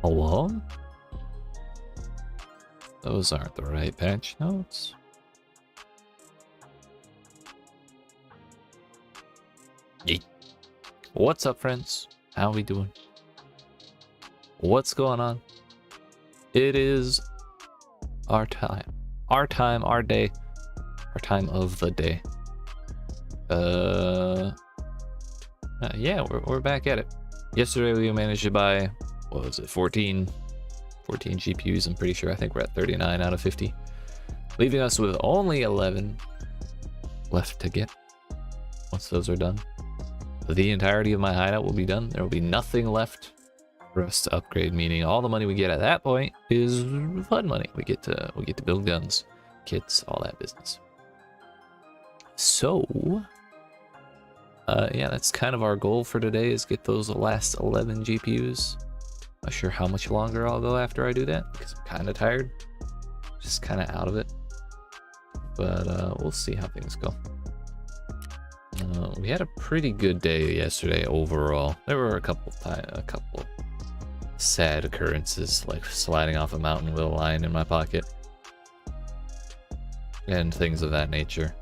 Hello? Those aren't the right patch notes. Yeet. What's up, friends? How we doing? What's going on? It is our time. Our time, our day. Our time of the day. Yeah, we're back at it. Yesterday we managed to buy, what was it, 14 GPUs, I'm pretty sure. I think we're at 39 out of 50. Leaving us with only 11 left to get. Once those are done, the entirety of my hideout will be done. There will be nothing left for us to upgrade, meaning all the money we get at that point is fun money. We get to build guns, kits, all that business. So yeah, that's kind of our goal for today, is get those last 11 GPUs. Not sure how much longer I'll go after I do that, because I'm kind of tired, just kind of out of it. But we'll see how things go. We had a pretty good day yesterday overall. There were a couple sad occurrences, like sliding off a mountain with a lion in my pocket and things of that nature.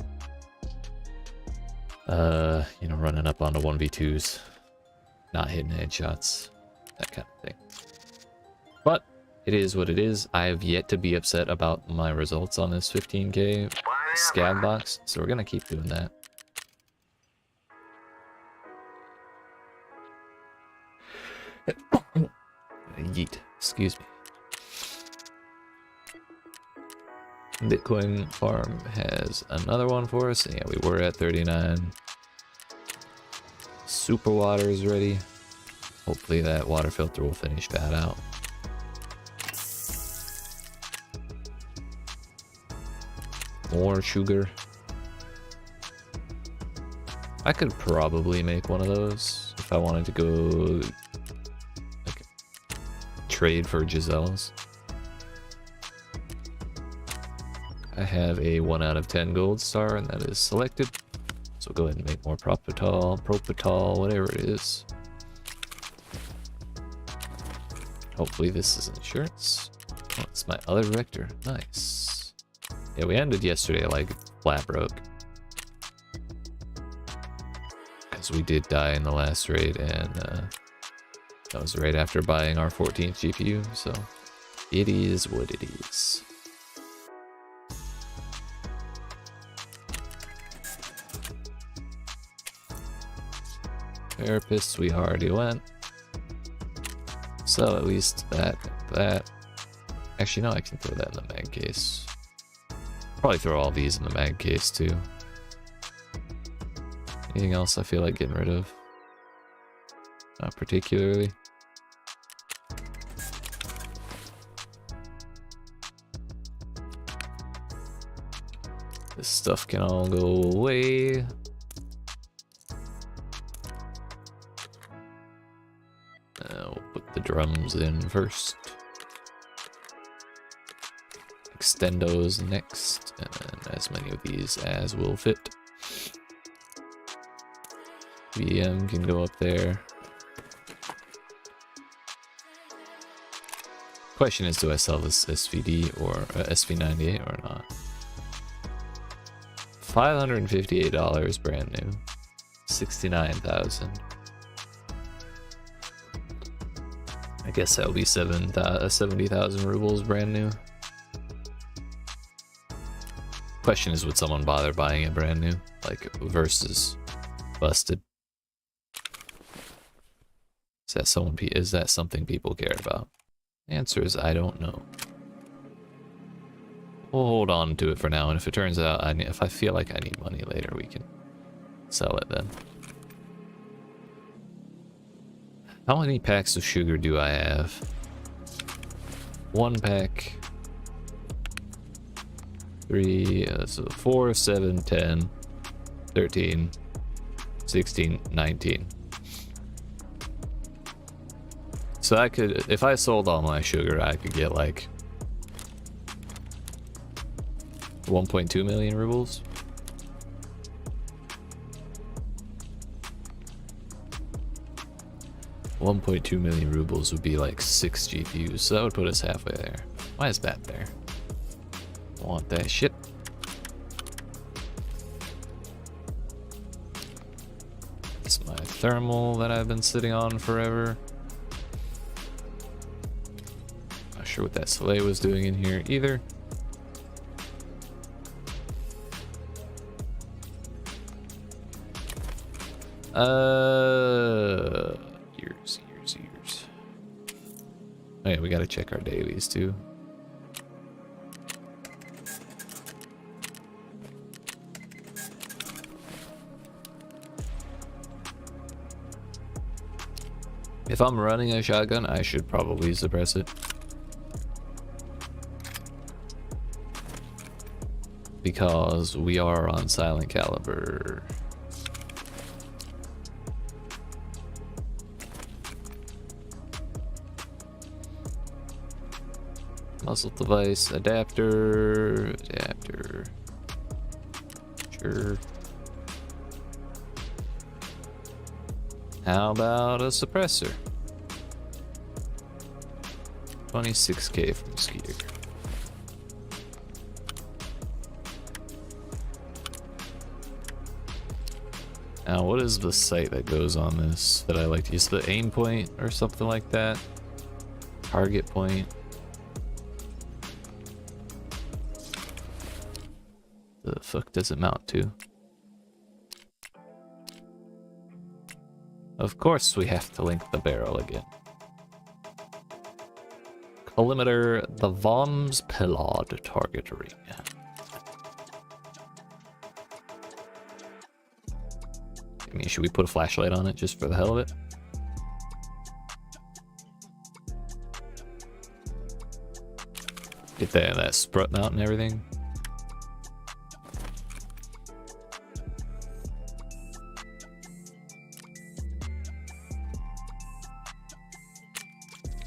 You know, running up onto 1v2s, not hitting headshots, that kind of thing. But it is what it is. I have yet to be upset about my results on this 15k scab box, so we're gonna keep doing that. Yeet, excuse me. Bitcoin farm has another one for us. Yeah, we were at 39. Super water is ready. Hopefully that water filter will finish that out. More sugar. I could probably make one of those if I wanted to go like trade for Giselle's. I have a 1 out of 10 gold star, and that is selected. So go ahead and make more propitol, whatever it is. Hopefully this is insurance. Oh, it's my other vector. Nice. Yeah, we ended yesterday like flat broke, because we did die in the last raid, and that was right after buying our 14th GPU, so it is what it is. Therapists, we already went. So at least that. Actually, no, I can throw that in the mag case. Probably throw all these in the mag case too. Anything else I feel like getting rid of? Not particularly. This stuff can all go away. We'll put the drums in first. Extendos next, and as many of these as will fit. VM can go up there. Question is, do I sell this SVD or SV98 or not? $558 brand new. 69,000. I guess that'll be 70,000 rubles brand new. Question is, would someone bother buying it brand new, like versus busted? Is that something people care about? The answer is I don't know. We'll hold on to it for now, and if it turns out if I feel like I need money later, we can sell it then. How many packs of sugar do I have? 1 pack. 3, so 4, 7, 10, 13, 16, 19. So I could, if I sold all my sugar, I could get like 1.2 million rubles. 1.2 million rubles would be like 6 GPUs, so that would put us halfway there. Why is that there? Want that shit. It's my thermal that I've been sitting on forever. Not sure what that Soleil was doing in here either. Years. Oh yeah, we gotta check our dailies too. If I'm running a shotgun, I should probably suppress it. Because we are on silent caliber. Muzzle device, adapter. Sure. How about a suppressor? 26k from Skier. Now, what is the sight that goes on this that I like to use? The aim point or something like that? Target point. The fuck does it mount to? Of course we have to link the barrel again. Collimator, the Voms Pilod target ring. I mean, should we put a flashlight on it just for the hell of it? Get that strut mount and everything.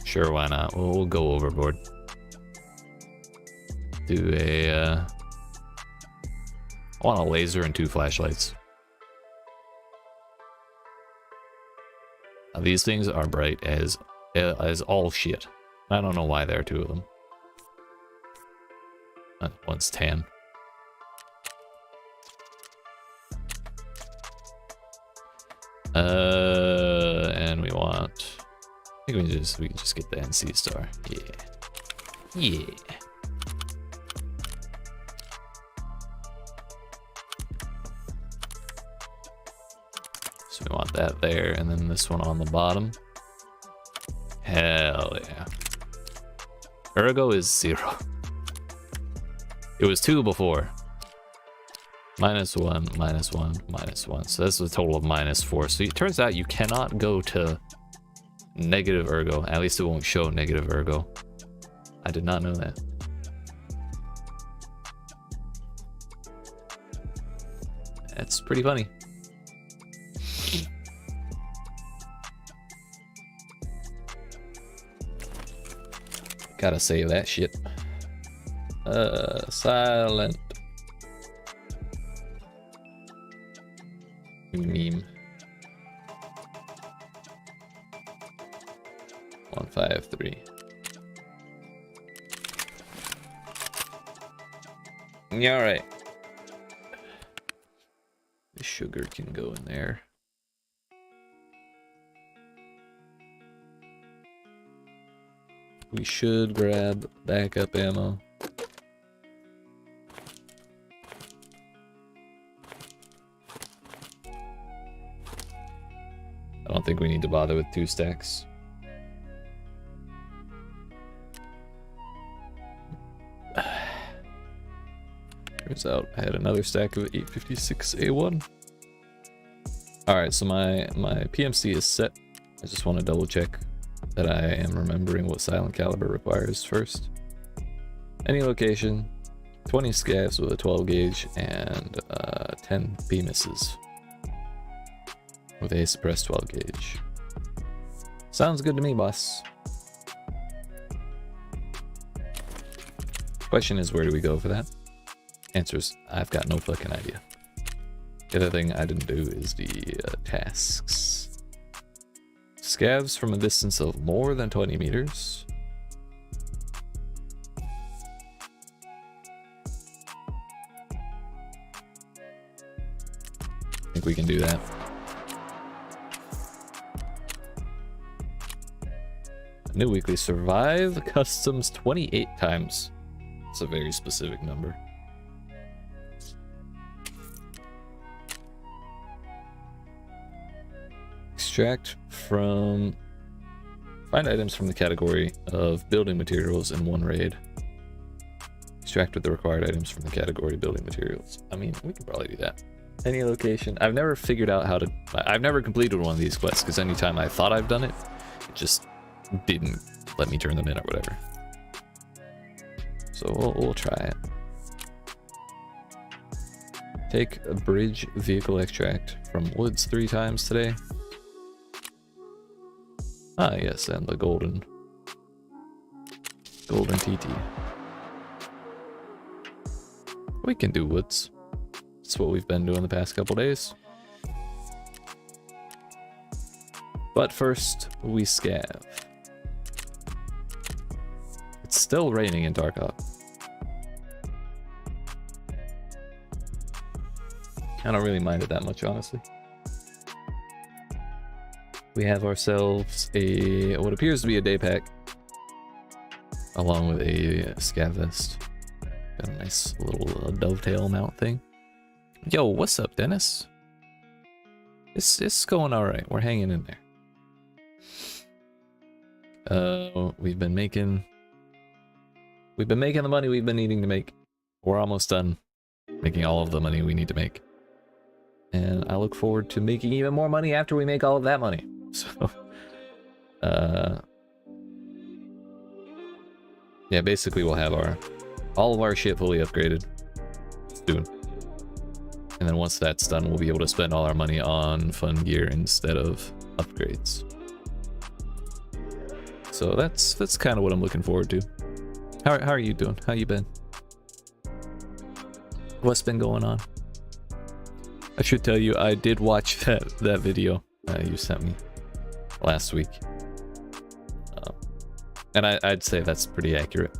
Sure, why not? We'll go overboard. Do a, I want a laser and 2 flashlights. Now, these things are bright as all shit. I don't know why there are 2 of them. One's tan. And we want... I think we can just get the NC star. Yeah. So we want that there, and then this one on the bottom. Hell yeah. Ergo is 0. It was 2 before. -1, -1, -1. So that's a total of -4. So it turns out you cannot go to negative ergo. At least it won't show negative ergo. I did not know that. That's pretty funny. Gotta save that shit. Silent. Meme. 153. Yeah, all right. The sugar can go in there. We should grab backup ammo. I don't think we need to bother with 2 stacks. Turns out I had another stack of 856A1. Alright, so my PMC is set. I just want to double check that I am remembering what silent caliber requires first. Any location, 20 scavs with a 12 gauge, and 10 PMISs with a suppressed 12 gauge. Sounds good to me, boss. Question is, where do we go for that? Answers, I've got no fucking idea. The other thing I didn't do is the tasks. Scavs from a distance of more than 20 meters. I think we can do that. New weekly survive customs 28 times. It's a very specific number. Extract from... Find items from the category of building materials in one raid. Extract with the required items from the category building materials. I mean, we can probably do that. Any location. I've never figured out how to... I've never completed one of these quests, because anytime I thought I've done it, it just didn't let me turn them in or whatever. So we'll try it. Take a bridge vehicle extract from woods 3 times today. Ah, yes, and the golden TT. We can do woods. That's what we've been doing the past couple days. But first, we scav. It's still raining in Tarkov. I don't really mind it that much, honestly. We have ourselves a what appears to be a day pack, along with a scav vest. Got a nice little dovetail mount thing. Yo, what's up, Dennis? It's going all right. We're hanging in there. We've been making the money we've been needing to make. We're almost done making all of the money we need to make. And I look forward to making even more money after we make all of that money. So, yeah, basically we'll have all of our shit fully upgraded soon. And then once that's done, we'll be able to spend all our money on fun gear instead of upgrades. So that's kind of what I'm looking forward to. How are you doing? How you been? What's been going on? I should tell you, I did watch that video you sent me last week. And I'd say that's pretty accurate.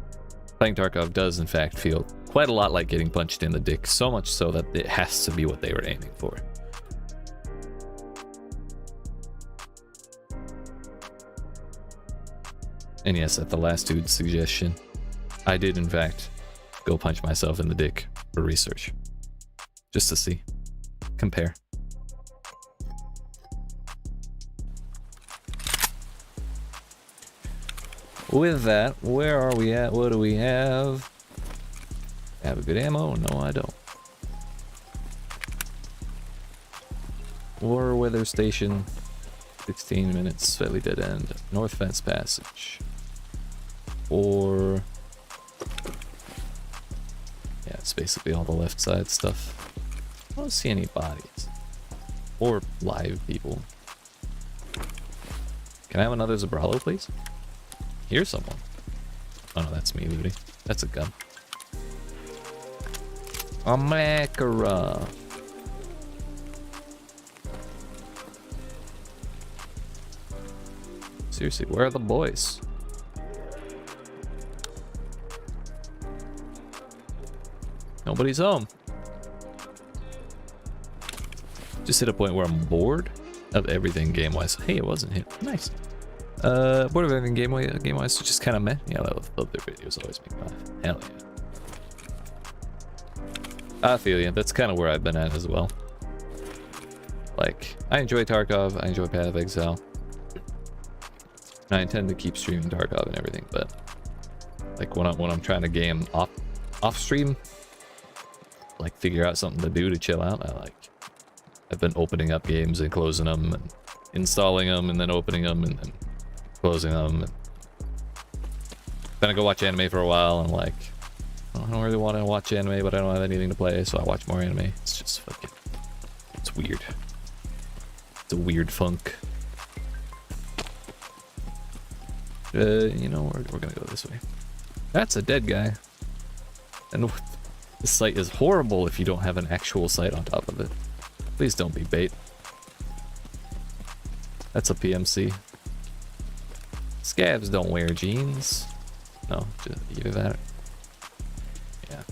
Playing Tarkov does in fact feel quite a lot like getting punched in the dick, so much so that it has to be what they were aiming for. And yes, at the last dude's suggestion, I did in fact go punch myself in the dick for research. Just to see. Compare. With that, where are we at? What do we have? Have a good ammo? No, I don't. War weather station. 16 minutes. Slightly dead end. North fence passage. Or... yeah, it's basically all the left side stuff. I don't see any bodies. Or live people. Can I have another Zabralo, please? Here's someone. Oh no, that's me looting. That's a gun. A Makara. Seriously, where are the boys? Nobody's home. Just hit a point where I'm bored of everything game-wise. Hey, it wasn't him. Nice. Bored of everything game-wise, so just kind of meh. Yeah, I love their videos, always make me laugh. Hell yeah. I feel you. That's kind of where I've been at as well. Like, I enjoy Tarkov, I enjoy Path of Exile. And I intend to keep streaming Tarkov and everything, but like when I'm trying to game off stream, like figure out something to do to chill out, I've been opening up games and closing them and installing them and then opening them and then closing them. And then I go watch anime for a while and like, I don't really want to watch anime, but I don't have anything to play, so I watch more anime. It's just fucking, it's weird. It's a weird funk. You know, we're gonna go this way. That's a dead guy. And this site is horrible if you don't have an actual site on top of it. Please don't be bait. That's a PMC. Scabs don't wear jeans. No, just either that. Yeah.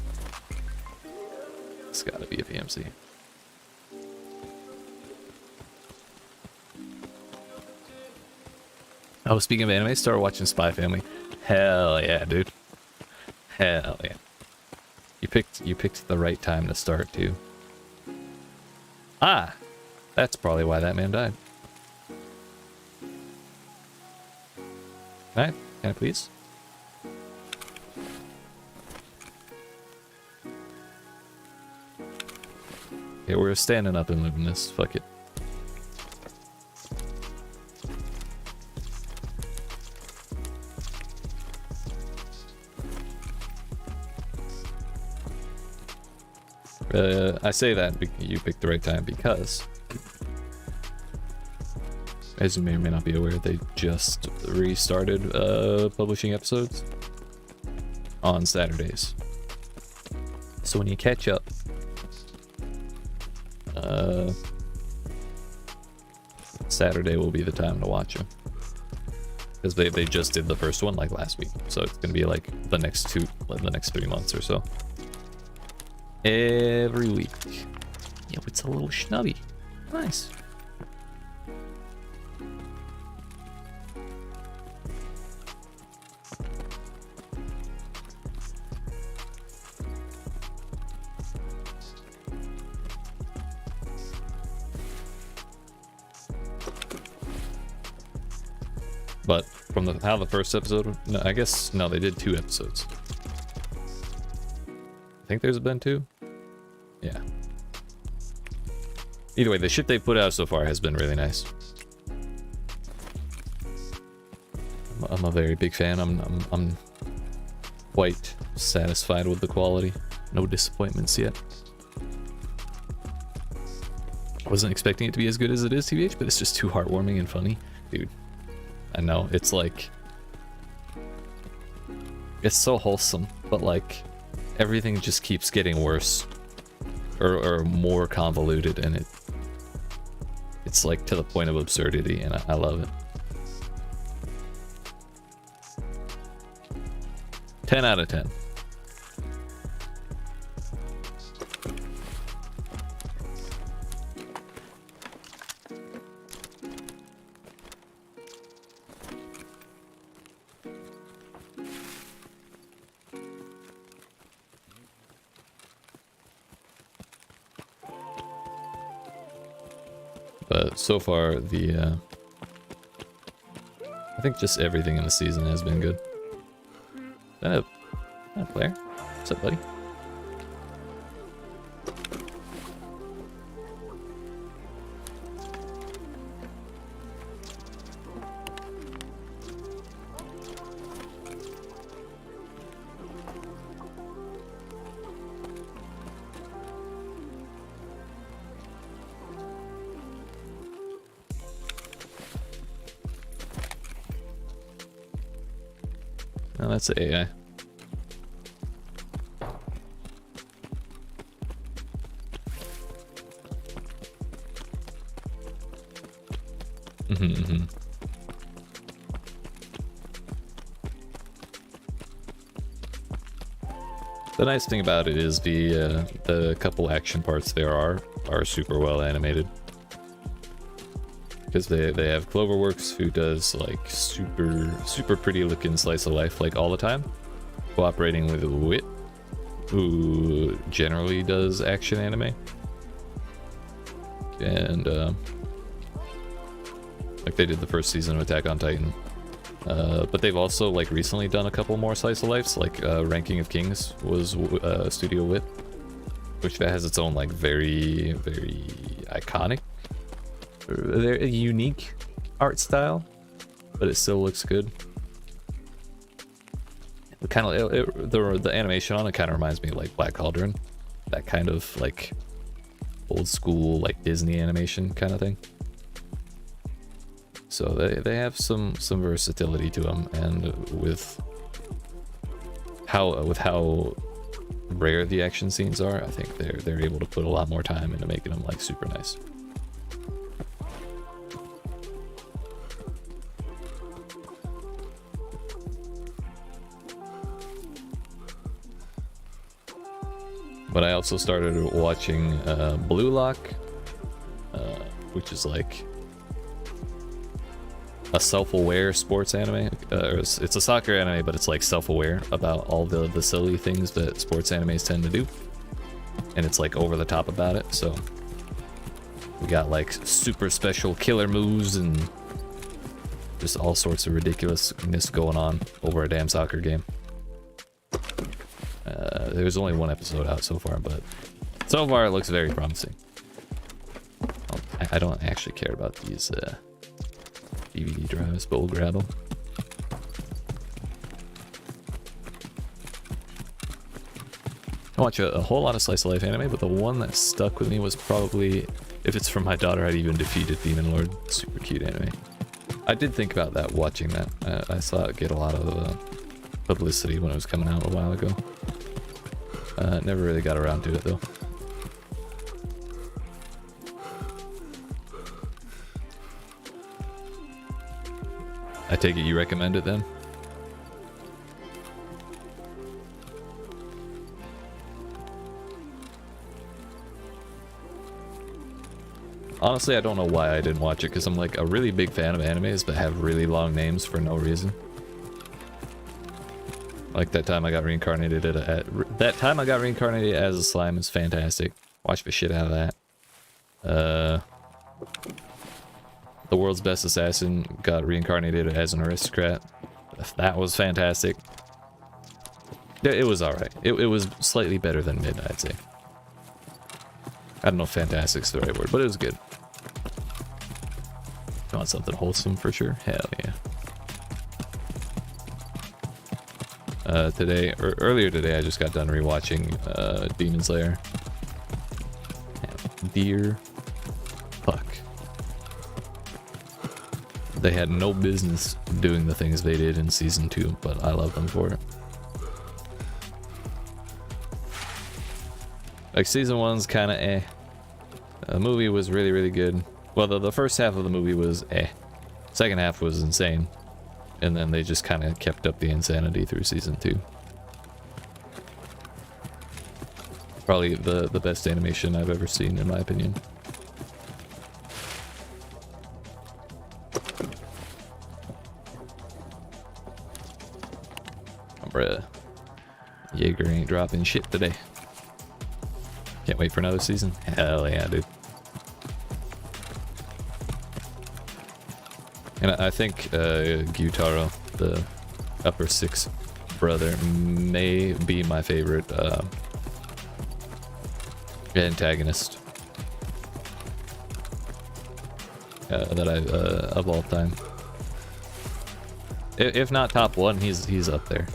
It's gotta be a PMC. Oh, speaking of anime, started watching Spy Family. Hell yeah, dude. Hell yeah. You picked the right time to start too. Ah, that's probably why that man died. Alright, can I please? Okay, we're standing up and looting this. Fuck it. I say that you picked the right time because, as you may or may not be aware, they just restarted publishing episodes on Saturdays. So when you catch up, Saturday will be the time to watch them. Because they just did the first one like last week. So it's going to be like the next 3 months or so. Every week. Yo, it's a little schnubby. Nice. But from how the first episode, no, I guess, no, they did 2 episodes. I think there's been 2. Yeah. Either way, the shit they put out so far has been really nice. I'm a very big fan. I'm quite satisfied with the quality. No disappointments yet. I wasn't expecting it to be as good as it is, TBH, but it's just too heartwarming and funny. Dude, I know, it's like... It's so wholesome, but like... Everything just keeps getting worse. Or more convoluted, and it's like to the point of absurdity, and I love it. 10 out of 10. But so far, I think just everything in the season has been good. Is that a player? What's up, buddy? No, that's the AI. The nice thing about it is the couple action parts there are super well animated. Because they have Cloverworks, who does like super pretty looking slice of life like all the time, cooperating with YEET, who generally does action anime, and like they did the first season of Attack on Titan, but they've also like recently done a couple more slice of lifes, like Ranking of Kings was Studio YEET, which that has its own like very iconic, very unique art style, but it still looks good. It kind of the animation on it kind of reminds me of like Black Cauldron, that kind of like old school like Disney animation kind of thing. So they have some versatility to them, and with how rare the action scenes are, I think they're able to put a lot more time into making them like super nice. But I also started watching Blue Lock, which is like a self-aware sports anime. It's a soccer anime, but it's like self-aware about all the silly things that sports animes tend to do. And it's like over the top about it, so we got like super special killer moves and just all sorts of ridiculousness going on over a damn soccer game. There's only one episode out so far, but so far it looks very promising. Oh, I don't actually care about these DVD drives, but we'll grab them. I watch a whole lot of slice of life anime, but the one that stuck with me was probably, if it's from my daughter, I'd even defeated Demon Lord. Super cute anime. I did think about that, watching that. I saw it get a lot of publicity when it was coming out a while ago. Never really got around to it though. I take it you recommend it then? Honestly, I don't know why I didn't watch it, because I'm like a really big fan of animes that have really long names for no reason. Like that time I got reincarnated as a slime is fantastic. Watch the shit out of that. The world's best assassin got reincarnated as an aristocrat. That was fantastic. It was alright. It was slightly better than mid, I'd say. I don't know if fantastic's the right word, but it was good. You want something wholesome for sure? Hell yeah. Earlier today, I just got done rewatching Demon Slayer. Dear fuck. They had no business doing the things they did in season 2, but I love them for it. Like, season 1's kind of eh. The movie was really, really good. Well, the first half of the movie was eh. Second half was insane. And then they just kind of kept up the insanity through season 2. Probably the best animation I've ever seen, in my opinion. Oh, bruh. Jaeger ain't dropping shit today. Can't wait for another season. Hell yeah, dude. And I think Gyutaro, the upper 6 brother, may be my favorite antagonist that I of all time. If not top 1, he's up there.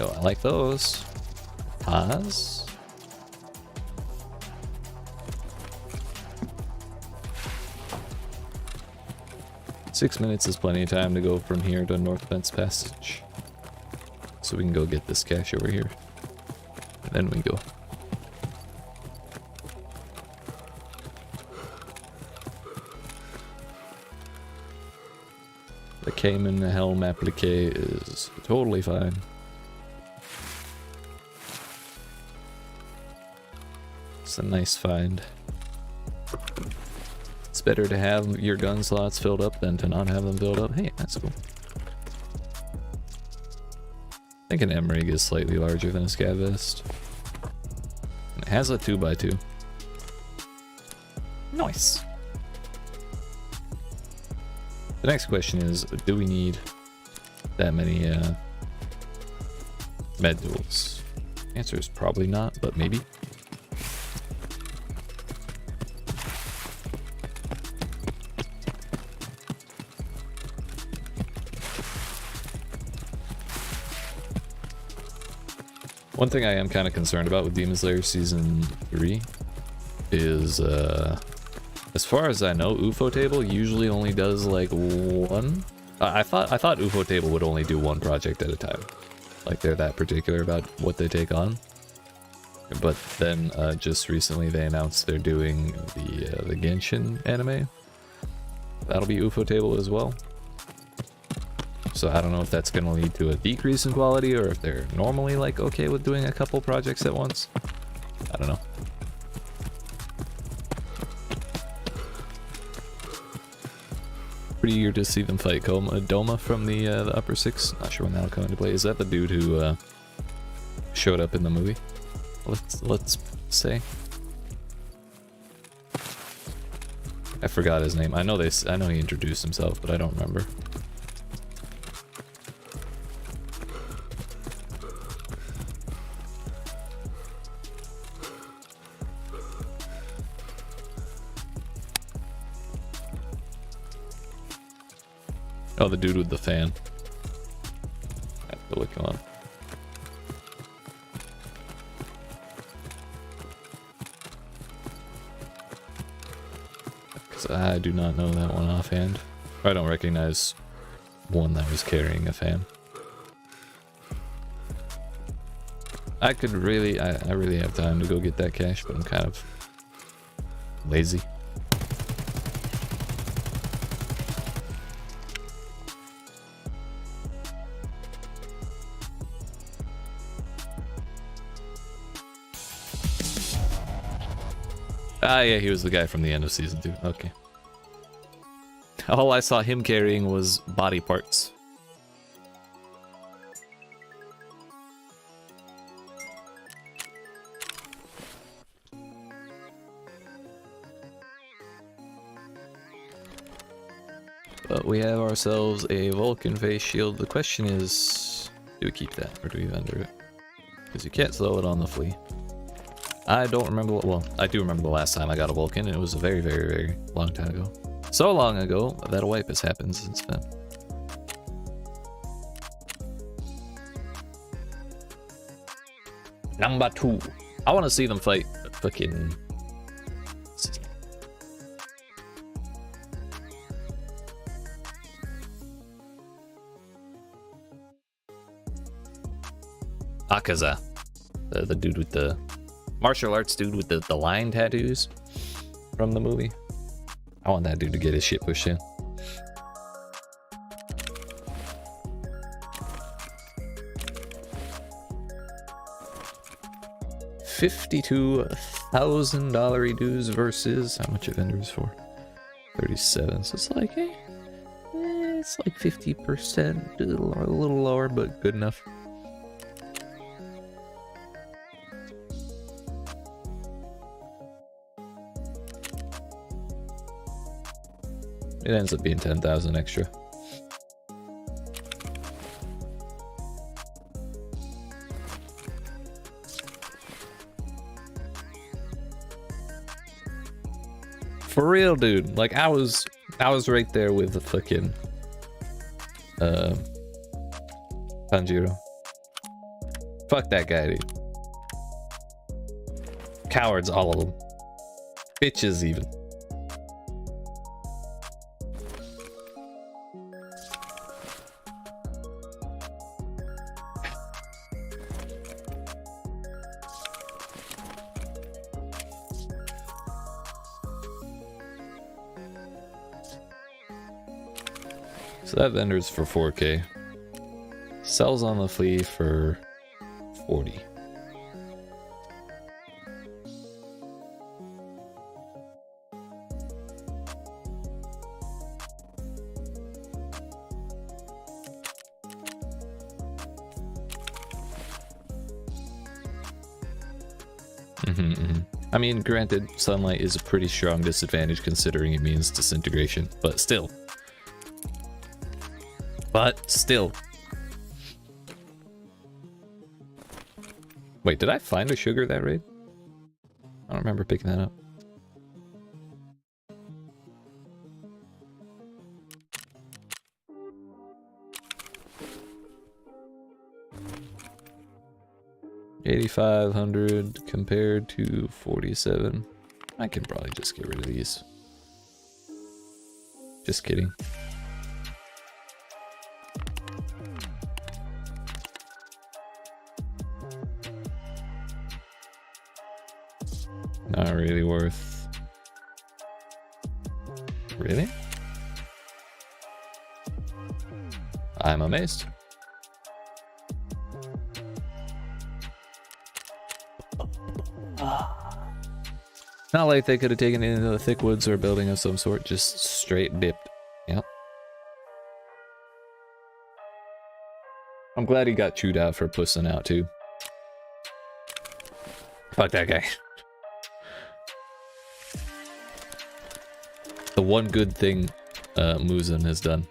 Oh, I like those. Pause. 6 minutes is plenty of time to go from here to North Fence Passage. So we can go get this cache over here. And then we go. The Cayman Helm applique is totally fine. It's a nice find. It's better to have your gun slots filled up than to not have them filled up. Hey, that's cool. I think an M-Rig is slightly larger than a Scav Vest. It has a 2x2. Nice. The next question is, do we need that many med duels? Answer is probably not, but maybe. One thing I am kind of concerned about with Demon Slayer Season 3 is, as far as I know, UFO Table usually only does like one. I thought UFO Table would only do one project at a time. Like they're that particular about what they take on. But then just recently they announced they're doing the Genshin anime. That'll be UFO Table as well. So I don't know if that's going to lead to a decrease in quality or if they're normally like okay with doing a couple projects at once. I don't know. Pretty eager to see them fight Doma from the upper six. Not sure when that'll come into play. Is that the dude who showed up in the movie? Let's say. I forgot his name. I know he introduced himself, but I don't remember. Oh, the dude with the fan. I have to look him up. Because I do not know that one offhand. I don't recognize one that was carrying a fan. I really have time to go get that cash, but I'm kind of lazy. Ah, yeah, he was the guy from the end of season 2. Okay. All I saw him carrying was body parts. But we have ourselves a Vulcan face shield. The question is, do we keep that or do we vendor it? Because you can't throw it on the flea. I don't remember well, I do remember the last time I got a Vulcan, and it was a very, very, very long time ago. So long ago that a wipe has happened since then. Number 2. I want to see them fight fucking... Akaza. The dude with the... martial arts dude with the line tattoos from the movie. I want that dude to get his shit pushed in. $52,000 dues versus how much it vendors for? 37. So it's like, it's like 50%, a little lower, but good enough. It ends up being 10,000 extra. For real, dude. Like I was right there with the fucking Tanjiro. Fuck that guy, dude. Cowards, all of them. Bitches, even. So that vendor's for 4K. Sells on the flea for 40. I mean, granted, sunlight is a pretty strong disadvantage considering it means disintegration, but still. Wait, did I find a sugar that raid? I don't remember picking that up. $8,500 compared to 47. I can probably just get rid of these. Just kidding. Not really worth. Really? I'm amazed. Not like they could have taken it into the thick woods or a building of some sort, just straight dipped. Yep. I'm glad he got chewed out for pussing out too. Fuck that guy. The one good thing Muzan has done.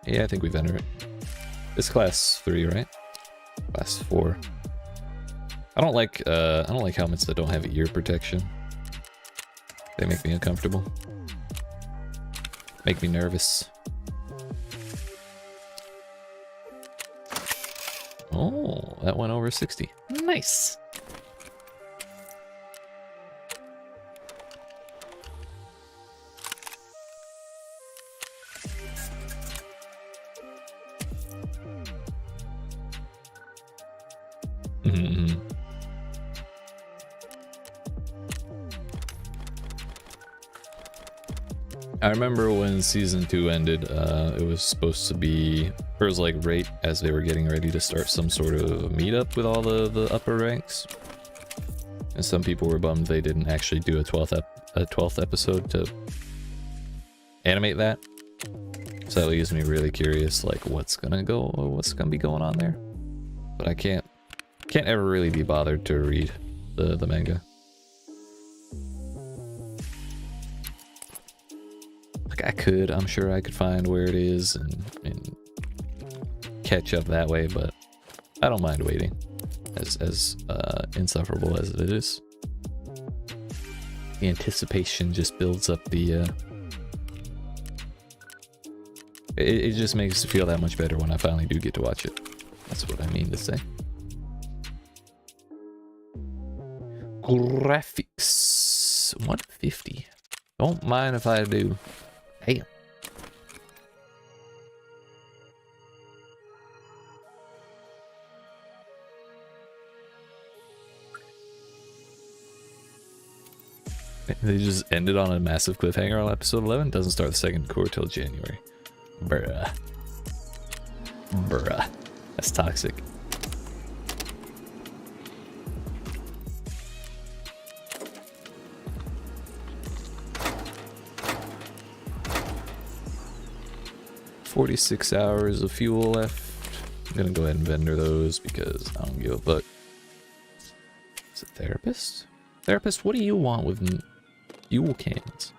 Yeah, I think we've entered it. It's class 3, right? Class 4. I don't like helmets that don't have ear protection. They make me uncomfortable. Make me nervous. Oh, that went over 60. Nice. I remember when season 2 ended, it was supposed to be, it was like right as they were getting ready to start some sort of meetup with all the upper ranks. And some people were bummed they didn't actually do a 12th episode to animate that. So that leaves me really curious, like what's gonna be going on there. But I can't ever really be bothered to read the manga. I'm sure I could find where it is and catch up that way, but I don't mind waiting, as insufferable as it is. The anticipation just builds up the, it just makes it feel that much better when I finally do get to watch it. That's what I mean to say. Graphics, 150. Don't mind if I do. Damn. They just ended on a massive cliffhanger on episode 11. Doesn't start the second core till January. Bruh. Bruh. That's toxic. $46 hours of fuel left. I'm gonna go ahead and vendor those because I don't give a fuck. Is it therapist? Therapist, what do you want with fuel cans?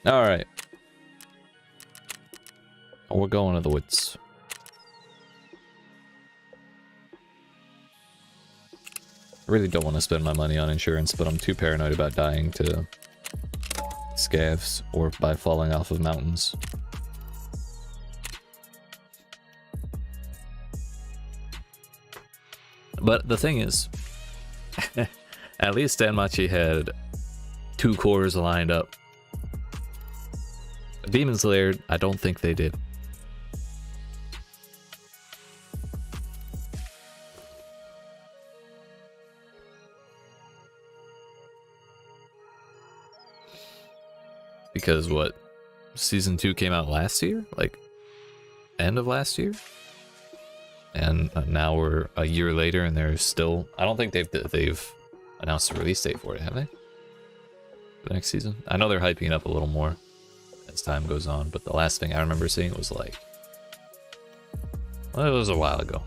Alright. We're going to the woods. I really don't want to spend my money on insurance, but I'm too paranoid about dying to scavs or by falling off of mountains. But the thing is, at least Danmachi had 2 cores lined up. Demon Slayer, I don't think they did. Because what, season 2 came out last year, like end of last year, and now we're a year later, and there's still, I don't think they've announced a release date for it, have they? The next season, I know they're hyping it up a little more as time goes on, but the last thing I remember seeing was like, well, it was a while ago.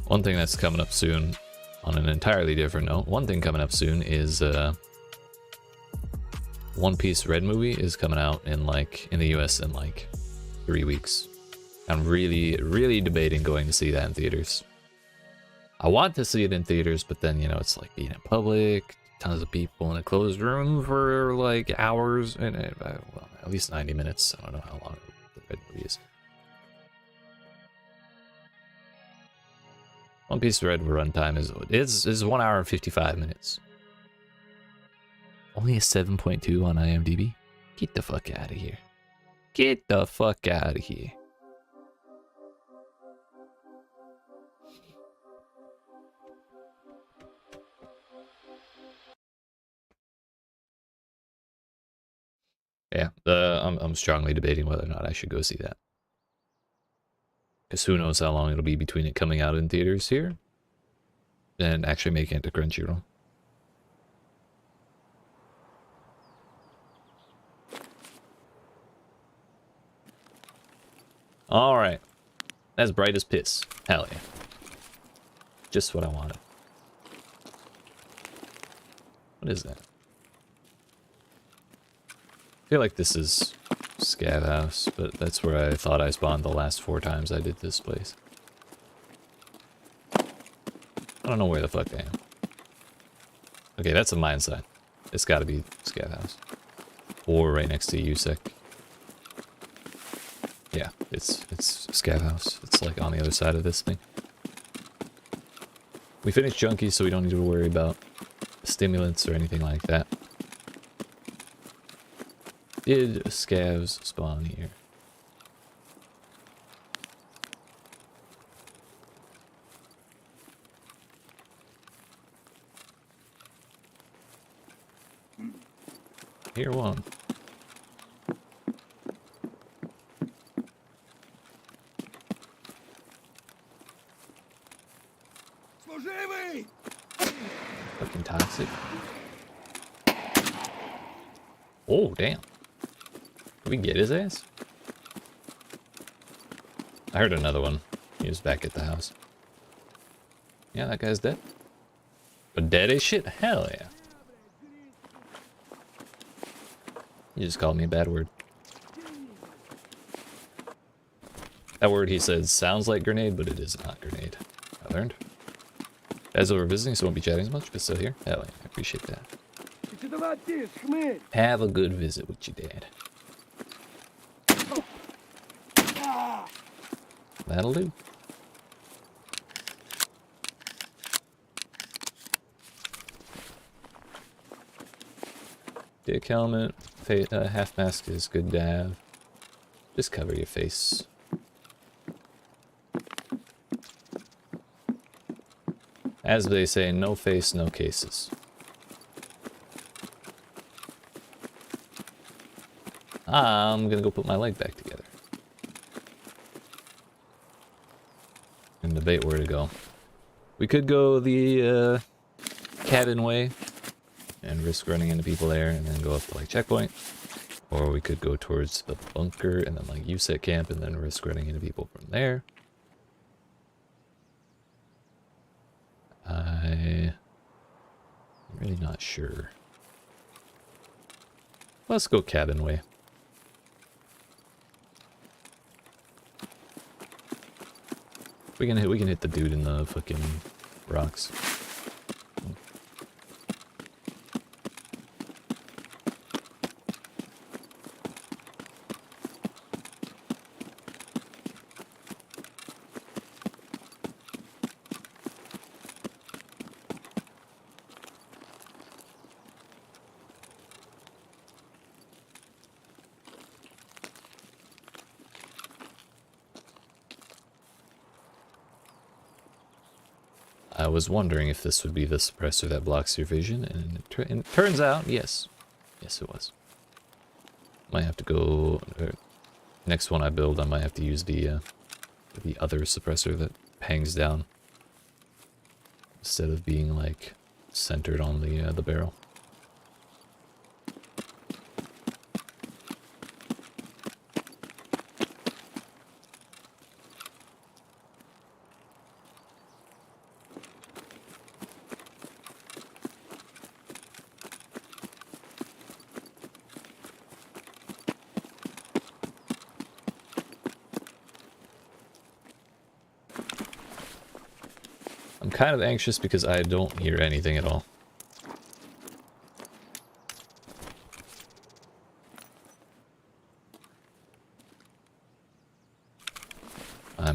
One thing that's coming up soon, on an entirely different note, one thing coming up soon is One Piece Red movie is coming out in the US in like 3 weeks. I'm really debating going to see that in theaters. I want to see it in theaters, but then, you know, it's like being in public, tons of people in a closed room for like hours, and well, at least 90 minutes. I don't know how long the red movie is. One Piece Red runtime is 1 hour and 55 minutes. Only a 7.2 on IMDb. Get the fuck out of here. Get the fuck out of here. Yeah, I'm strongly debating whether or not I should go see that. Because who knows how long it'll be between it coming out in theaters here and actually making it to Crunchyroll. Alright. That's bright as piss. Hell yeah. Just what I wanted. What is that? I feel like this is Scav House, but that's where I thought I spawned the last 4 times I did this place. I don't know where the fuck I am. Okay, that's a mine site. It's gotta be Scav House. Or right next to USEC. Yeah, it's Scav House. It's like on the other side of this thing. We finished Junkie, so we don't need to worry about stimulants or anything like that. Did scavs spawn here? Here one. Fucking toxic. Oh, damn. Did we get his ass? I heard another one. He was back at the house. Yeah, that guy's dead. But dead as shit? Hell yeah. You just called me a bad word. That word he says sounds like grenade, but it is not grenade. I learned. As we're visiting, so won't be chatting as much, but still here. Hell yeah, I appreciate that. Have a good visit with your dad. That'll do. Dick helmet, half mask is good to have. Just cover your face. As they say, no face, no cases. I'm gonna go put my leg back together. And debate where to go. We could go the cabin way and risk running into people there and then go up to like checkpoint. Or we could go towards the bunker and then like USET camp and then risk running into people from there. I'm really not sure. Let's go cabin way. We can hit the dude in the fucking rocks. I was wondering if this would be the suppressor that blocks your vision, and it turns out, yes. Yes, it was. Might have to go... next one I build, I might have to use the other suppressor that hangs down. Instead of being, like, centered on the barrel. I'm kind of anxious because I don't hear anything at all.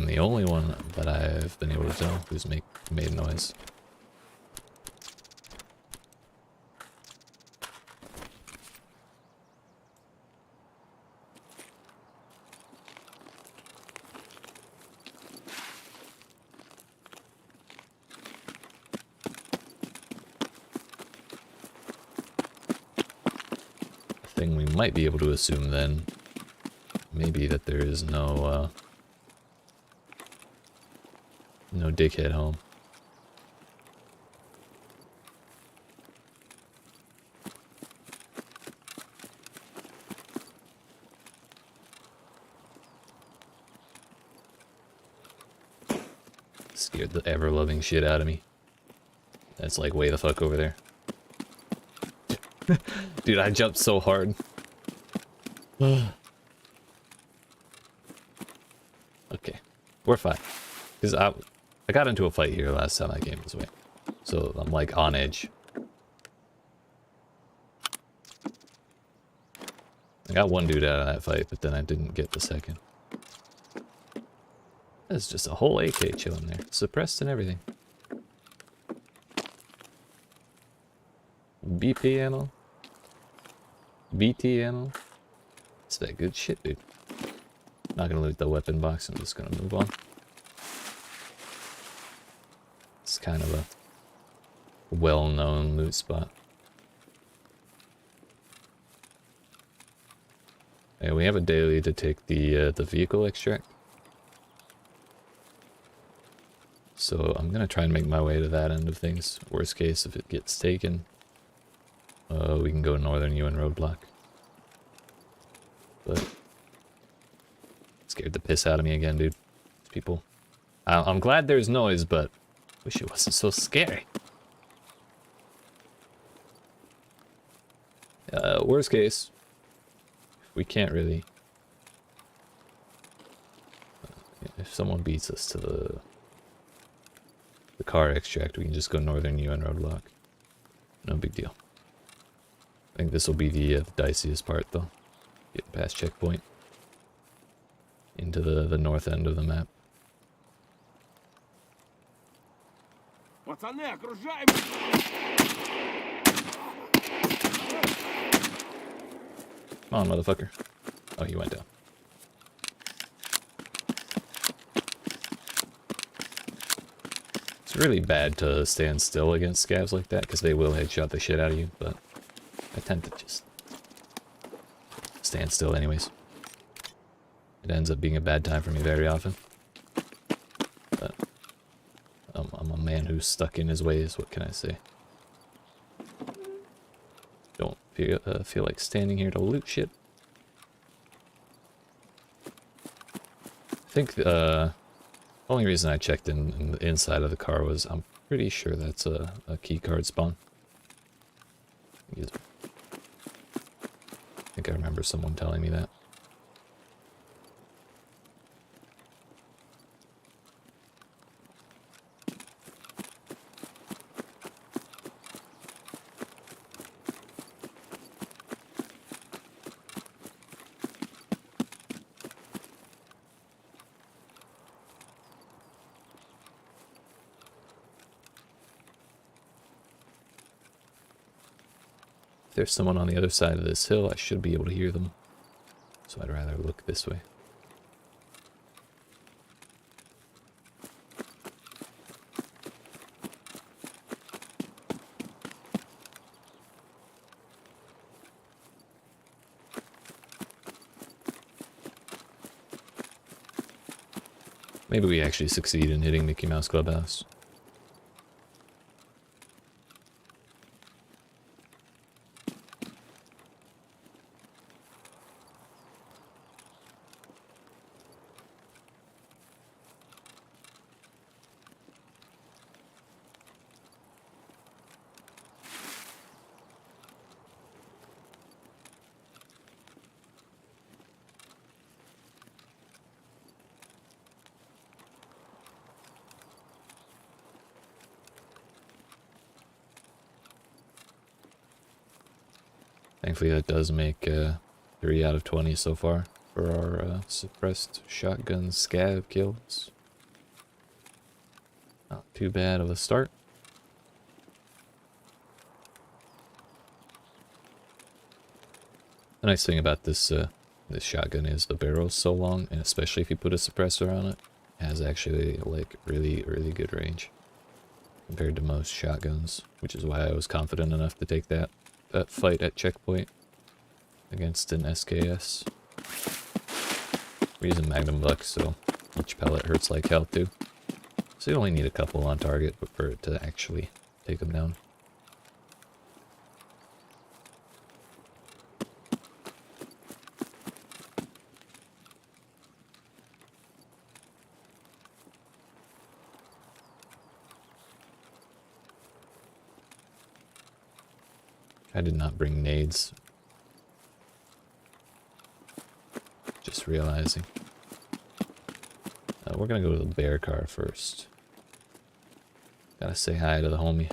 I'm the only one that I've been able to tell who's made noise. Thing we might be able to assume then, maybe that there is no dickhead home. Scared the ever-loving shit out of me. That's like way the fuck over there. Dude, I jumped so hard. Okay. We're fine. Because I got into a fight here last time I came this way. So I'm like on edge. I got one dude out of that fight, but then I didn't get the second. There's just a whole AK chilling there. Suppressed and everything. BP ammo. BT ammo. It's that good shit, dude. Not gonna loot the weapon box, I'm just gonna move on. It's kind of a well-known loot spot. Yeah, we have a daily to take the vehicle extract. So I'm gonna try and make my way to that end of things. Worst case, if it gets taken, we can go northern UN roadblock. But scared the piss out of me again, dude. People. I'm glad there's noise, but wish it wasn't so scary. Worst case, we can't really. If someone beats us to the car extract, we can just go northern UN roadblock. No big deal. I think this will be the diciest part, though. Get past checkpoint into the north end of the map. Come on, motherfucker. Oh, he went down. It's really bad to stand still against scavs like that, because they will headshot the shit out of you, but I tend to just stand still anyways. It ends up being a bad time for me very often. But I'm a man who's stuck in his ways, what can I say? Don't feel like standing here to loot shit. I think the only reason I checked in the inside of the car was I'm pretty sure that's a key card spawn. I think I remember someone telling me that. If there's someone on the other side of this hill, I should be able to hear them. So I'd rather look this way. Maybe we actually succeed in hitting Mickey Mouse Clubhouse. Thankfully that does make 3 out of 20 so far. for our suppressed shotgun scav kills. Not too bad of a start. The nice thing about this this shotgun is the barrel's so long, and especially if you put a suppressor on it, it has actually like really good range compared to most shotguns, which is why I was confident enough to take that fight at checkpoint against an SKS. We're using Magnum Bucks, so each pellet hurts like hell too. So you only need a couple on target, but for it to actually take them down. I did not bring nades. Just realizing. We're gonna go to the bear car first. Gotta say hi to the homie.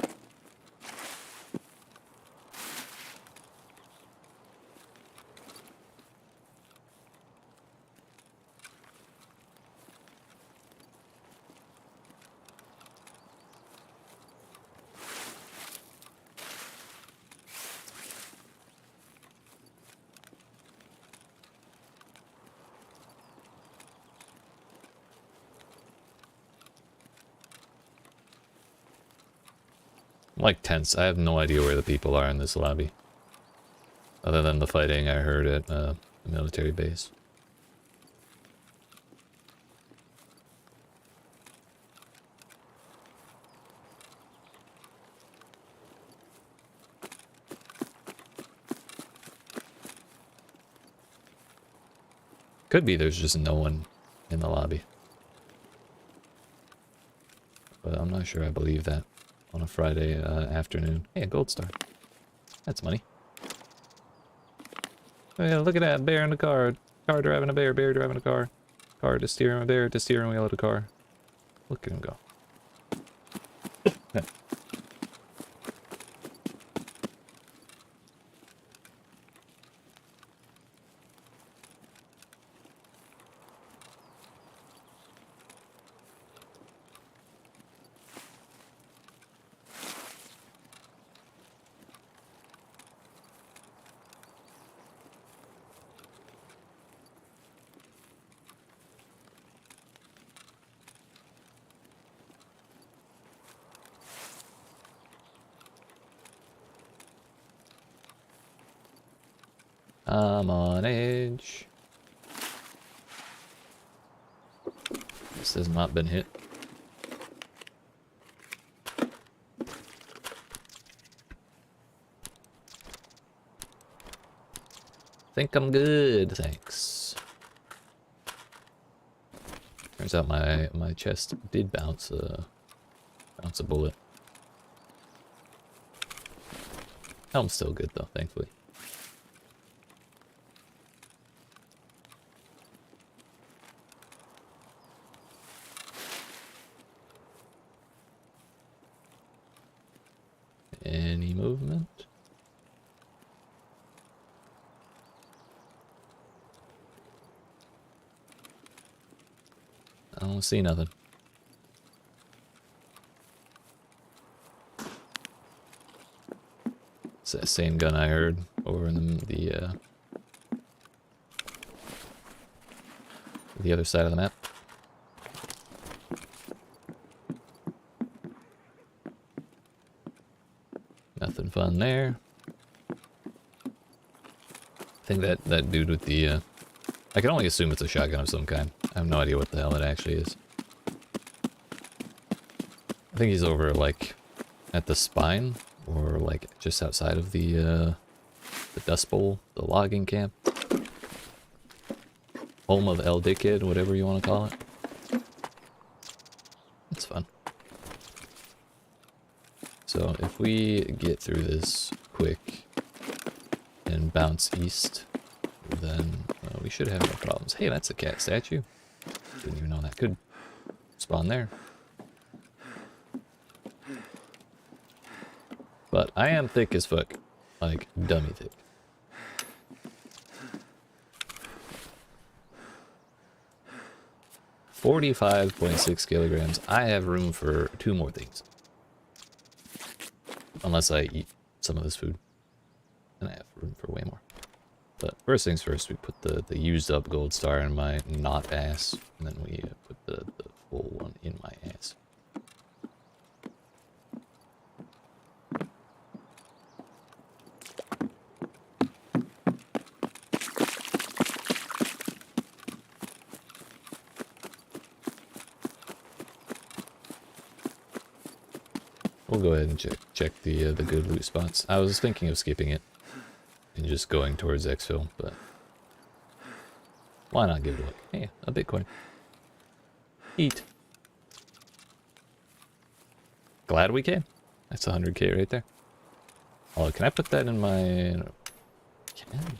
I'm like tense. I have no idea where the people are in this lobby. Other than the fighting I heard at the military base. Could be there's just no one in the lobby. But I'm not sure I believe that on a Friday afternoon. Hey, a gold star. That's money. Oh yeah, look at that, bear in the car. Car driving a bear, bear driving a car. Car to steering a bear, to steering wheel of the car. Look at him go. I'm on edge. This has not been hit. Think I'm good, thanks. Turns out my chest did bounce a bullet. Helm's still good though, thankfully. Any movement? I don't see nothing. It's that same gun I heard over in the other side of the map. Nothing fun there. I think that dude with the I can only assume it's a shotgun of some kind. I have no idea what the hell it actually is. I think he's over like at the spine or like just outside of the Dust Bowl, the logging camp. Home of El Dickhead, whatever you want to call it. It's fun. So if we get through this quick and bounce east, then we should have no problems. Hey, that's a cat statue. Didn't even know that could spawn there. But I am thick as fuck. Like, dummy thick. 45.6 kilograms. I have room for 2 more things. Unless I eat some of this food. And I have room for way more. But first things first, we put the used up gold star in my not ass. And then we put the full one in my ass. We'll go ahead and check the good loot spots. I was thinking of skipping it and just going towards exfil, but why not give it a look? Hey, a Bitcoin. Eat. Glad we came. That's 100k right there. Oh, can I put that in my... Can.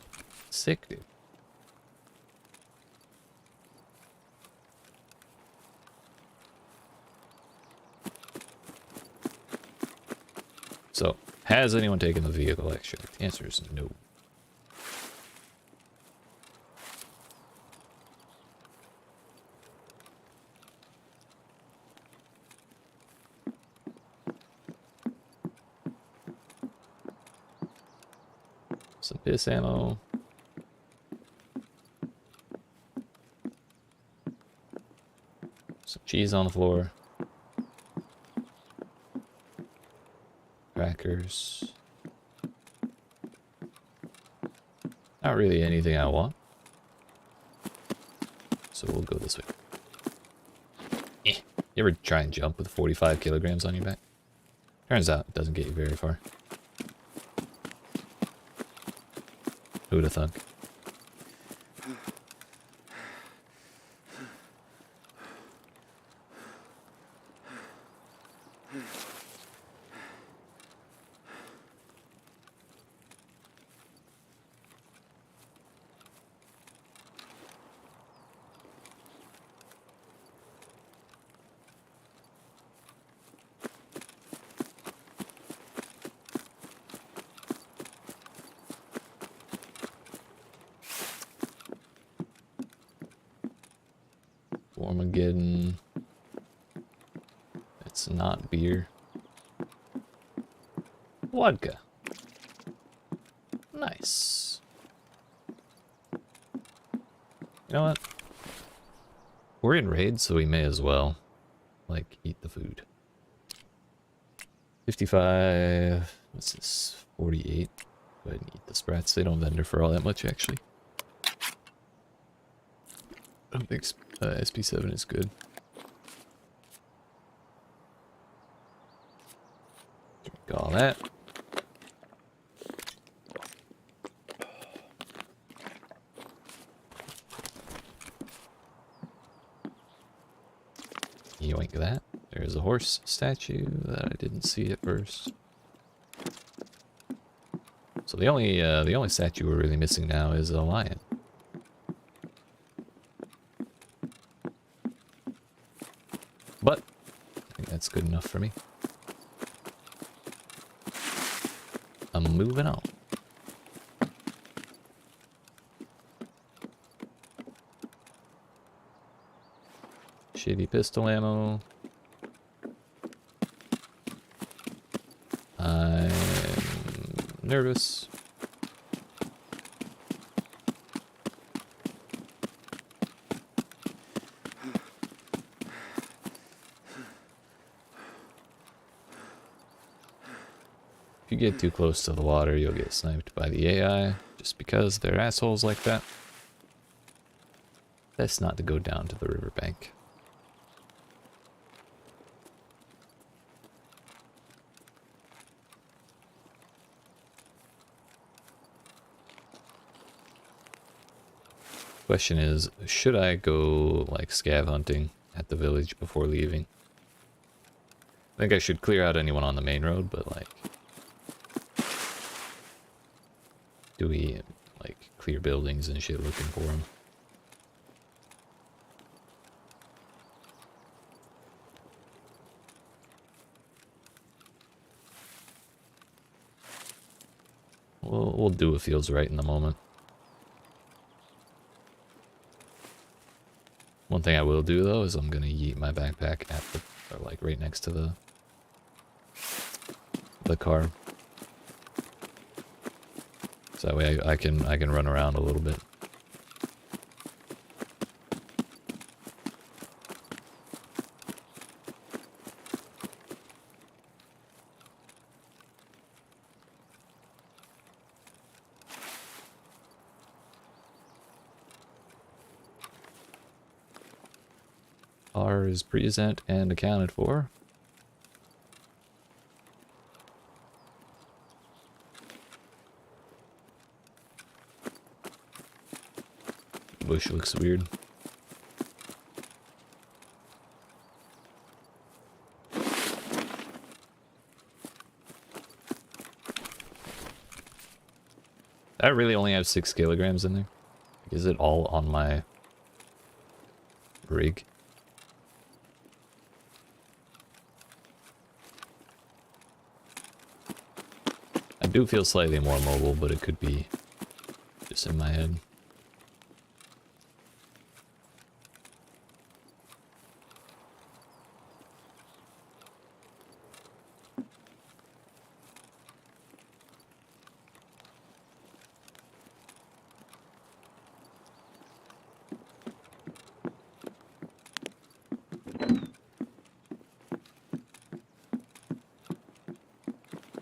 Sick, dude. So, has anyone taken the vehicle extract? The answer is no. Some piss ammo. Some cheese on the floor. Crackers. Not really anything I want. So we'll go this way. You ever try and jump with 45 kilograms on your back? Turns out it doesn't get you very far. Who'd have thunk? Armageddon. It's not beer. Vodka. Nice. You know what? We're in raid, so we may as well, like, eat the food. 55. What's this? 48. Go ahead and eat the sprats. They don't vendor for all that much, actually. I don't think SP7 is good. Drink all that. Yoink that. There's a horse statue that I didn't see at first. So the only statue we're really missing now is a lion. But I think that's good enough for me. I'm moving on. Shitty pistol ammo. I'm nervous. If you get too close to the water, you'll get sniped by the AI, just because they're assholes like that. Best not to go down to the riverbank. Question is, should I go like scav hunting at the village before leaving? I think I should clear out anyone on the main road, but like, do we like clear buildings and shit looking for them? We'll do what feels right in the moment. One thing I will do though is I'm gonna yeet my backpack at the, or like right next to the car. So that way I can run around a little bit. Car is present and accounted for. Bush looks weird. I really only have 6 kilograms in there. Is it all on my rig? I do feel slightly more mobile, but it could be just in my head.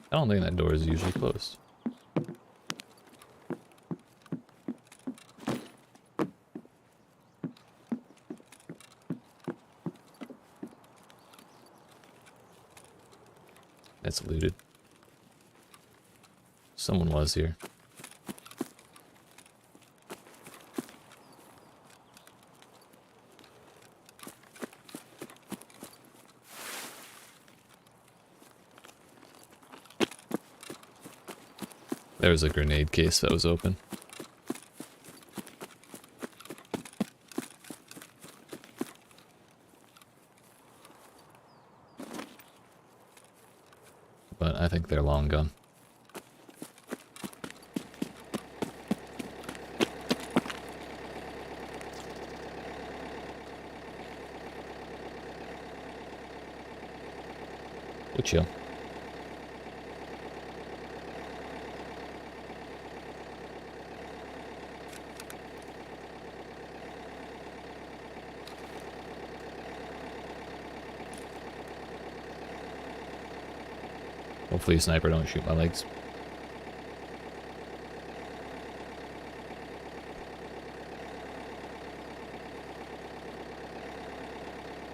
I don't think that door is usually closed. That's looted. Someone was here. There was a grenade case that was open. But I think they're long gone. We'll chill. Hopefully a sniper don't shoot my legs.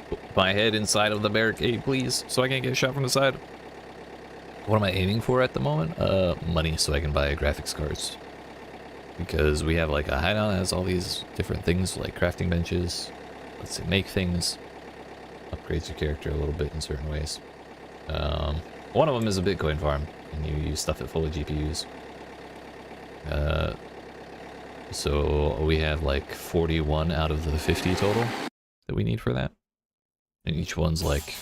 Put my head inside of the barricade, please, so I can get shot from the side. What am I aiming for at the moment? Money, so I can buy graphics cards. Because we have like a hideout that has all these different things like crafting benches. Let's see, make things. Upgrades your character a little bit in certain ways. One of them is a Bitcoin farm, and you stuff it full of GPUs. So we have like 41 out of the 50 total that we need for that. And each one's like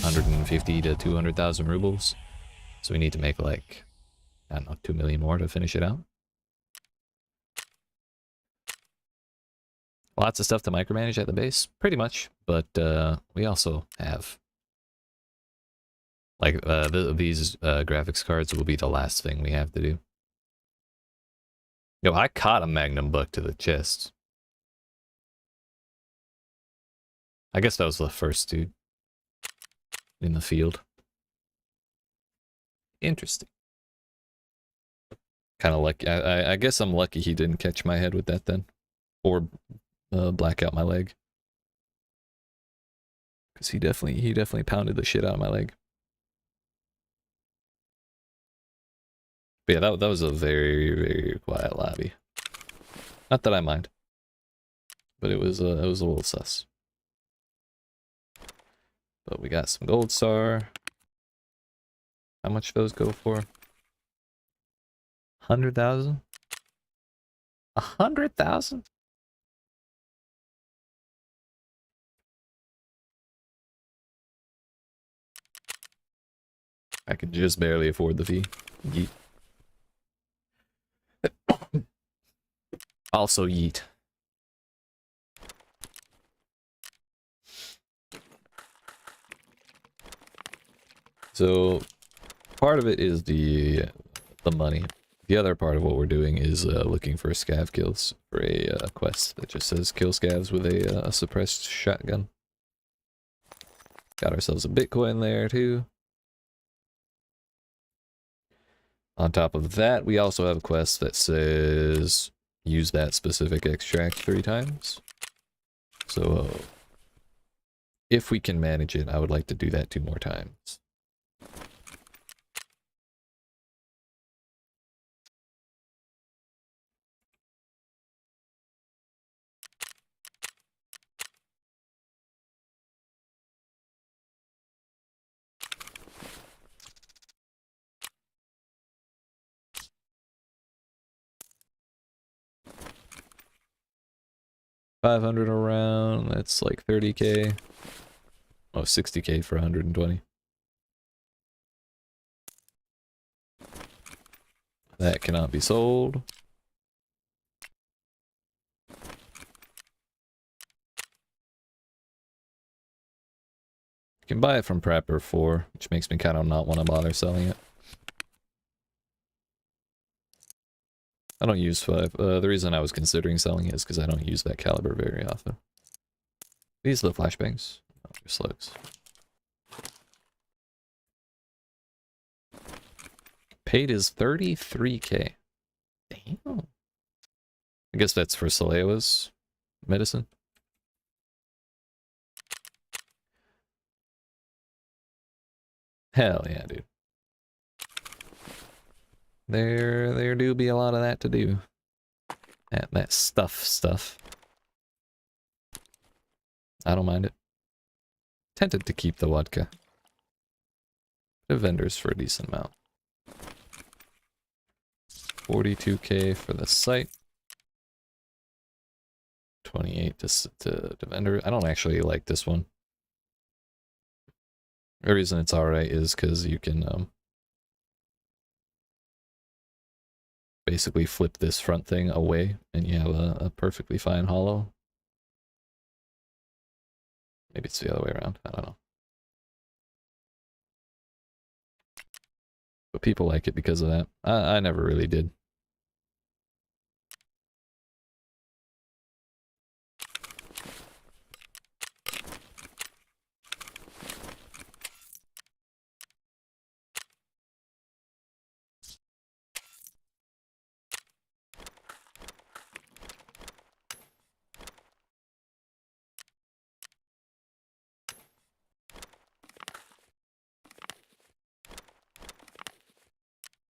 150 to 200,000 rubles. So we need to make like, I don't know, 2 million more to finish it out. Lots of stuff to micromanage at the base, pretty much. But we also have, like, these graphics cards will be the last thing we have to do. Yo, I caught a magnum buck to the chest. I guess that was the first dude in the field. Interesting. Kind of lucky. I guess I'm lucky he didn't catch my head with that then. Or black out my leg. Because he definitely pounded the shit out of my leg. But yeah, that was a very, very quiet lobby. Not that I mind. But it was a little sus. But we got some gold star. How much those go for? 100,000? 100,000? I could just barely afford the fee. Yeet. Also yeet. So part of it is the money. The other part of what we're doing is looking for scav kills for a quest that just says kill scavs with a suppressed shotgun. Got ourselves a Bitcoin there too. On top of that, we also have a quest that says use that specific extract 3 times. So if we can manage it, I would like to do that 2 more times. $500 around, that's like 30k. Oh, 60k for 120. That cannot be sold. You can buy it from Prepper 4, which makes me kind of not want to bother selling it. I don't use 5. The reason I was considering selling it is because I don't use that caliber very often. These are the flashbangs. Oh, they're slugs. Paid is 33k. Damn. I guess that's for Salewa's medicine. Hell yeah, dude. There do be a lot of that to do. That stuff. I don't mind it. Tempted to keep the vodka. The vendors for a decent amount. 42k for the site. 28 to vendor. I don't actually like this one. The reason it's alright is because you can basically flip this front thing away and you have a perfectly fine hollow. Maybe it's the other way around. I don't know. But people like it because of that. I never really did.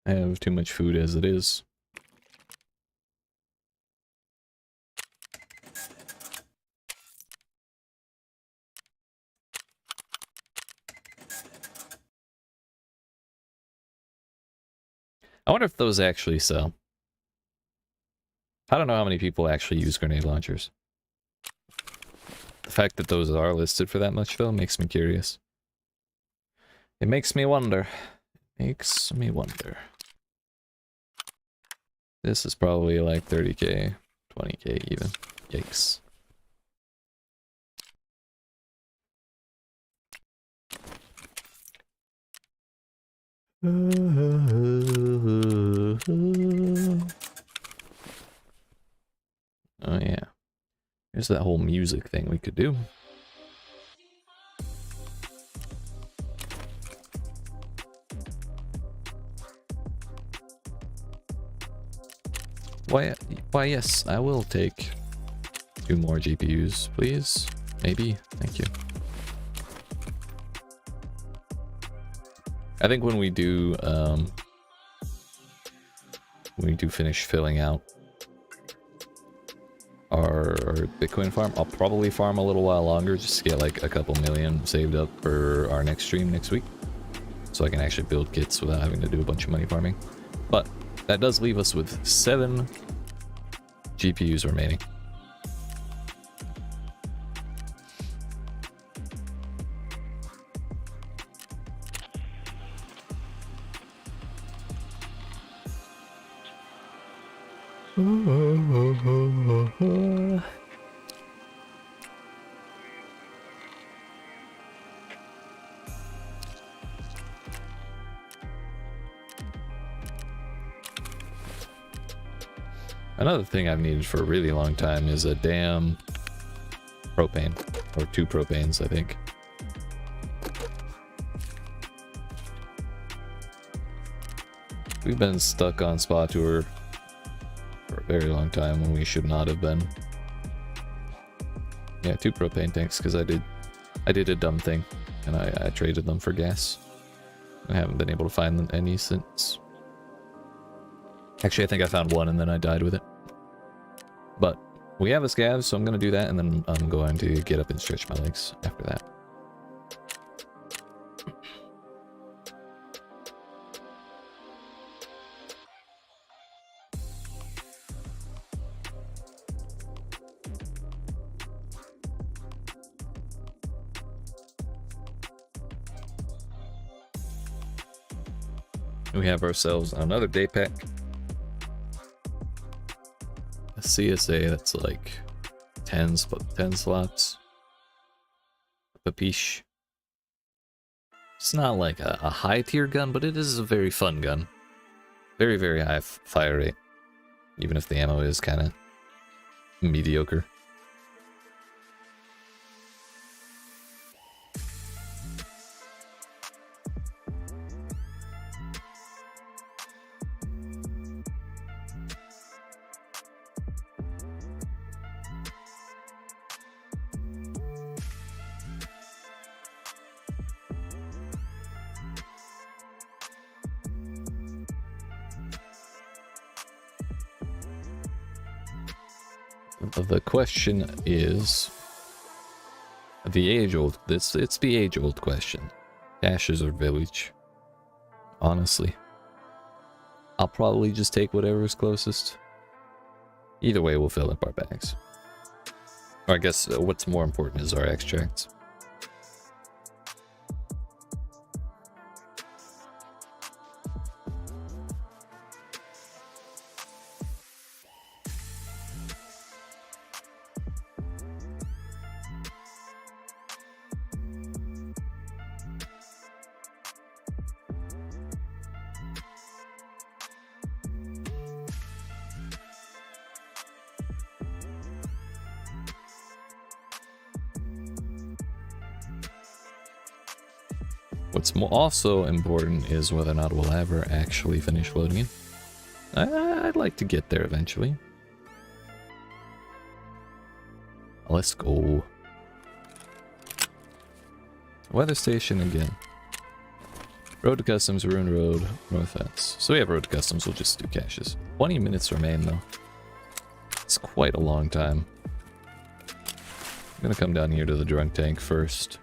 I have too much food as it is. I wonder if those actually sell. I don't know how many people actually use grenade launchers. The fact that those are listed for that much, though, makes me curious. It makes me wonder. Makes me wonder. This is probably like 30k, 20k even. Yikes. Oh yeah. There's that whole music thing we could do. Why yes, I will take 2 more GPUs, please. Maybe. Thank you. I think when we do finish filling out our Bitcoin farm, I'll probably farm a little while longer just to get like a couple million saved up for our next stream next week, so I can actually build kits without having to do a bunch of money farming. But that does leave us with 7 GPUs remaining. Another thing I've needed for a really long time is a damn propane. Or 2 propanes, I think. We've been stuck on Spa Tour for a very long time when we should not have been. Yeah, 2 propane tanks, because I did a dumb thing, and I traded them for gas. I haven't been able to find them any since. Actually, I think I found one and then I died with it. But we have a scav, so I'm going to do that, and then I'm going to get up and stretch my legs after that. We have ourselves another day pack. A CSA that's like 10 slots. A Papiche. It's not like a high tier gun, but it is a very fun gun. Very, very high fire rate. Even if the ammo is kind of mediocre. The question is the age-old. It's the age-old question. Caches or village? Honestly, I'll probably just take whatever's closest. Either way, we'll fill up our bags. Or I guess what's more important is our extracts. What's also important is whether or not we'll ever actually finish loading it. I'd like to get there eventually. Let's go. Weather station again. Road to Customs, Ruined Road, North Fence. So we have Road to Customs, we'll just do caches. 20 minutes remain though. It's quite a long time. I'm gonna come down here to the drunk tank first.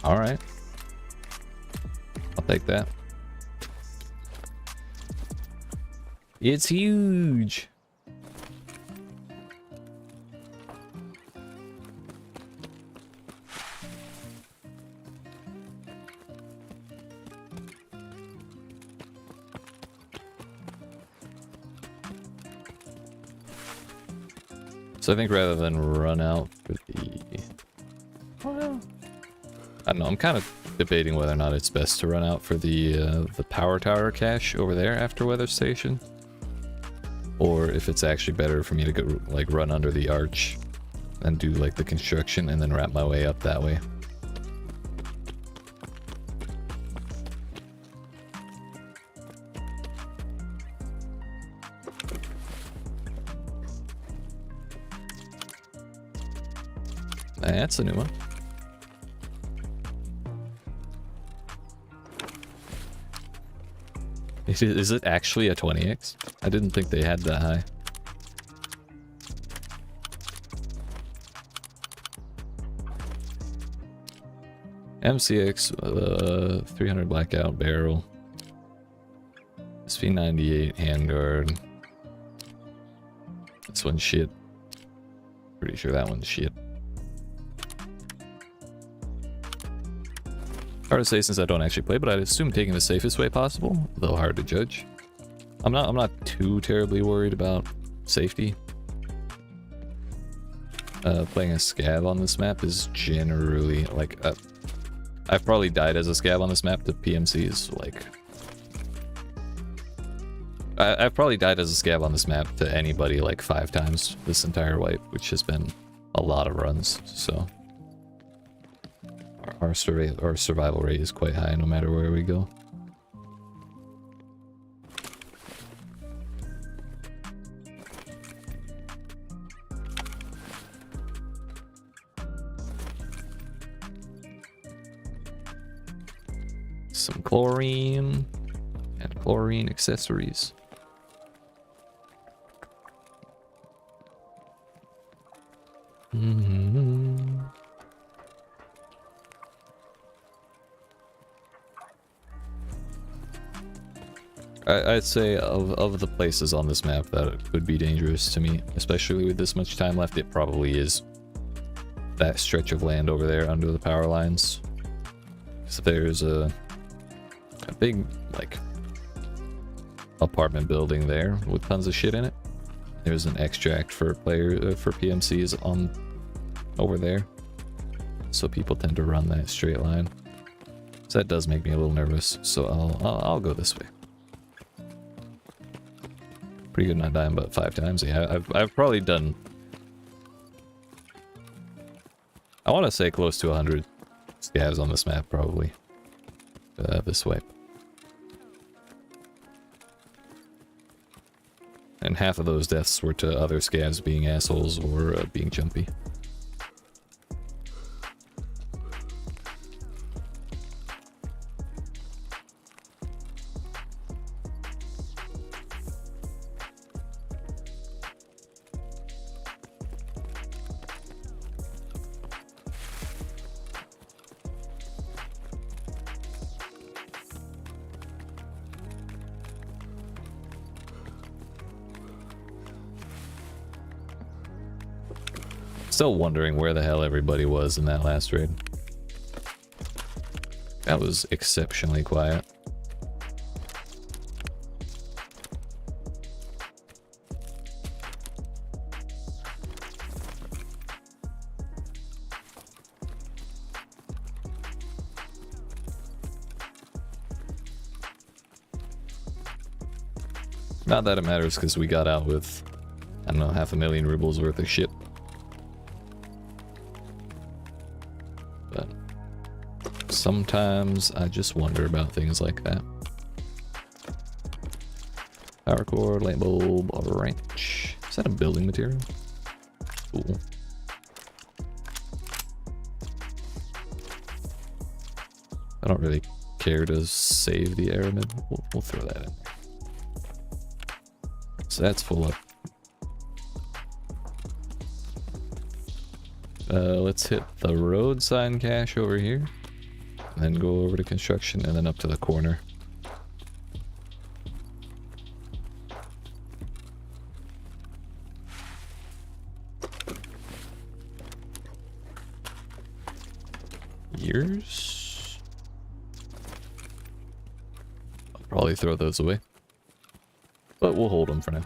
Alright. I'll take that. It's huge! So I think rather than run out for the... Well, I don't know, I'm kind of debating whether or not it's best to run out for the power tower cache over there after weather station. Or if it's actually better for me to go, like, run under the arch and do, like, the construction and then wrap my way up that way. That's a new one. Is it actually a 20x? I didn't think they had that high. MCX, 300 blackout barrel. SV98 handguard. This one's shit. Pretty sure that one's shit. Hard to say since I don't actually play, but I'd assume taking the safest way possible, though hard to judge. I'm not too terribly worried about safety. Playing a scav on this map is generally like I've probably died as a scav on this map to PMCs like I've probably died as a scav on this map to anybody like 5 times this entire wipe, which has been a lot of runs. So our survival rate is quite high no matter where we go. Some chlorine and chlorine accessories. I'd say of the places on this map that could be dangerous to me, especially with this much time left, it probably is that stretch of land over there under the power lines. So there's a big, like, apartment building there with tons of shit in it. There's an extract for for PMCs on over there, so people tend to run that straight line. So that does make me a little nervous. So I'll go this way. Pretty good not dying but 5 times. Yeah, I've probably done, I want to say close to 100 scavs on this map probably. This way. And half of those deaths were to other scavs being assholes or being jumpy. Still wondering where the hell everybody was in that last raid. That was exceptionally quiet. Not that it matters because we got out with, I don't know, 500,000 rubles worth of shit. Sometimes I just wonder about things like that. Power cord, light bulb, a wrench. Is that a building material? Cool. I don't really care to save the aramid. We'll throw that in there. So that's full up. Let's hit the road sign cache over here. And then go over to construction and then up to the corner. Years? I'll probably throw those away. But we'll hold them for now.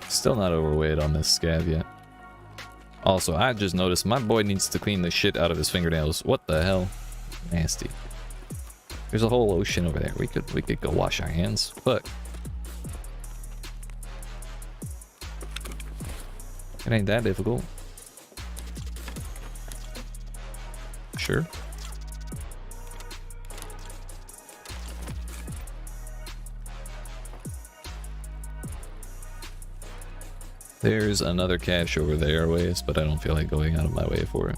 Still not overweight on this scav yet. Also, I just noticed my boy needs to clean the shit out of his fingernails. What the hell? Nasty. There's a whole ocean over there. We could go wash our hands. But it ain't that difficult. Sure. There's another cache over there ways, but I don't feel like going out of my way for it.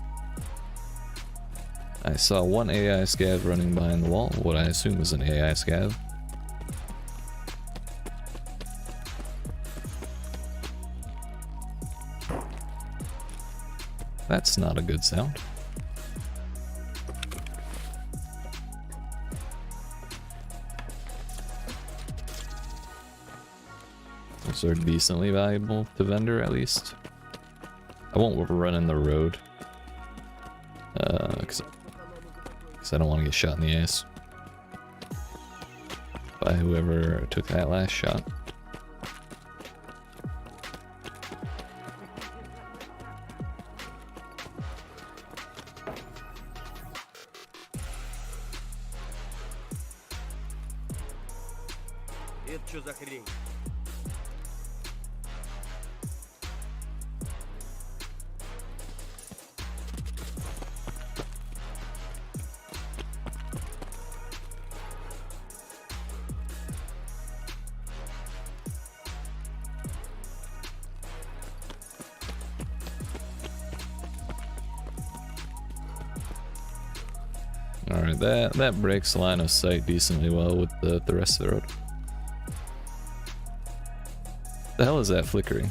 I saw one AI scav running behind the wall, what I assume is an AI scav. That's not a good sound. airdrops are decently valuable to vendor, at least. I won't run in the road. Because I don't want to get shot in the ass by whoever took that last shot. Это что за хрень? Alright, that breaks line of sight decently well with the rest of the road. The hell is that flickering?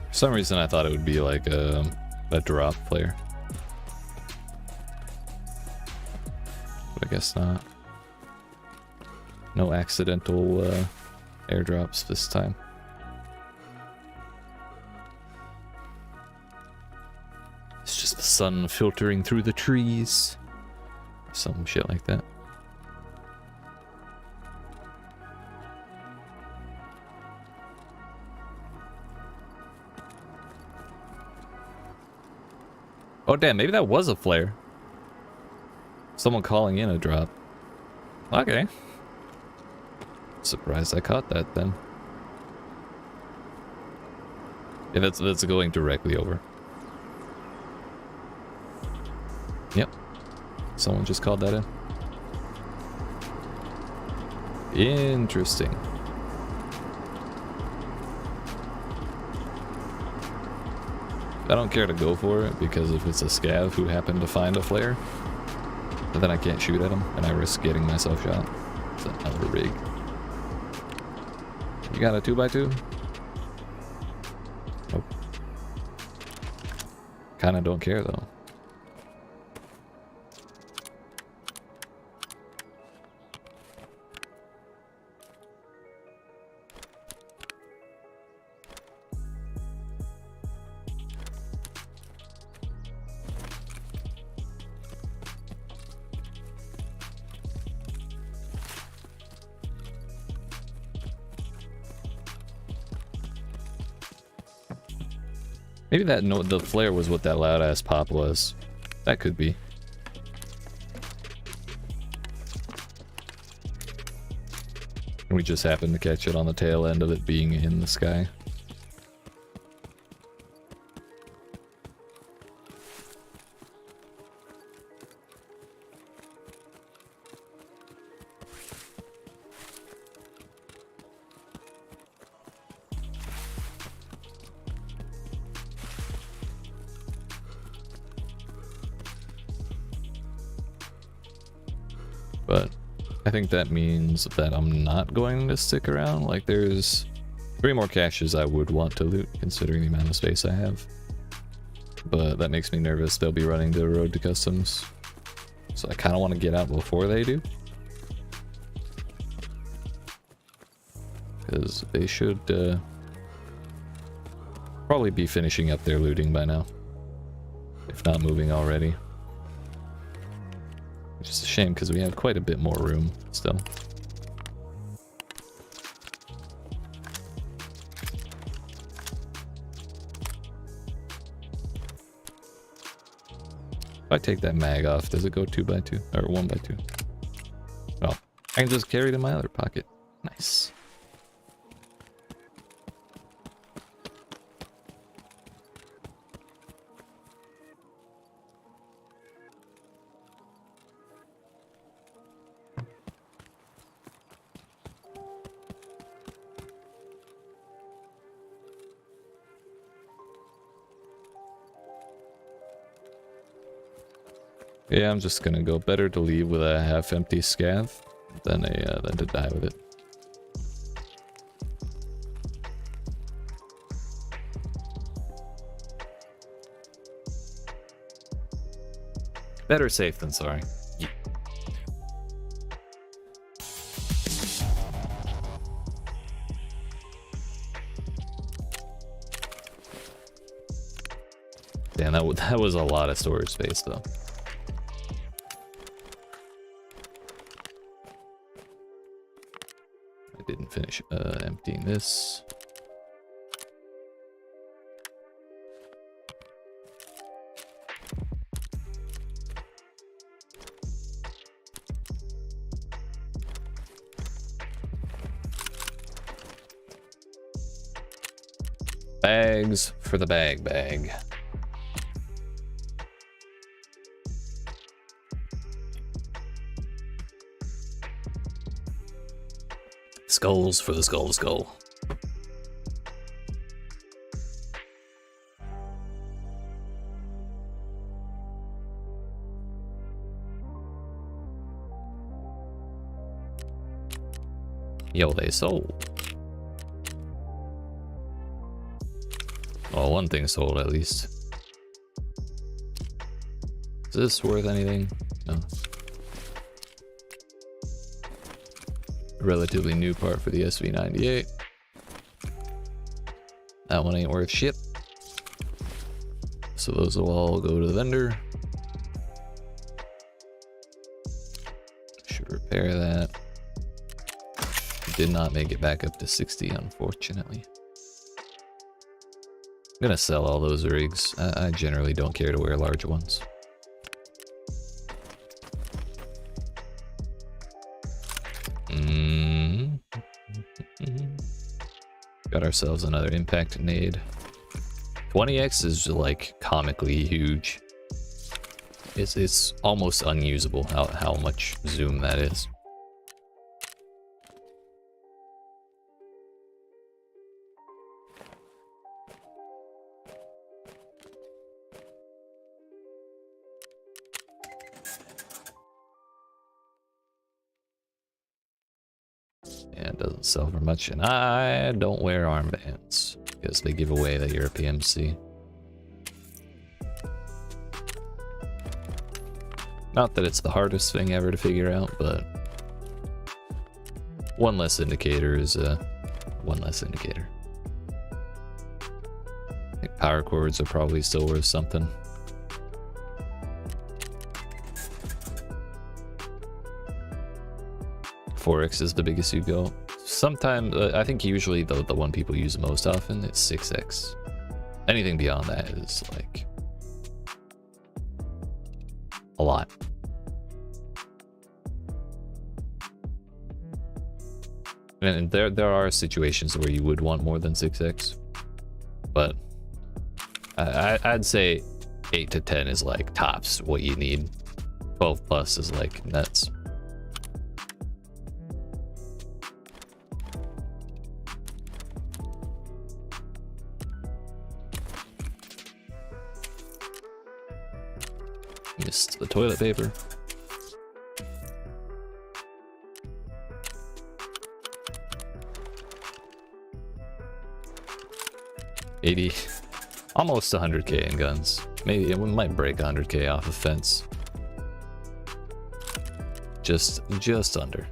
For some reason I thought it would be like a drop flare. But I guess not. No accidental airdrops this time. It's just the sun filtering through the trees. Some shit like that. Oh damn, maybe that was a flare. Someone calling in a drop. Okay. Surprised I caught that then. Yeah, that's going directly over. Yep. Someone just called that in. Interesting. I don't care to go for it because if it's a scav who happened to find a flare, then I can't shoot at him and I risk getting myself shot. It's another rig. You got a 2x2? Nope. Kinda don't care though. Maybe that the flare was what that loud ass pop was. That could be. And we just happened to catch it on the tail end of it being in the sky. But I think that means that I'm not going to stick around. Like, there's 3 more caches I would want to loot, considering the amount of space I have. But that makes me nervous. They'll be running the road to customs. So I kind of want to get out before they do. Because they should probably be finishing up their looting by now. If not moving already. Which is a shame because we have quite a bit more room still. If I take that mag off, does it go 2x2 or 1x2? Oh, I can just carry it in my other pocket. Nice. Yeah, I'm just gonna go. Better to leave with a half-empty scav than to die with it. Better safe than sorry. Damn, that was a lot of storage space though. I didn't finish emptying this. Bags for the bag. Skulls for the skull. Yo, they sold. Well, one thing sold at least. Is this worth anything? No. Relatively new part for the SV98. That one ain't worth shit. So those will all go to the vendor. Should repair that. Did not make it back up to 60, unfortunately. I'm gonna sell all those rigs. I generally don't care to wear large ones. Got ourselves another impact nade. 20x is like comically huge. It's almost unusable how much zoom that is. Yeah, it doesn't sell for much, and I don't wear armbands because they give away that you're a PMC. Not that it's the hardest thing ever to figure out, but one less indicator is one less indicator. I think power cords are probably still worth something. X is the biggest you go. Sometimes, I think usually the one people use most often is 6x. Anything beyond that is like a lot. And there are situations where you would want more than 6x, but I'd say 8 to 10 is like tops what you need. 12 plus is like nuts. Missed the toilet paper. Almost 100k in guns. Maybe it might break 100k off a fence. Just under.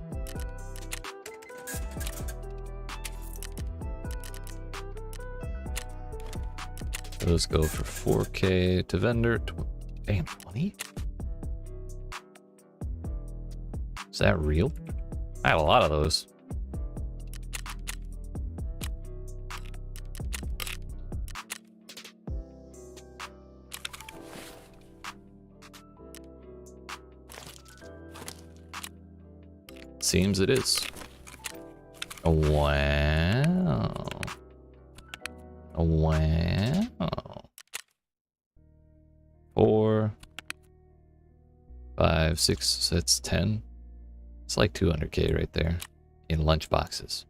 Those go for 4k to vendor. Damn, 20? Is that real? I have a lot of those. Seems it is. Oh, wow. Oh, wow. 4, 5, 6, so that's 10. It's like 200k right there in lunch boxes.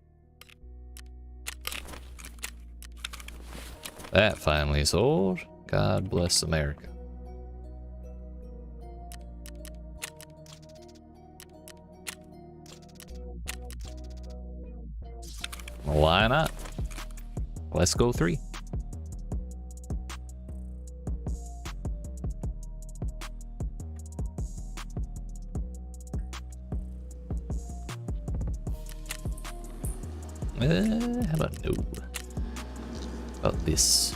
That finally sold. God bless America. Why not? Let's go 3. How about no? How about this?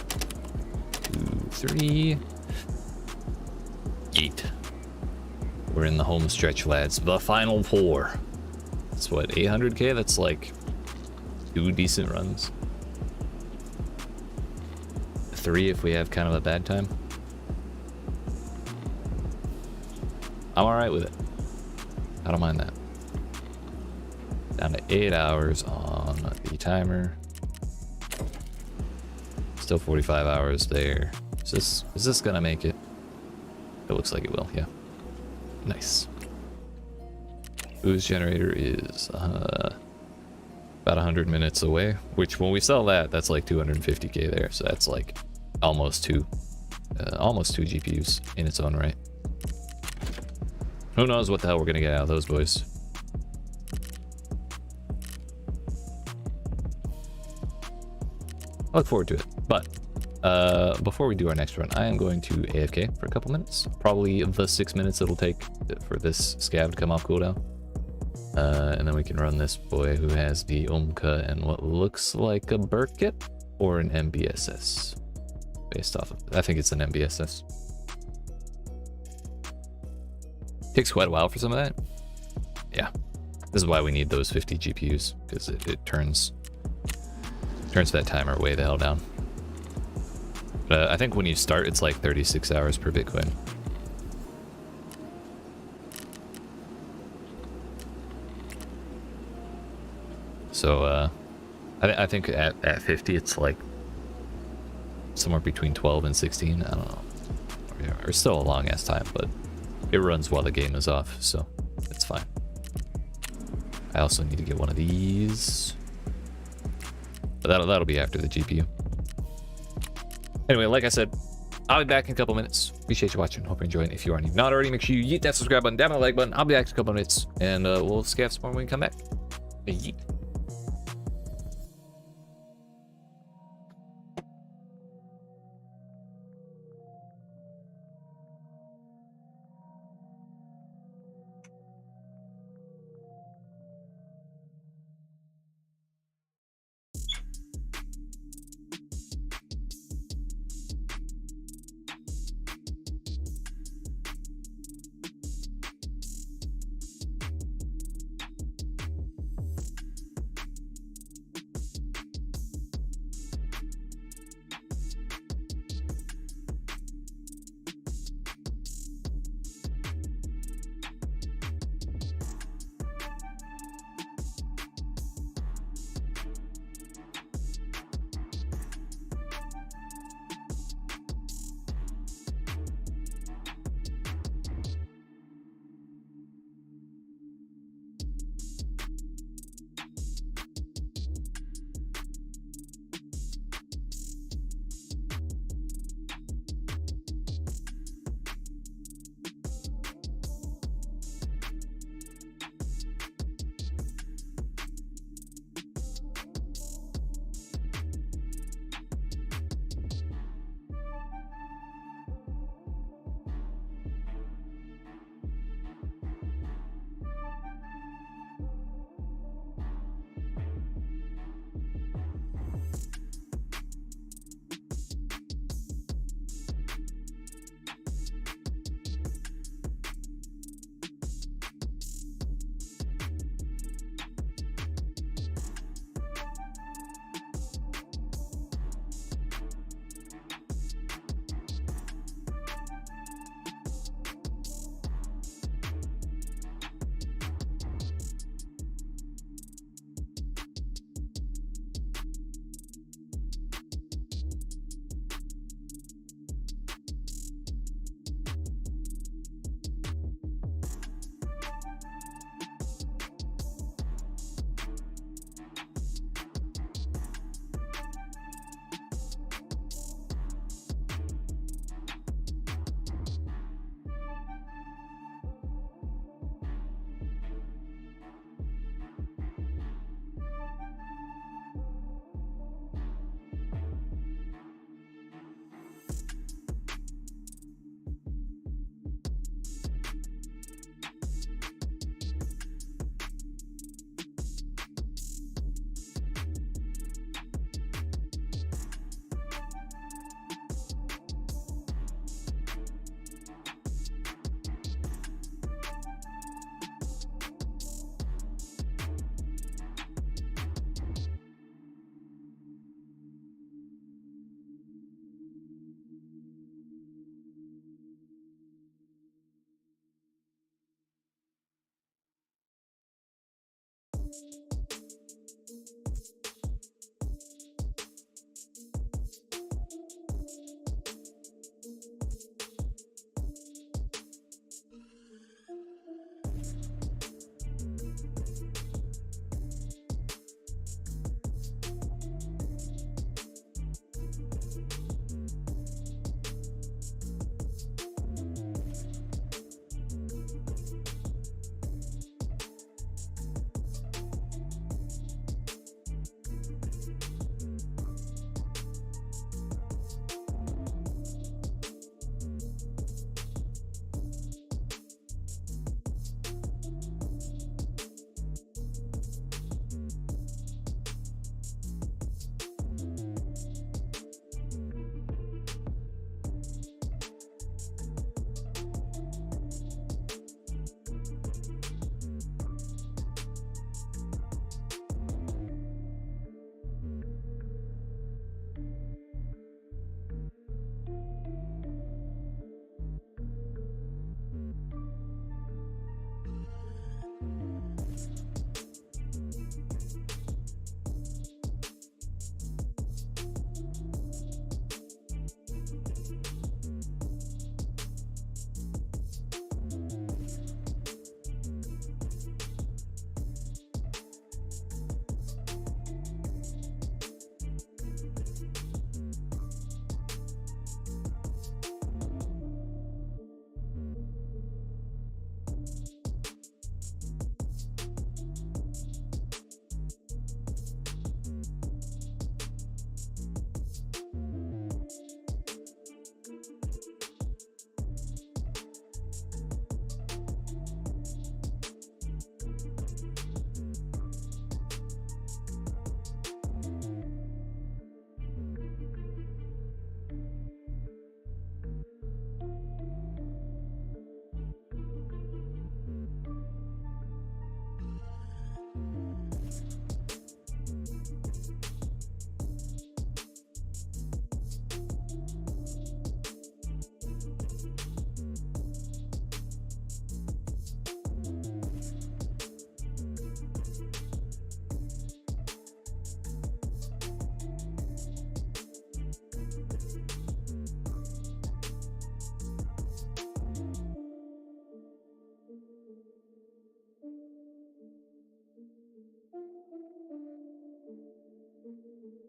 2, 3. Yeet. We're in the home stretch, lads. The final 4. That's what, 800k? That's like 2 decent runs. 3 if we have kind of a bad time. I'm alright with it. I don't mind that. Down to 8 hours on the timer. Still 45 hours there. Is this gonna make it? It looks like it will, yeah. Nice. Booze generator is about 100 minutes away, which when we sell that, that's like 250k there. So that's like almost two GPUs in its own right. Who knows what the hell we're gonna get out of those boys. I look forward to it. But before we do our next run, I am going to AFK for a couple minutes. Probably the 6 minutes it'll take for this scav to come off cooldown. And then we can run this boy who has the Umka and what looks like a Burkit or an MBSS. Based off of, I think it's an MBSS. Takes quite a while for some of that. Yeah. This is why we need those 50 GPUs, because it turns that timer way the hell down. But I think when you start, it's like 36 hours per Bitcoin. So I think at 50, it's like somewhere between 12 and 16. I don't know. Or still a long ass time, but it runs while the game is off, so it's fine. I also need to get one of these. But that'll be after the GPU. Anyway, like I said, I'll be back in a couple minutes. Appreciate you watching. Hope you're enjoying. If you aren't not already, make sure you yeet that subscribe button, down the like button. I'll be back in a couple minutes, and we'll scav some more when we come back. Yeet.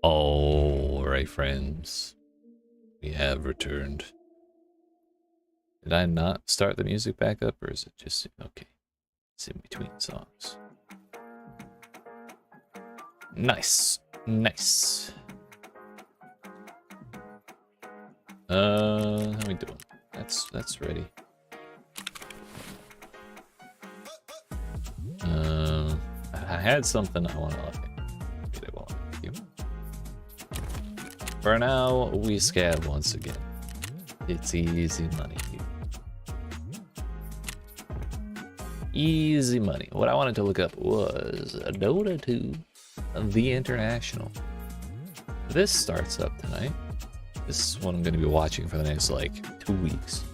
Alright, friends. We have returned. Did I not start the music back up, or is it just... Okay. It's in between songs. Nice. Nice. How we doing? That's ready. I had something I want to look at. For now, we scab once again. It's easy money here. Easy money. What I wanted to look up was Dota 2, The International. This starts up tonight. This is what I'm going to be watching for the next, like, 2 weeks.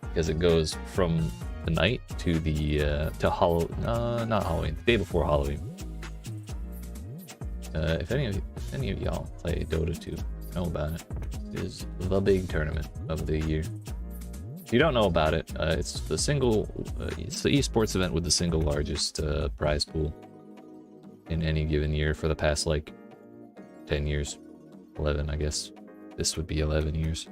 Because it goes from the night to the, not Halloween, the day before Halloween. If any of y'all play Dota 2, know about it. It is the big tournament of the year. If you don't know about it, it's the esports event with the single largest prize pool in any given year for the past, like, 10 years. 11, I guess. This would be 11 years.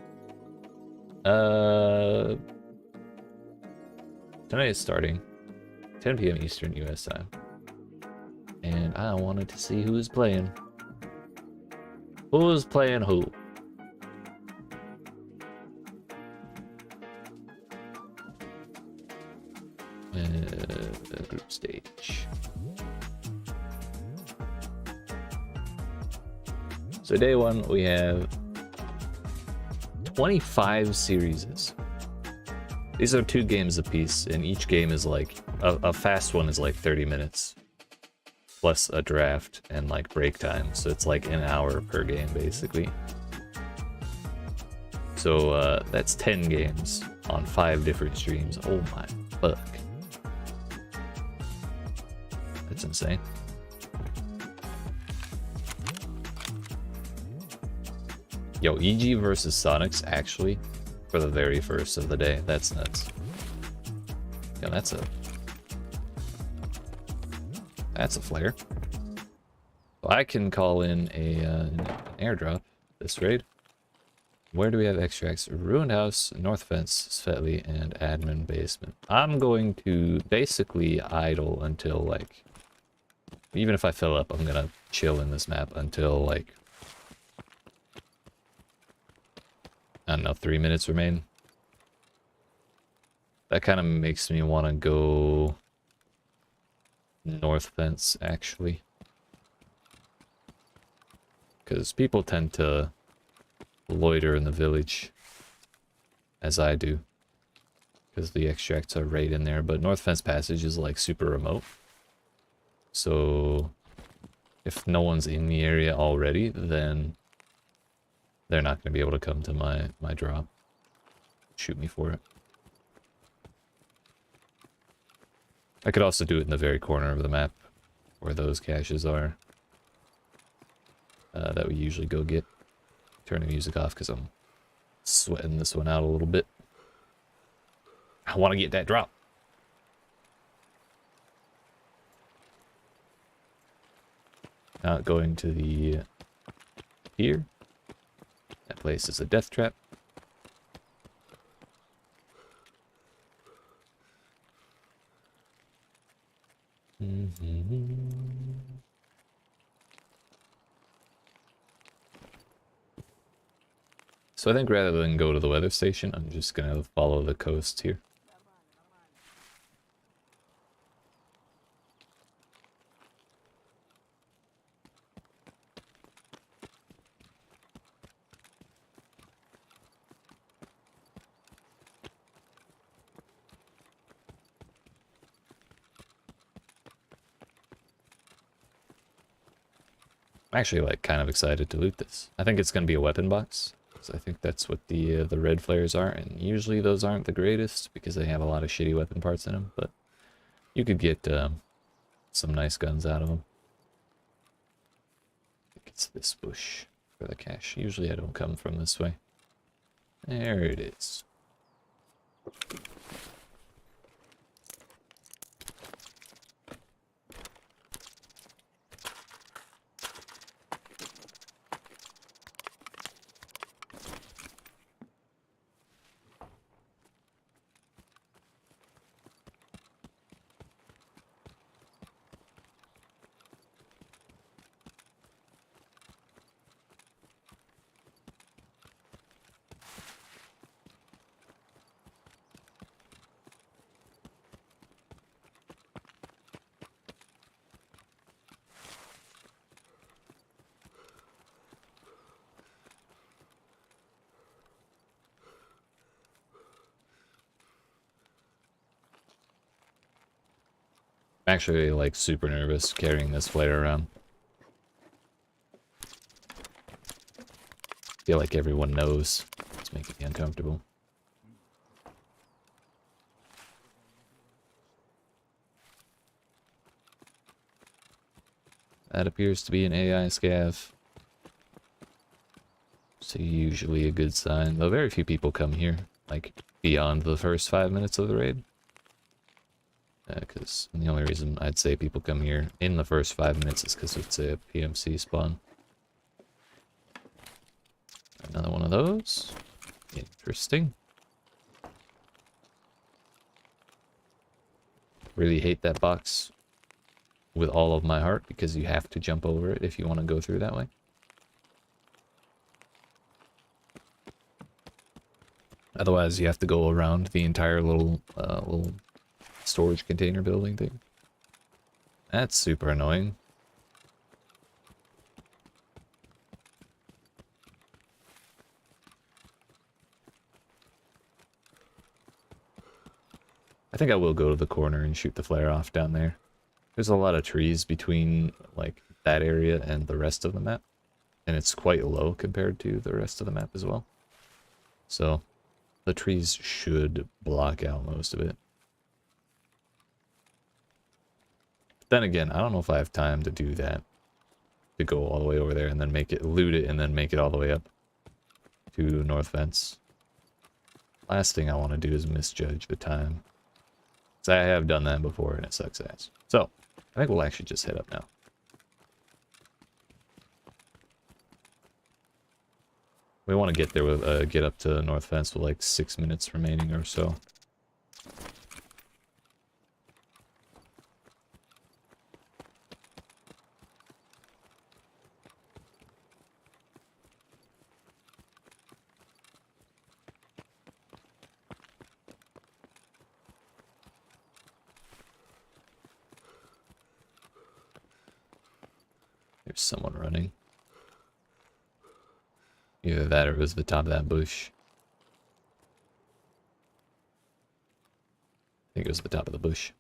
Tonight is starting 10 p.m. Eastern US time. And I wanted to see who's playing. Who's playing who? Group stage. So day one, we have 25 series. These are 2 games apiece, and each game is like, a fast one is like 30 minutes. Plus a draft and like break time, so it's like an hour per game basically. So that's 10 games on 5 different streams. Oh my fuck. That's insane. Yo, EG versus Sonics actually for the very first of the day. That's nuts. Yo, that's a flare. So I can call in an airdrop this raid. Where do we have extracts? Ruined house, north fence, Svetley, and admin basement. I'm going to basically idle until like, even if I fill up, I'm gonna chill in this map until like, I don't know, 3 minutes remain. That kind of makes me want to go north fence, actually. Because people tend to loiter in the village, as I do. Because the extracts are right in there, but north fence passage is like super remote. So if no one's in the area already, then they're not going to be able to come to my drop. Shoot me for it. I could also do it in the very corner of the map where those caches are. That we usually go get. Turn the music off because I'm sweating this one out a little bit. I want to get that drop. Not going to the here. That place is a death trap. So I think rather than go to the weather station, I'm just gonna follow the coast here. I'm actually like kind of excited to loot this. I think it's gonna be a weapon box. So I think that's what the red flares are, and usually those aren't the greatest because they have a lot of shitty weapon parts in them, but you could get some nice guns out of them. I think it's this bush for the cache. Usually I don't come from this way. There it is. I'm actually like super nervous carrying this flare around. I feel like everyone knows. It's making me uncomfortable. That appears to be an AI scav. So usually a good sign. Though very few people come here, like beyond the first 5 minutes of the raid. Because the only reason I'd say people come here in the first 5 minutes is because it's a PMC spawn. Another one of those. Interesting. Really hate that box with all of my heart because you have to jump over it if you want to go through that way. Otherwise, you have to go around the entire little storage container building thing. That's super annoying. I think I will go to the corner and shoot the flare off down there. There's a lot of trees between like that area and the rest of the map, and it's quite low compared to the rest of the map as well. So the trees should block out most of it. Then again, I don't know if I have time to do that. To go all the way over there and then make it, loot it, and then make it all the way up to North Fence. Last thing I want to do is misjudge the time. So I have done that before and it sucks ass. So, I think we'll actually just head up now. We want to get there with, get up to North Fence with like 6 minutes remaining or so. There's someone running. Either that or it was the top of that bush. I think it was the top of the bush.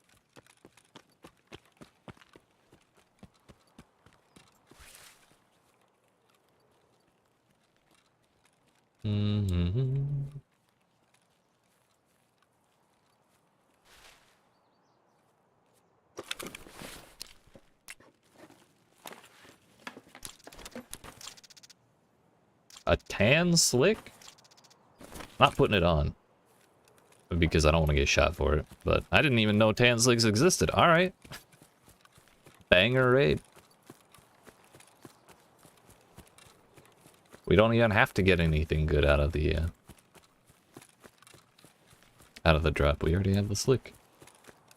A tan slick? Not putting it on. Because I don't want to get shot for it. But I didn't even know tan slicks existed. Alright. Banger raid. We don't even have to get anything good out of the drop. We already have the slick.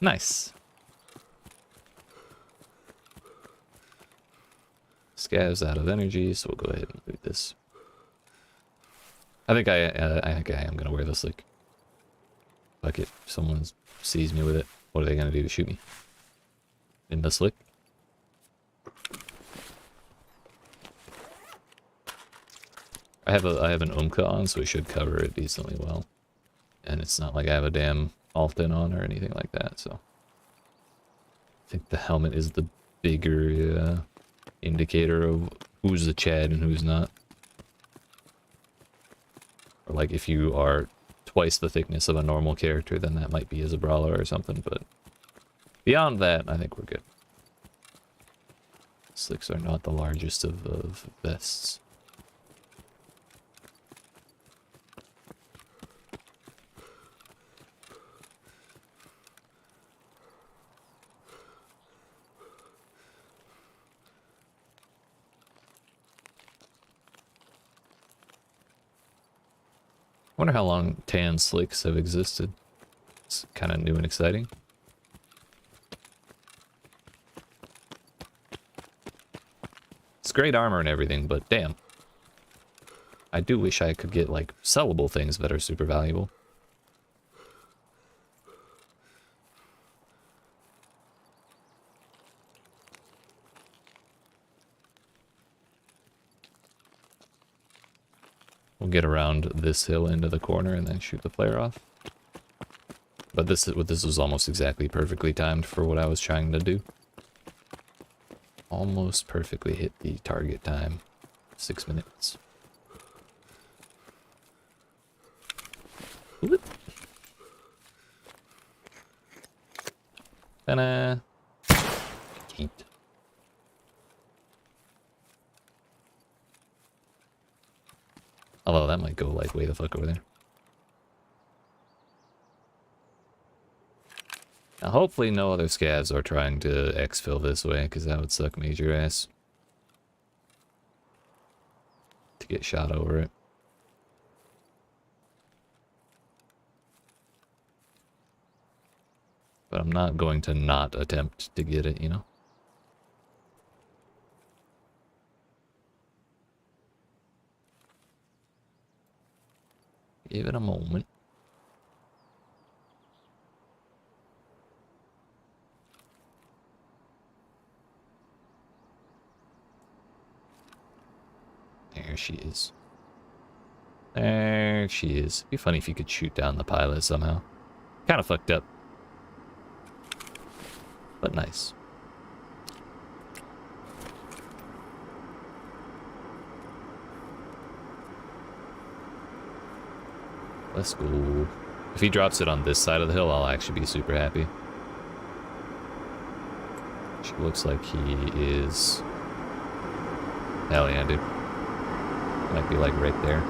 Nice. Scav's out of energy, so we'll go ahead and loot this. I think I am gonna wear the slick. Fuck it. If someone sees me with it, what are they gonna do to shoot me? In the slick? I have an Umka on, so it should cover it decently well. And it's not like I have a damn Alton on or anything like that, so. I think the helmet is the bigger indicator of who's the Chad and who's not. Or like if you are twice the thickness of a normal character, then that might be as a brawler or something, but beyond that, I think we're good. Slicks are not the largest of vests. I wonder how long tan slicks have existed. It's kind of new and exciting. It's great armor and everything, but damn. I do wish I could get, like, sellable things that are super valuable. We'll get around this hill into the corner and then shoot the player off. But this was almost exactly perfectly timed for what I was trying to do. Almost perfectly hit the target time. 6 minutes. Whoop. Ta-da! Yeet. Although that might go like way the fuck over there. Now hopefully no other scavs are trying to exfil this way, because that would suck major ass. To get shot over it. But I'm not going to not attempt to get it, you know? Give it a moment. There she is. There she is. It'd be funny if you could shoot down the pilot somehow. Kind of fucked up. But nice. Let's go. If he drops it on this side of the hill, I'll actually be super happy. which looks like he is... Hell yeah, dude. Might be like right there.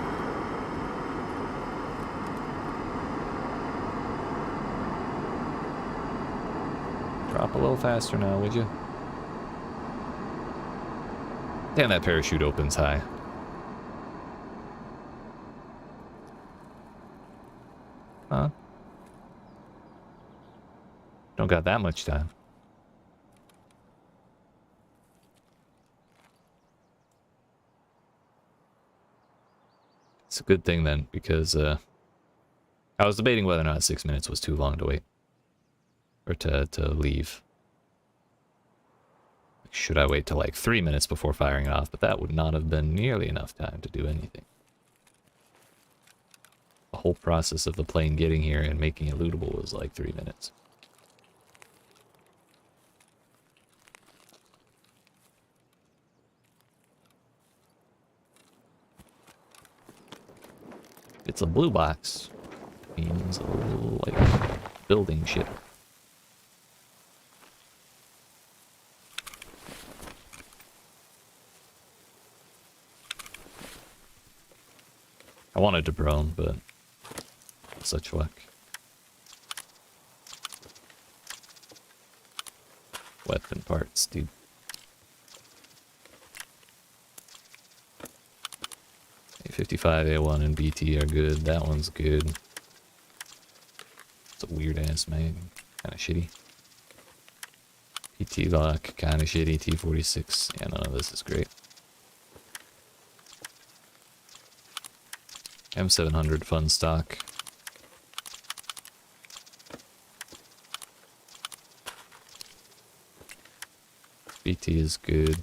Drop a little faster now, would you? Damn, that parachute opens high. Huh? Don't got that much time. It's a good thing then, because I was debating whether or not 6 minutes was too long to wait. Or to leave. Should I wait till like 3 minutes before firing it off? But that would not have been nearly enough time to do anything. The whole process of the plane getting here and making it lootable was like 3 minutes. It's a blue box. Means a little, like, building shit. I wanted to drone, but such luck. Weapon parts, dude. A55, A1, and BT are good. That one's good. It's a weird ass mag. Kinda shitty. PT lock, kinda shitty. T46. Yeah, none of this is great. M700 fun stock. BT is good.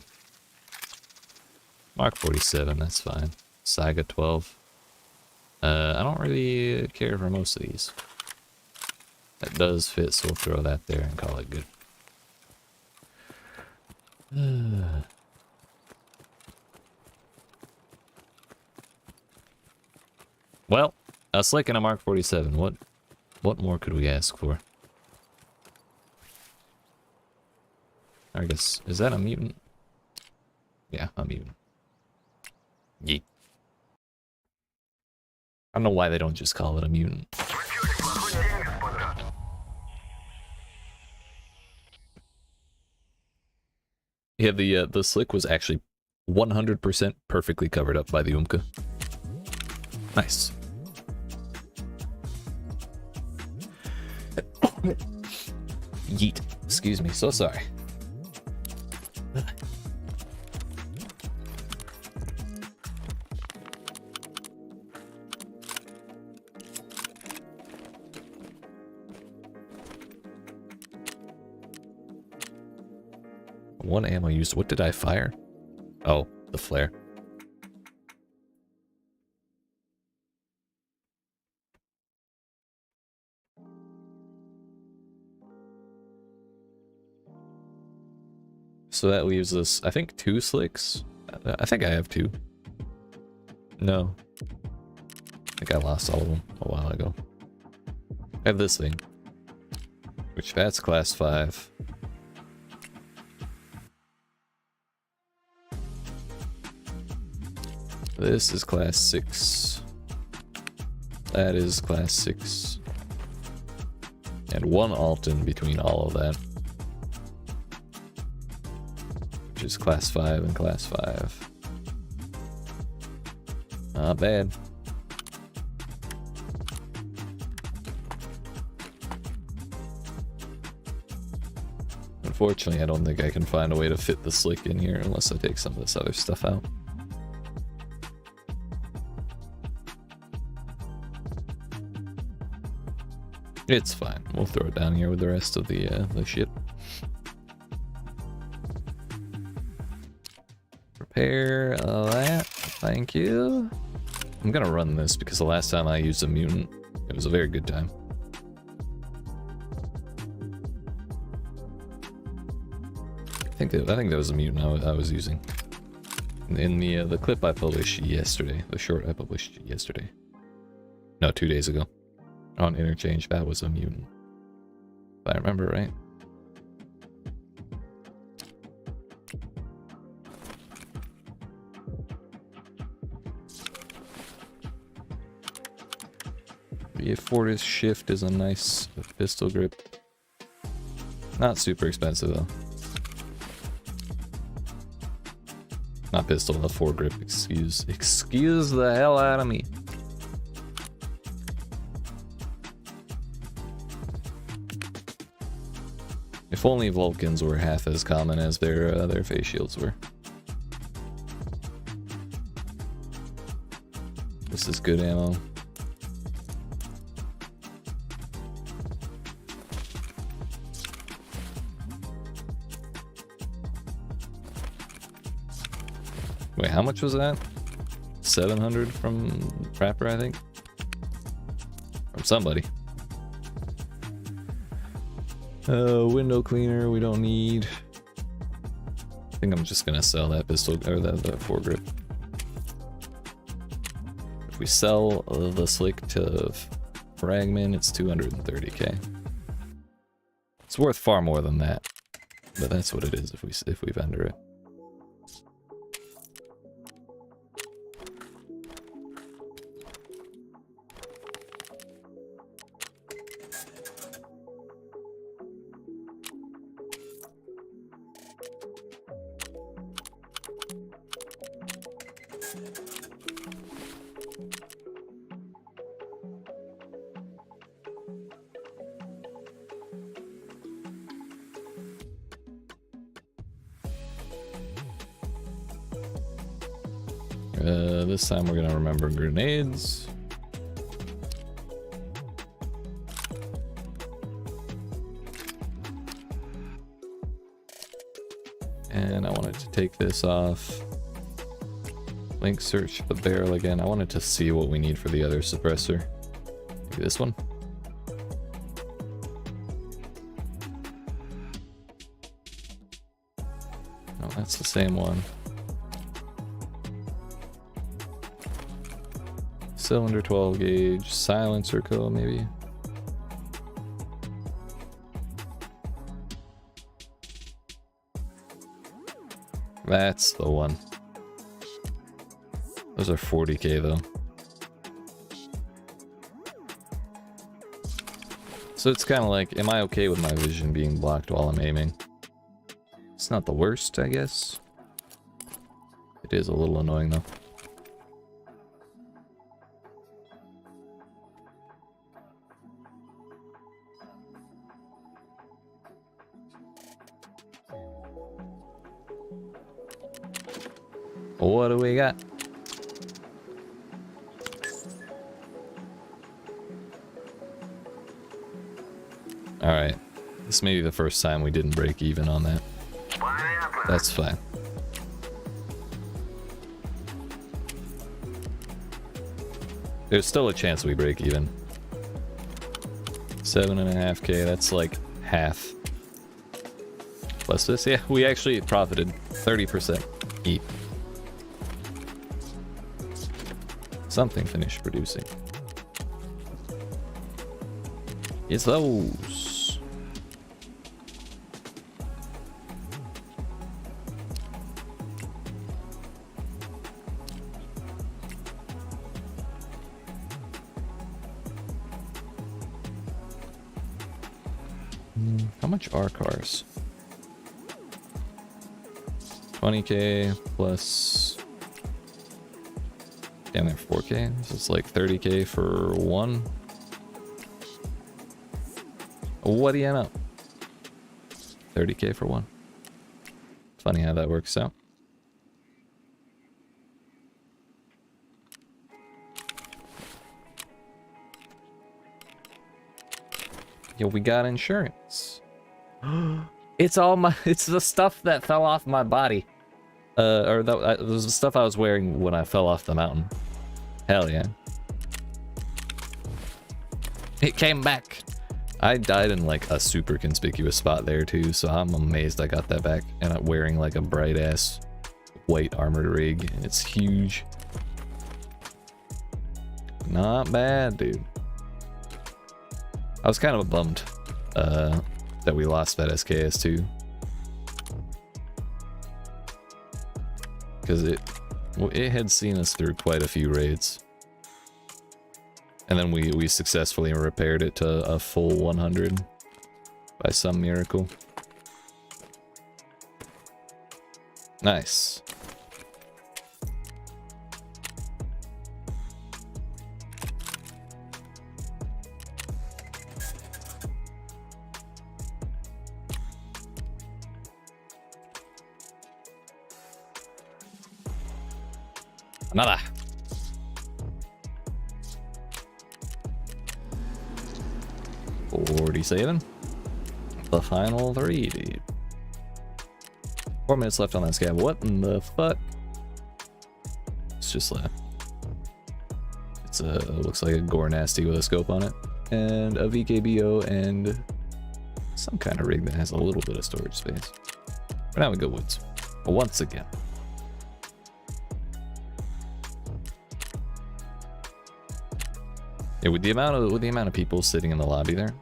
Mark 47, that's fine. Saga 12. I don't really care for most of these. That does fit, so we'll throw that there and call it good. Well, a slick and a Mark 47. What more could we ask for? I guess, is that a mutant? Yeah, a mutant. Yeet. I don't know why they don't just call it a mutant. Yeah, the slick was actually 100% perfectly covered up by the Umka. Nice. Yeet. Excuse me, so sorry. One ammo used. What did I fire? Oh, the flare. So that leaves us, I think, 2 slicks. I think I have 2. No. I think I lost all of them a while ago. I have this thing. Which, that's class 5. This is class 6. That is class 6. And 1 Alton between all of that. Which is class 5 and class 5. Not bad. Unfortunately, I don't think I can find a way to fit the slick in here unless I take some of this other stuff out. It's fine. We'll throw it down here with the rest of the shit. Repair that. Thank you. I'm gonna run this because the last time I used a mutant, it was a very good time. I think that was a mutant I was using in the clip I published yesterday. The short I published yesterday. No, 2 days ago. On Interchange, that was a mutant. If I remember right. The Fortis Shift is a nice pistol grip. Not super expensive though. Not pistol, a foregrip. Excuse the hell out of me. If only Vulcans were half as common as their face shields were. This is good ammo. Wait, how much was that? 700 from Prapper, I think? From somebody. Window cleaner, we don't need. I think I'm just gonna sell that pistol, or that foregrip. If we sell the slick to Fragment, it's 230k. It's worth far more than that, but that's what it is if we vendor it. This time we're gonna remember grenades. And I wanted to take this off. Link search the barrel again. I wanted to see what we need for the other suppressor. Maybe this one. No, that's the same one. Cylinder 12 gauge, silencer coil maybe. That's the one. Those are 40k though. So it's kind of like, am I okay with my vision being blocked while I'm aiming? It's not the worst, I guess. It is a little annoying though. What do we got? Alright. This may be the first time we didn't break even on that. That's fine. There's still a chance we break even. 7.5k, that's like half. Plus this, yeah, we actually profited 30% EAT. Something finished producing. It's those. How much are cars? 20k plus. Damn, they're 4k. So it's like 30k for one. What do you know? 30k for one. Funny how that works out. Yo, we got insurance. It's the stuff that fell off my body. Or that was the stuff I was wearing when I fell off the mountain. Hell yeah. It came back. I died in like a super conspicuous spot there too, so I'm amazed I got that back. And I'm wearing like a bright ass white armored rig. It's huge. Not bad, dude. I was kind of bummed that we lost that SKS too. Because it had seen us through quite a few raids. And then we successfully repaired it to a full 100 by some miracle. Nice. Nada. $47. The final 3, dude. 4 minutes left on that scab. What in the fuck? It's just like... It's a... looks like a gore nasty with a scope on it. And a VKBO and... some kind of rig that has a little bit of storage space. But now we go woods. Once again. Yeah, with the amount of people sitting in the lobby there,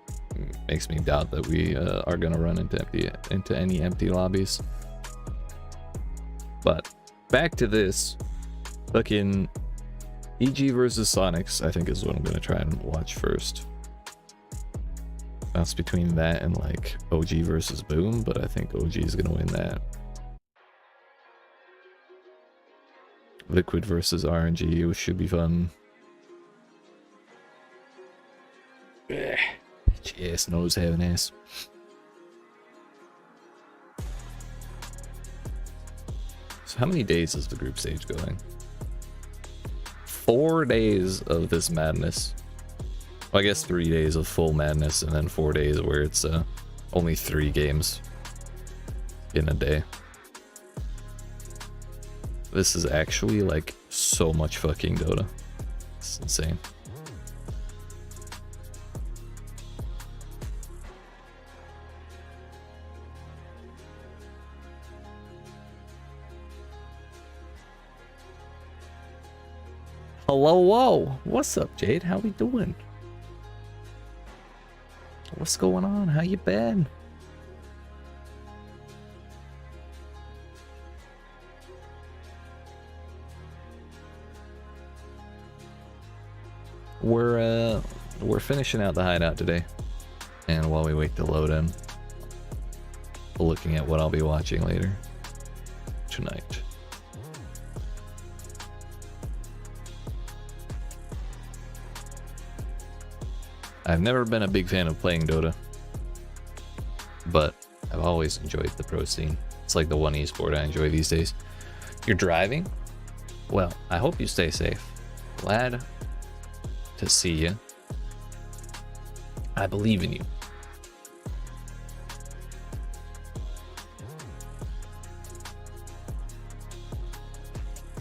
makes me doubt that we are gonna run into any empty lobbies. But back to this, fucking EG versus Sonics, I think is what I'm gonna try and watch first. Bounce between that and like OG versus Boom, but I think OG is gonna win that. Liquid versus RNG, which should be fun. Yes, nose having ass. So how many days is the group stage going? 4 days of this madness. Well, I guess 3 days of full madness and then 4 days where it's only 3 games in a day. This is actually like so much fucking Dota. It's insane. Hello, whoa. What's up, Jade? How we doing? What's going on? How you been? We're finishing out the hideout today. And while we wait to load in, looking at what I'll be watching later tonight. I've never been a big fan of playing Dota, but I've always enjoyed the pro scene. It's like the one esport I enjoy these days. You're driving? Well, I hope you stay safe. Glad to see you. I believe in you.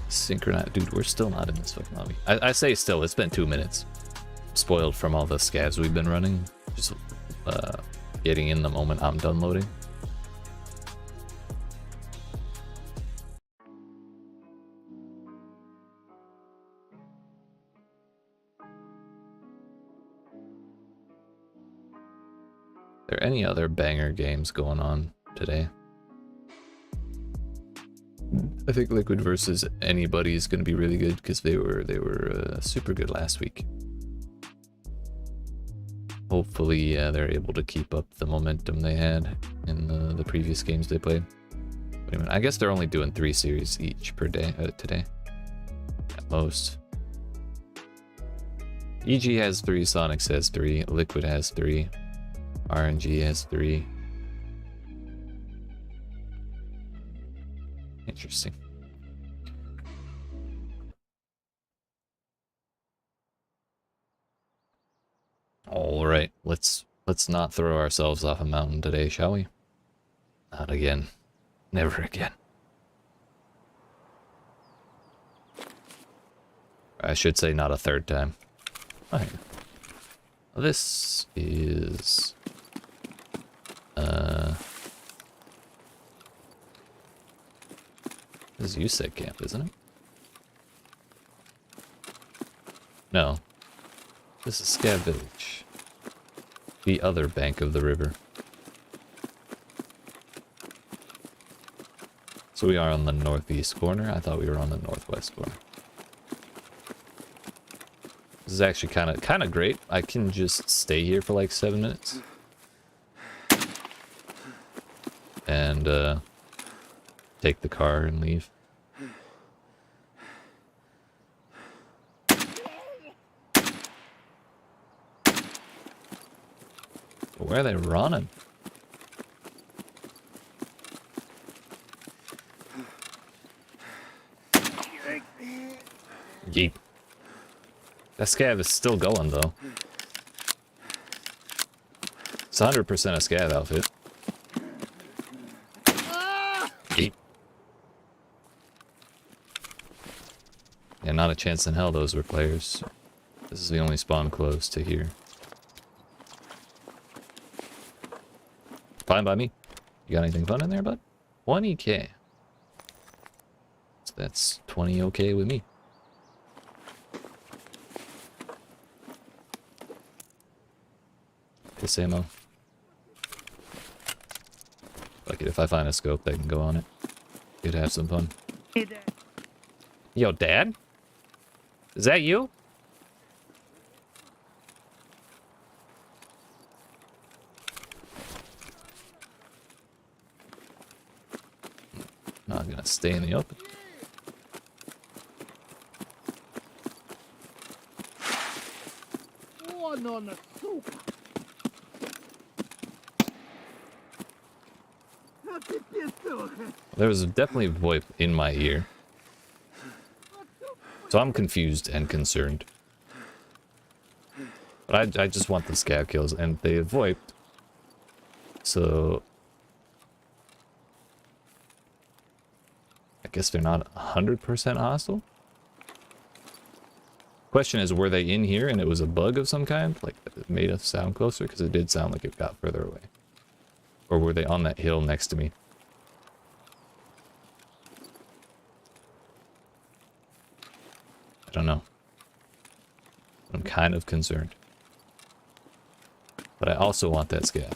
Synchronize. Dude, we're still not in this fucking lobby. I say still, it's been 2 minutes. Spoiled from all the scavs we've been running. Just getting in the moment I'm done loading. Are there any other banger games going on today? I think Liquid versus anybody is going to be really good because they were super good last week. Hopefully, they're able to keep up the momentum they had in the previous games they played. Wait a minute, I guess they're only doing 3 series each per day today, at most. EG has 3, Sonics has 3, Liquid has 3, RNG has 3. Interesting. All right, let's not throw ourselves off a mountain today, shall we? Not again. Never again. I should say not a third time. Okay. This is this is USEC camp, isn't it? No. This is Scav Village. The other bank of the river. So we are on the northeast corner. I thought we were on the northwest corner. This is actually kind of great. I can just stay here for like 7 minutes. And take the car and leave. Where are they running? Yeet. That scav is still going though. It's 100% a scav outfit. Yeet. Yeah, not a chance in hell those were players. This is the only spawn close to here. Fine by me. You got anything fun in there, bud? 20k. So that's 20 okay with me. Piss ammo. Fuck it, if I find a scope, they can go on it. Could have some fun. Yo, Dad? Is that you? Not gonna stay in the open. There was definitely VoIP in my ear. So I'm confused and concerned. But I just want the scav kills, and they VoIPed. So I guess they're not 100% hostile? Question is, were they in here and it was a bug of some kind? Like, it made us sound closer? Because it did sound like it got further away. Or were they on that hill next to me? I don't know. I'm kind of concerned. But I also want that scav.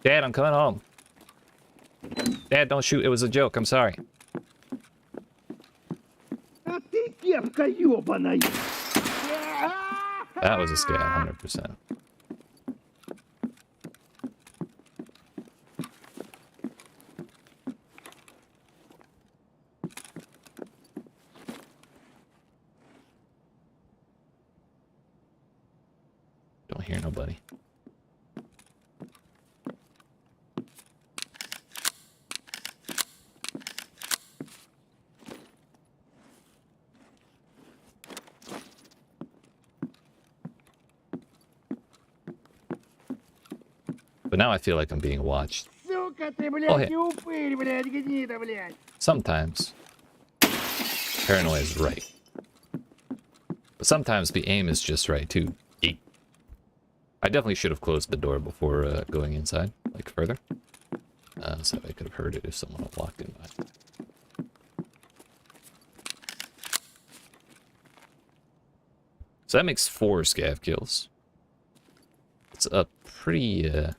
Dad, I'm coming home. Dad, don't shoot. It was a joke. I'm sorry. That was a scav, 100%. Don't hear nobody. But now I feel like I'm being watched. Oh, hey. Sometimes paranoia is right. But sometimes the aim is just right too. Yeet. I definitely should have closed the door before going inside, like further. So I could have heard it if someone had walked in by. So that makes 4 scav kills. It's a pretty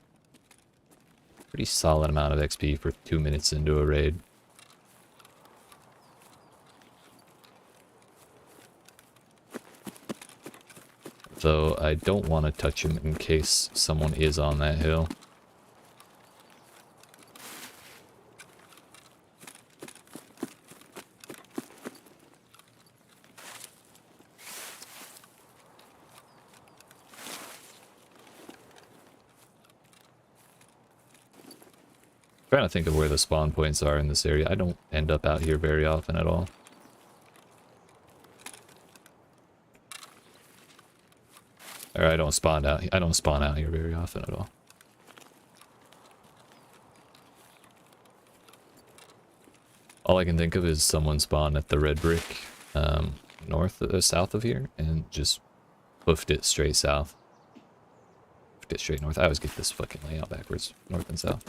solid amount of XP for 2 minutes into a raid. Though I don't want to touch him in case someone is on that hill. Trying to think of where the spawn points are in this area. I don't end up out here very often at all. Or I don't spawn out here very often at all. All I can think of is someone spawned at the red brick south of here and just hoofed it straight south. Hoofed it straight north. I always get this fucking layout backwards, north and south.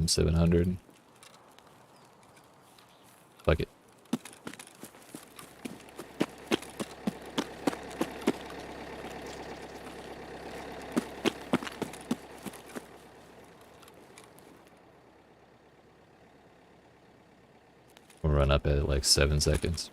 times 700. Fuck it. We'll run up at like 7 seconds.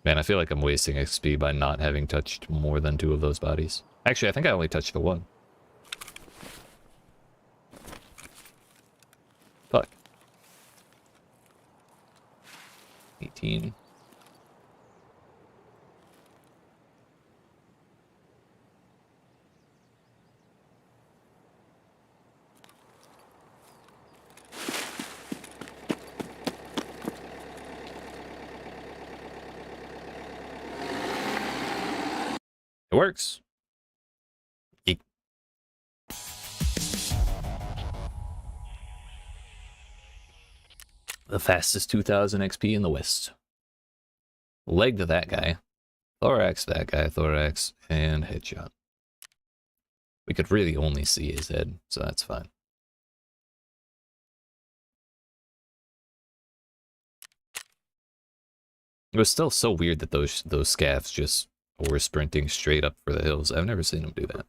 Man, I feel like I'm wasting XP by not having touched more than 2 of those bodies. Actually, I think I only touched the 1. Fuck. 18. It works. Eek. The fastest 2000 XP in the West. Leg to that guy. Thorax that guy. Thorax and headshot. We could really only see his head, so that's fine. It was still so weird that those scavs just were sprinting straight up for the hills. I've never seen them do that.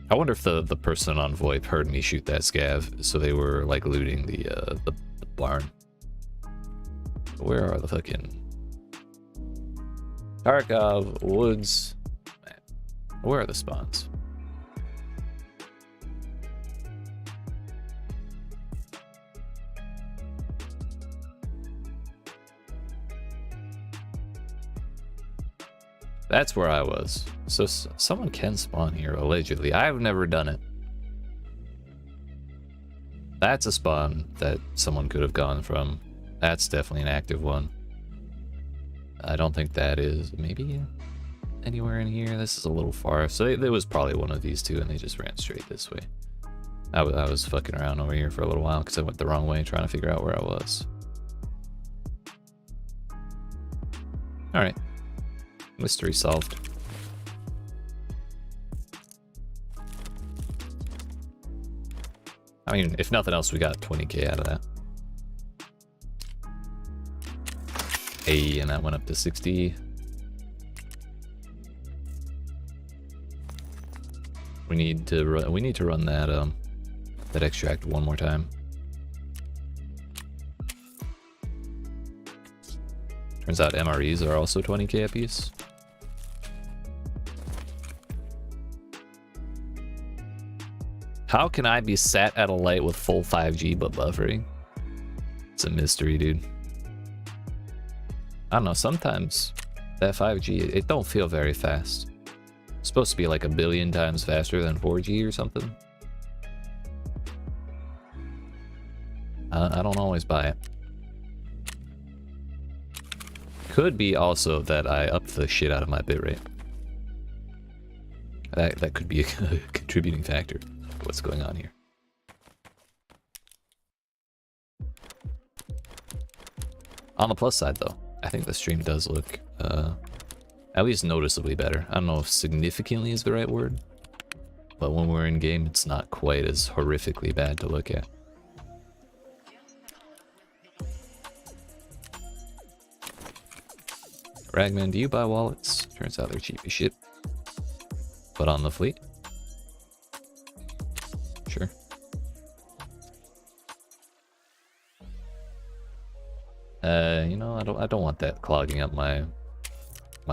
I wonder if the person on VoIP heard me shoot that scav, so they were like looting the barn. Where are the fucking Tarkov woods? Man, where are the spawns? That's where I was. So someone can spawn here, allegedly. I've never done it. That's a spawn that someone could have gone from. That's definitely an active one. I don't think that is maybe anywhere in here. This is a little far. So there was probably one of these two and they just ran straight this way. I was fucking around over here for a little while because I went the wrong way trying to figure out where I was. Alright. Mystery solved. I mean, if nothing else, we got 20k out of that. Hey, and that went up to 60. We need to run that that extract one more time. Turns out MREs are also 20k a piece. How can I be sat at a light with full 5G but buffering? It's a mystery, dude. I don't know, sometimes that 5G, it don't feel very fast. It's supposed to be like 1 billion times faster than 4G or something. I don't always buy it. Could be also that I upped the shit out of my bitrate. That could be a contributing factor to what's going on here. On the plus side though, I think the stream does look at least noticeably better. I don't know if significantly is the right word, but when we're in game, it's not quite as horrifically bad to look at. Ragman, do you buy wallets? Turns out they're cheap as shit. But on the fleet? Sure. You know, I don't want that clogging up my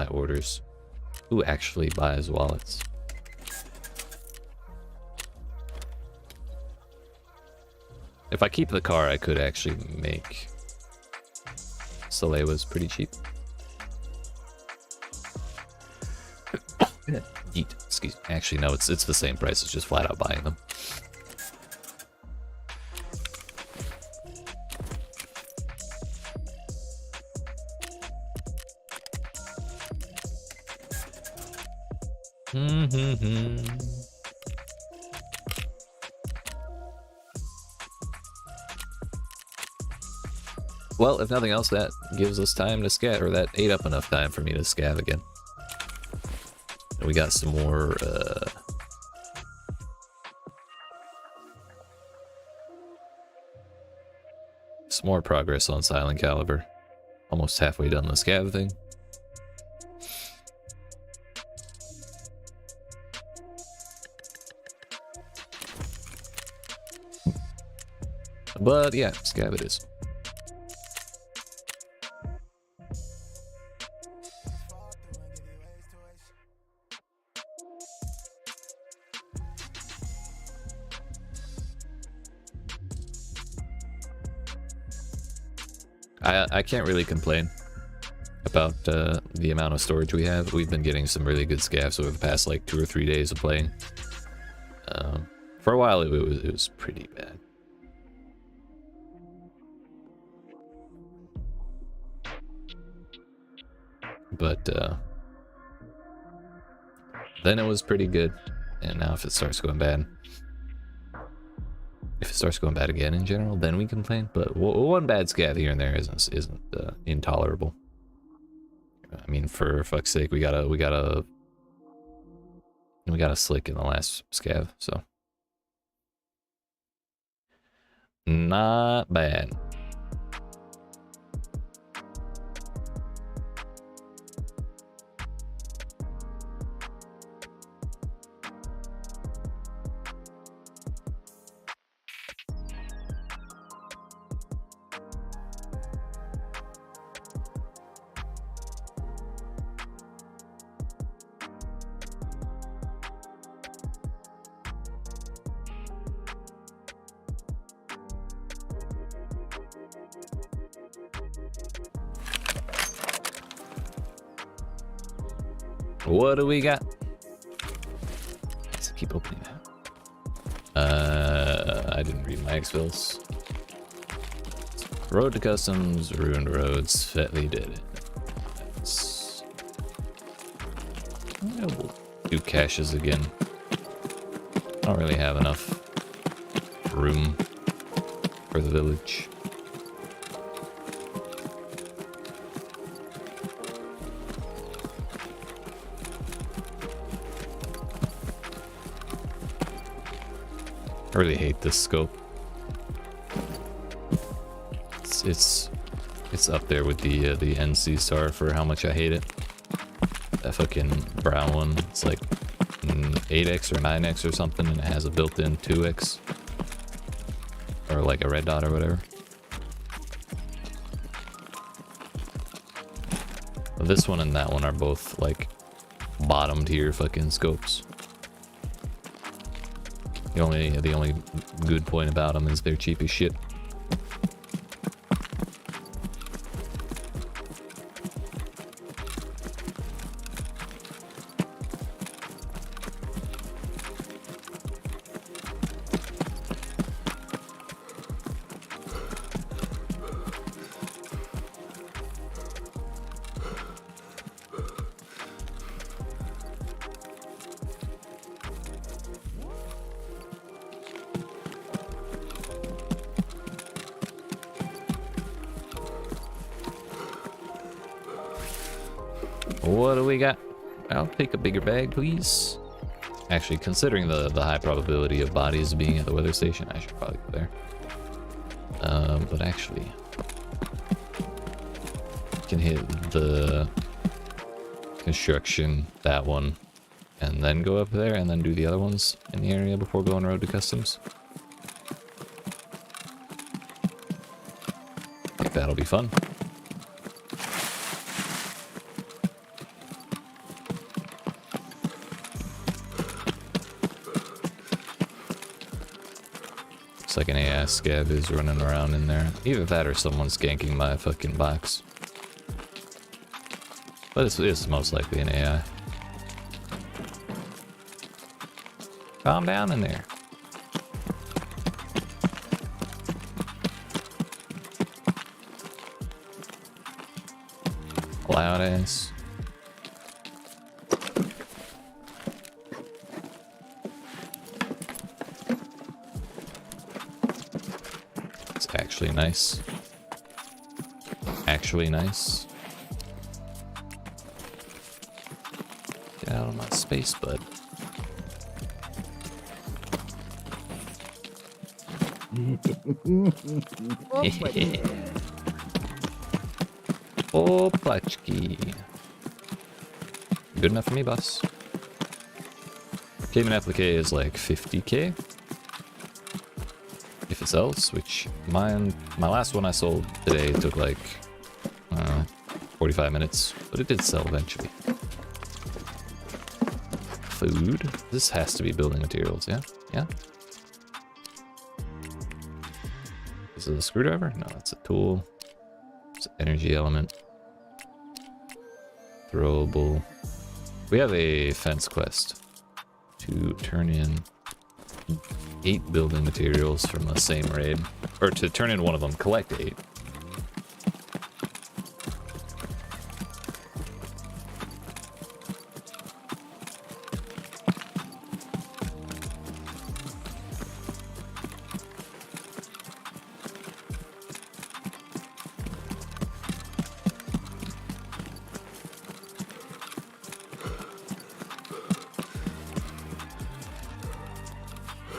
orders. Who actually buys wallets? If I keep the car, I could actually make Soleil's pretty cheap. YEET, excuse me. Actually, no, it's the same price. It's just flat out buying them. Well, if nothing else, that gives us time to scav, or that ate up enough time for me to scav again. And we got some more, some more progress on Silent Caliber. Almost halfway done the scav thing. But yeah, scav it is. I can't really complain about the amount of storage we have. We've been getting some really good scavs over the past like 2 or 3 days of playing. For a while it was pretty bad. But then it was pretty good, and now if it starts going bad, if it starts going bad again in general, then we complain. But one bad scav here and there isn't intolerable. I mean, for fuck's sake, we got a slick in the last scav, so not bad. What do we got? Let's keep opening that. I didn't read my exfils. Road to Customs, Ruined Roads, Fetley did it. That's... Yeah, we'll do caches again. I don't really have enough room for the village. I really hate this scope. It's up there with the NC star for how much I hate it. That fucking brown one, it's like 8x or 9x or something, and it has a built-in 2x, or like a red dot or whatever. But this one and that one are both like bottom tier fucking scopes. The only good point about them is they're cheap as shit. What do we got? I'll take a bigger bag, please. Actually, considering the high probability of bodies being at the weather station, I should probably go there. But actually, can hit the construction, that one, and then go up there, and then do the other ones in the area before going road to customs. I think that'll be fun. It's like an AI scav is running around in there. Either that or someone's ganking my fucking box. But it's most likely an AI. Calm down in there. Loud ass. actually nice. Actually nice. Get out of my space, bud. Oh, Pachki. Good enough for me, boss. Cayman applique is like 50k. If it sells, which my last one I sold today took like 45 minutes, but it did sell eventually. Food. This has to be building materials, yeah? Yeah? Is it a screwdriver? No, it's a tool. It's an energy element. Throwable. We have a fence quest to turn in 8 building materials from the same raid. Or to turn in one of them, collect 8.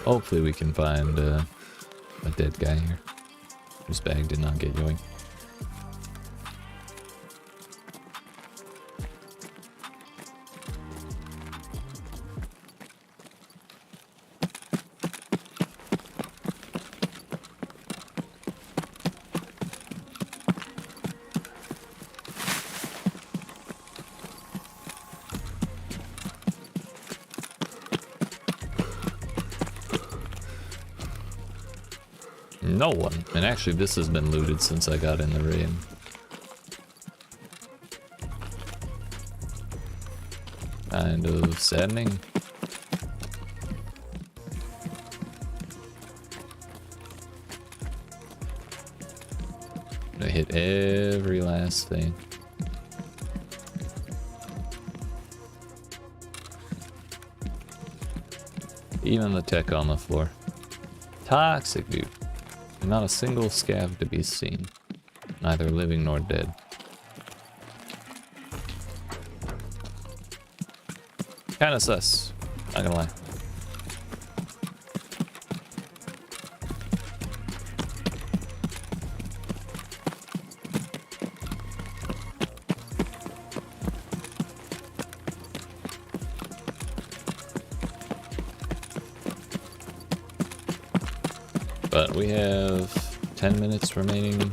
Hopefully we can find a dead guy here whose bag did not get going. No one. And actually this has been looted since I got in the raid. Kind of saddening. I hit every last thing. Even the tech on the floor. Toxic, dude. Not a single scav to be seen. Neither living nor dead. Kinda sus. Not gonna lie. But we have 10 minutes remaining.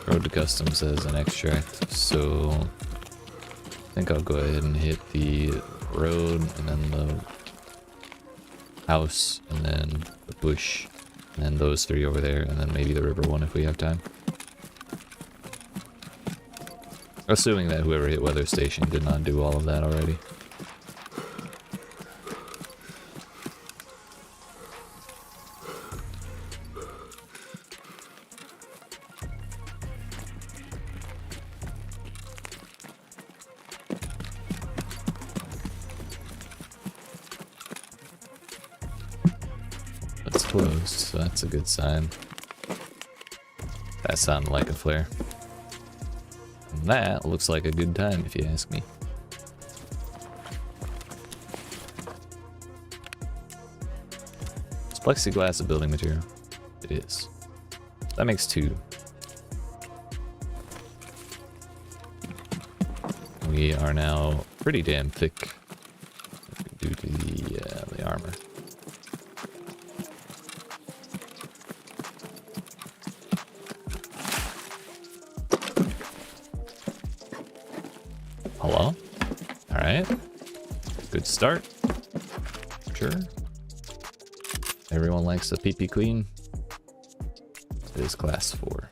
Road to Customs as an extract, so I think I'll go ahead and hit the road and then the house and then the bush and then those 3 over there and then maybe the river one if we have time. Assuming that whoever hit Weather Station did not do all of that already. Closed, so that's a good sign. That sounded like a flare. And that looks like a good time if you ask me. Is plexiglass a building material? It is. That makes 2. We are now pretty damn thick due to the armor. Hello? Alright. Good start. Sure. Everyone likes a PP queen. It is class 4.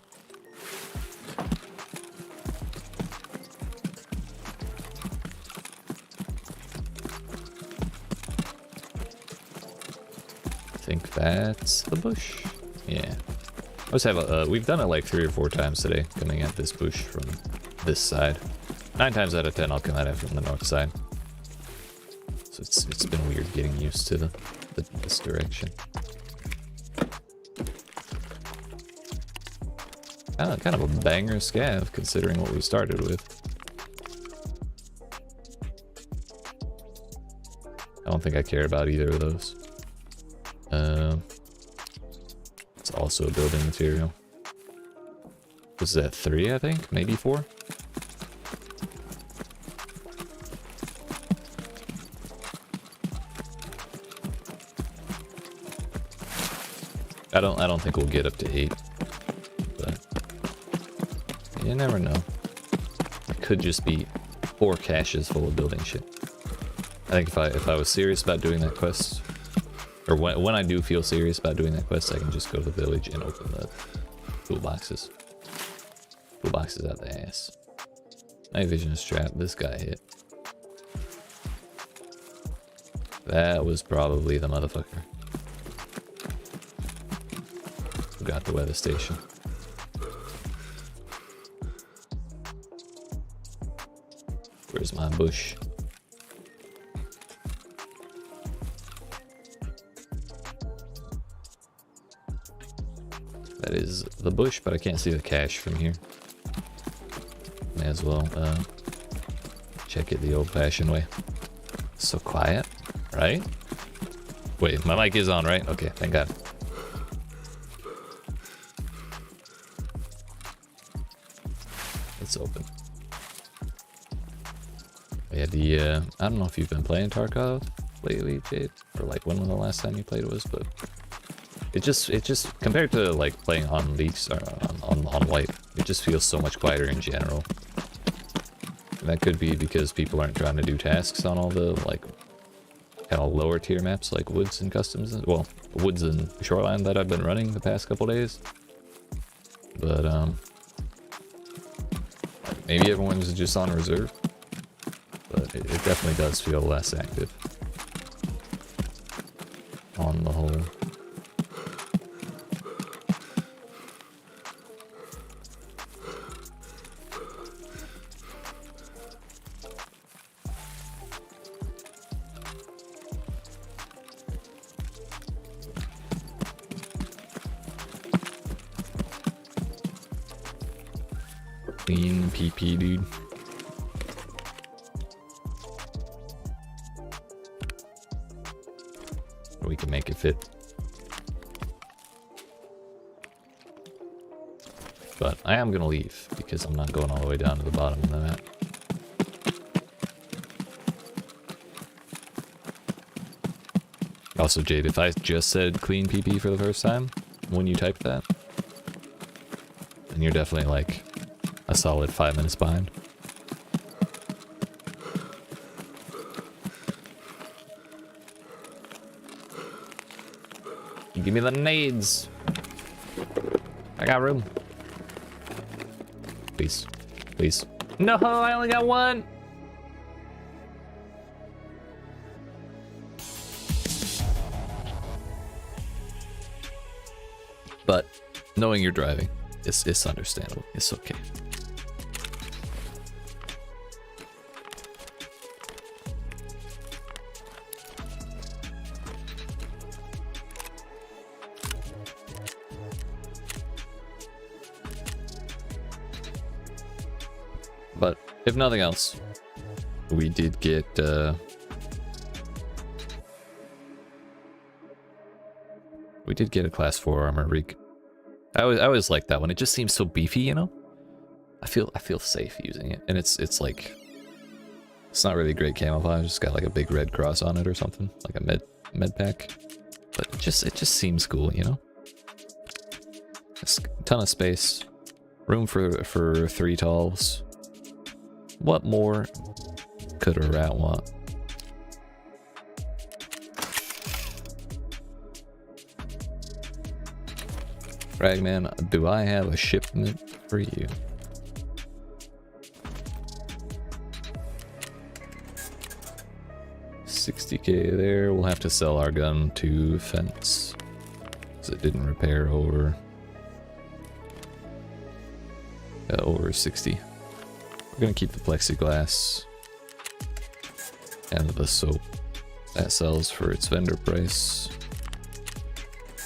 I think that's the bush. Yeah. Let's have a, we've done it like 3 or 4 times today, coming at this bush from this side. 9 times out of 10 I'll come at it from the north side. So it's been weird getting used to this direction. Kind of a banger scav considering what we started with. I don't think I care about either of those. It's also a building material. Was that 3, I think? Maybe 4? I don't think we'll get up to 8. But you never know. It could just be 4 caches full of building shit. I think if I was serious about doing that quest, or when I do feel serious about doing that quest, I can just go to the village and open the toolboxes. Toolboxes out the ass. Night vision is trapped. This guy hit. That was probably the motherfucker who got the weather station. Where's my bush? That is the bush, but I can't see the cache from here. May as well check it the old-fashioned way. So quiet, right? Wait, my mic is on, right? Okay, thank God. It's open. Yeah, I don't know if you've been playing Tarkov lately, Jade, or like when the last time you played it was, but it just compared to like playing on Leaks or on White, it just feels so much quieter in general. And that could be because people aren't trying to do tasks on all the like kind of lower tier maps like Woods and Customs, well, Woods and Shoreline that I've been running the past couple days. But maybe everyone's just on reserve. But it definitely does feel less active on the whole. Clean PP, dude. We can make it fit. But I am gonna leave because I'm not going all the way down to the bottom of the map. Also, Jade, if I just said clean PP for the first time when you typed that, then you're definitely like a solid 5 minutes behind. Give me the nades. I got room. Please. Please. No, I only got one. But knowing you're driving, it's understandable. It's okay. But if nothing else, we did get a class 4 armor rig. I always like that one. It just seems so beefy, you know? I feel safe using it. And it's like, it's not really great camouflage. It's got like a big red cross on it or something, like a med pack. But it just seems cool, you know? It's a ton of space, room for 3 talls. What more could a rat want? Ragman, do I have a shipment for you? $60K there. We'll have to sell our gun to Fence because it didn't repair over 60. We're gonna keep the plexiglass and the soap. That sells for its vendor price.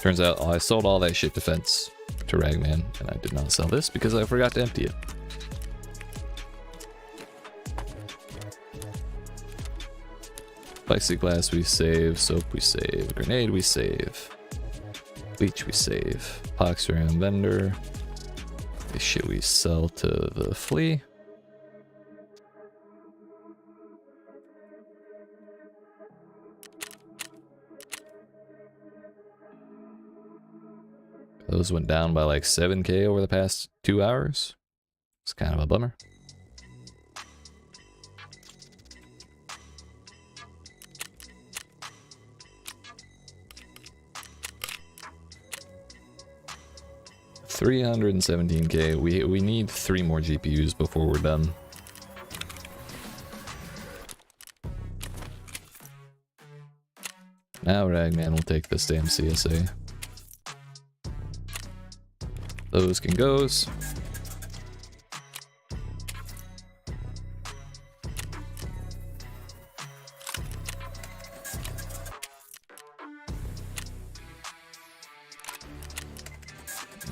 Turns out I sold all that shit to Fence to Ragman, and I did not sell this because I forgot to empty it. Plexiglass we save, soap we save, grenade we save, bleach we save, Poxram vendor. This shit we sell to the flea. Those went down by like 7k over the past 2 hours. It's kind of a bummer. $317k. We need 3 more GPUs before we're done. Now Ragman will take this damn CSA. Those can goes.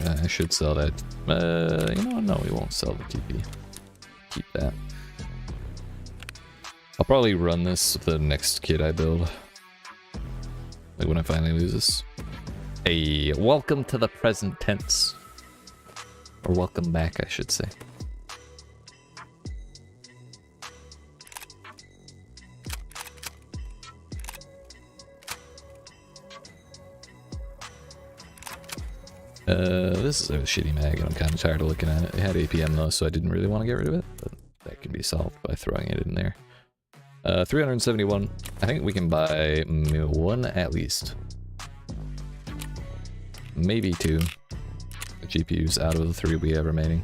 I should sell that. You know, no, we won't sell the TP. Keep that. I'll probably run this the next kit I build. Like when I finally lose this. Hey, welcome to the present tense. Or welcome back, I should say. This is a shitty mag, and I'm kind of tired of looking at it. It had APM though, so I didn't really want to get rid of it, but that can be solved by throwing it in there. 371. I think we can buy 1 at least. Maybe 2 GPUs out of the 3 we have remaining.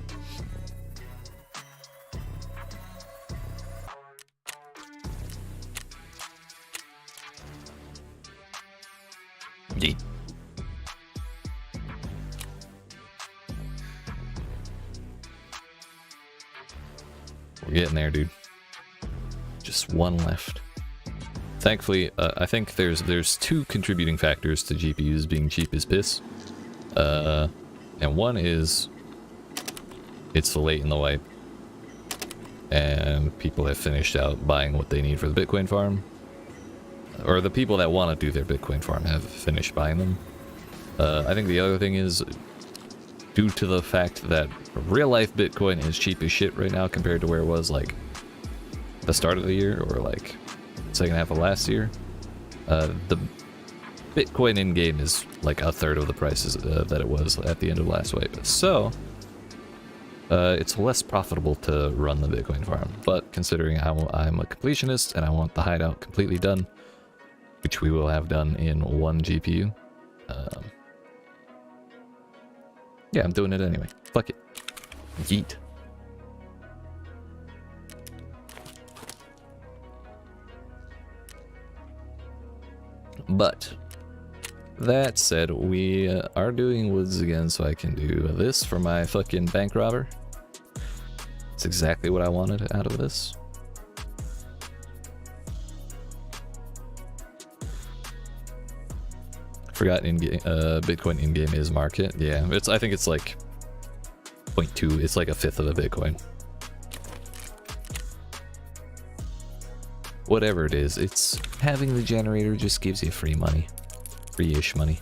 Yeet. We're getting there, dude. Just 1 left. Thankfully, I think there's 2 contributing factors to GPUs being cheap as piss. And one is it's late in the wipe, and people have finished out buying what they need for the Bitcoin farm, or the people that want to do their Bitcoin farm have finished buying them. I think the other thing is due to the fact that real life Bitcoin is cheap as shit right now compared to where it was like the start of the year or like second half of last year. The Bitcoin in game is like 1/3 of the prices that it was at the end of last wipe. So it's less profitable to run the Bitcoin farm. But considering I'm a completionist and I want the hideout completely done, which we will have done in 1 GPU, yeah, I'm doing it anyway. Fuck it. Yeet. But that said, we are doing woods again, so I can do this for my fucking bank robber. It's exactly what I wanted out of this. Forgot in-game, Bitcoin in-game is market. Yeah, I think it's like 0.2. It's like 1/5 of a Bitcoin. Whatever it is, it's having the generator just gives you free money. Free-ish money.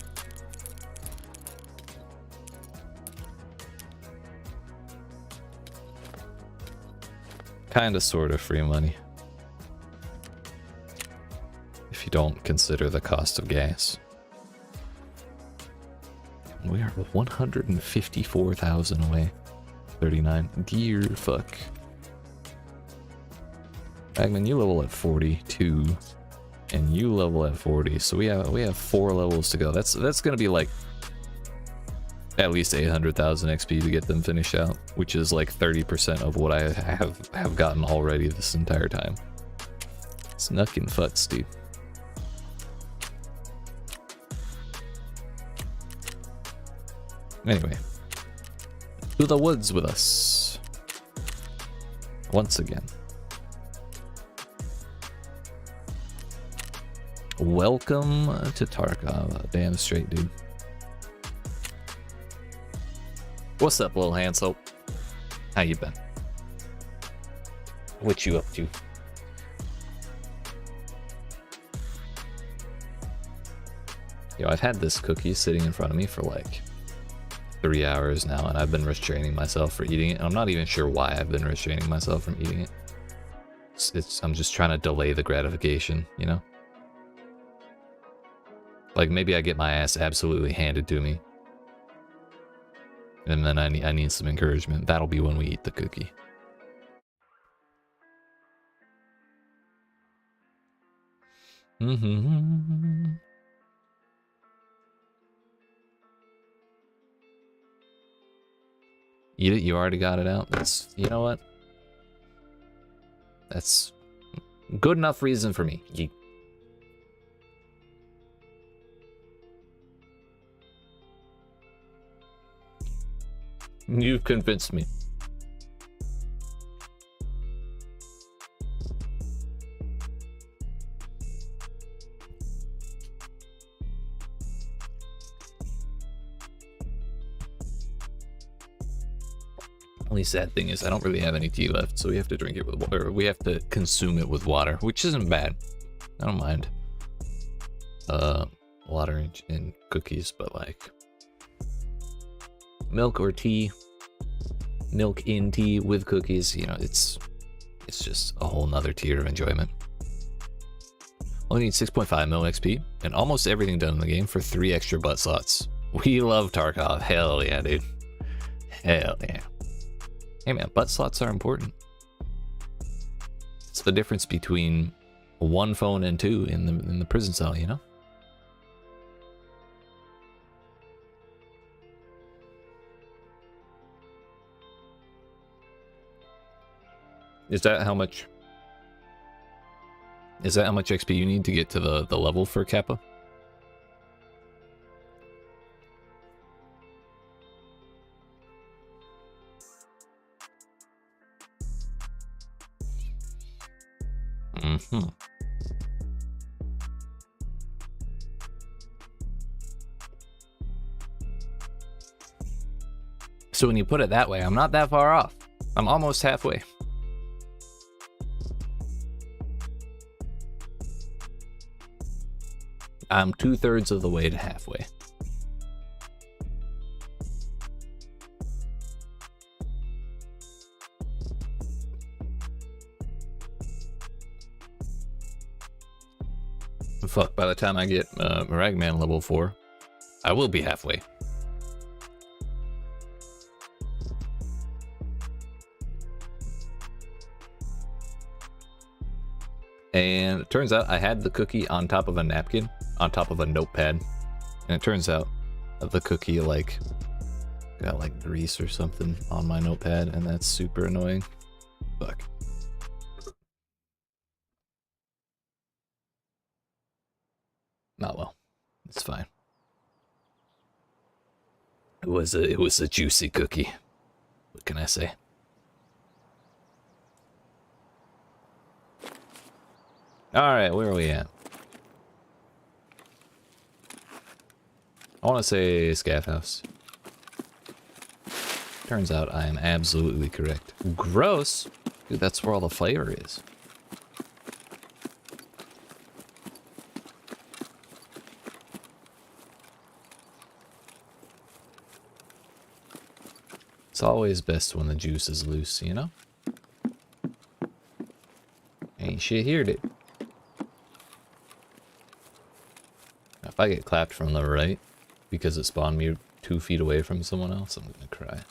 Kinda sorta free money. If you don't consider the cost of gas. We are 154,000 away. 39. Dear fuck. Bagman, you level at 42. And you level at 40, so we have 4 levels to go. That's gonna be like at least 800,000 XP to get them finished out, which is like 30% of what I have gotten already this entire time. It's nuckin' futz, dude. Anyway, to the woods with us once again. Welcome to Tarkov. Damn straight, dude. What's up, little Hansel? How you been? What you up to? Yo, I've had this cookie sitting in front of me for like 3 hours now, and I've been restraining myself for eating it. And I'm not even sure why I've been restraining myself from eating it. I'm just trying to delay the gratification, you know? Like, maybe I get my ass absolutely handed to me. And then I need some encouragement. That'll be when we eat the cookie. Mm-hmm. Eat it? You already got it out? That's, you know what? That's good enough reason for me. Yeet. You've convinced me. Only sad thing is I don't really have any tea left, so we have to drink it with water. We have to consume it with water, which isn't bad. I don't mind. Water and cookies, but like milk or tea, milk in tea with cookies, you know, it's just a whole nother tier of enjoyment. Only need 6.5 mil XP and almost everything done in the game for 3 extra butt slots. We love Tarkov. Hell yeah, dude. Hell yeah. Hey man, butt slots are important. It's the difference between 1 phone and 2 in the prison cell, you know? Is that how much XP you need to get to the level for Kappa? Mm-hmm. So when you put it that way, I'm not that far off. I'm almost halfway. I'm 2/3 of the way to halfway. Fuck, by the time I get Ragman level 4, I will be halfway. And it turns out I had the cookie on top of a napkin, on top of a notepad. And it turns out that the cookie like got like grease or something on my notepad, and that's super annoying. Fuck. Not well. It's fine. It was a juicy cookie. What can I say? Alright, where are we at? I want to say Scaff House. Turns out I am absolutely correct. Gross! Dude, that's where all the flavor is. It's always best when the juice is loose, you know? Ain't shit here, dude. If I get clapped from the right because it spawned me 2 feet away from someone else, I'm gonna cry.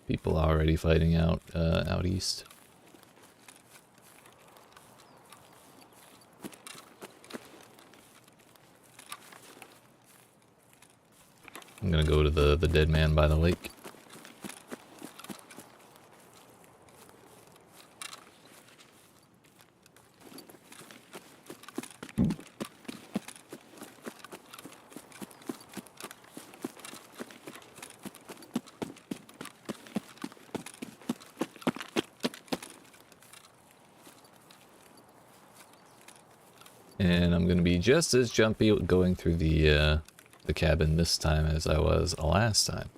People already fighting out east. I'm gonna go to the dead man by the lake. And I'm gonna be just as jumpy going through the cabin this time as I was last time.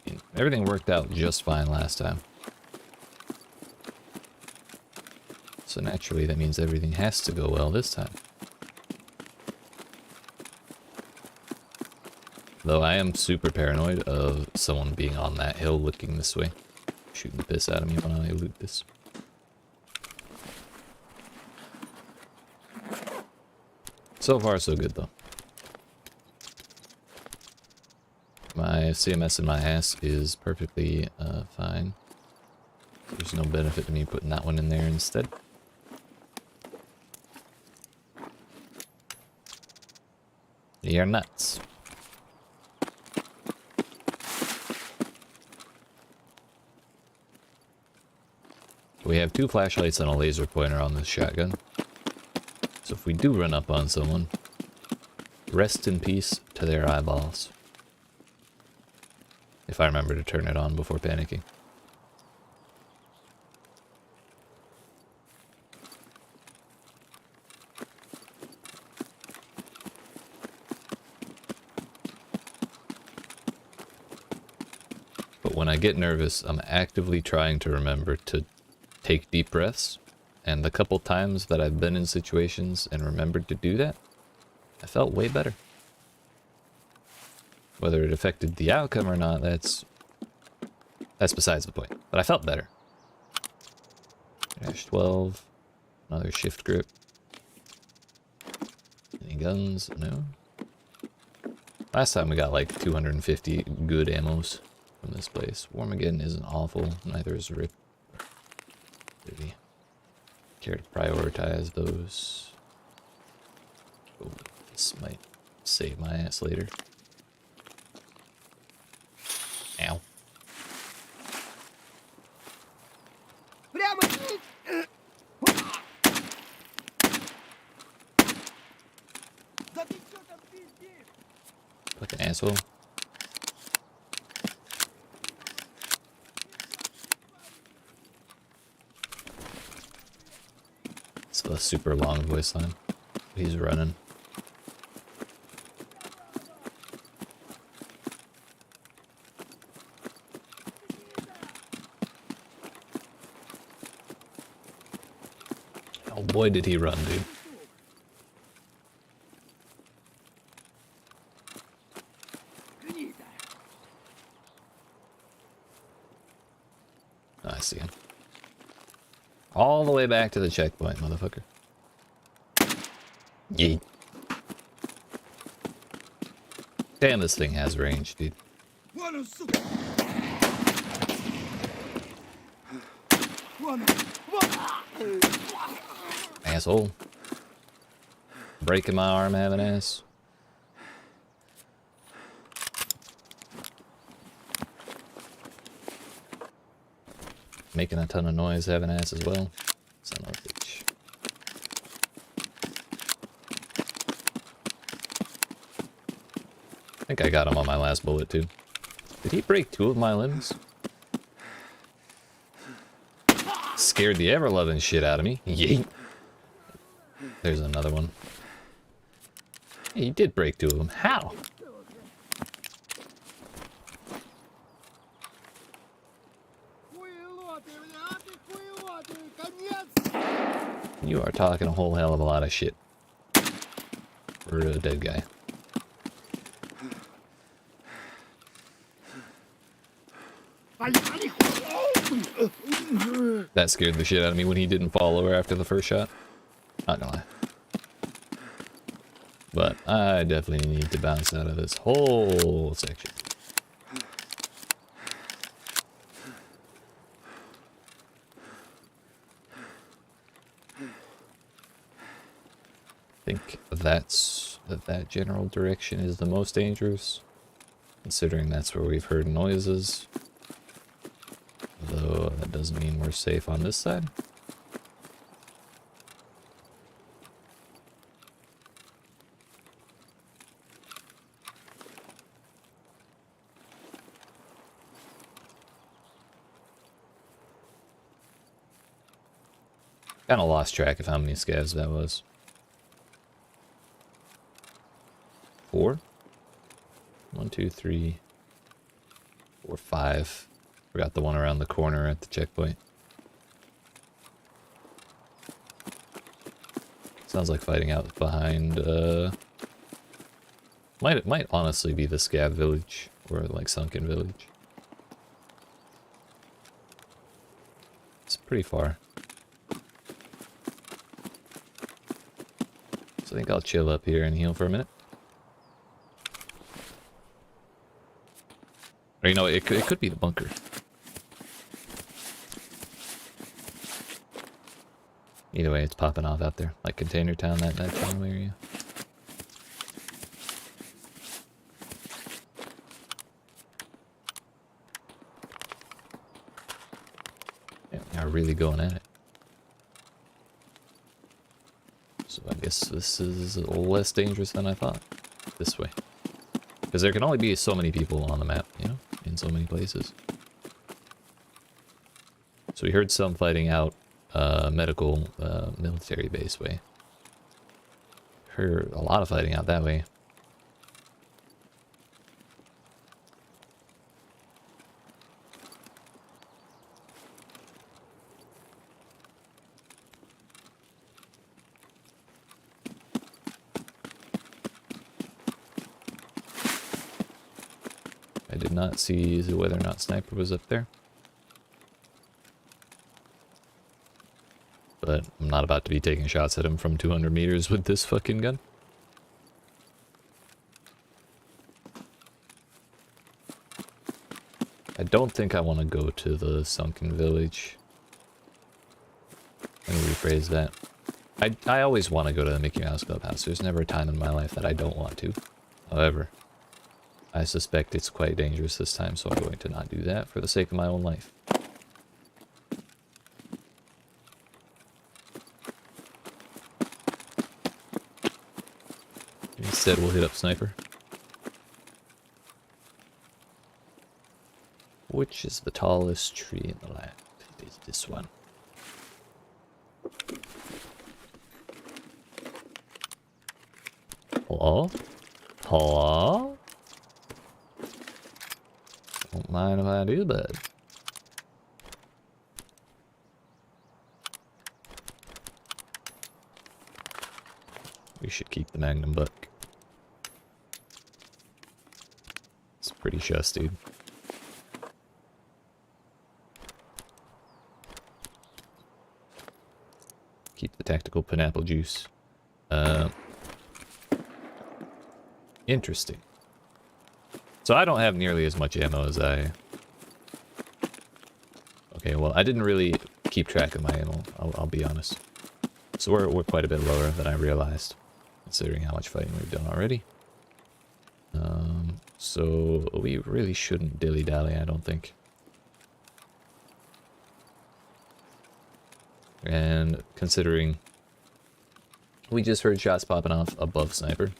I mean, everything worked out just fine last time. So naturally that means everything has to go well this time. Though I am super paranoid of someone being on that hill looking this way, shooting the piss out of me when I loot this. So far so good though. My CMS in my ass is perfectly fine. There's no benefit to me putting that one in there instead. You're nuts. We have 2 flashlights and a laser pointer on this shotgun. So if we do run up on someone, rest in peace to their eyeballs. If I remember to turn it on before panicking. But when I get nervous, I'm actively trying to remember to take deep breaths. And the couple times that I've been in situations and remembered to do that, I felt way better. Whether it affected the outcome or not, that's besides the point. But I felt better. Dash 12. Another shift grip. Any guns? No. Last time we got like 250 good ammos from this place. Warmageddon isn't awful, neither is Rip. Really care to prioritize those. Oh, this might save my ass later. Ow. Like an asshole. It's a super long voice line. He's running. Oh boy, did he run, dude. Oh, I see him. All the way back to the checkpoint, motherfucker. Yeet. Damn, this thing has range, dude. Asshole. Breaking my arm, having ass. Making a ton of noise, having ass as well. Son of a bitch. I think I got him on my last bullet too. Did he break 2 of my limbs? Scared the ever-loving shit out of me. Yeet. There's another one. He did break 2 of them. How? You are talking a whole hell of a lot of shit for a dead guy. That scared the shit out of me when he didn't fall over after the first shot. Not gonna lie. But I definitely need to bounce out of this whole section. I think that general direction is the most dangerous, considering that's where we've heard noises. Though that doesn't mean we're safe on this side. Kinda lost track of how many scavs that was. 4. 1, 2, 3, 4, 5. Forgot the one around the corner at the checkpoint. Sounds like fighting out behind, it might honestly be the Scav village, or like Sunken village. It's pretty far. So I think I'll chill up here and heal for a minute. Or you know, it could be the bunker. Either way, it's popping off out there. Like Container Town, that general area. Yeah, they're really going at it. So I guess this is less dangerous than I thought. This way. Because there can only be so many people on the map, you know? In so many places. So we heard some fighting out medical military base way. Heard a lot of fighting out that way. I did not see whether or not Sniper was up there. But I'm not about to be taking shots at him from 200 meters with this fucking gun. I don't think I want to go to the Sunken Village. Let me rephrase that. I always want to go to the Mickey Mouse Clubhouse. There's never a time in my life that I don't want to. However, I suspect it's quite dangerous this time, so I'm going to not do that for the sake of my own life. Instead, we'll hit up Sniper. Which is the tallest tree in the land? It is this one. Hello? Hello? Don't mind if I do, bud. We should keep the Magnum Buck. It's pretty sus, dude. Keep the tactical pineapple juice. Interesting. So I don't have nearly as much ammo as I... Okay, well, I didn't really keep track of my ammo, I'll be honest. So we're quite a bit lower than I realized, considering how much fighting we've done already. So we really shouldn't dilly-dally, I don't think. And considering we just heard shots popping off above Sniper,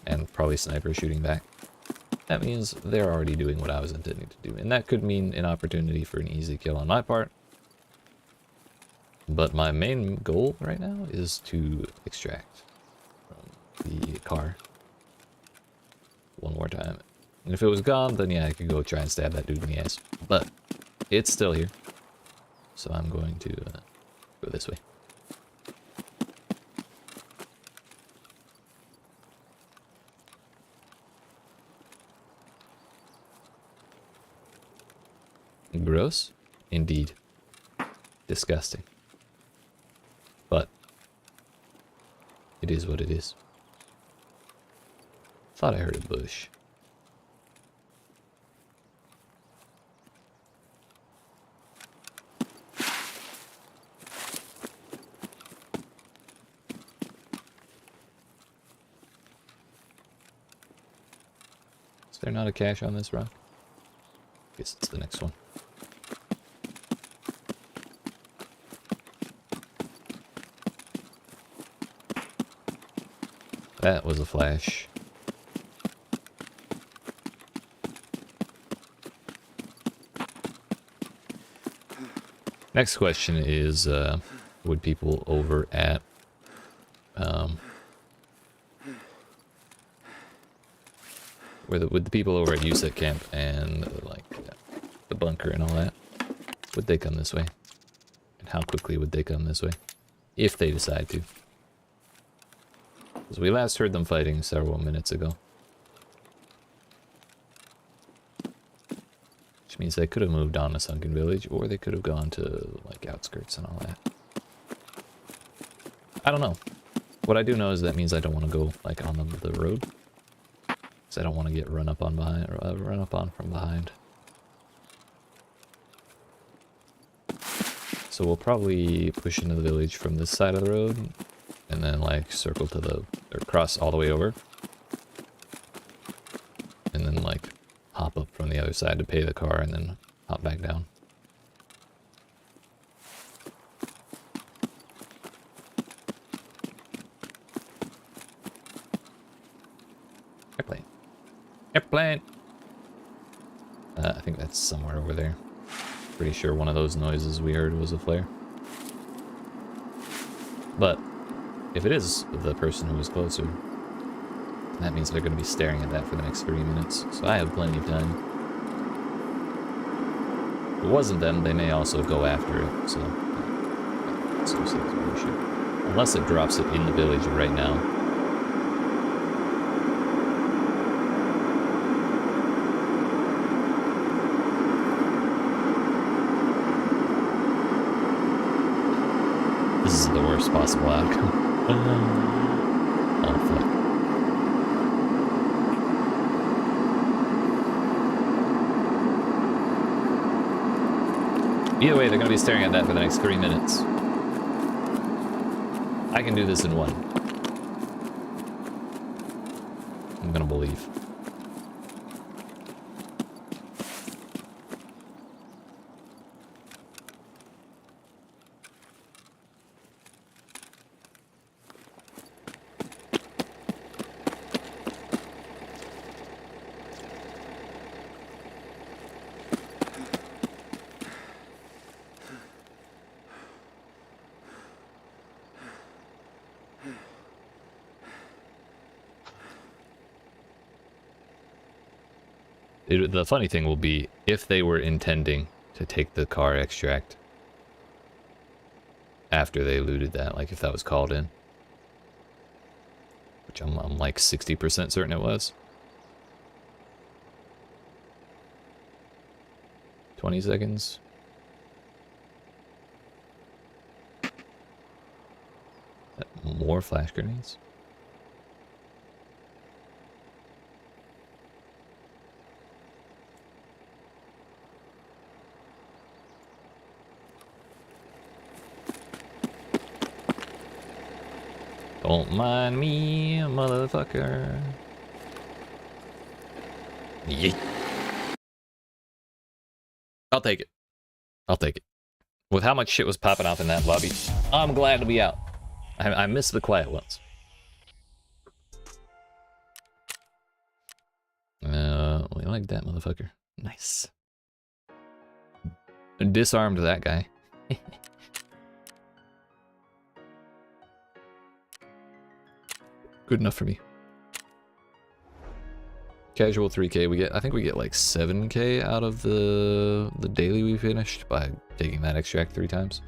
and probably Sniper shooting back, that means they're already doing what I was intending to do. And that could mean an opportunity for an easy kill on my part. But my main goal right now is to extract from the car one more time. And if it was gone, then yeah, I could go try and stab that dude in the ass. But it's still here. So I'm going to go this way. Gross? Indeed. Disgusting. But it is what it is. Thought I heard a bush. Is there not a cache on this rock? Guess it's the next one. That was a flash. Next question is, would people over at with the people over at USET camp and like the bunker and all that, would they come this way? And how quickly would they come this way? If they decide to. Because we last heard them fighting several minutes ago. Which means they could have moved on to Sunken Village, or they could have gone to like outskirts and all that. I don't know. What I do know is that means I don't want to go like on the road. Because I don't want to get run up on from behind. So we'll probably push into the village from this side of the road, and then like circle to the, or cross all the way over. And then like hop up from the other side to pay the car and then hop back down. Airplane. Airplane! I think that's somewhere over there. Pretty sure one of those noises we heard was a flare. But if it is the person who was closer, that means they're going to be staring at that for the next 30 minutes. So I have plenty of time. If it wasn't them, they may also go after it. So unless it drops it in the village right now. This is the worst possible outcome. Oh, fuck. Either way, they're going to be staring at that for the next 3 minutes. I can do this in one. I'm going to believe. The funny thing will be if they were intending to take the car extract after they looted that, like if that was called in, which I'm like 60% certain it was. 20 seconds. More flash grenades. Don't mind me, motherfucker. Yeet. I'll take it. I'll take it. With how much shit was popping off in that lobby, I'm glad to be out. I missed the quiet ones. We like that motherfucker. Nice. Disarmed that guy. Good enough for me. Casual 3k. I think we get like 7k out of the daily we finished by taking that extract 3 times.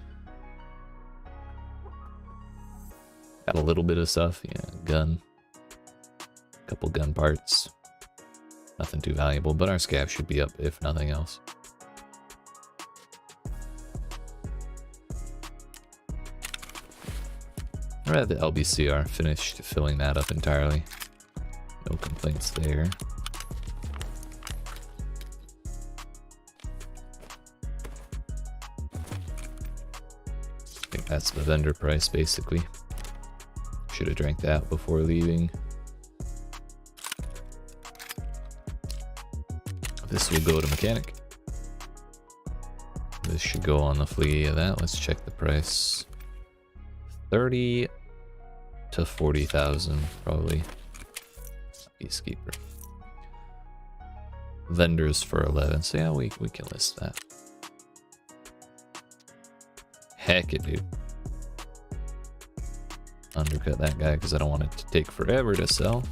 Got a little bit of stuff, yeah, gun. Couple gun parts. Nothing too valuable, but our scav should be up if nothing else. Alright, the LBCR finished filling that up entirely. No complaints there. I think that's the vendor price basically. Should have drank that before leaving. This will go to mechanic. This should go on the fleet of that. Let's check the price. 30 to 40,000 probably. Peacekeeper. Vendors for 11. So yeah, we can list that. Heck it, dude. Undercut that guy because I don't want it to take forever to sell.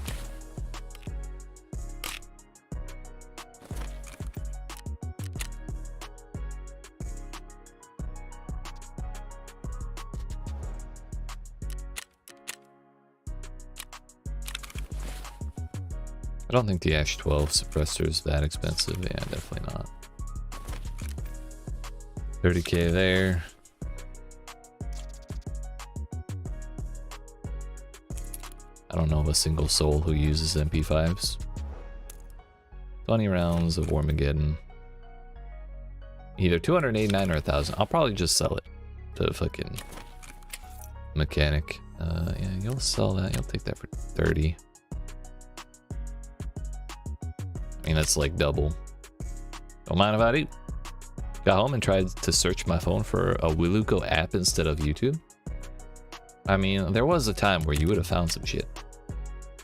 I don't think the Ash 12 suppressor is that expensive. Yeah, definitely not. 30k there. I don't know of a single soul who uses MP5s. 20 rounds of Warmageddon. Either 289 or 1,000. I'll probably just sell it to fucking mechanic. Yeah, you'll sell that. You'll take that for 30. I mean, that's like double. Don't mind if I do. Got home and tried to search my phone for a Wiluko app instead of YouTube. I mean, there was a time where you would have found some shit.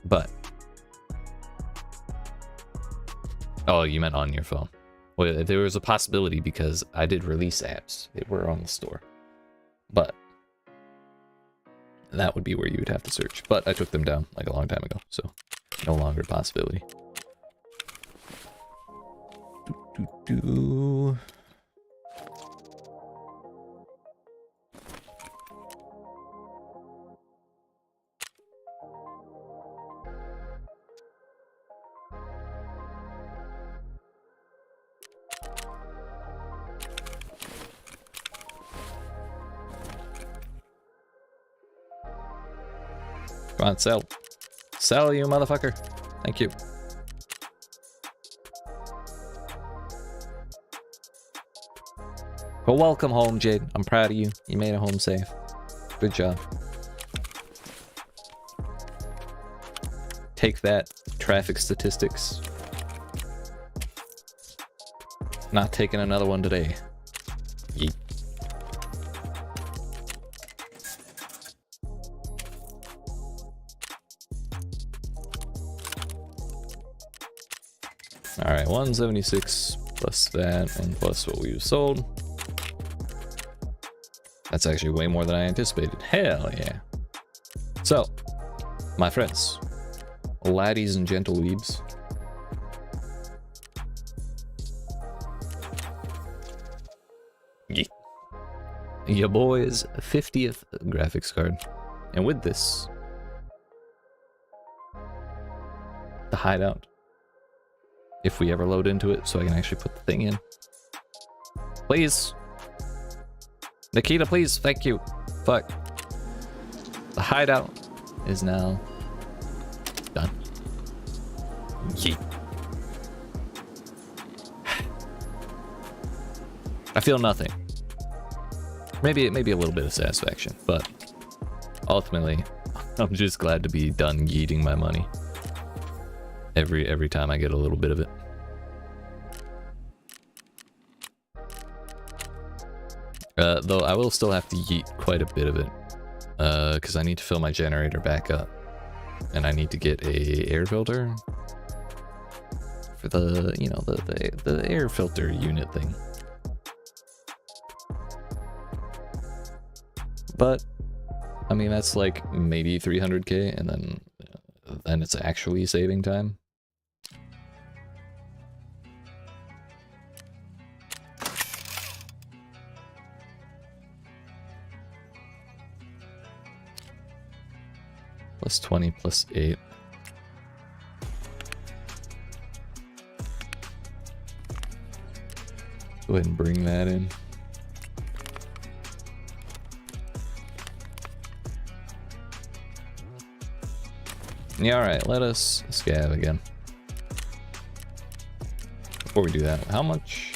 But... oh, you meant on your phone. Well, there was a possibility because I did release apps. They were on the store. But that would be where you would have to search. But I took them down like a long time ago, so no longer a possibility. Come on, sell. Sell, you motherfucker. Thank you. Well, welcome home, Jade. I'm proud of you. You made it home safe. Good job. Take that, traffic statistics. Not taking another one today. Yeet. Alright, 176 plus that and plus what we've sold. That's actually way more than I anticipated. Hell yeah. So, my friends, laddies and gentle weebs, yeah. Your boy's 50th graphics card. And with this, the Hideout. If we ever load into it, so I can actually put the thing in. Please. Nikita, please. Thank you. Fuck. The Hideout is now done. Yeet. I feel nothing. Maybe a little bit of satisfaction, but ultimately, I'm just glad to be done yeeting my money. Every time I get a little bit of it. Though I will still have to yeet quite a bit of it. Because I need to fill my generator back up. And I need to get a air filter. For the, you know, the air filter unit thing. But, I mean, that's like maybe 300k, and then it's actually saving time. Plus 20 plus 8. Go ahead and bring that in. Yeah, alright, let us scav again. Before we do that, how much?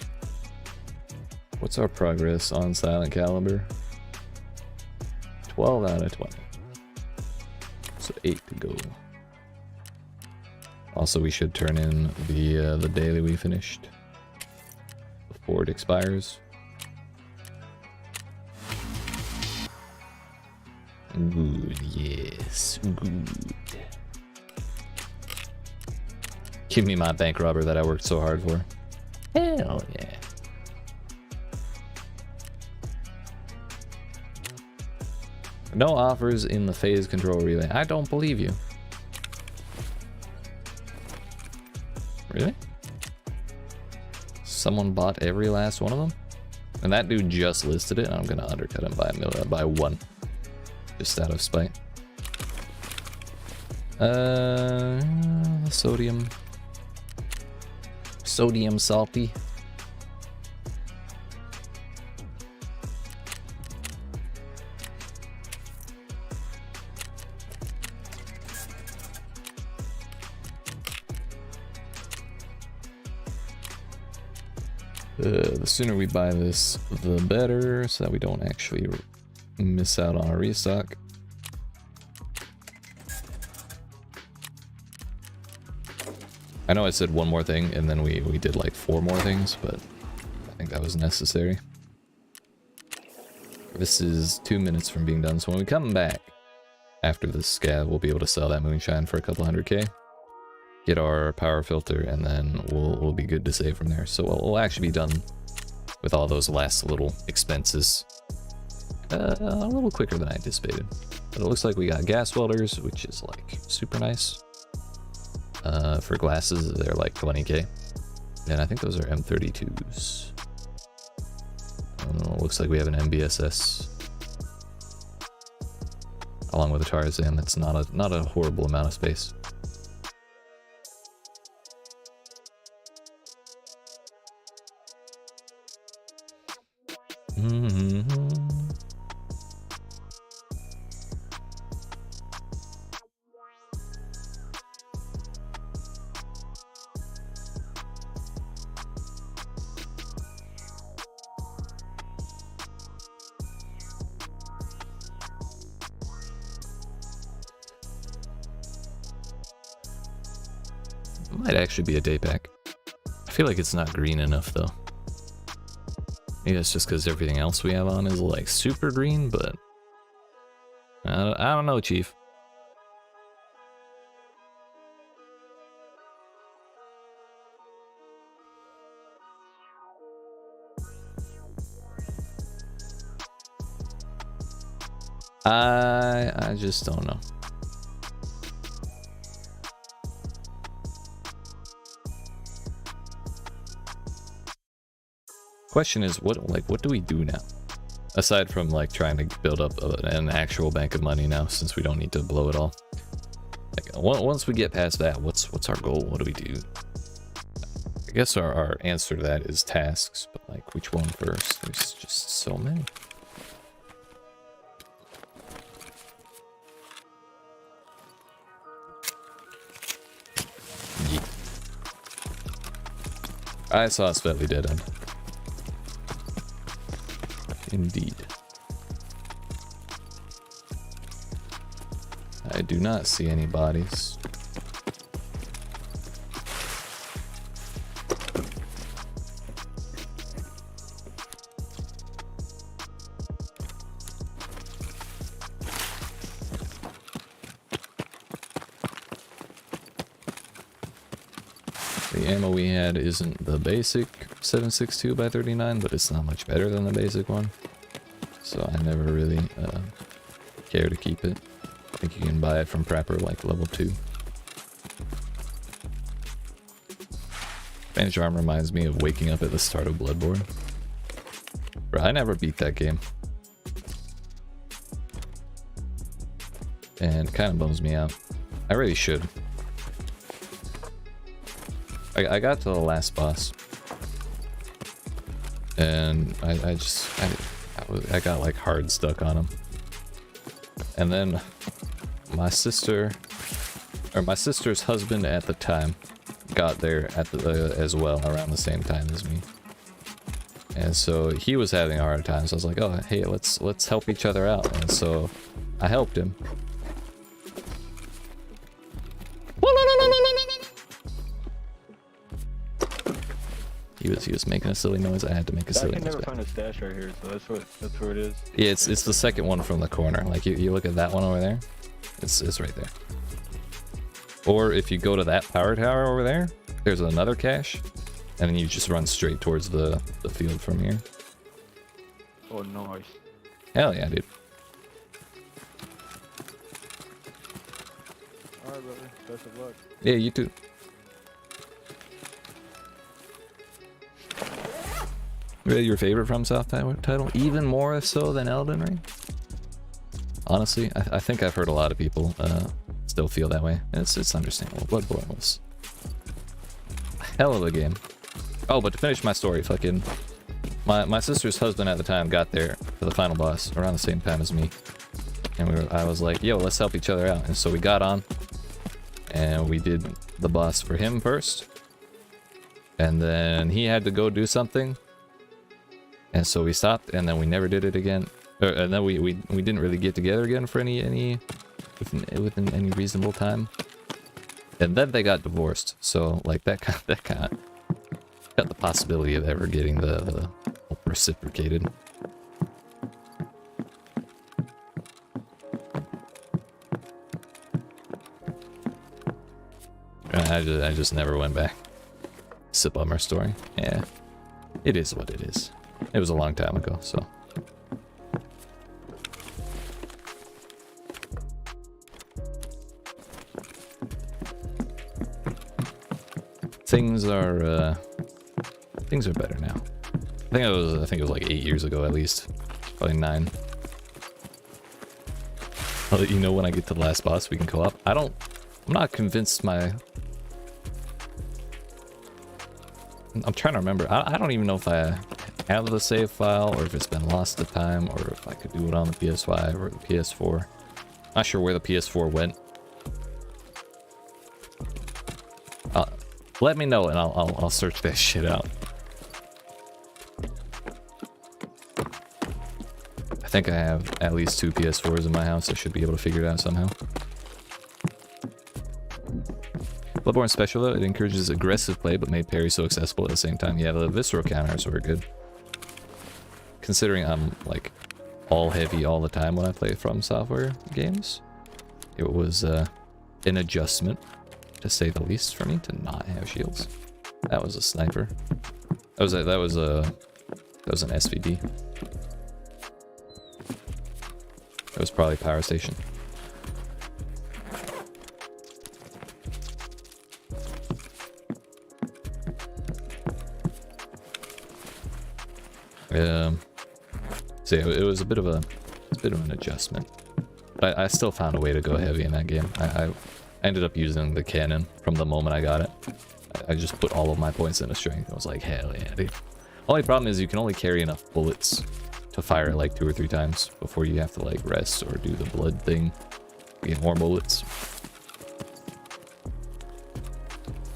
What's our progress on Silent Caliber? 12 out of 20. So 8 to go. Also, we should turn in the daily we finished before it expires. Good, yes, good. Give me my bank robber that I worked so hard for. Hell yeah. No offers in the phase control relay. I don't believe you. Really? Someone bought every last one of them? And that dude just listed it, and I'm gonna undercut him by 1. Just out of spite. Sodium salty. The sooner we buy this, the better, so that we don't actually miss out on a restock. I know I said one more thing, and then we did like 4 more things, but I think that was necessary. This is 2 minutes from being done, so when we come back after this scav, we'll be able to sell that moonshine for a couple $100K. Get our power filter, and then we'll be good to save from there. So we'll actually be done with all those last little expenses a little quicker than I anticipated. But it looks like we got gas welders, which is like super nice. For glasses, they're like 20K, and I think those are M32s. Looks like we have an MBSS along with a Tarzan. That's not a horrible amount of space. Might actually be a day pack. I feel like it's not green enough though. Maybe that's just because everything else we have on is like super green, but I don't know, Chief. I just don't know. Question is, what do we do now? Aside from like trying to build up an actual bank of money now, since we don't need to blow it all. Like, once we get past that, what's our goal? What do we do? I guess our answer to that is tasks, but like which one first? There's just so many. Yeah. I saw a Svetly dead end. Indeed. I do not see any bodies. The ammo we had isn't the basic 7.62 by 39, but it's not much better than the basic one. So I never really care to keep it. I think you can buy it from Prepper like level 2. Bandage Arm reminds me of waking up at the start of Bloodborne. Bro, I never beat that game. And it kind of bums me out. I really should. I got to the last boss. And I got like hard stuck on him. And then my sister's husband at the time got there at as well around the same time as me. And so he was having a hard time, so I was like, oh hey, let's help each other out. And so I helped him. He was making a silly noise. I had to make a silly noise. I can never find a stash right here, so that's where it is. Yeah, it's the second one from the corner. Like you look at that one over there, it's right there. Or if you go to that power tower over there, there's another cache, and then you just run straight towards the field from here. Oh, nice. Hell yeah, dude. Alright, brother. Best of luck. Yeah, you too. Really, your favorite From South title? Even more so than Elden Ring? Honestly, I think I've heard a lot of people still feel that way. It's understandable. Bloodborne was a hell of a game. Oh, but to finish my story, fucking my sister's husband at the time got there for the final boss around the same time as me, and I was like, yo, let's help each other out. And so we got on, and we did the boss for him first, and then he had to go do something, and so we stopped, and then we never did it again. And then we didn't really get together again for any within any reasonable time. And then they got divorced, so like that kind of got the possibility of ever getting the reciprocated. I just never went back. It's a bummer story. Yeah, it is what it is. It was a long time ago, so. Things are better now. I think it was like 8 years ago at least. Probably 9. I'll let you know when I get to the last boss we can co-op. I'm not convinced I'm trying to remember. I don't even know if I have the save file or if it's been lost to time or if I could do it on the PS5 or the PS4. Not sure where the PS4 went. Let me know and I'll search that shit out. I think I have at least 2 PS4s in my house. I should be able to figure it out somehow. Bloodborne special though, it encourages aggressive play but made parry so accessible at the same time. Yeah, the visceral counters were good. Considering I'm like all heavy all the time when I play From Software games, it was an adjustment, to say the least, for me to not have shields. That was a sniper. That was an SVD. It was probably Power Station. So yeah, it was a bit of an adjustment, but I still found a way to go heavy in that game. I ended up using the cannon from the moment I got it. I just put all of my points into strength. I was like, hell yeah, dude. Only problem is you can only carry enough bullets to fire it like 2 or 3 times before you have to like rest or do the blood thing to get more bullets.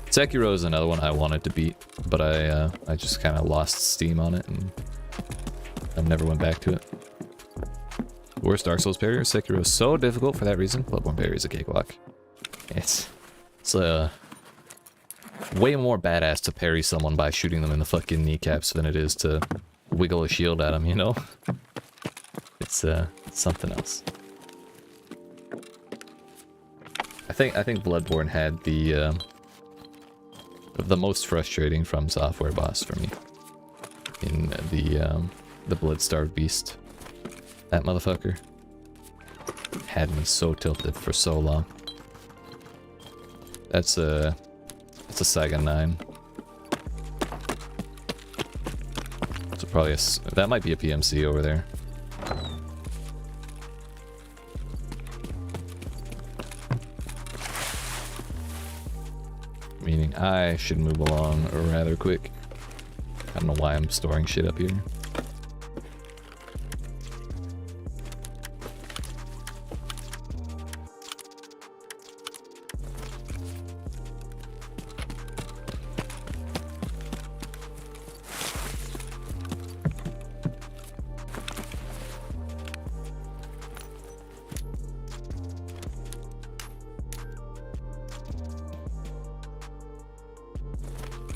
Sekiro is another one I wanted to beat, but I just kind of lost steam on it and I never went back to it. Worst Dark Souls parry. Sekiro is so difficult for that reason. Bloodborne parry is a cakewalk. It's way more badass to parry someone by shooting them in the fucking kneecaps than it is to wiggle a shield at them, you know? It's something else. I think Bloodborne had the most frustrating From Software boss for me. In the Blood-Starved Beast. That motherfucker had me so tilted for so long. That's a Saga 9. So probably that might be a PMC over there. Meaning I should move along rather quick. I don't know why I'm storing shit up here.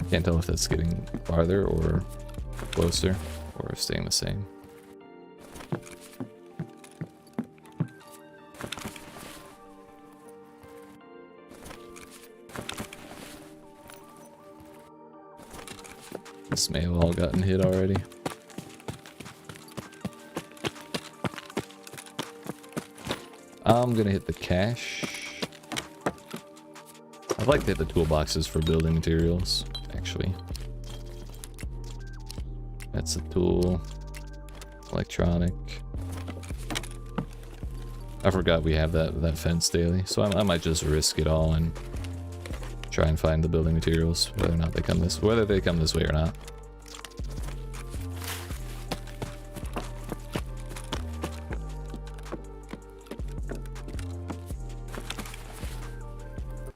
Can't tell if that's getting farther or closer or staying the same. This may have all gotten hit already. I'm gonna hit the cache. I'd like to hit the toolboxes for building materials, actually. That's a tool. Electronic. I forgot we have that fence daily, so I might just risk it all and try and find the building materials, whether they come this way or not.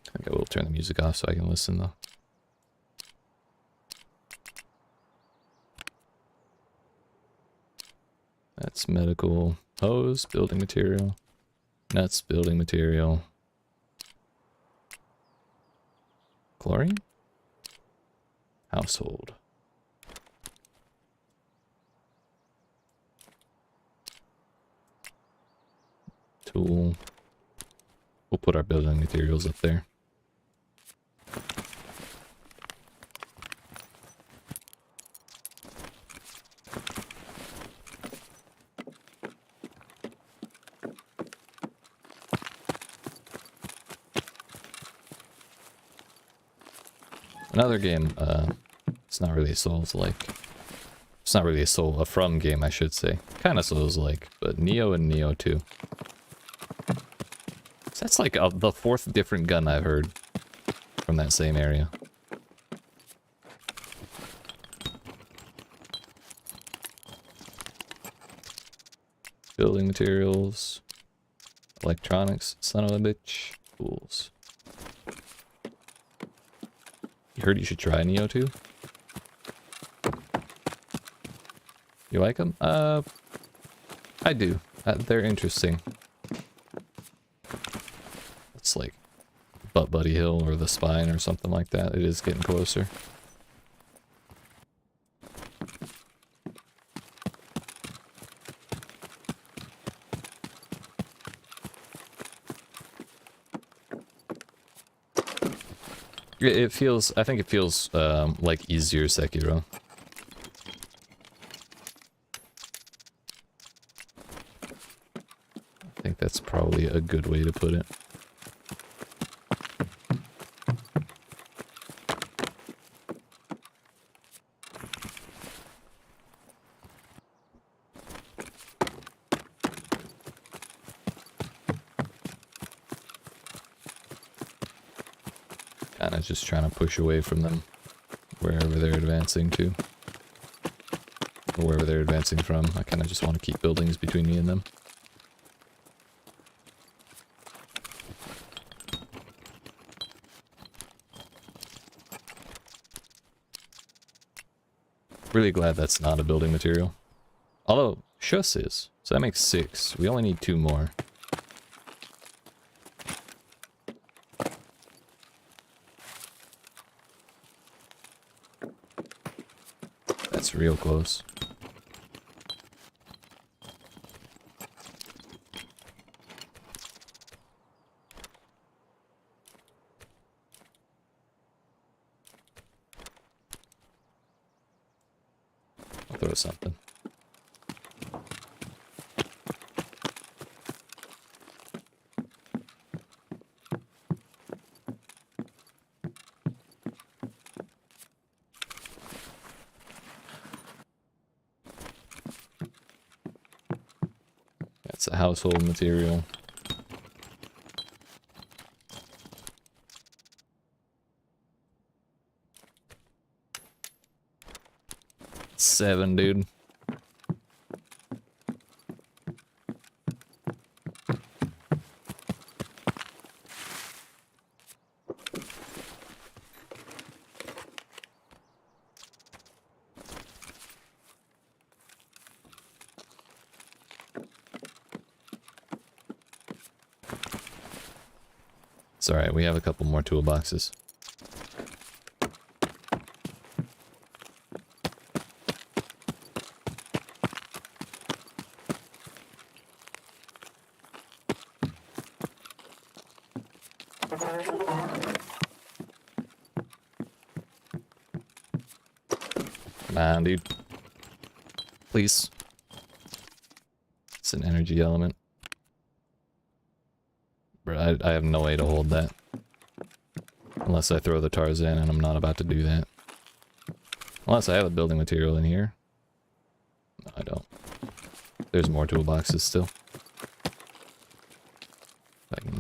I think I will turn the music off so I can listen though. That's medical hose, building material. Nuts, building material. Chlorine? Household. Tool. We'll put our building materials up there. Another game, it's not really a Souls-like. It's not really a From game, I should say. Kind of Souls-like, but Neo and Neo 2. So that's like the fourth different gun I've heard from that same area. Building materials. Electronics, son of a bitch. Tools. You heard you should try Neo 2? You like them? I do. They're interesting. It's like Butt Buddy Hill or The Spine or something like that. It is getting closer. It feels, I think it feels like easier Sekiro. I think that's probably a good way to put it. Kind of just trying to push away from them wherever they're advancing to. Or wherever they're advancing from. I kind of just want to keep buildings between me and them. Really glad that's not a building material. Although, Shuss is. So that makes 6. We only need 2 more. That's real close. I'll throw something. That's a household material. Seven, dude. It's alright, we have a couple more toolboxes. Come on, dude. Please. It's an energy element. Bro, I have no way to hold that. Unless I throw the Tarzan, and I'm not about to do that. Unless I have a building material in here. No, I don't. There's more toolboxes still.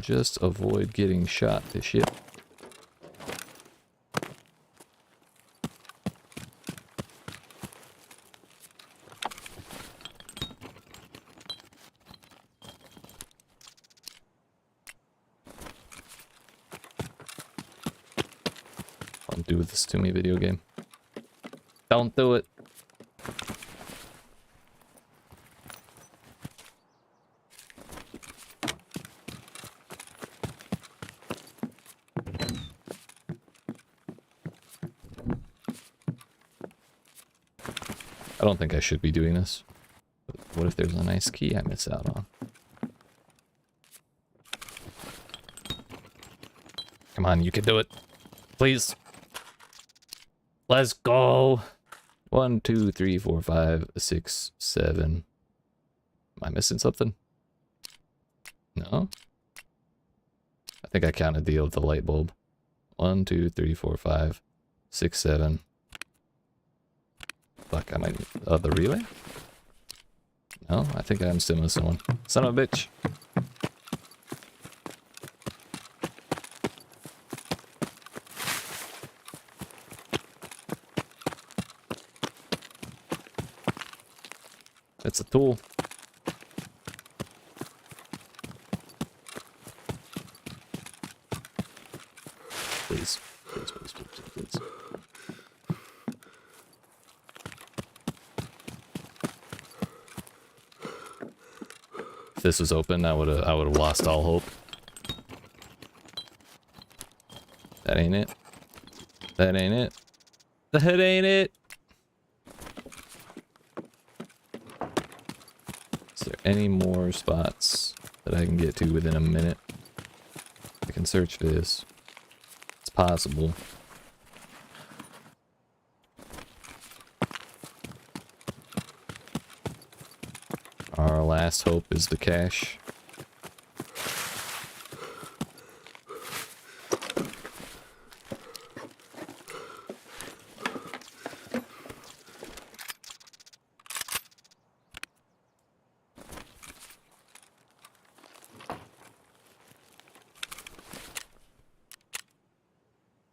just avoid getting shot to shit. Don't do this to me, video game. Don't do it. I don't think I should be doing this. But what if there's a nice key I miss out on? Come on, you can do it. Please. Let's go. 1, 2, 3, 4, 5, 6, 7. Am I missing something? No? I think I counted the light bulb. 1, 2, 3, 4, 5, 6, 7. Fuck, I might... the relay? No, I think I'm still missing one. Son of a bitch. It's a tool. Please. Please, please, please, please, please. If this was open, I would have lost all hope. That ain't it. That ain't it. That ain't it. Is there any more spots that I can get to within a minute? I can search for this. It's possible. Our last hope is the cache.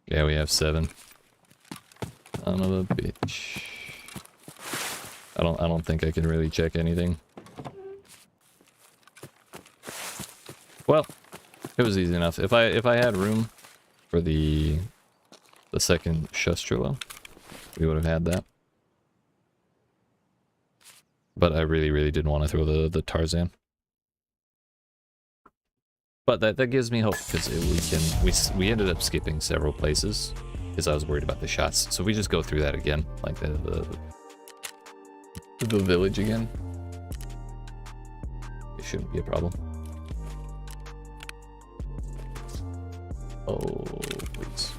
Yeah, we have 7. Son of a bitch. I don't think I can really check anything. Well, it was easy enough. If I had room for the second Shustrelo, we would have had that. But I really didn't want to throw the Tarzan. But that gives me hope, because we ended up skipping several places because I was worried about the shots. So we just go through that again, like the village again. It shouldn't be a problem. Oh, please.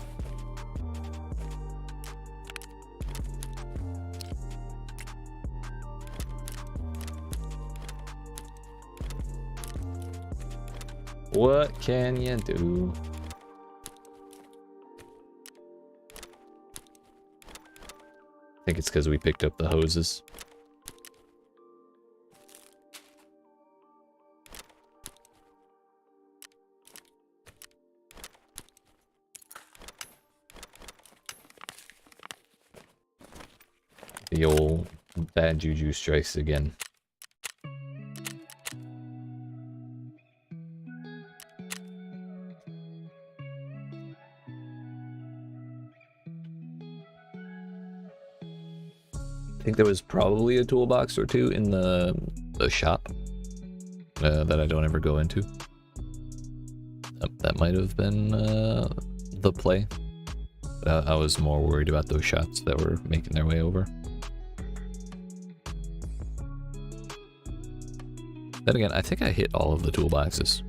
What can you do? I think it's because we picked up the hoses. The old bad juju strikes again. I think there was probably a toolbox or two in the shop that I don't ever go into. That might have been the play. But I was more worried about those shots that were making their way over. Then again, I think I hit all of the toolboxes.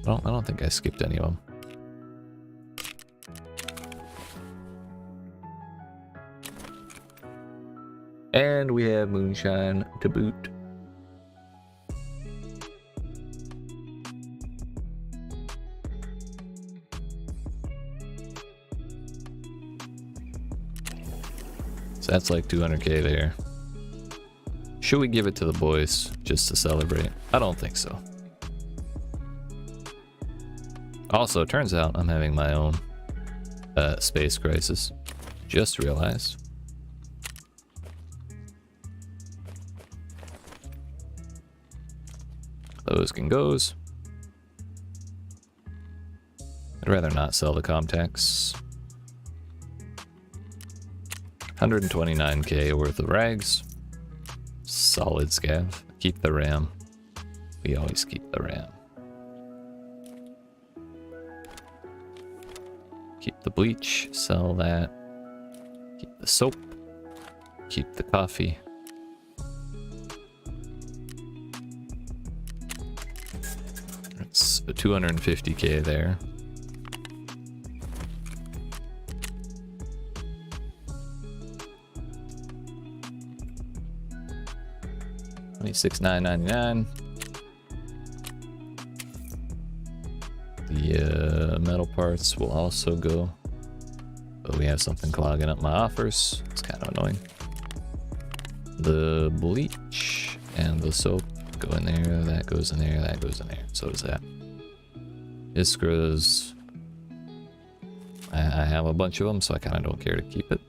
I don't think I skipped any of them. And we have moonshine to boot. So that's like 200k there. Should we give it to the boys just to celebrate? I don't think so. Also, it turns out I'm having my own space crisis. Just realized. Those can goes. I'd rather not sell the Comtax. 129k worth of rags. Solid scav. Keep the RAM. We always keep the RAM. Keep the bleach. Sell that. Keep the soap. Keep the coffee. It's a 250k there. 26,999. The metal parts will also go, but we have something clogging up my offers. It's kind of annoying. The bleach and the soap go in there. That goes in there. That goes in there. So does that. Iskras. I have a bunch of them, so I kind of don't care to keep it.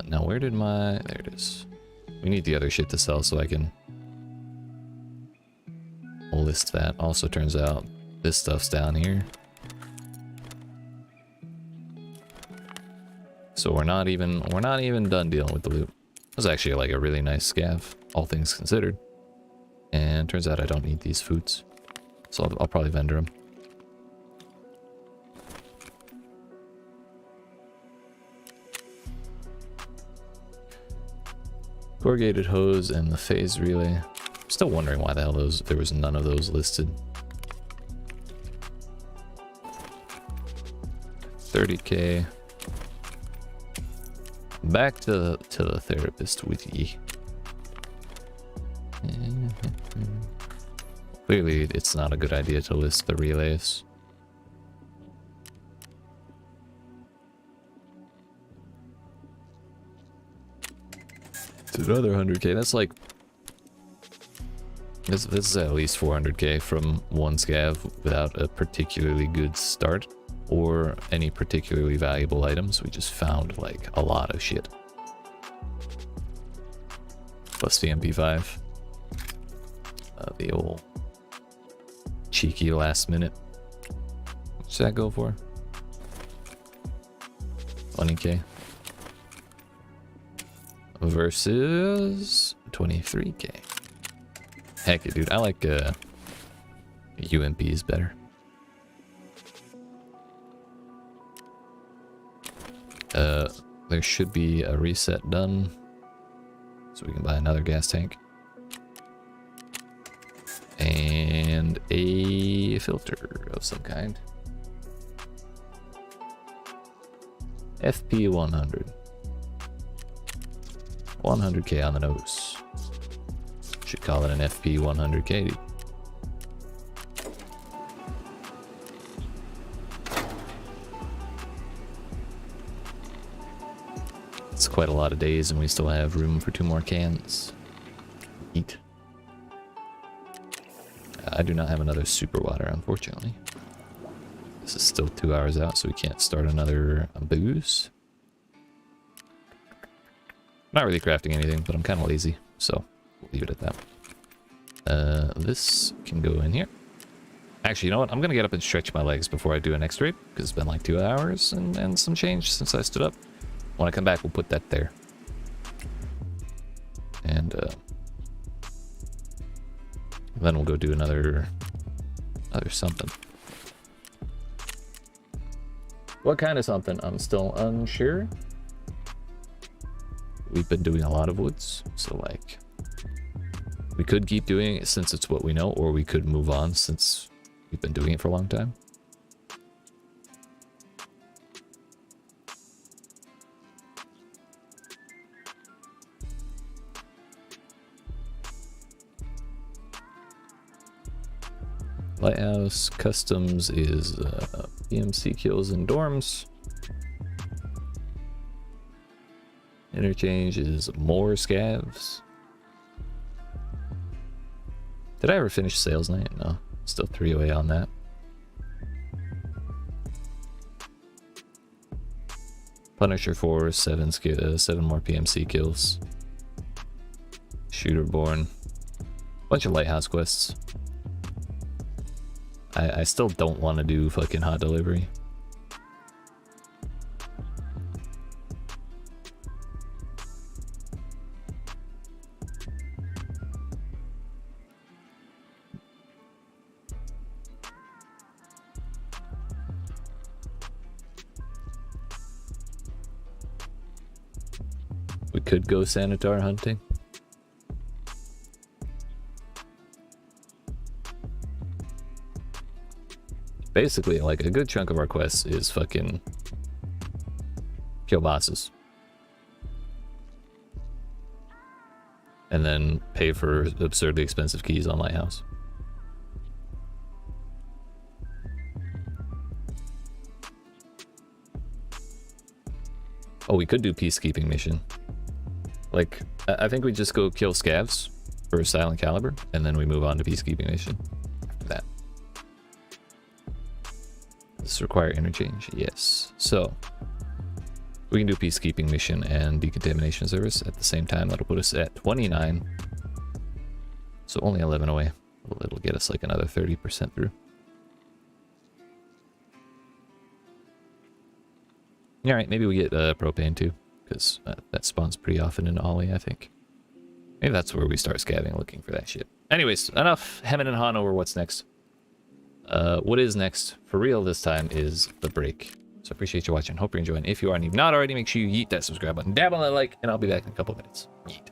Now, where did my... There it is. We need the other shit to sell so I can list that. Also turns out this stuff's down here. So we're not even done dealing with the loot. It was actually like a really nice scav, all things considered. And turns out I don't need these foods. So I'll probably vendor them. Corrugated hose and the phase relay. I'm still wondering why the hell there was none of those listed. 30k. Back to the therapist with ye. Clearly, it's not a good idea to list the relays. It's another 100k. That's like... This is at least 400k from one scav without a particularly good start or any particularly valuable items. We just found like a lot of shit. Plus the MP5. The old cheeky last minute. What's that go for? 20k. Versus 23k. Heck yeah, dude. I like UMPs better. There should be a reset done. So we can buy another gas tank. And a filter of some kind. FP 100. 100k on the nose. Should call it an FP 100k, dude. It's quite a lot of days and we still have room for 2 more cans. Eat. I do not have another super water, unfortunately. This is still 2 hours out, so we can't start another booze. Not really crafting anything, but I'm kind of lazy, so we'll leave it at that. This can go in here. Actually, you know what? I'm going to get up and stretch my legs before I do an X-ray, because it's been like 2 hours and some change since I stood up. When I come back, we'll put that there. And then we'll go do another something. What kind of something? I'm still unsure. We've been doing a lot of woods, so like we could keep doing it since it's what we know, or we could move on since we've been doing it for a long time. Lighthouse Customs is PMC kills and dorms. Interchange is more scavs. Did I ever finish sales night? No. Still 3 away on that. Punisher 4, 7 more PMC kills. Shooterborn. Bunch of lighthouse quests. I still don't want to do fucking hot delivery. We could go Sanitar hunting. Basically, like, a good chunk of our quests is fucking kill bosses. And then pay for absurdly expensive keys on Lighthouse. Oh, we could do peacekeeping mission. Like, I think we just go kill scavs for Silent Caliber, and then we move on to peacekeeping mission after that. Does this require interchange? Yes. So, we can do peacekeeping mission and decontamination service at the same time. That'll put us at 29. So only 11 away. It'll get us like another 30% through. Alright, maybe we get propane too, because that spawns pretty often in Ollie, I think. Maybe that's where we start scavving, looking for that shit. Anyways, enough hemming and hawing over what's next. What is next, for real this time, is the break. So appreciate you watching, hope you're enjoying. If you are and you've not already, make sure you yeet that subscribe button, dab on that like, and I'll be back in a couple minutes. Yeet.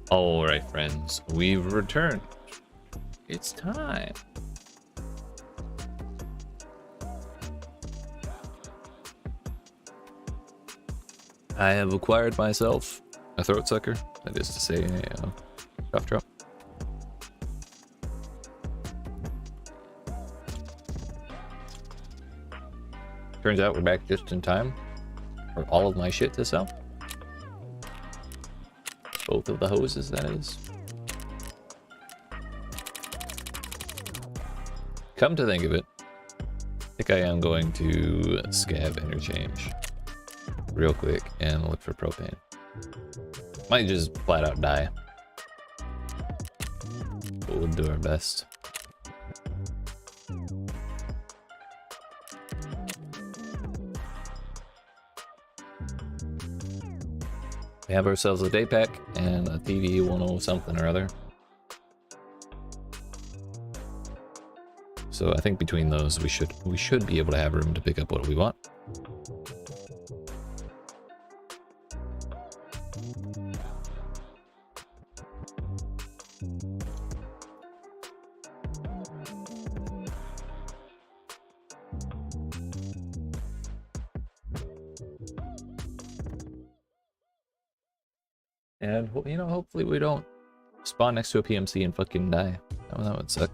Alright, friends, we've returned. It's time. I have acquired myself a throat sucker. That is to say, a cough drop. Turns out we're back just in time for all of my shit to sell. Both of the hoses, that is. Come to think of it, I think I am going to scab interchange real quick and look for propane. Might just flat out die. But we'll do our best. We have ourselves a day pack and a TV 10 something or other. So I think between those we should be able to have room to pick up what we want. And, you know, hopefully we don't spawn next to a PMC and fucking die. That would suck.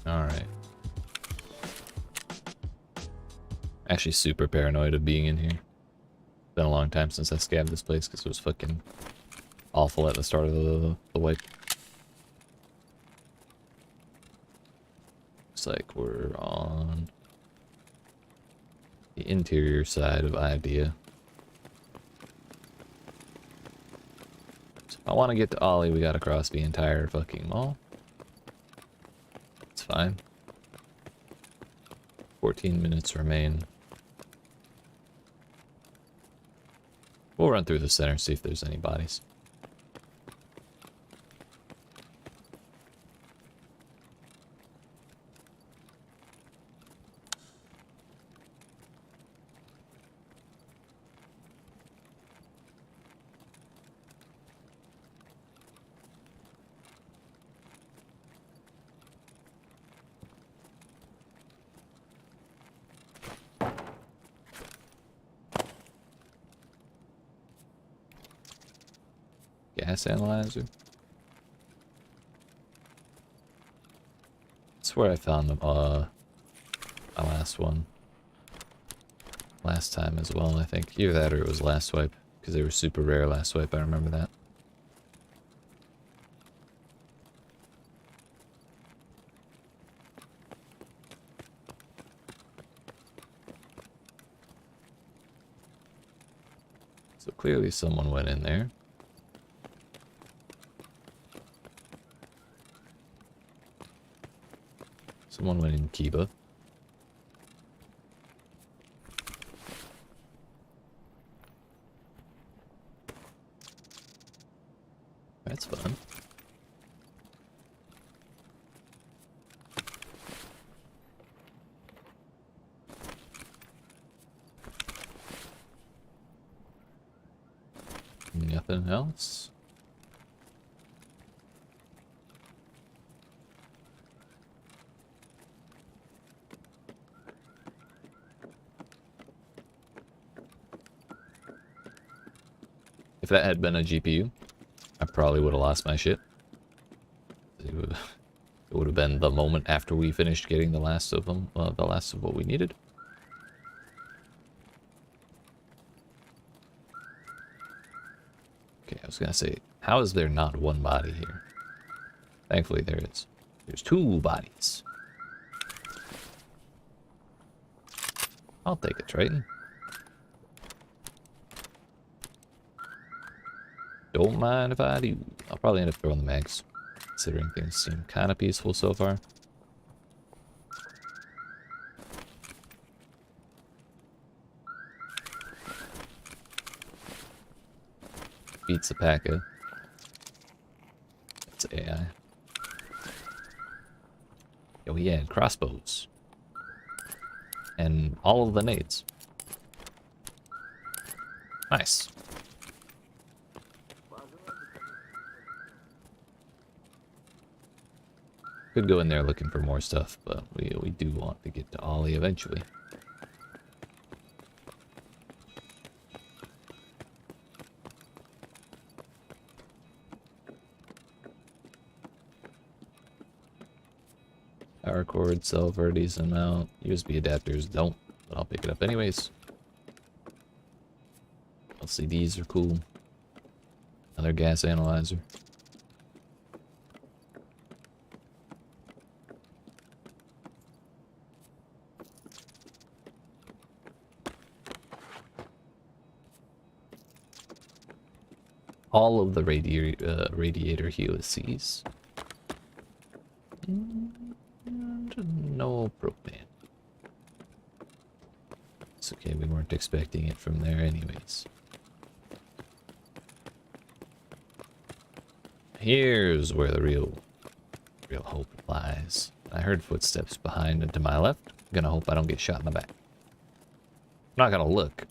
Alright. Actually super paranoid of being in here. Been a long time since I scabbed this place because it was fucking awful at the start of the wipe. Looks like we're on the interior side of Idea. So if I want to get to Ollie, we gotta cross the entire fucking mall. It's fine. 14 minutes remain. We'll run through the center, see if there's any bodies. Gas analyzer. That's where I found them. My last one. Last time as well, I think. Either that or it was last swipe. Because they were super rare last swipe, I remember that. So clearly someone went in there. Someone went in Kiba. That's fun. Nothing else? If that had been a GPU, I probably would have lost my shit. It would have been the moment after we finished getting the last of them, the last of what we needed. was gonna say, how is there not one body here? Thankfully there is. There's 2 bodies. I'll take a Triton. Don't mind if I do. I'll probably end up throwing the mags, considering things seem kind of peaceful so far. Beats a P.A.K.A. That's AI. Yo, he had crossbows. And all of the nades. Nice. Could go in there looking for more stuff, but we do want to get to Ollie eventually. Power cord, sell for a decent amount. USB adapters don't, but I'll pick it up anyways. LCDs are cool. Another gas analyzer. All of the radiator helices. No propane. It's okay, we weren't expecting it from there anyways. Here's where the real hope lies. I heard footsteps behind and to my left. I'm gonna hope I don't get shot in the back. I'm not gonna look.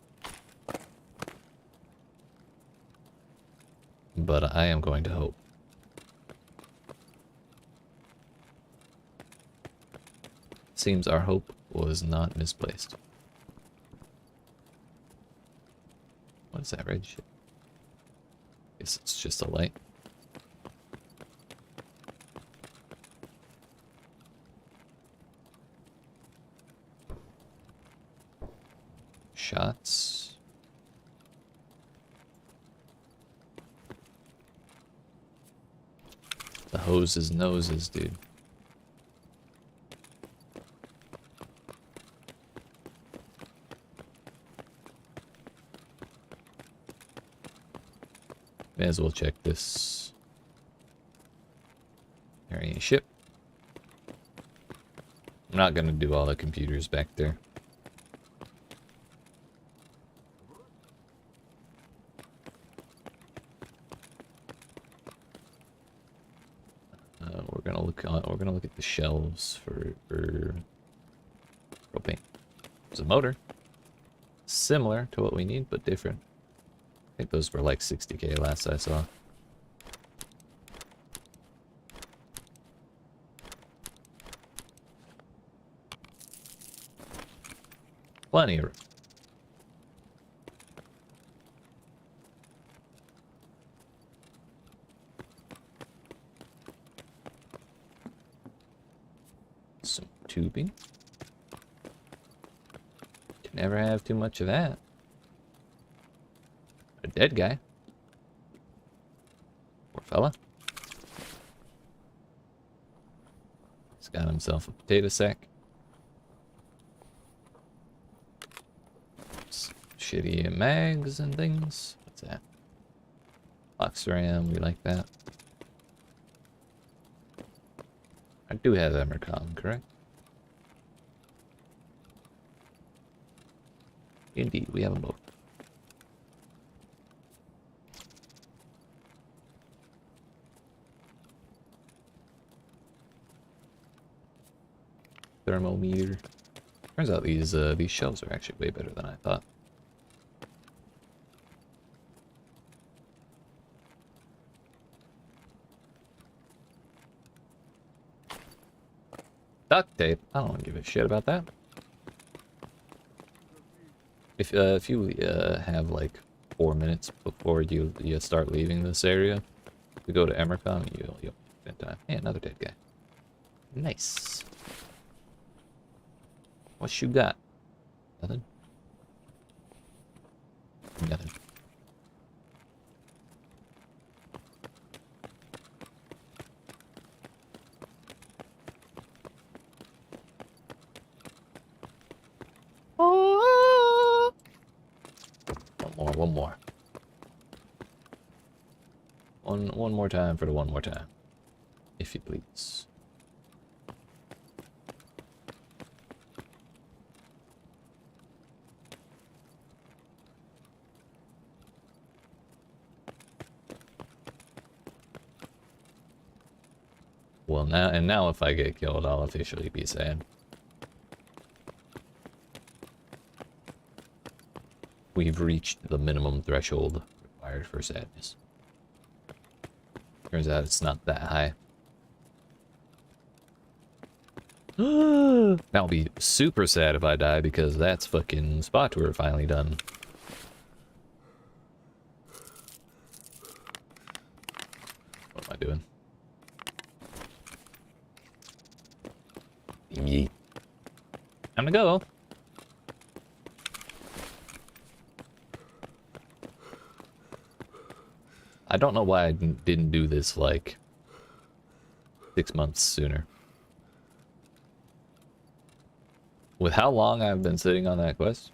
But I am going to hope. Seems our hope was not misplaced. What is that red shit? Guess it's just a light. Shots. The hoses noses, dude. May as well check this. Carrying ship. I'm not gonna do all the computers back there. We're gonna look at the shelves for propane. There's a motor. Similar to what we need, but different. I think those were like 60k last I saw. Plenty of room. Some tubing. Can never have too much of that. A dead guy. Poor fella. He's got himself a potato sack. Some shitty mags and things. What's that? Box RAM, we like that. I do have Emercom, correct? Indeed, we have a boat. Thermometer. Turns out these shelves are actually way better than I thought. Duct tape. I don't give a shit about that. If you have like 4 minutes before you start leaving this area, to go to Emercom, you'll spend time. Hey, another dead guy. Nice. What you got? Nothing. Nothing. one more. One more time for the one more time. If you please. Well, now if I get killed, I'll officially be sad. We've reached the minimum threshold required for sadness. Turns out it's not that high. I'll be super sad if I die because that's fucking spot tour finally done. What am I doing? Yeet. Time to go. I don't know why I didn't do this like 6 months sooner. With how long I've been sitting on that quest,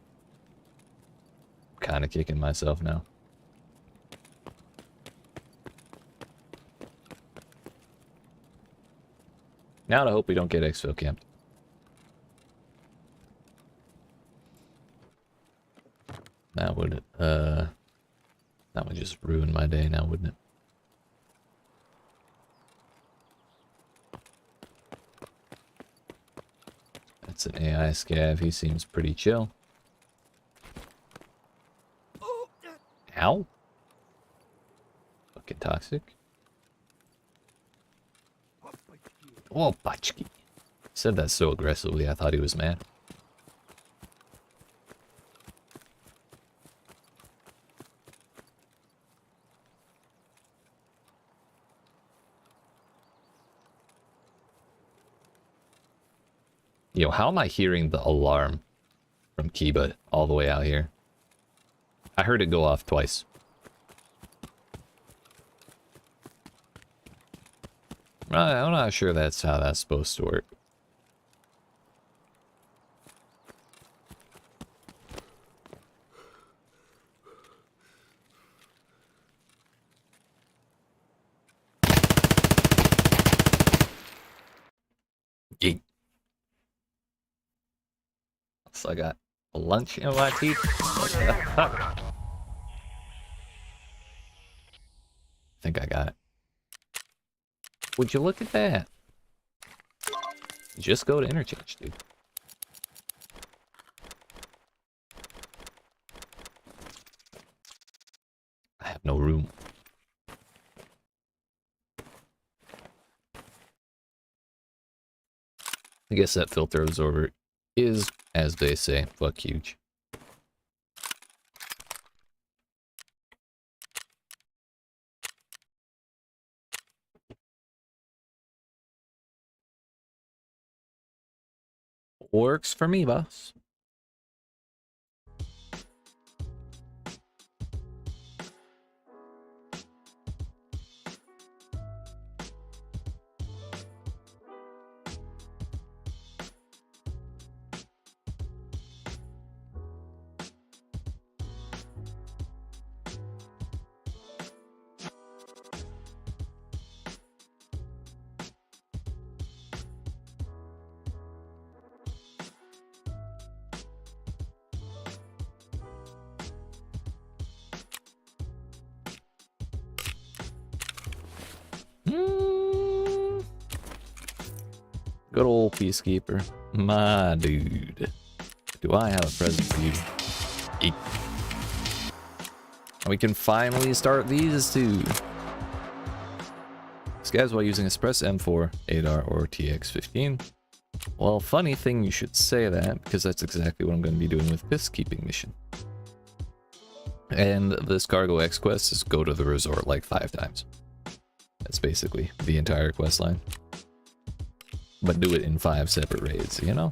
I'm kind of kicking myself now. Now to hope we don't get exfil camped. That would just ruin my day now, wouldn't it? That's an AI scav. He seems pretty chill. Ow. Fucking toxic. Oh, Pachki. Said that so aggressively, I thought he was mad. Yo, how am I hearing the alarm from Kiba all the way out here? I heard it go off twice. I'm not sure that's how that's supposed to work. Yeet. So I got a lunch in my teeth. What the fuck? I think I got it. Would you look at that? Just go to interchange, dude. I have no room. I guess that filter absorber is, as they say, fuck huge. Works for me, boss. Good old Peacekeeper. My dude. Do I have a present for you? Eat. We can finally start these two. Scavs while using Express M4, 8R, or TX15. Well, funny thing you should say that, because that's exactly what I'm going to be doing with this keeping mission. And this Cargo X quest is go to the resort like 5 times. That's basically the entire quest line. But do it in 5 separate raids, you know?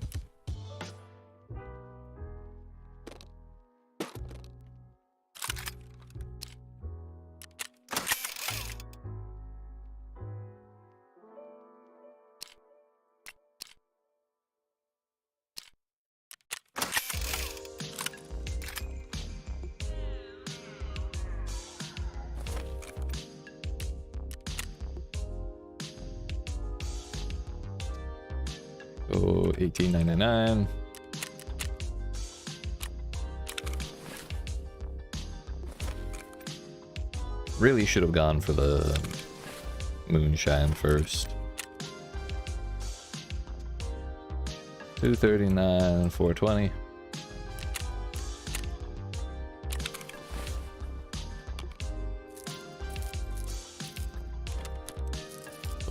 Oh, 18.99. Really should have gone for the moonshine first. 239, 420.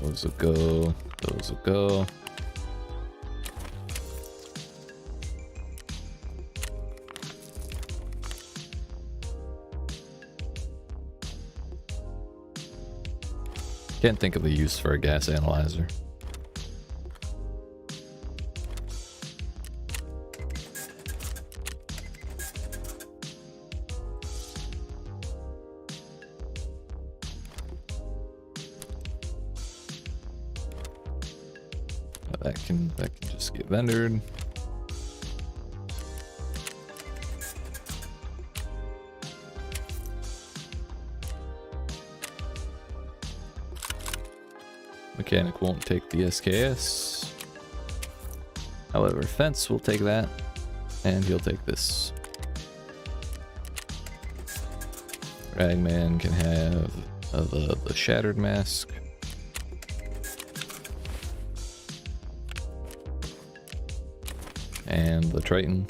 Those will go. Those will go. Can't think of a use for a gas analyzer. That can just get vendored. Mechanic won't take the SKS. However, fence will take that, and he'll take this. Ragman can have the shattered mask. And the Triton.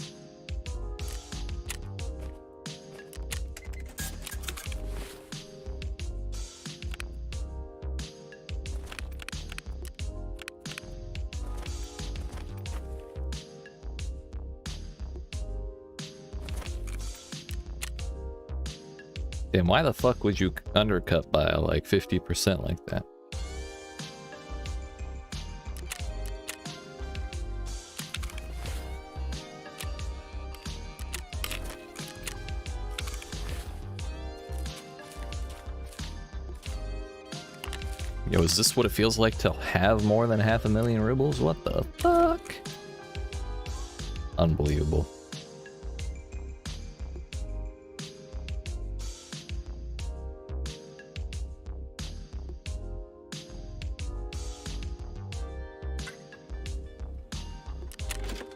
Damn, why the fuck would you undercut by like 50% like that? Yo, is this what it feels like to have more than 500,000 rubles? What the fuck? Unbelievable.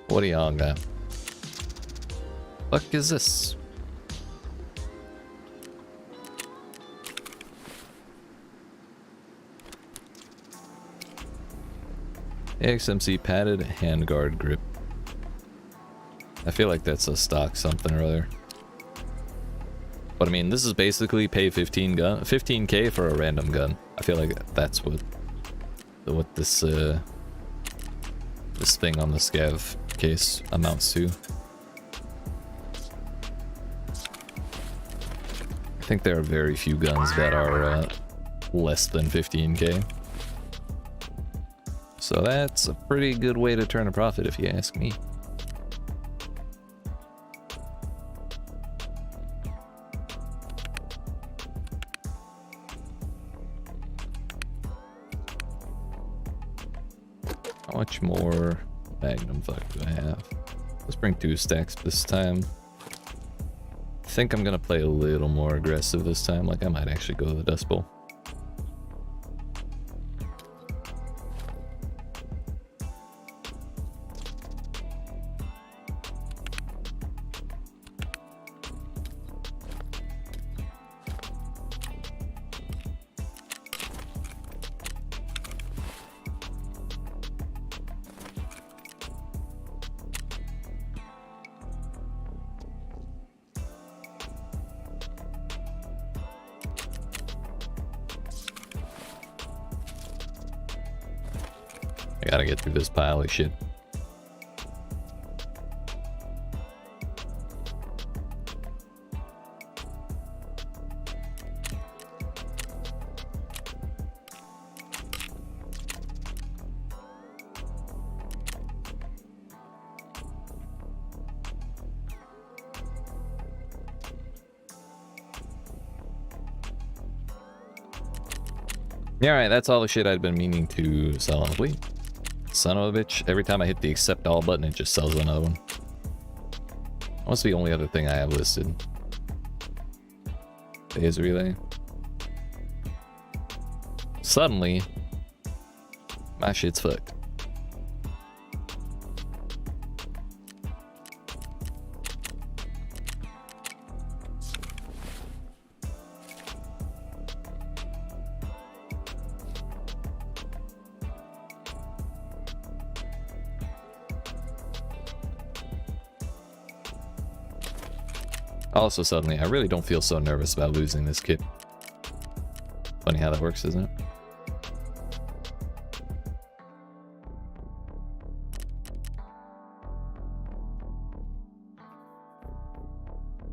What do y'all got? Fuck is this? AXMC padded handguard grip. I feel like that's a stock something or other. But I mean, this is basically pay 15k for a random gun. I feel like that's what this this thing on the scav case amounts to. I think there are very few guns that are less than 15k. So that's a pretty good way to turn a profit if you ask me. How much more Magnum fuck do I have? Let's bring 2 stacks this time. I think I'm gonna play a little more aggressive this time. Like I might actually go to the Dust Bowl. I gotta get through this pile of shit. Yeah, alright, that's all the shit I'd been meaning to sell on the fleet. Son of a bitch. Every time I hit the accept all button, it just sells another one. What's the only other thing I have listed? Phase relay. Suddenly, my shit's fucked. Also, suddenly, I really don't feel so nervous about losing this kit. Funny how that works, isn't it?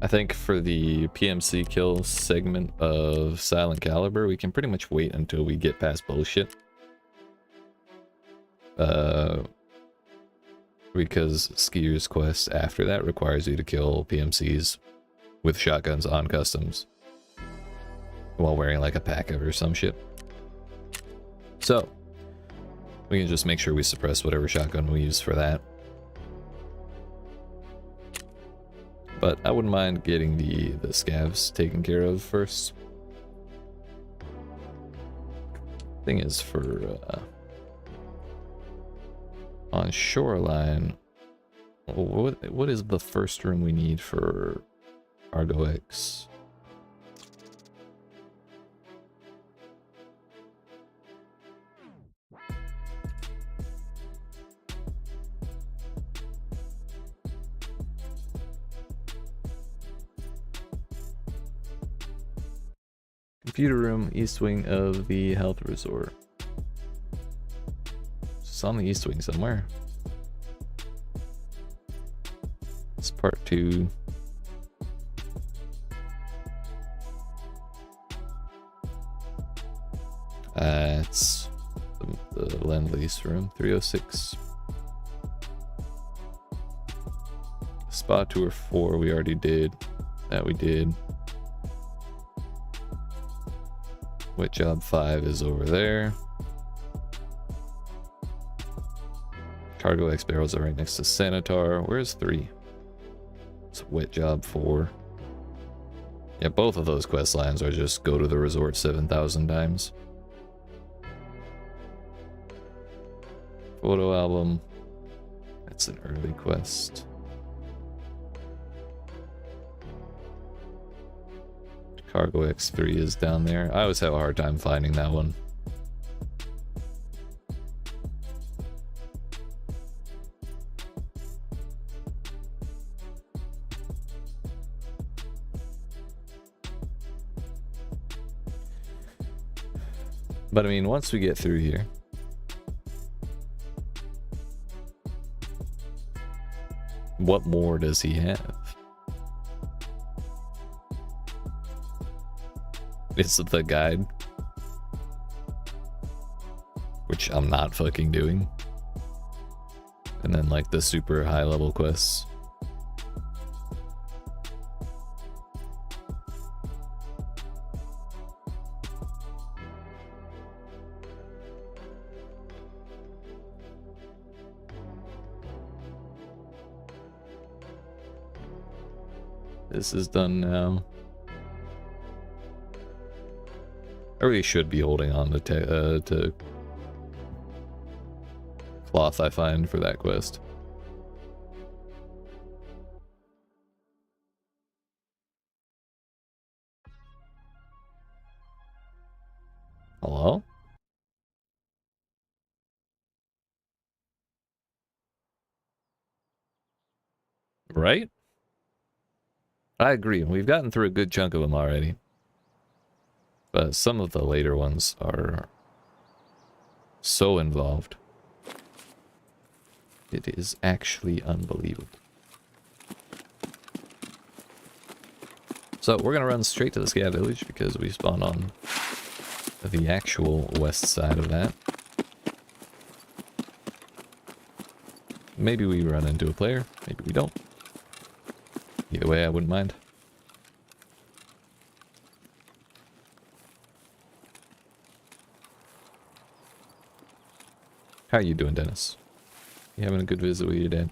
I think for the PMC kill segment of Silent Caliber, we can pretty much wait until we get past bullshit. Because Skier's quest after that requires you to kill PMCs with shotguns on customs while wearing like a packet or some shit. So we can just make sure we suppress whatever shotgun we use for that. But I wouldn't mind getting the scavs taken care of first. Thing is, for on Shoreline, what is the first room we need for Argo X? Computer room, east wing of the health resort. It's on the east wing somewhere. It's part 2. It's the Lend-Lease room, 306. Spa tour 4 we already did. That we did. Wet job 5 is over there. Cargo X barrels are right next to Sanitar. Where's 3? It's wet job 4. Yeah, both of those quest lines are just go to the resort 7,000 times. Photo album. That's an early quest. Cargo X3 is down there. I always have a hard time finding that one. But I mean, once we get through here, what more does he have? It's the guide, which I'm not fucking doing. And then like the super high level quests. This is done now. I really should be holding on to cloth I find for that quest. Hello? Right? I agree. We've gotten through a good chunk of them already. But some of the later ones are so involved. It is actually unbelievable. So we're going to run straight to the Scav Village because we spawn on the actual west side of that. Maybe we run into a player, maybe we don't. Either way, I wouldn't mind. How are you doing, Dennis? You having a good visit with your dad?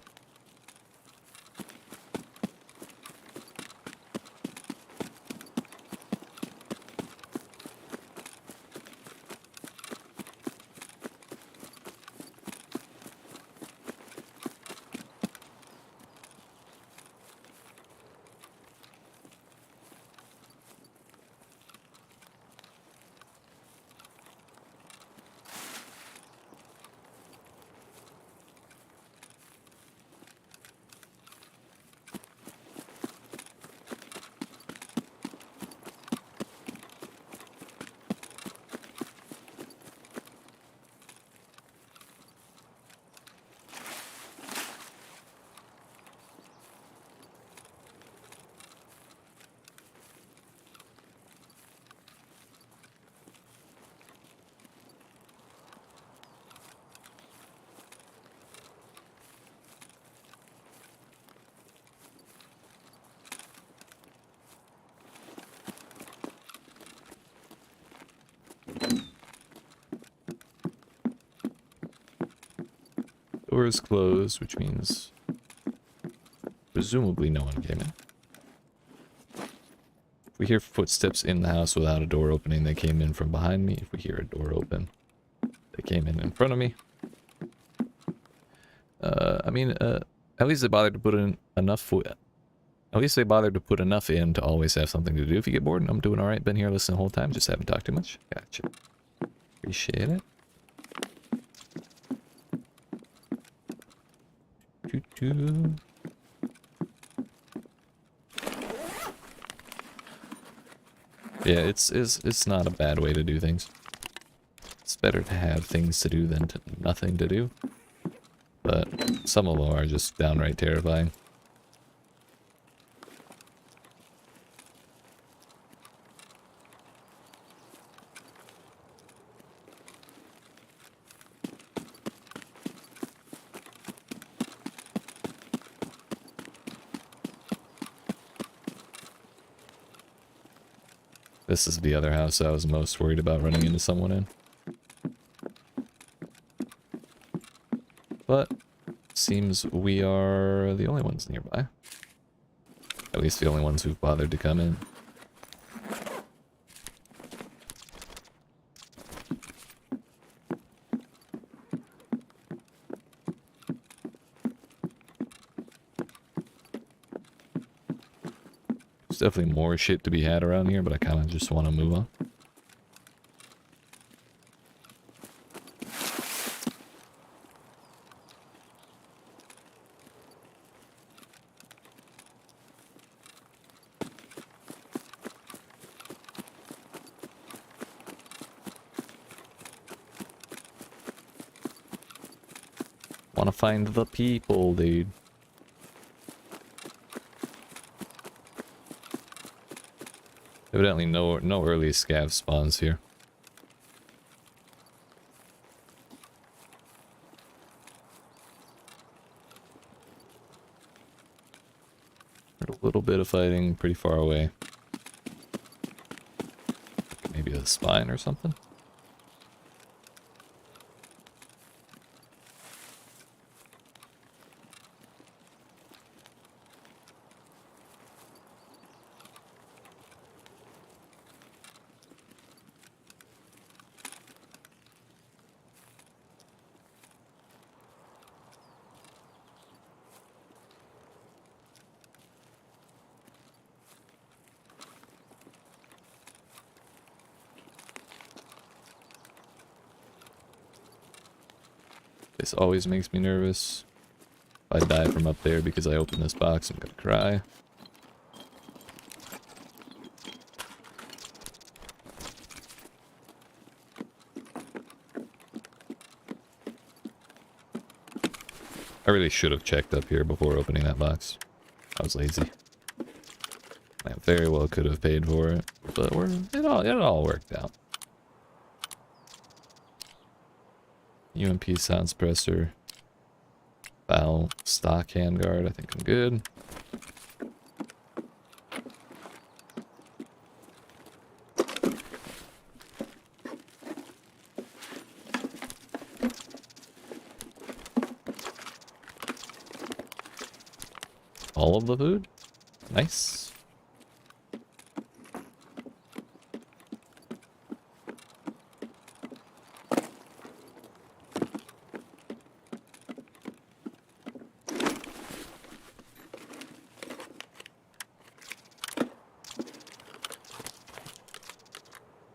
Door is closed, which means presumably no one came in. If we hear footsteps in the house without a door opening, they came in from behind me. If we hear a door open, they came in front of me. At least they bothered to put in enough. At least they bothered to put enough in to always have something to do. If you get bored, I'm doing all right. Been here listening the whole time. Just haven't talked too much. Gotcha. Appreciate it. Choo-choo. Yeah, it's not a bad way to do things. It's better to have things to do than to nothing to do. But some of them are just downright terrifying. This is the other house I was most worried about running into someone in. But seems we are the only ones nearby. At least the only ones who've bothered to come in. There's definitely more shit to be had around here, but I kind of just want to move on. Want to find the people, dude. Evidently no early scav spawns here. Heard a little bit of fighting pretty far away. Maybe a spine or something. This always makes me nervous. If I die from up there because I opened this box, I'm gonna cry. I really should have checked up here before opening that box. I was lazy. I very well could have paid for it, but it all worked out. UMP sound suppressor. Foul stock handguard. I think I'm good. All of the food? Nice.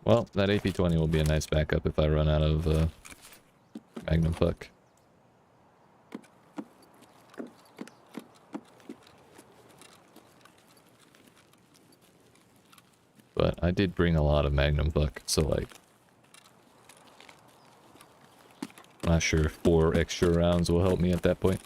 Well, that AP-20 will be a nice backup if I run out of Magnum Puck. But I did bring a lot of Magnum Puck, so like, I'm not sure if 4 extra rounds will help me at that point.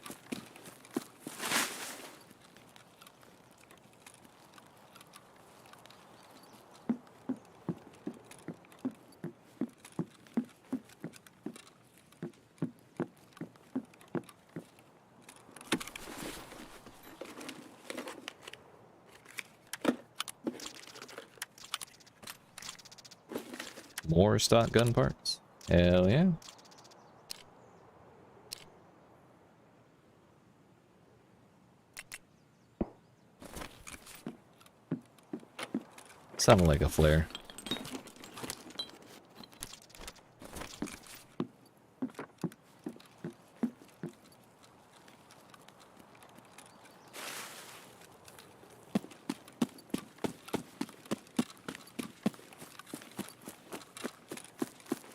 More stock gun parts? Hell yeah. Sounded like a flare.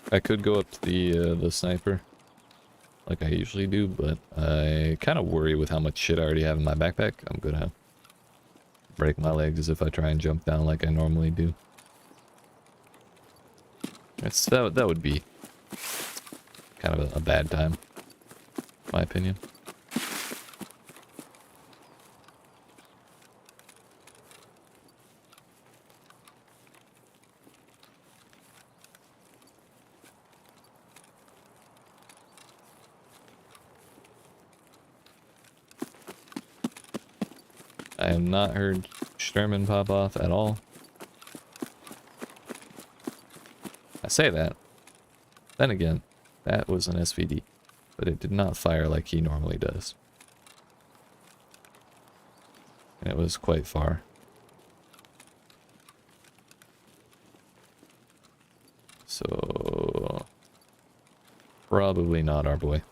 I could go up to the sniper, like I usually do, but I kind of worry with how much shit I already have in my backpack. I'm gonna break my legs if I try and jump down like I normally do. That would be kind of a bad time, in my opinion. I have not heard Sturman pop off at all. I say that. Then again, that was an SVD, but it did not fire like he normally does. And it was quite far. So, probably not our boy.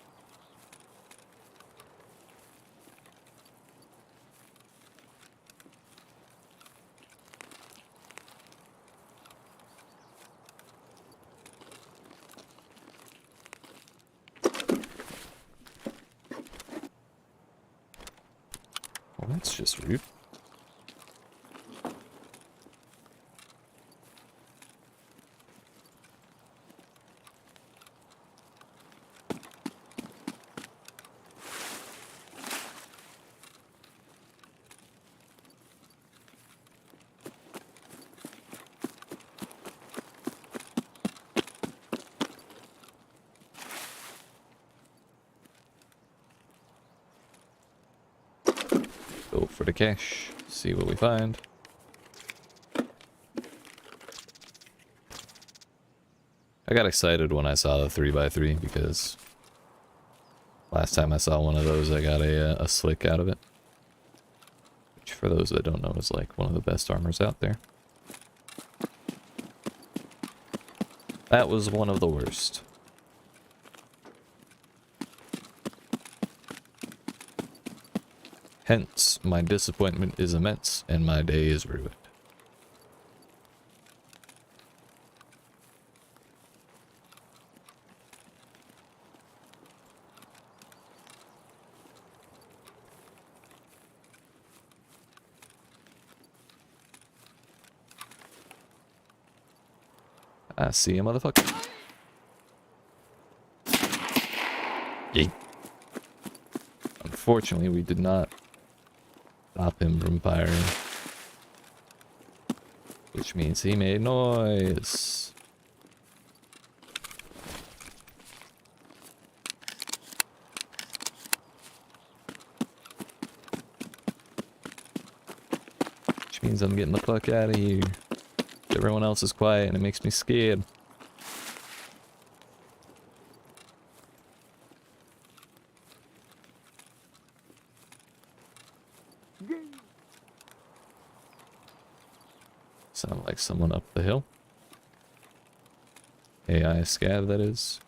Well, that's just rude. Go for the cash, see what we find. I got excited when I saw the 3x3 because last time I saw one of those I got a slick out of it. Which for those that don't know is like one of the best armors out there. That was one of the worst. Hence, my disappointment is immense, and my day is ruined. I see a motherfucker. Yeet. Unfortunately, we did not stop him from firing, which means he made noise. Which means I'm getting the fuck out of here. Everyone else is quiet and it makes me scared. Sound like someone up the hill. AI scav, that is.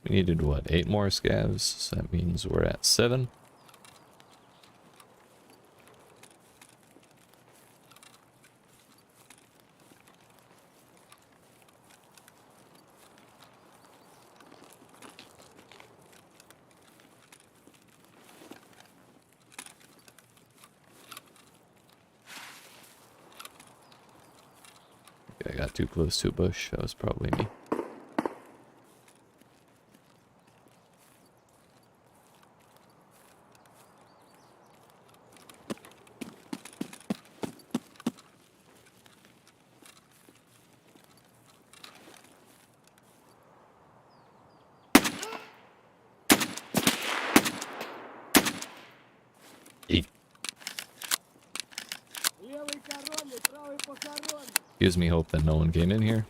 We needed, what, 8 more scavs? So that means we're at 7. Okay, I got too close to a bush. That was probably me. Gives me hope that no one came in here.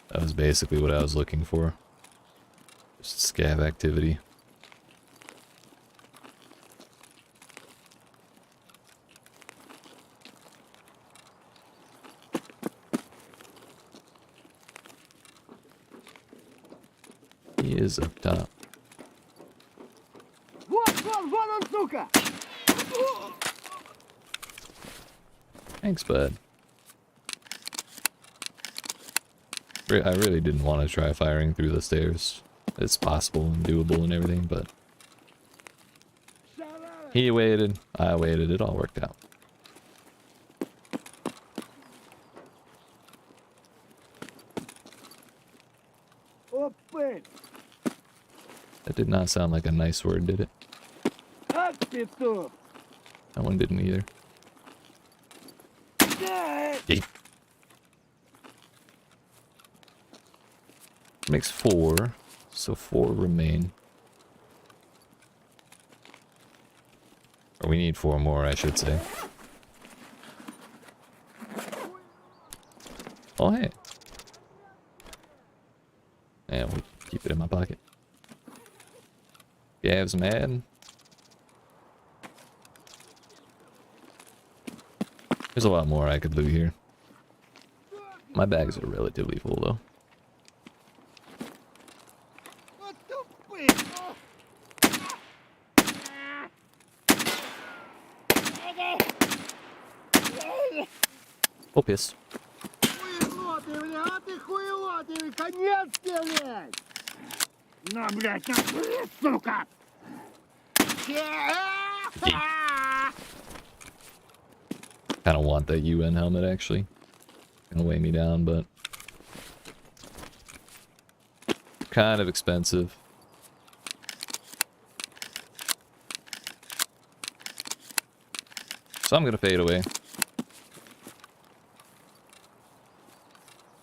That was basically what I was looking for. Just scav activity. He is up top. Thanks, bud. I really didn't want to try firing through the stairs. It's possible and doable and everything, but he waited, I waited, it all worked out. That did not sound like a nice word, did it? That one didn't either. Yeet. Makes 4, so 4 remain. Or we need 4 more, I should say. Oh, hey. Yeah, we'll keep it in my pocket. Gav's mad. There's a lot more I could loot here. My bags are relatively full, though. Oh, piss. Kind of want that UN helmet, actually. Gonna weigh me down, but kind of expensive. So I'm gonna fade away.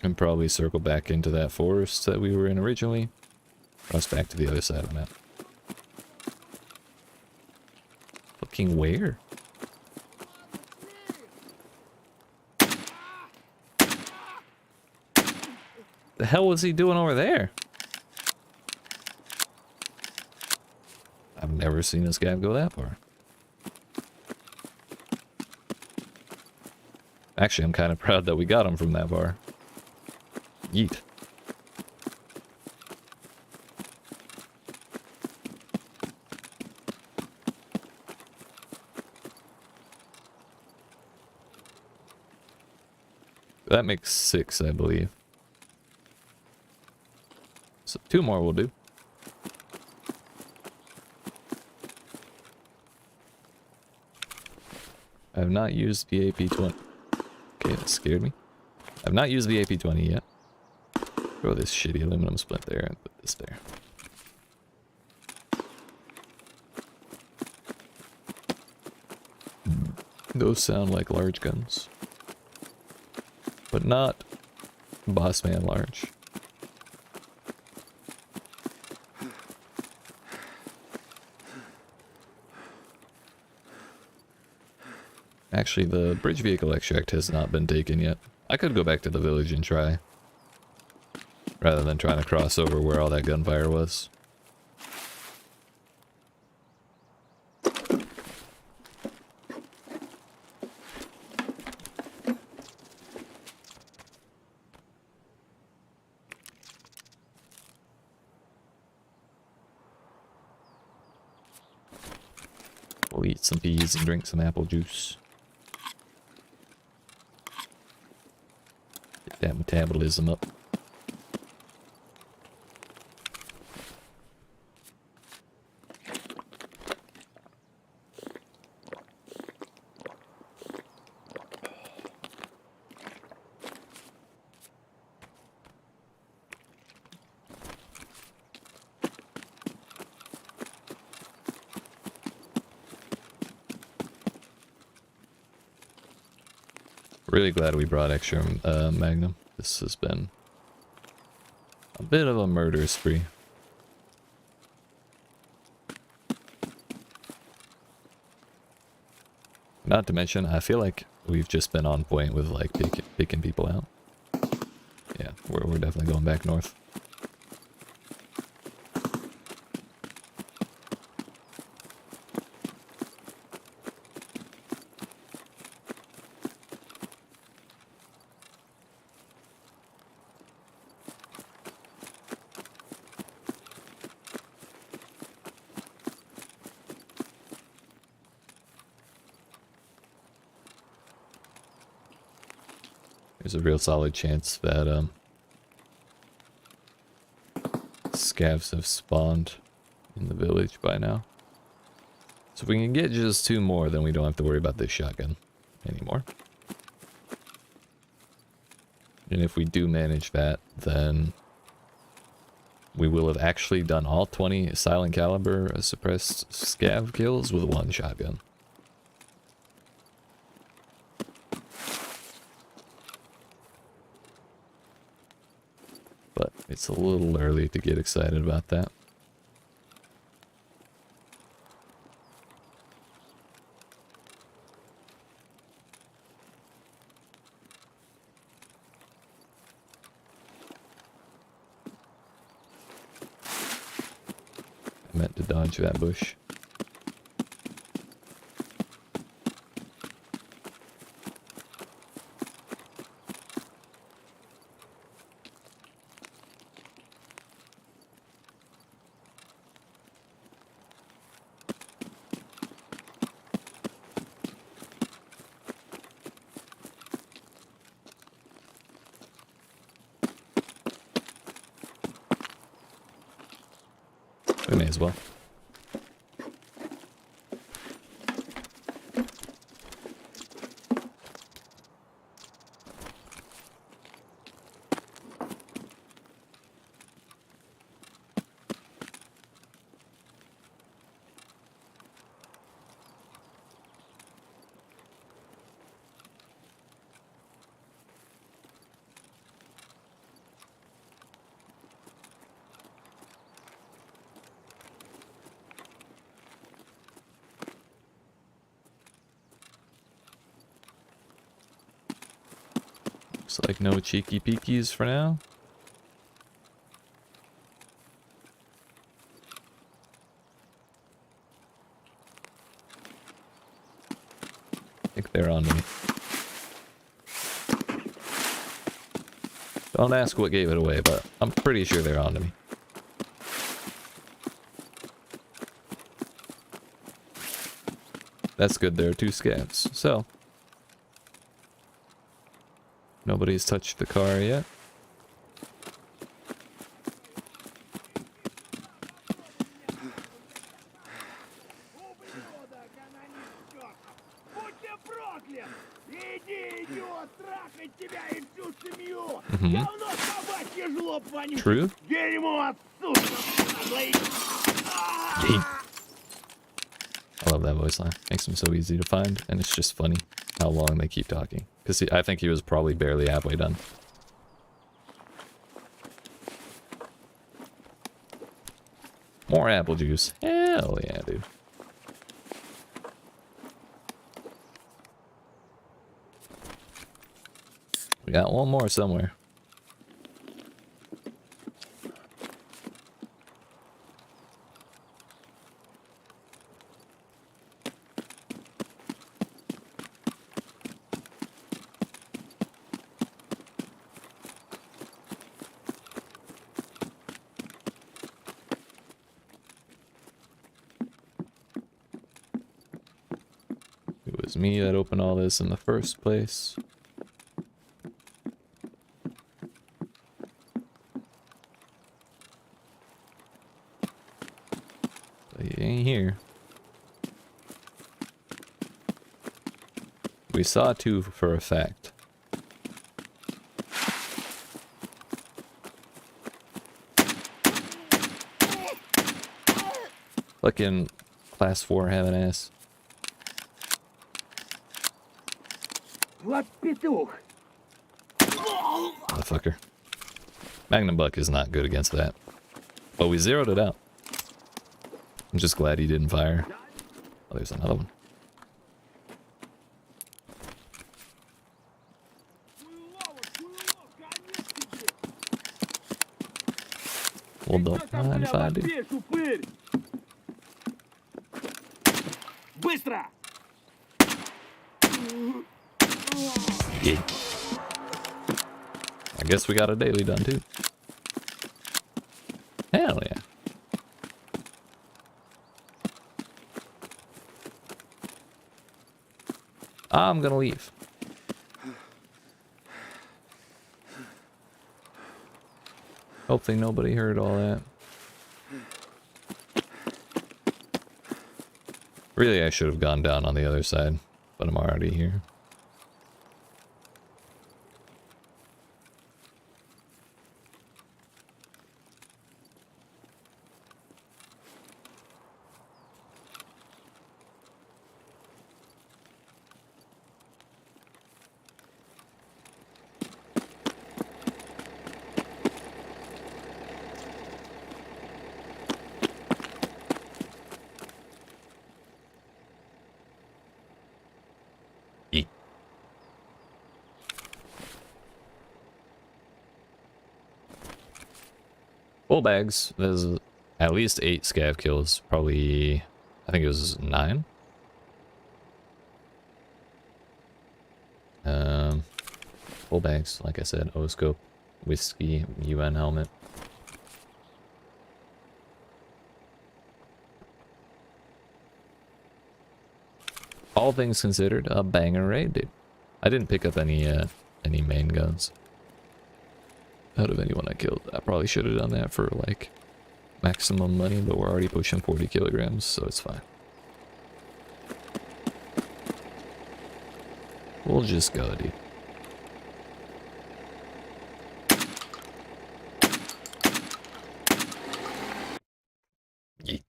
And probably circle back into that forest that we were in originally. Cross back to the other side of the map. Looking where? The hell was he doing over there? I've never seen this guy go that far. Actually, I'm kind of proud that we got him from that far. Yeet. That makes 6, I believe. So 2 more will do. I have not used the AP-20. Okay, that scared me. I've not used the AP-20 yet. Throw this shitty aluminum splint there and put this there. Those sound like large guns. But not boss man large. Actually, the bridge vehicle extract has not been taken yet. I could go back to the village and try. Rather than trying to cross over where all that gunfire was. We'll eat some peas and drink some apple juice. Get that metabolism up. Really glad we brought extra Magnum. This has been a bit of a murder spree. Not to mention, I feel like we've just been on point with like picking people out. Yeah, we're definitely going back north. There's a real solid chance that scavs have spawned in the village by now. So if we can get just 2 more, then we don't have to worry about this shotgun anymore. And if we do manage that, then we will have actually done all 20 silent caliber suppressed scav kills with 1 shotgun. But it's a little early to get excited about that. I meant to dodge that bush. We may as well. Looks like no cheeky peekies for now. I think they're on me. Don't ask what gave it away, but I'm pretty sure they're on to me. That's good, there are 2 scavs, so nobody's touched the car yet. True. I love that voice line. Makes him so easy to find, and it's just funny how long they keep talking. Because I think he was probably barely halfway done. More apple juice. Hell yeah, dude. We got 1 more somewhere. It was me that opened all this in the first place. But he ain't here. We saw 2 for a fact. Fucking class 4 having ass. Motherfucker. Magnum Buck is not good against that. But we zeroed it out. I'm just glad he didn't fire. Oh, there's another one. Well, don't mind if I do. Yeah. I guess we got a daily done too. Hell yeah. I'm gonna leave. Hopefully nobody heard all that. Really, I should have gone down on the other side, but I'm already here. Full bags. There's at least 8 scav kills. Probably, I think it was 9. Full bags, like I said. O-scope, whiskey, UN helmet. All things considered, a banger raid, dude. I didn't pick up any main guns out of anyone I killed. I probably should have done that for like maximum money, but we're already pushing 40 kilograms, so it's fine. We'll just go, dude. Yeet.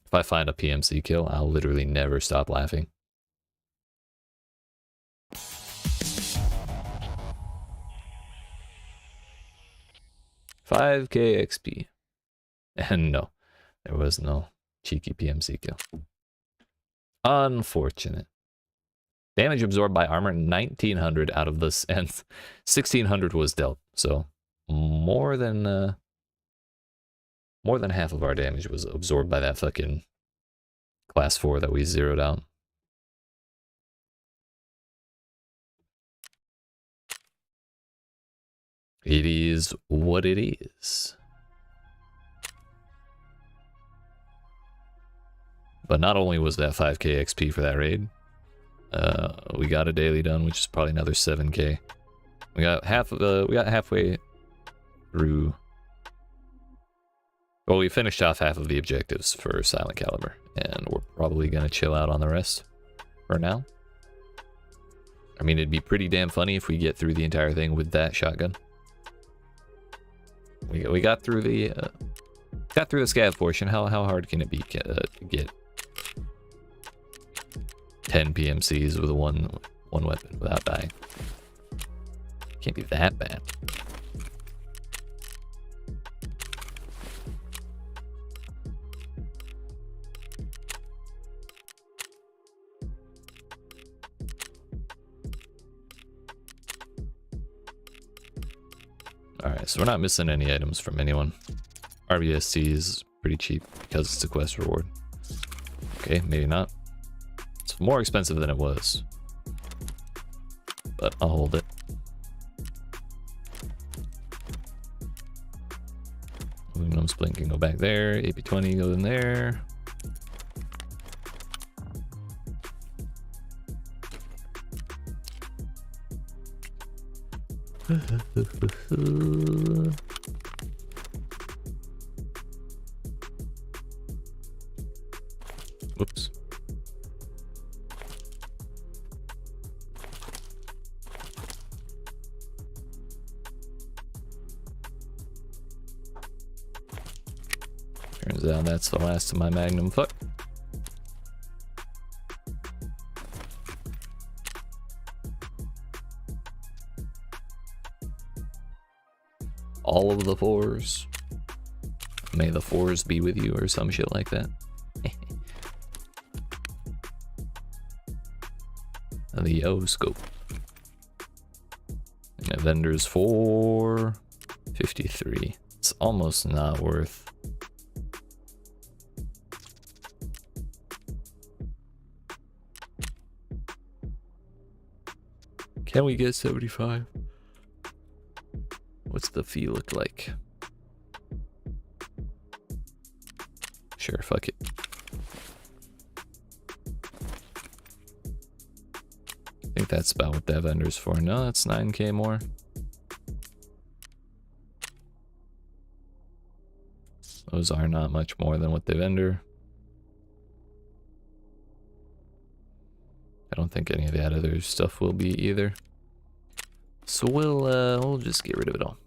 If I find a PMC kill, I'll literally never stop laughing. $5K XP. And no, there was no cheeky PMC kill. Unfortunate. Damage absorbed by armor, 1900 out of this, and 1600 was dealt. So more than half of our damage was absorbed by that fucking class 4 that we zeroed out. It is what it is. But not only was that 5K XP for that raid, we got a daily done, which is probably another 7K. We got halfway through. Well, we finished off half of the objectives for Silent Caliber, and we're probably gonna chill out on the rest for now. I mean, it'd be pretty damn funny if we get through the entire thing with that shotgun. We got through the scav portion. How hard can it be to get 10 PMCs with one weapon without dying? Can't be that bad. Alright, so we're not missing any items from anyone. RBSC is pretty cheap because it's a quest reward. Okay, maybe not. It's more expensive than it was, but I'll hold it. Aluminum splint can go back there. AP20 goes in there. Whoops. Turns out that's the last of my Magnum foot. All of the 4s. May the 4s be with you, or some shit like that. The O-scope. And vendors for 53. It's almost not worth. Can we get 75? What's the fee look like? Sure, fuck it. I think that's about what that vendor's for. No, that's 9k more. Those are not much more than what they vendor. I don't think any of that other stuff will be either. So we'll just get rid of it all.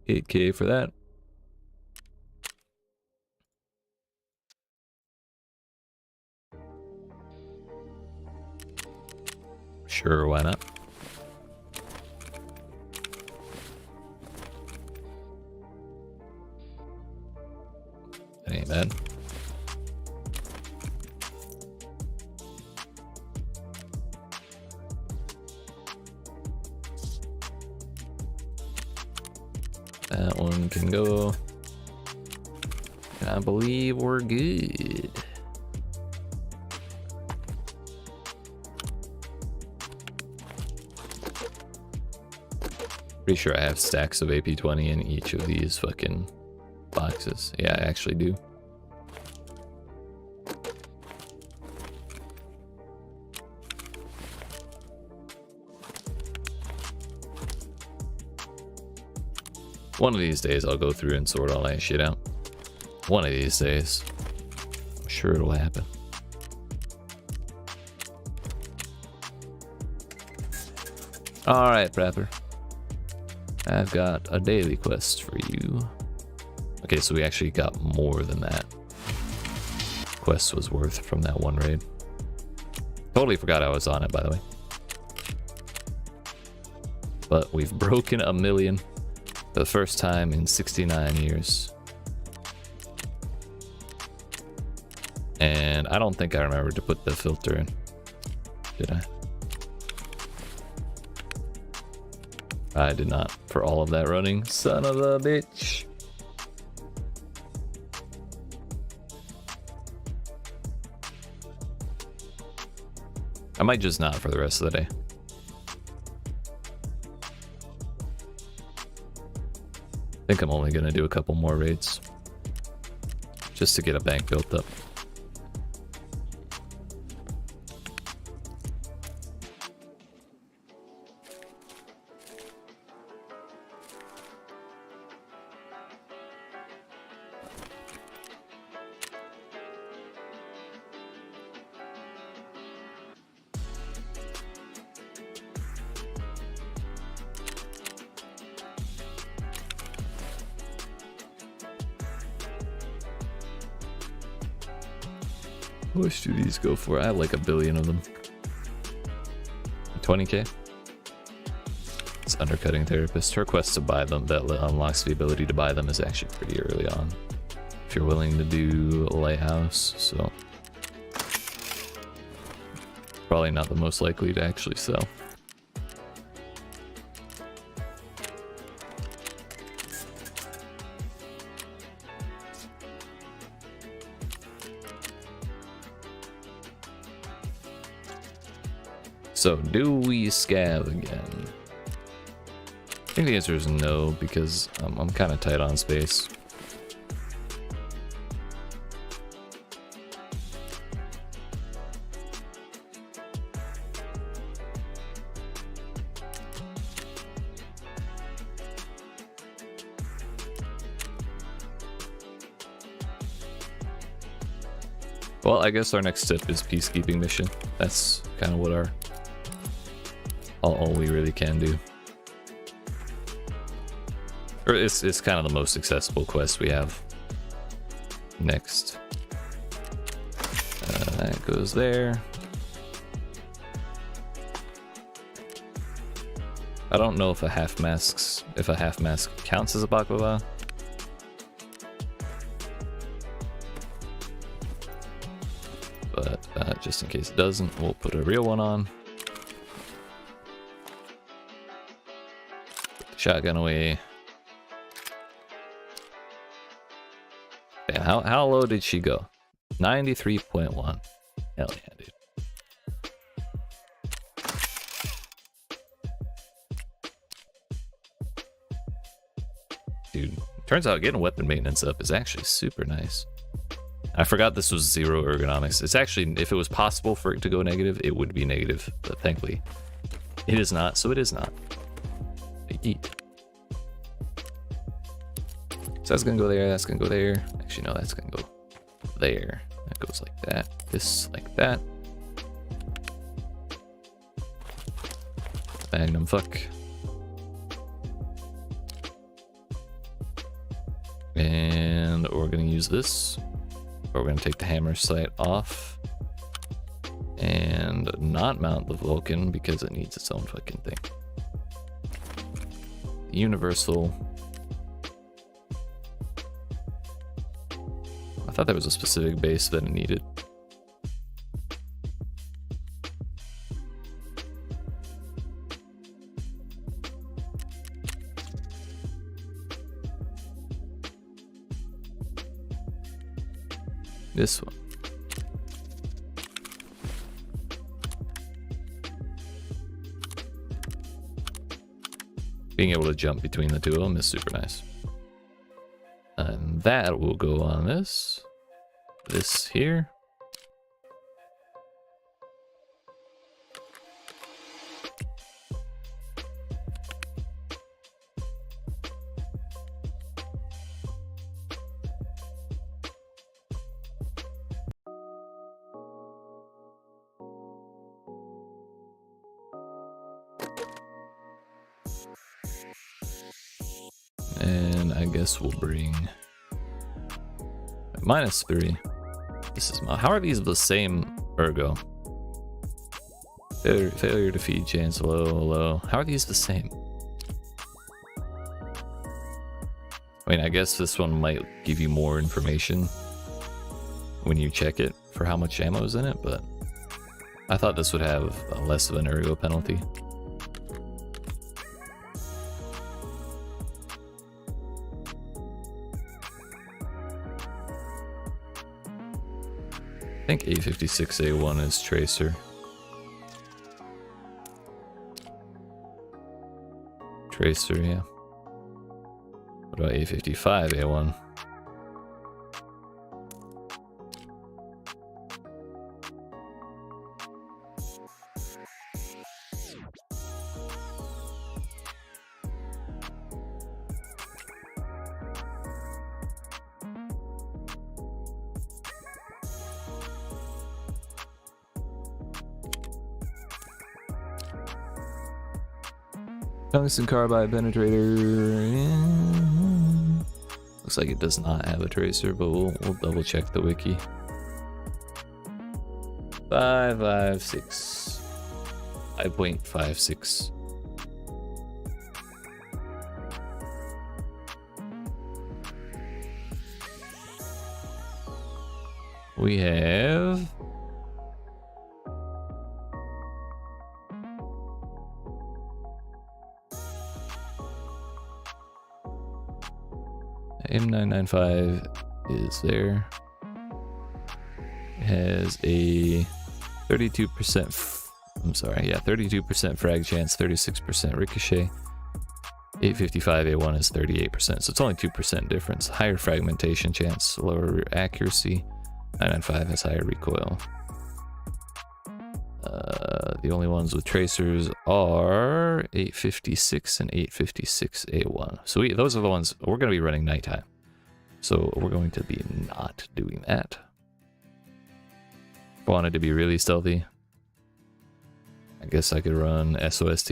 $8K for that. Sure, why not? That ain't bad. That one can go. I believe we're good. Pretty sure I have stacks of AP20 in each of these fucking boxes. Yeah, I actually do. One of these days I'll go through and sort all that shit out. One of these days. I'm sure it'll happen. Alright, Prepper. I've got a daily quest for you. Okay, so we actually got more than that quest was worth from that one raid. Totally forgot I was on it, by the way. But we've broken 1 million for the first time in 69 years. And I don't think I remembered to put the filter in. Did I? I did not for all of that running. Son of a bitch. I might just not for the rest of the day. I think I'm only gonna do a couple more raids just to get a bank built up. How much do these go for? I have like 1 billion of them. 20k? It's undercutting therapist. Her quest to buy them, that unlocks the ability to buy them, is actually pretty early on. If you're willing to do a lighthouse, so. Probably not the most likely to actually sell. So, do we scav again? I think the answer is no, because I'm kind of tight on space. Well, I guess our next step is peacekeeping mission. That's kind of what our all we really can do. Or it's kind of the most accessible quest we have. Next. That goes there. I don't know if a half mask counts as a baklava. case it doesn't, we'll put a real one on. Put the shotgun away. Man, how low did she go? 93.1. Hell yeah, dude. Dude, turns out getting weapon maintenance up is actually super nice. I forgot this was 0 ergonomics. It's actually, if it was possible for it to go negative, it would be negative, but thankfully it is not, so it is not. YEET. So that's gonna go there, that's gonna go there. Actually, no, that's gonna go there. That goes like that, this like that. Magnum fuck. And we're gonna use this. We're gonna take the hammer sight off and not mount the Vulcan because it needs its own fucking thing. Universal. I thought there was a specific base that it needed. This one. Being able to jump between the two of them is super nice. And that will go on this. This here. And I guess we'll bring -3. This is my. How are these the same ergo? Failure to feed chance low. How are these the same? I mean, I guess this one might give you more information when you check it for how much ammo is in it, but I thought this would have less of an ergo penalty. I think 856A1 is Tracer. Tracer, yeah. What about 855A1? Tungsten carbide penetrator. Yeah. Looks like it does not have a tracer, but we'll double check the wiki. 5.56. 5.56. We have M995 is there. It has a 32% I'm sorry, yeah, 32% frag chance, 36% ricochet. 855A1 is 38%, so it's only 2% difference. Higher fragmentation chance, lower accuracy. 995 has higher recoil. The only ones with tracers are 856 and 856A1. So those are the ones we're going to be running nighttime. So we're going to be not doing that. If I wanted to be really stealthy, I guess I could run SOST.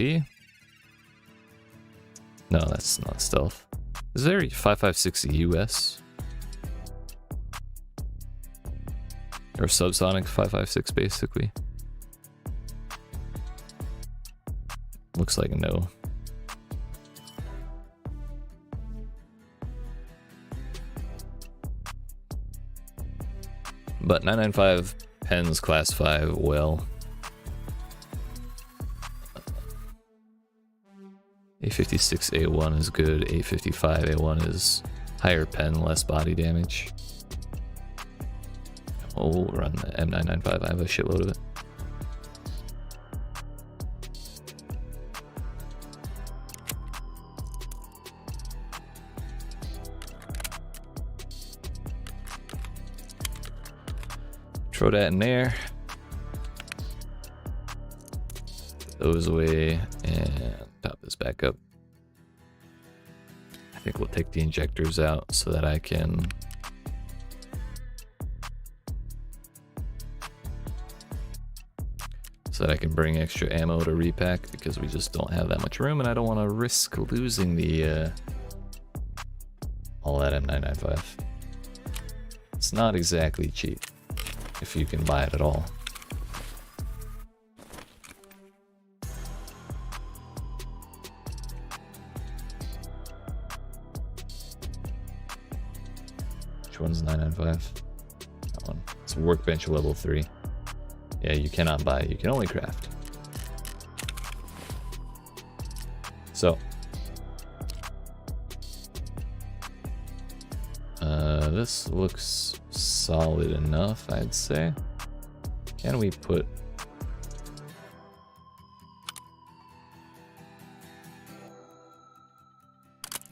No, that's not stealth. Is there 556 US? Or subsonic 556 basically? Looks like a no. But 995 pens classify well. A56A1 is good. A55A1 is higher pen, less body damage. Oh, we'll run the M995. I have a shitload of it. Throw that in there. Put those away and top this back up. I think we'll take the injectors out so that I can bring extra ammo to repack, because we just don't have that much room and I don't want to risk losing the all that M995. It's not exactly cheap if you can buy it at all. Which one's 995? That one. It's workbench level 3. Yeah, you cannot buy it, you can only craft. So this looks solid enough, I'd say. Can we put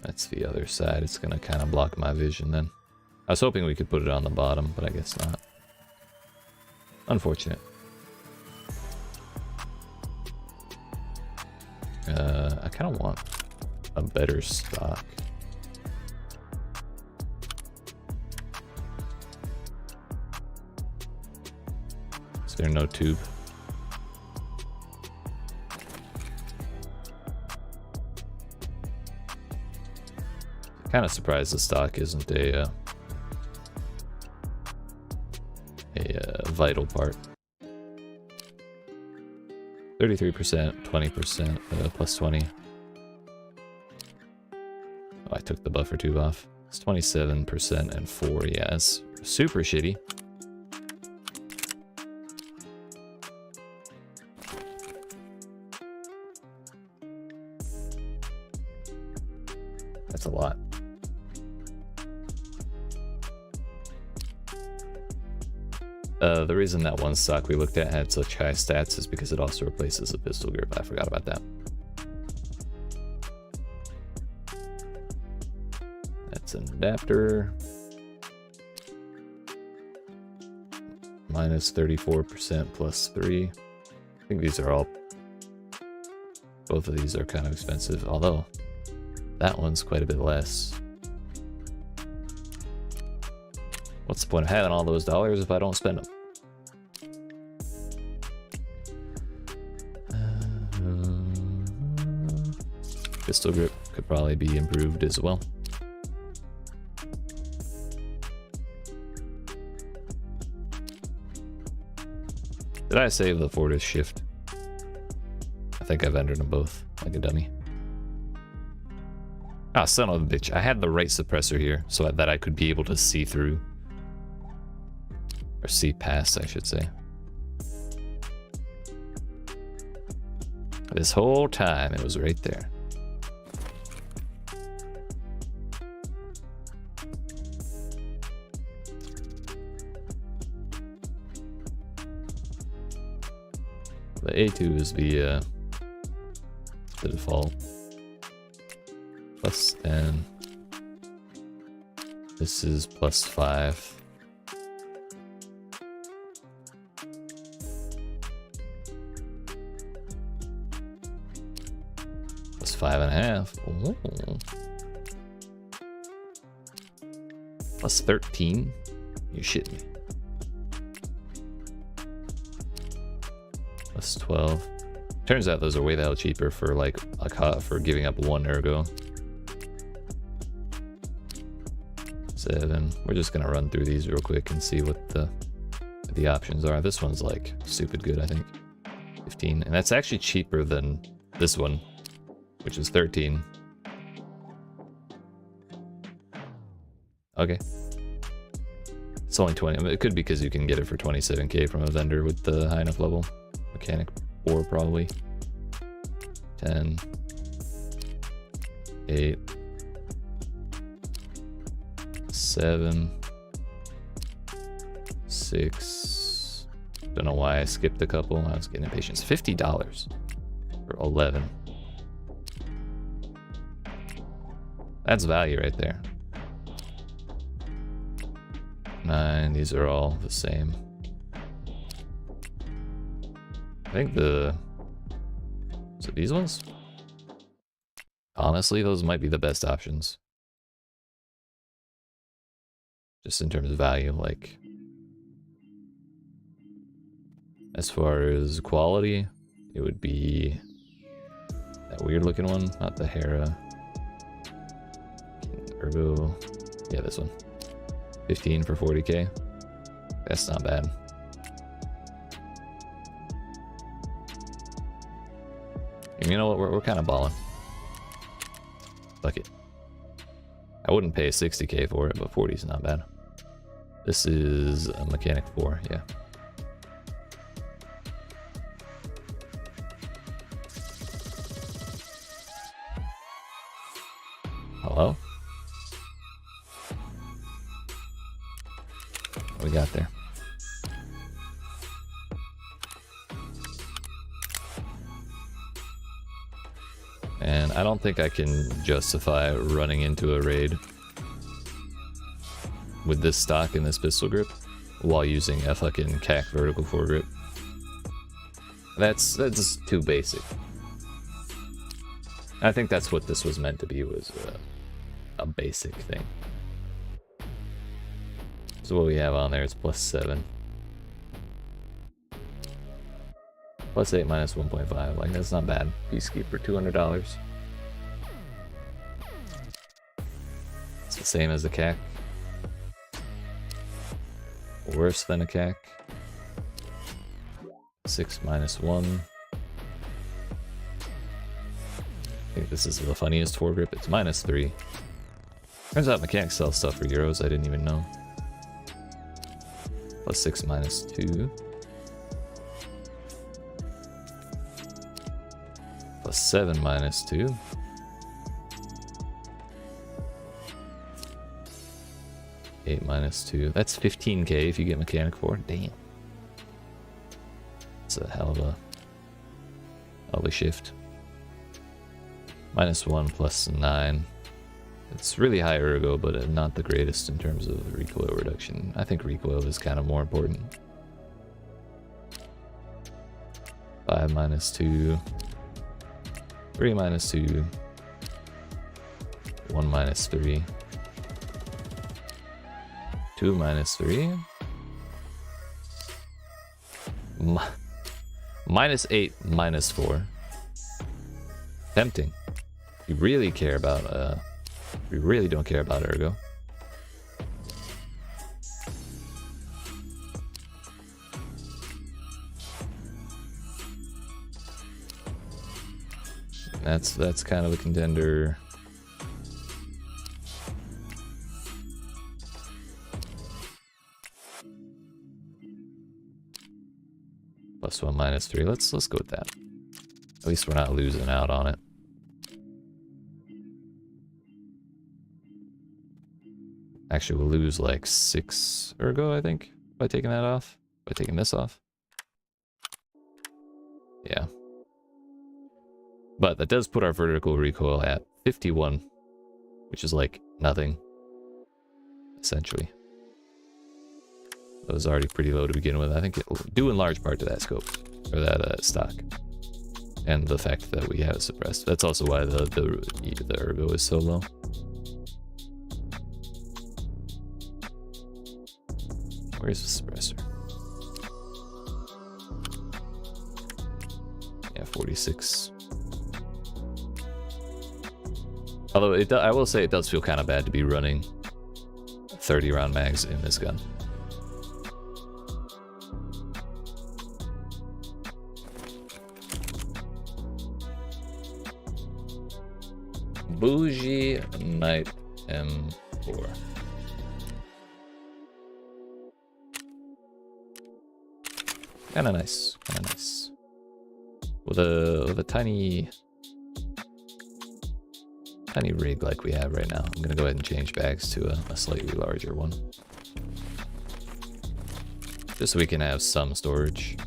that's the other side. It's gonna kind of block my vision then. I was hoping we could put it on the bottom, but I guess not. Unfortunate. I kind of want a better stock. Is there no tube? Kind of surprised the stock isn't a vital part. 33%, 20%, plus 20. Oh, I took the buffer tube off. It's 27% and 4. Yeah, it's super shitty. That's a lot. The reason that one stock we looked at had such high stats is because it also replaces a pistol grip. I forgot about that. That's an adapter. Minus 34% plus 3. I think these are all... Both of these are kind of expensive, although that one's quite a bit less. What's the point of having all those dollars if I don't spend them? Pistol grip could probably be improved as well. Did I save the Fortis shift? I think I've entered them both like a dummy. Ah, son of a bitch. I had the right suppressor here so that I could be able to see through. Or see past, I should say. This whole time it was right there. The A2 is the default. Plus 10. This is plus 5. Plus 5.5. Ooh. Plus 13. You shit me. Plus 12. Turns out those are way the hell cheaper for like for giving up 1 ergo. 7. We're just gonna run through these real quick and see what the options are. This one's like stupid good, I think. 15, and that's actually cheaper than this one, which is 13. Okay. It's only 20. I mean, it could be because you can get it for 27k from a vendor with the high enough level. Mechanic 4 probably. 10. 8. 7. 6. Don't know why I skipped a couple. I was getting impatient. $50 for 11. That's value right there. 9. These are all the same. I think so these ones? Honestly, those might be the best options. Just in terms of value, like... As far as quality, it would be that weird looking one, not the Hera. Ergo, yeah, this one. 15 for 40k. That's not bad. And you know what? We're kind of balling. Fuck it. I wouldn't pay 60k for it, but 40 is not bad. This is a Mechanic 4, yeah. Hello? What we got there? And I don't think I can justify running into a raid with this stock and this pistol grip while using a fucking CAC vertical foregrip. That's too basic. I think that's what this was meant to be, was a basic thing. So what we have on there is +7. +8 minus 1.5. Like, that's not bad. Peacekeeper, $200. It's the same as the CAC. Worse than a CAC. 6 minus 1. I think this is the funniest foregrip. It's -3. Turns out mechanics sell stuff for euros. I didn't even know. +6 minus 2. +7 minus 2. +8 minus 2. That's 15k if you get mechanic 4. Damn. It's a hell of a shift. -1 plus 9. It's really high ergo, but not the greatest in terms of recoil reduction. I think recoil is kind of more important. 5 minus 2. 3 minus 2. 1 minus 3. 2 minus 3. -8 minus 4. Tempting. You really care about you really don't care about ergo. That's kind of a contender. +1 minus 3. Let's go with that. At least we're not losing out on it. Actually, we'll lose like 6 ergo, I think, by taking that off. By taking this off. Yeah. But that does put our vertical recoil at 51, which is like nothing, essentially. It was already pretty low to begin with. I think it will due in large part to that scope, or that stock, and the fact that we have it suppressed. That's also why the ergo is so low. Where's the suppressor? Yeah, 46. Although I will say it does feel kind of bad to be running 30 round mags in this gun. Bougie Knight M4. Kinda nice. Kinda nice. With a tiny rig like we have right now. I'm gonna go ahead and change bags to a slightly larger one. Just so we can have some storage.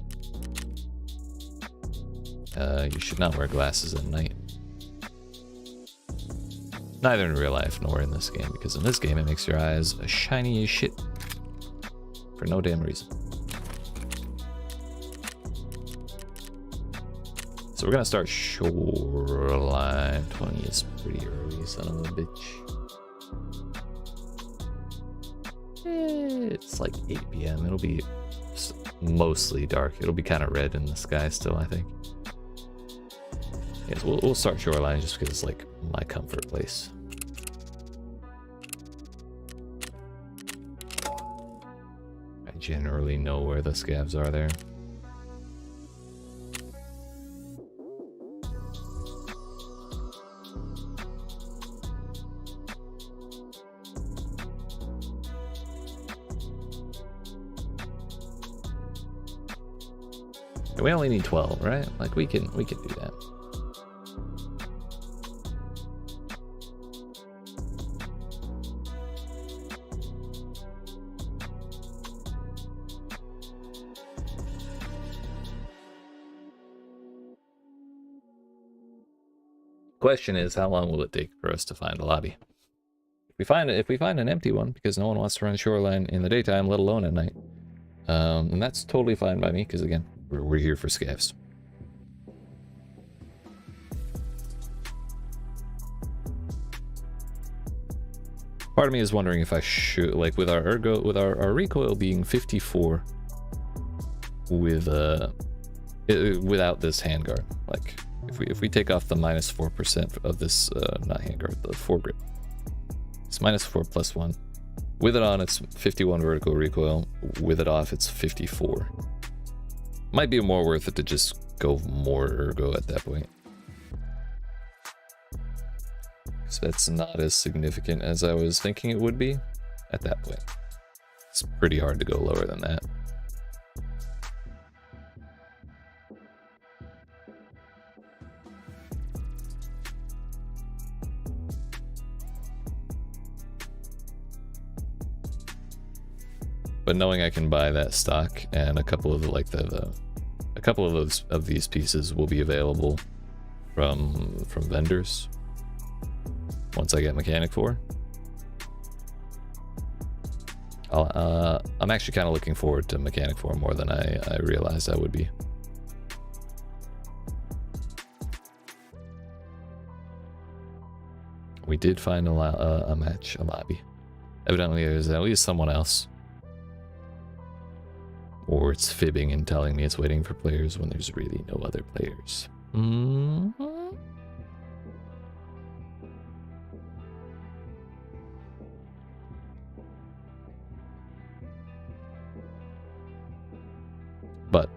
You should not wear glasses at night. Neither in real life nor in this game, because in this game it makes your eyes shiny as shit. For no damn reason. So we're gonna start shoreline. 20 is pretty early, son of a bitch. It's like 8 p.m. It'll be mostly dark. It'll be kind of red in the sky still, I think. Yes, we'll start shoreline just because it's like my comfort place. I generally know where the scavs are there. And we only need 12, right? Like we can do that. Question is, how long will it take for us to find a lobby? If we find an empty one, because no one wants to run shoreline in the daytime, let alone at night, and that's totally fine by me, because again, we're here for scavs. Part of me is wondering if I should, like, with our ergo, with our recoil being 54, with without this handguard, like. If we take off the minus 4% of this, not handguard, the foregrip. It's minus 4 plus 1. With it on, it's 51 vertical recoil. With it off, it's 54. Might be more worth it to just go more ergo at that point. Because that's not as significant as I was thinking it would be at that point. It's pretty hard to go lower than that. But knowing I can buy that stock and a couple of a couple of these pieces will be available from vendors once I get mechanic 4. I'm actually kind of looking forward to mechanic 4 more than I realized I would be. We did find a lobby. Evidently there's at least someone else. Or it's fibbing and telling me it's waiting for players when there's really no other players. Mm-hmm. But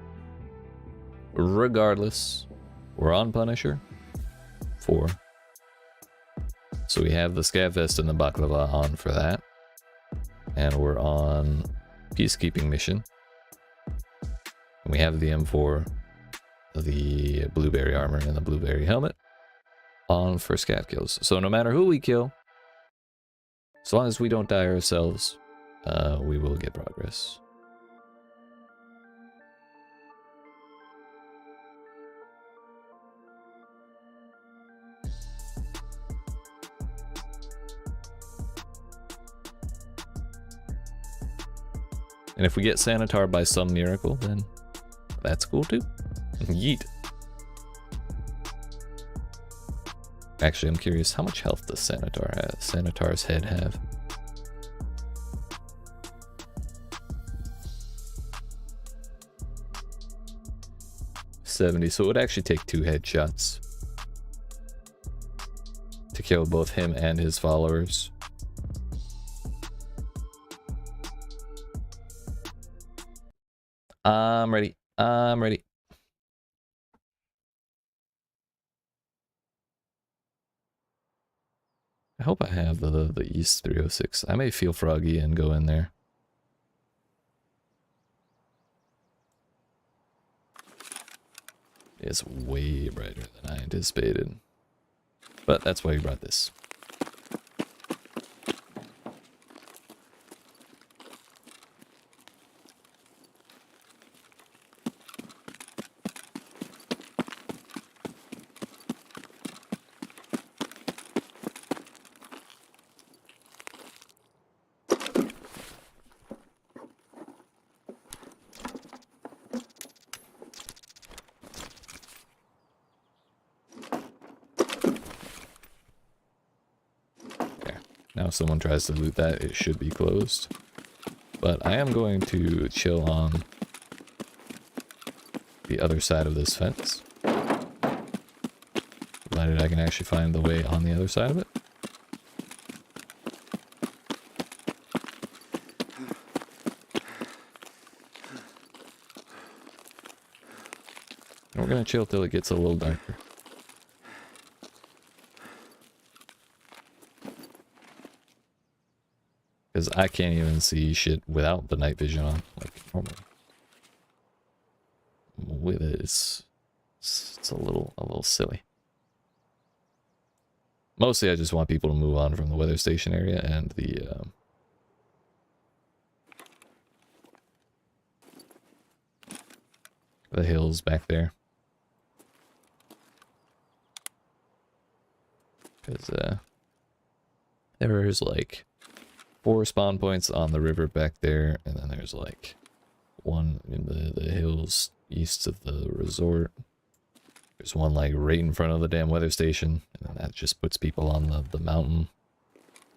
regardless, we're on Punisher 4. So we have the Scav Vest and the Baklava on for that. And we're on Peacekeeping mission. We have the M4, the blueberry armor, and the blueberry helmet on for scav kills. So no matter who we kill, as long as we don't die ourselves, we will get progress. And if we get Sanitar by some miracle, then that's cool too. Yeet. Actually, I'm curious, how much health does Sanitar's head have? 70, so it would actually take 2 headshots to kill both him and his followers. I'm ready. I'm ready. I hope I have the East 306. I may feel froggy and go in there. It's way brighter than I anticipated. But that's why we brought this. Now if someone tries to loot that, it should be closed. But I am going to chill on the other side of this fence. Provided I can actually find the way on the other side of it. And we're going to chill till it gets a little darker. Because I can't even see shit without the night vision on, like normally. With it, it's a little silly. Mostly, I just want people to move on from the weather station area and the hills back there. Because there's like 4 spawn points on the river back there, and then there's like one in the hills east of the resort. There's one like right in front of the damn weather station, and then that just puts people on the mountain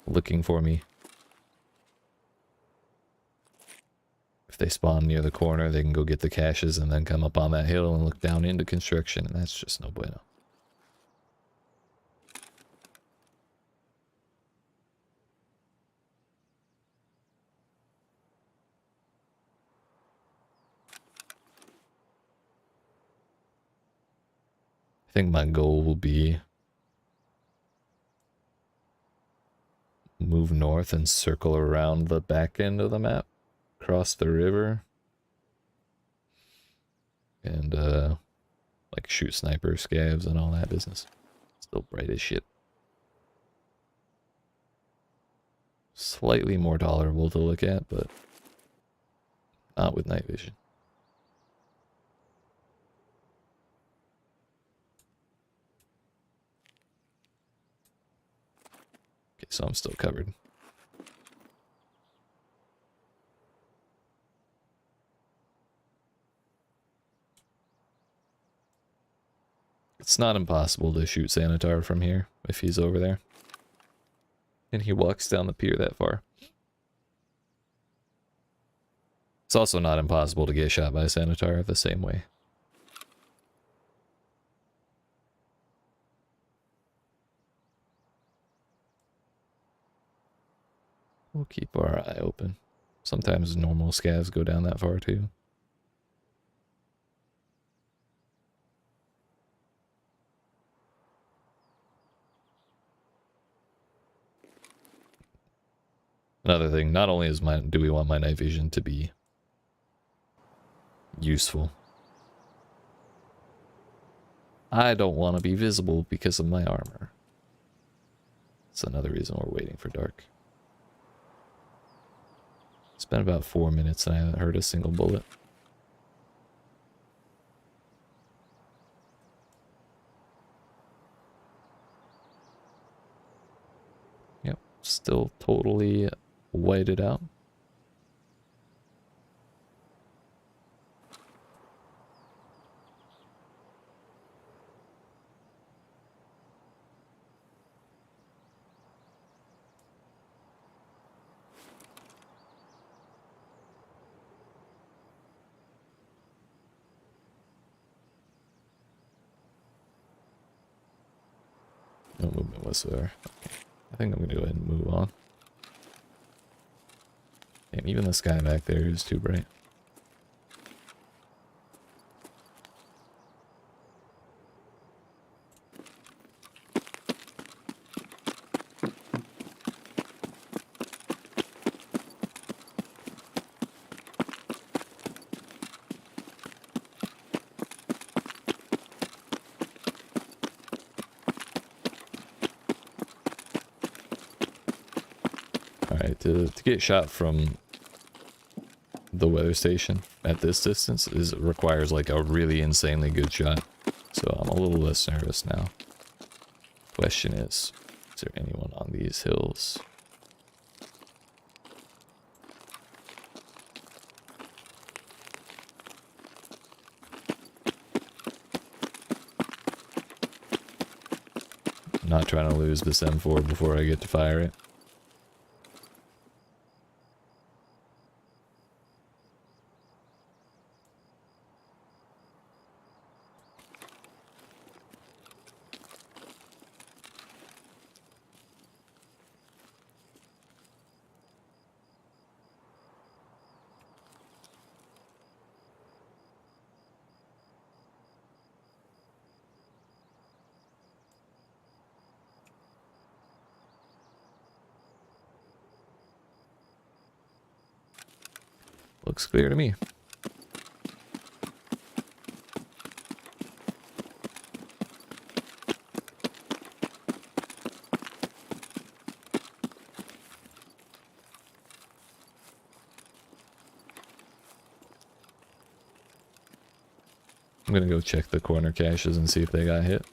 looking for me. If they spawn near the corner, they can go get the caches and then come up on that hill and look down into construction, and that's just no bueno. I think my goal will be move north and circle around the back end of the map, cross the river, and like shoot sniper scavs and all that business. Still bright as shit. Slightly more tolerable to look at, but not with night vision. Okay, so I'm still covered. It's not impossible to shoot Sanitar from here if he's over there. And he walks down the pier that far. It's also not impossible to get shot by Sanitar the same way. We'll keep our eye open. Sometimes normal scavs go down that far too. Another thing, not only do we want my night vision to be useful, I don't want to be visible because of my armor. That's another reason we're waiting for dark. It's been about 4 minutes and I haven't heard a single bullet. Yep, still totally whited out. No movement whatsoever. Okay. I think I'm gonna go ahead and move on. And even the sky back there is too bright. Alright, to get shot from the weather station at this distance requires like a really insanely good shot. So I'm a little less nervous now. Question is there anyone on these hills? I'm not trying to lose this M4 before I get to fire it. Looks clear to me. I'm gonna go check the corner caches and see if they got hit.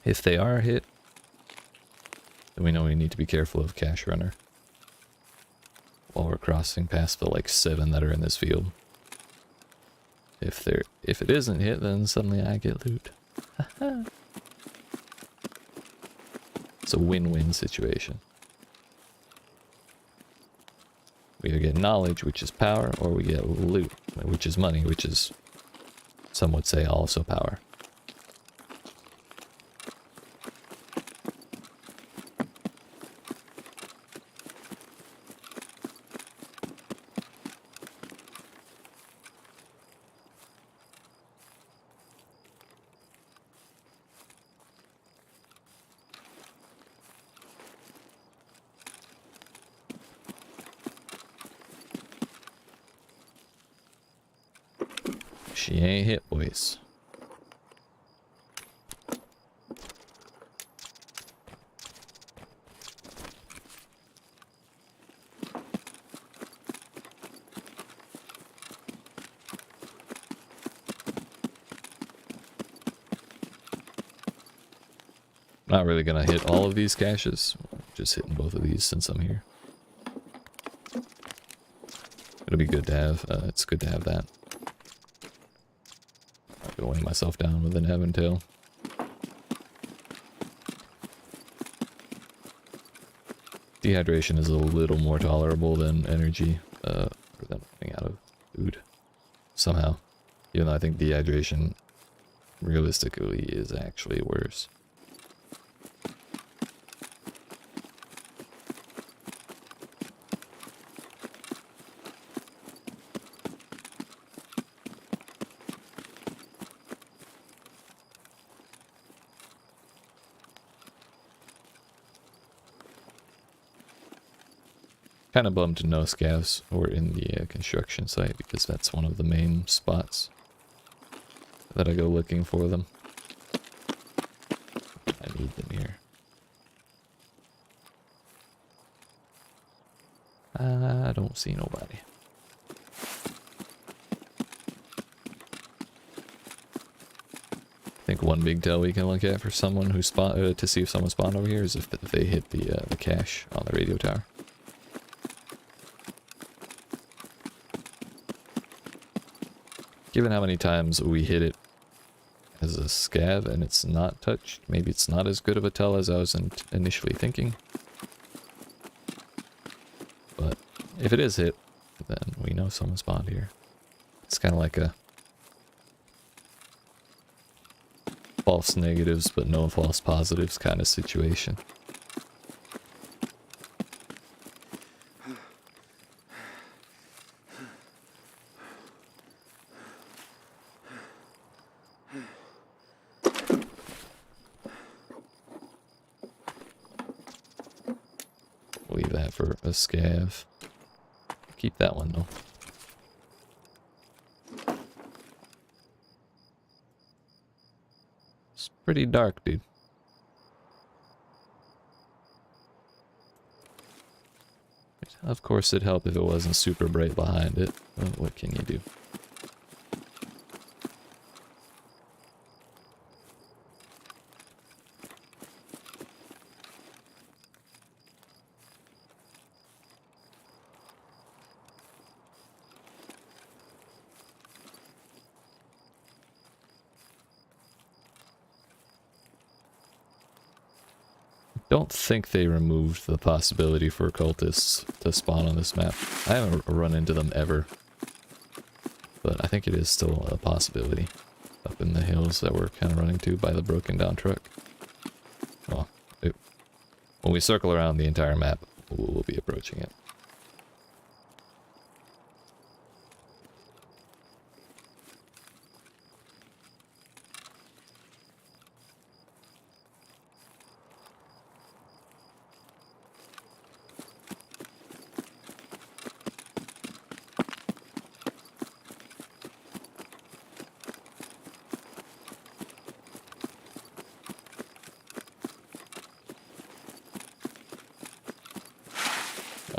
If they are hit, then we know we need to be careful of cache runner while we're crossing past the like 7 that are in this field. If it isn't hit, then suddenly I get loot. It's a win-win situation. We either get knowledge, which is power, or we get loot, which is money, which is, some would say, also power. She ain't hit, boys. Not really gonna hit all of these caches. Just hitting both of these since I'm here. It'll be good to have. It's good to have that. I'm gonna weigh myself down with an heaven tail. Dehydration is a little more tolerable than energy, or than running out of food. Somehow. Even though I think dehydration realistically is actually worse. Kind of bummed no scavs were in the construction site because that's one of the main spots that I go looking for them. I need them here. I don't see nobody. I think one big tell we can look at for someone who spawned to see if someone spawned over here is if they hit the cache on the radio tower. Given how many times we hit it as a scav and it's not touched, maybe it's not as good of a tell as I was initially thinking. But if it is hit, then we know someone spawned here. It's kind of like a false negatives but no false positives kind of situation. for a scav. Keep that one though. It's pretty dark, dude. Of course it'd help if it wasn't super bright behind it, but what can you do? Don't think they removed the possibility for cultists to spawn on this map. I haven't run into them ever, but I think it is still a possibility up in the hills that we're kind of running to by the broken down truck. Well, when we circle around the entire map, we'll be approaching it.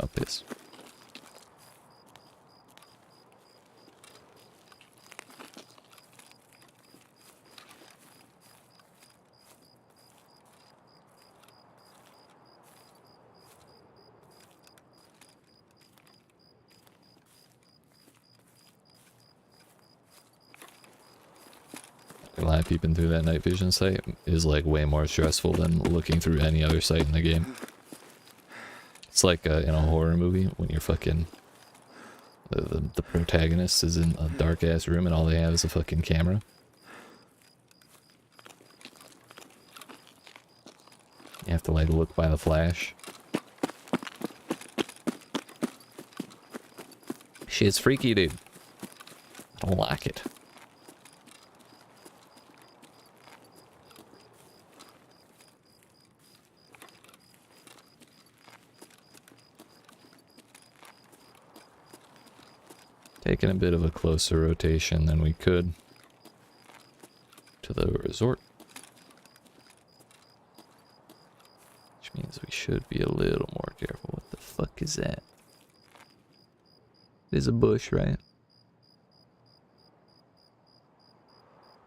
Up this. Lie, peeping through that night vision sight is like way more stressful than looking through any other sight in the game. It's like in a horror movie when you're fucking the protagonist is in a dark ass room and all they have is a fucking camera. You have to like look by the flash. Shit's freaky, dude. I don't like it. Taking a bit of a closer rotation than we could to the resort. Which means we should be a little more careful. What the fuck is that? It is a bush, right?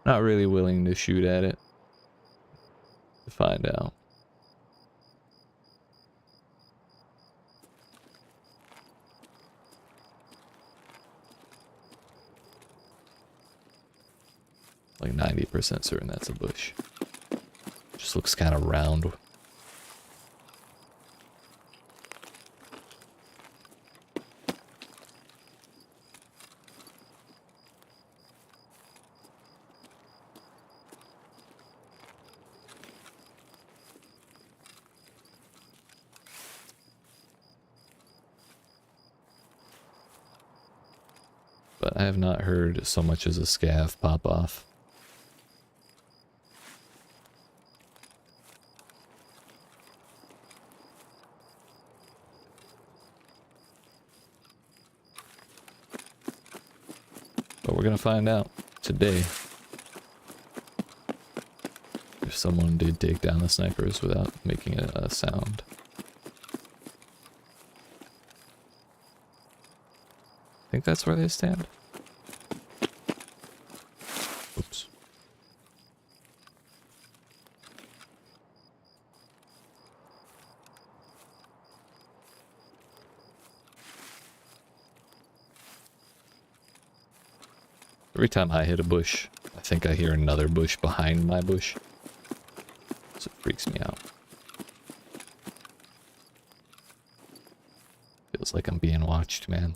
Not really willing to shoot at it. To find out. Like 90% certain that's a bush. Just looks kind of round. But I have not heard so much as a scav pop off. But we're gonna find out today if someone did take down the snipers without making a sound. I think that's where they stand. Oops. Every time I hit a bush, I think I hear another bush behind my bush. So it freaks me out. Feels like I'm being watched, man.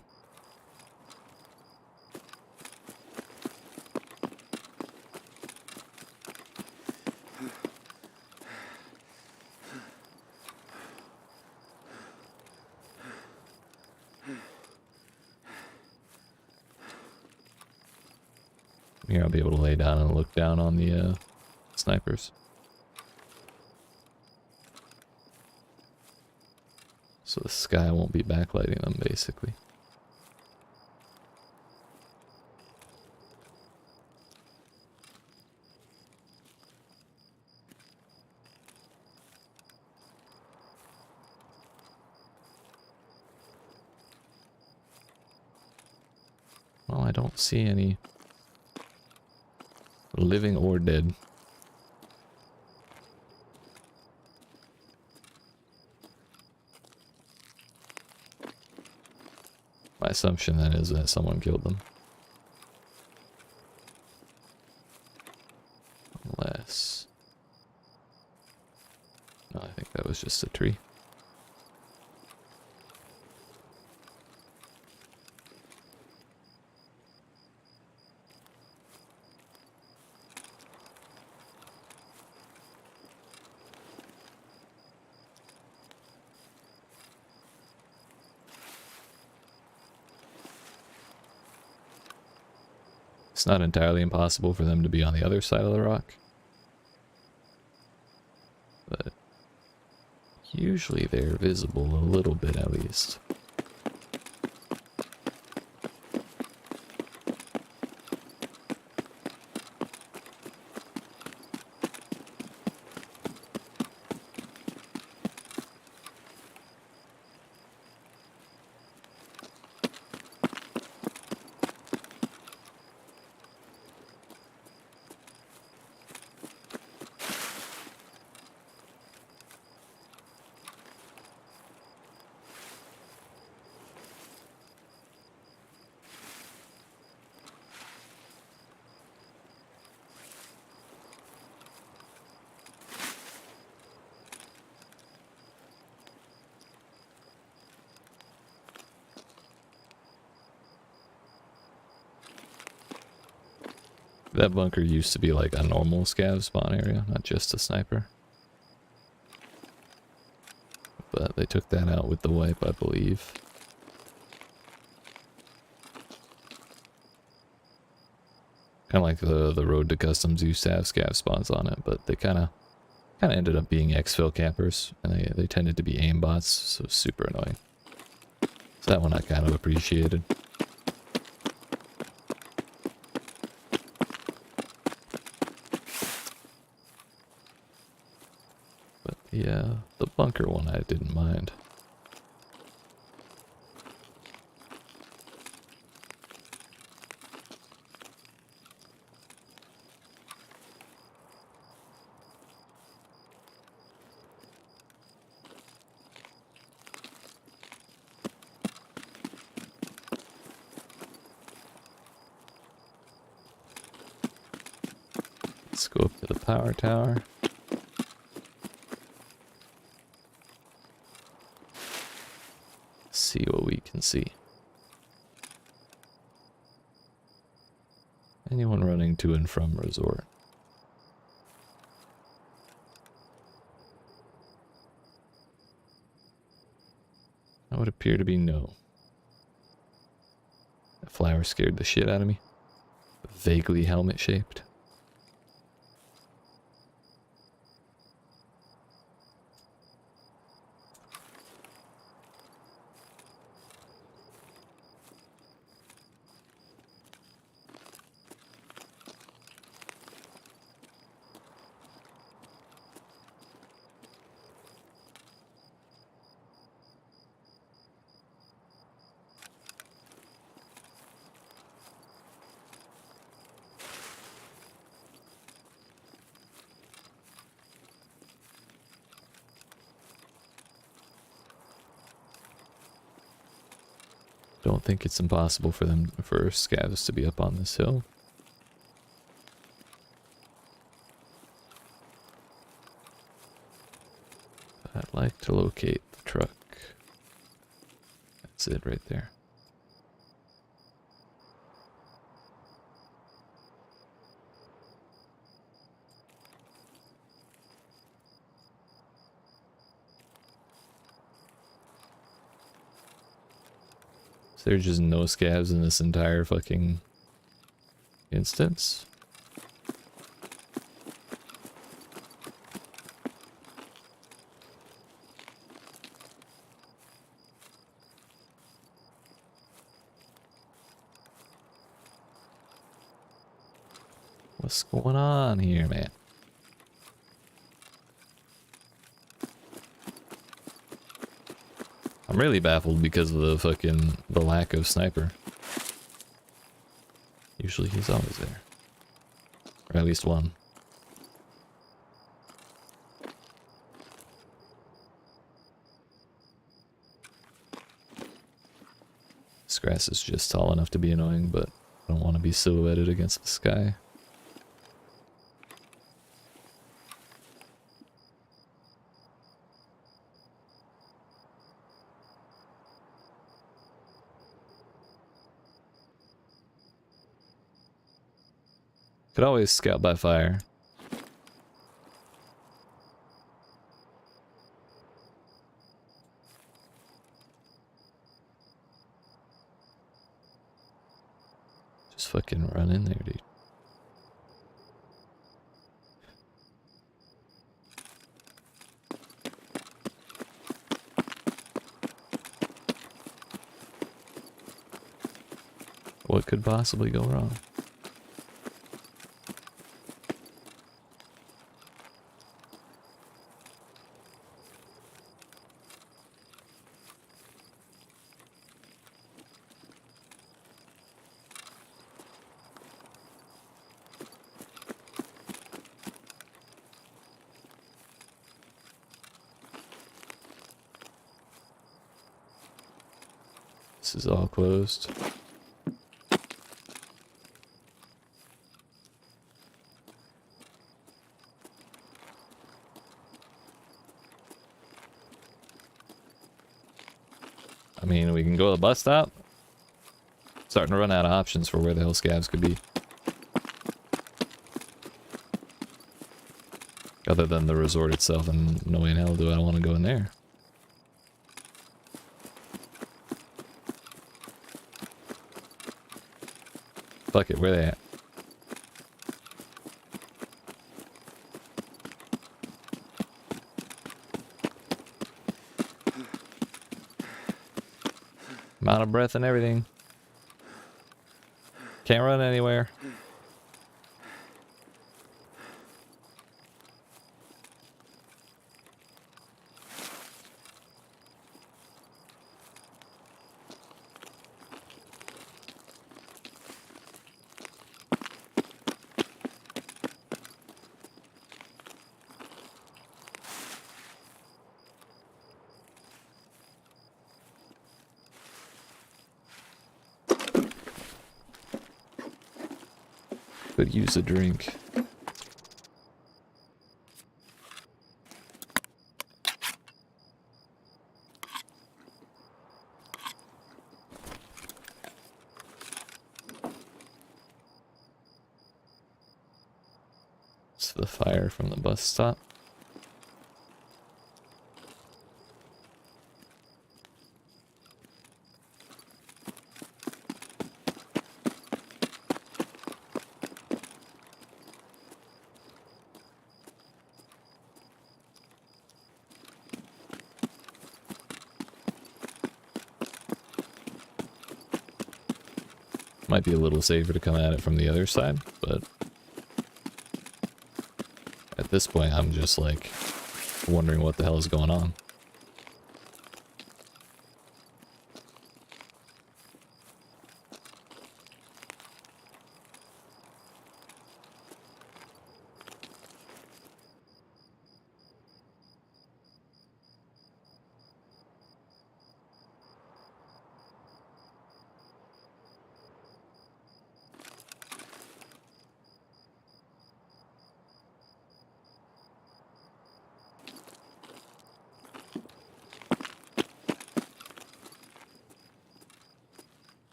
Here I'll be able to lay down and look down on the snipers. So the sky won't be backlighting them, basically. Well, I don't see any living or dead. My assumption then is that someone killed them. Unless... No, I think that was just a tree. It's not entirely impossible for them to be on the other side of the rock. But usually they're visible a little bit at least. That bunker used to be like a normal scav spawn area, not just a sniper. But they took that out with the wipe, I believe. Kind of like the road to customs used to have scav spawns on it, but they kind of ended up being exfil campers, and they tended to be aimbots, so super annoying. So that one I kind of appreciated. Yeah, the bunker one I didn't mind. Let's go up to the power tower. See what we can see. Anyone running to and from resort? That would appear to be no. That flower scared the shit out of me. Vaguely helmet shaped. Don't think it's impossible for scavs to be up on this hill. But I'd like to locate the truck. That's it right there. There's just no scavs in this entire fucking instance. What's going on here, man? I'm really baffled because of the lack of sniper. Usually he's always there. Or at least one. This grass is just tall enough to be annoying, but I don't want to be silhouetted against the sky. Could always scout by fire. Just fucking run in there, dude. What could possibly go wrong? This is all closed. I mean, we can go to the bus stop. Starting to run out of options for where the hell scavs could be. Other than the resort itself, and no way in hell do I want to go in there. Fuck it, where they at? I'm out of breath and everything. Can't run anywhere. Could use a drink. It's the fire from the bus stop. Might be a little safer to come at it from the other side, but at this point I'm just like wondering what the hell is going on.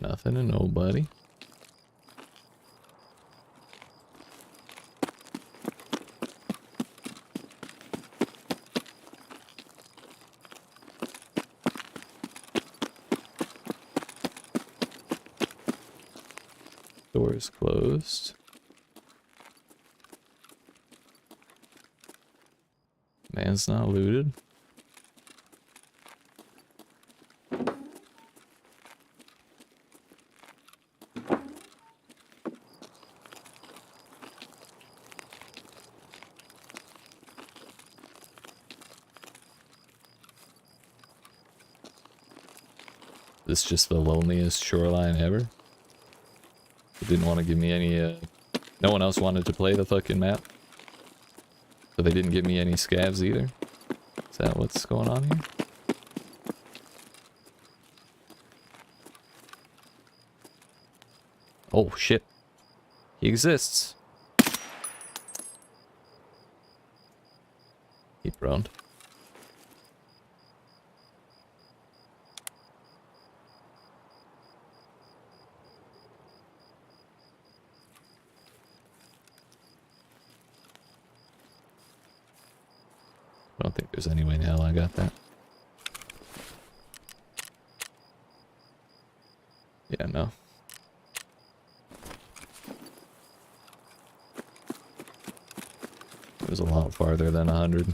Nothing and nobody. Door is closed. Man's not looted. This is just the loneliest shoreline ever. They didn't want to give me any, no one else wanted to play the fucking map. So they didn't give me any scavs either. Is that what's going on here? Oh shit. He exists. Keep around. I don't think there's any way in hell I got that. Yeah, no. It was a lot farther than 100.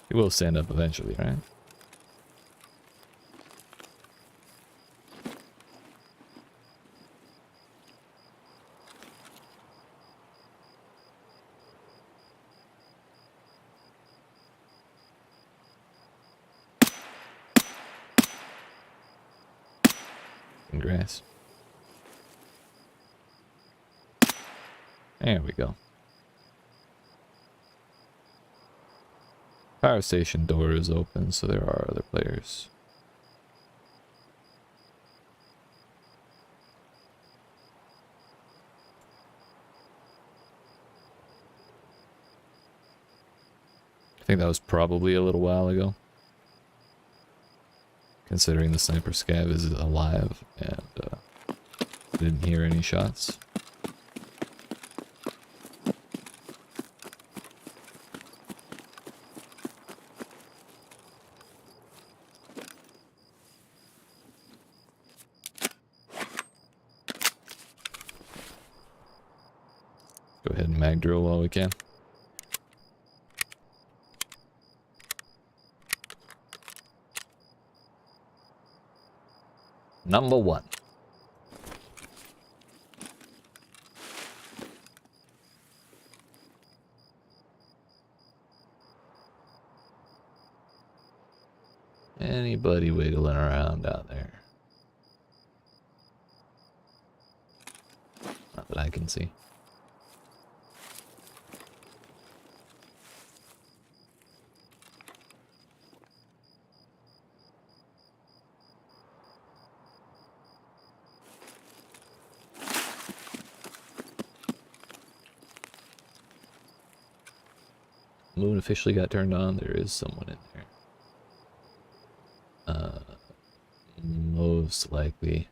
He will stand up eventually, right? In grass. There we go. Power station door is open, so there are other players. I think that was probably a little while ago. Considering the sniper scav is alive and didn't hear any shots. Go ahead and mag drill while we can. Number 1. Anybody wiggling around out there? Not that I can see. Moon officially got turned on. There is someone in there. Most likely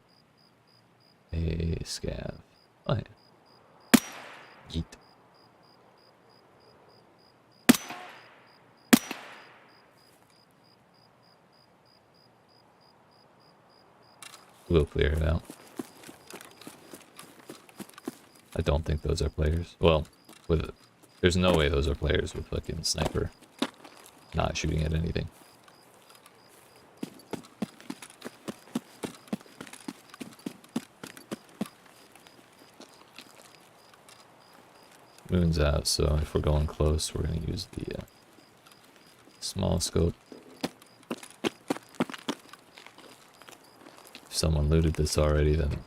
a scav. Oh yeah. Yeet. We'll clear it out. I don't think those are players. Well, with there's no way those are players with fucking sniper not shooting at anything. Moon's out, so if we're going close, we're gonna use the small scope. If someone looted this already, then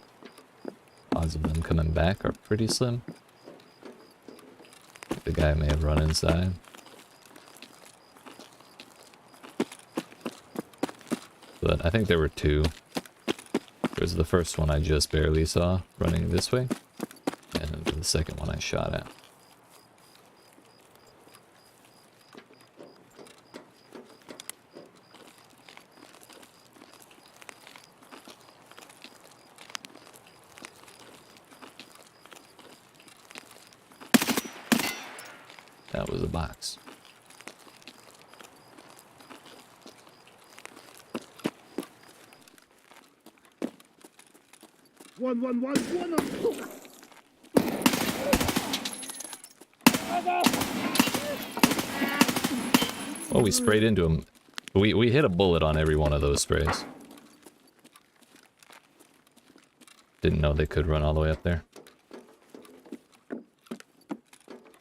odds of them coming back are pretty slim. The guy may have run inside. But I think there were 2. There's the first one I just barely saw running this way, and the second one I shot at. That was a box. One. Oh, we sprayed into him. We hit a bullet on every one of those sprays. Didn't know they could run all the way up there.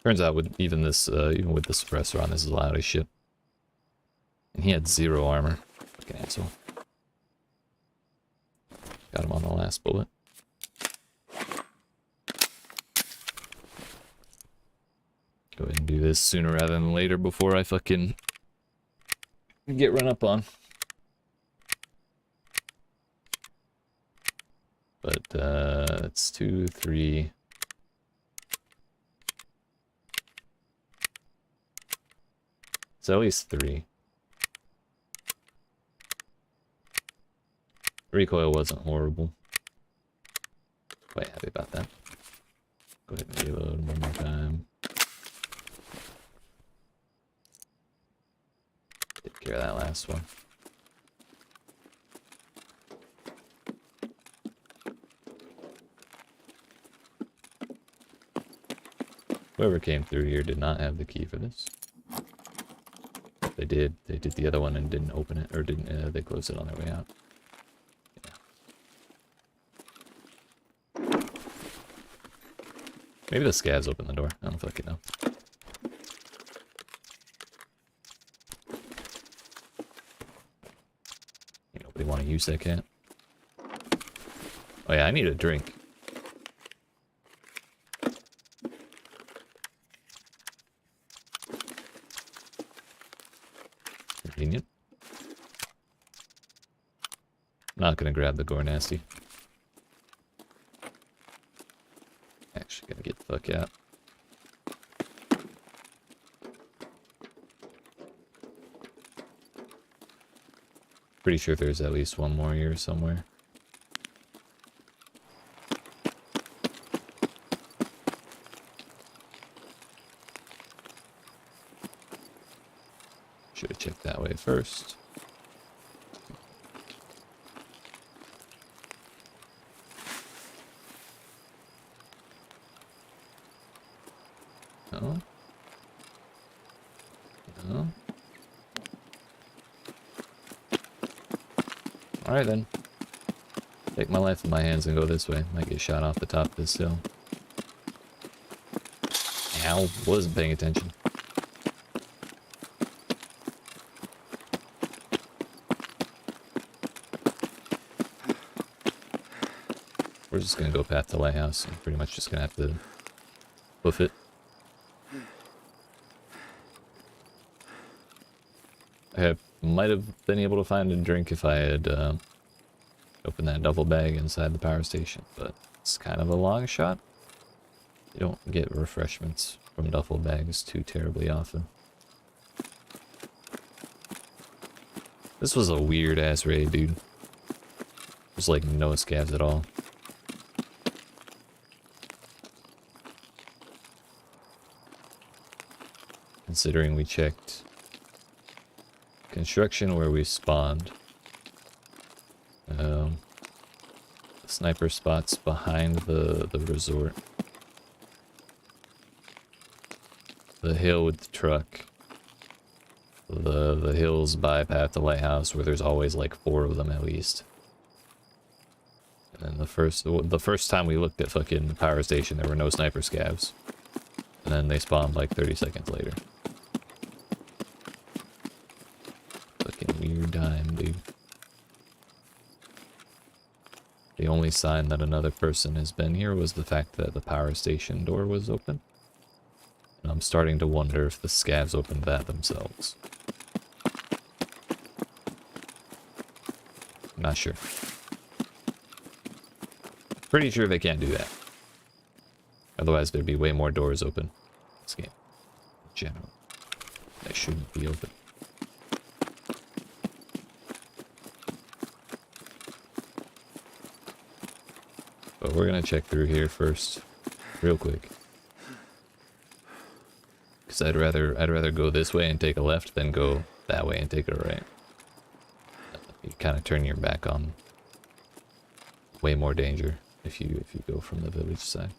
Turns out with even this, even with the suppressor on, this is loud as shit. And he had 0 armor. Fucking asshole. Got him on the last bullet. Go ahead and do this sooner rather than later before I fucking get run up on. But, it's 2, 3... It's at least 3. Recoil wasn't horrible. Quite happy about that. Go ahead and reload one more time. Take care of that last one. Whoever came through here did not have the key for this. They did the other one and didn't open it, or didn't, they closed it on their way out. Yeah. Maybe the scavs opened the door, I don't fucking know. Ain't nobody want to use that cat. Oh yeah, I need a drink. Convenient. Not gonna grab the gore nasty. Actually gonna get the fuck out. Pretty sure there's at least one more here somewhere. Should have checked that way first. No. No. Alright then. Take my life in my hands and go this way. Might get shot off the top of this hill. Ow, wasn't paying attention. We're just gonna go past the lighthouse and pretty much just gonna have to hoof it. Might have been able to find a drink if I had opened that duffel bag inside the power station, but it's kind of a long shot. You don't get refreshments from duffel bags too terribly often. This was a weird ass raid, dude. There's like no scavs at all. Considering we checked construction where we spawned. Sniper spots behind the resort. The hill with the truck. The hills by path to lighthouse where there's always like 4 of them at least. And then the first time we looked at fucking the power station there were no sniper scavs. And then they spawned like 30 seconds later. Fucking weird time, dude. The only sign that another person has been here was the fact that the power station door was open. And I'm starting to wonder if the scavs opened that themselves. I'm not sure. Pretty sure they can't do that. Otherwise there'd be way more doors open in this game. In general. That shouldn't be open. But we're gonna check through here first, real quick. Cause I'd rather go this way and take a left than go that way and take a right. You kind of turn your back on way more danger if you go from the village side.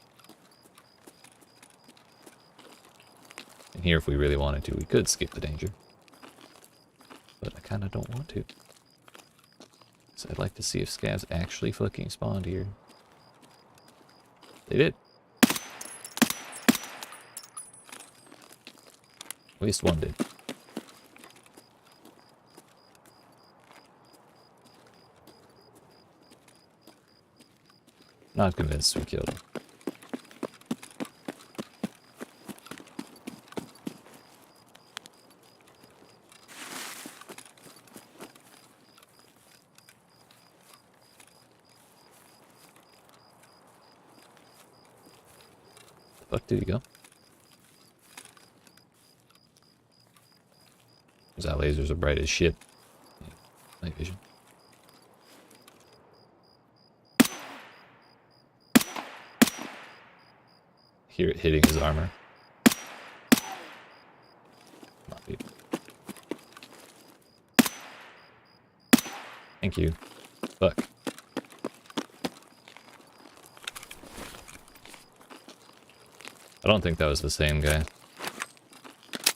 And here, if we really wanted to, we could skip the danger. But I kind of don't want to. So I'd like to see if scavs actually fucking spawned here. They did. At least one did. Not convinced we killed him. The fuck did he go? Those lasers are bright as shit. Night vision. Hear it hitting his armor. Come on, dude. Thank you. Fuck. I don't think that was the same guy.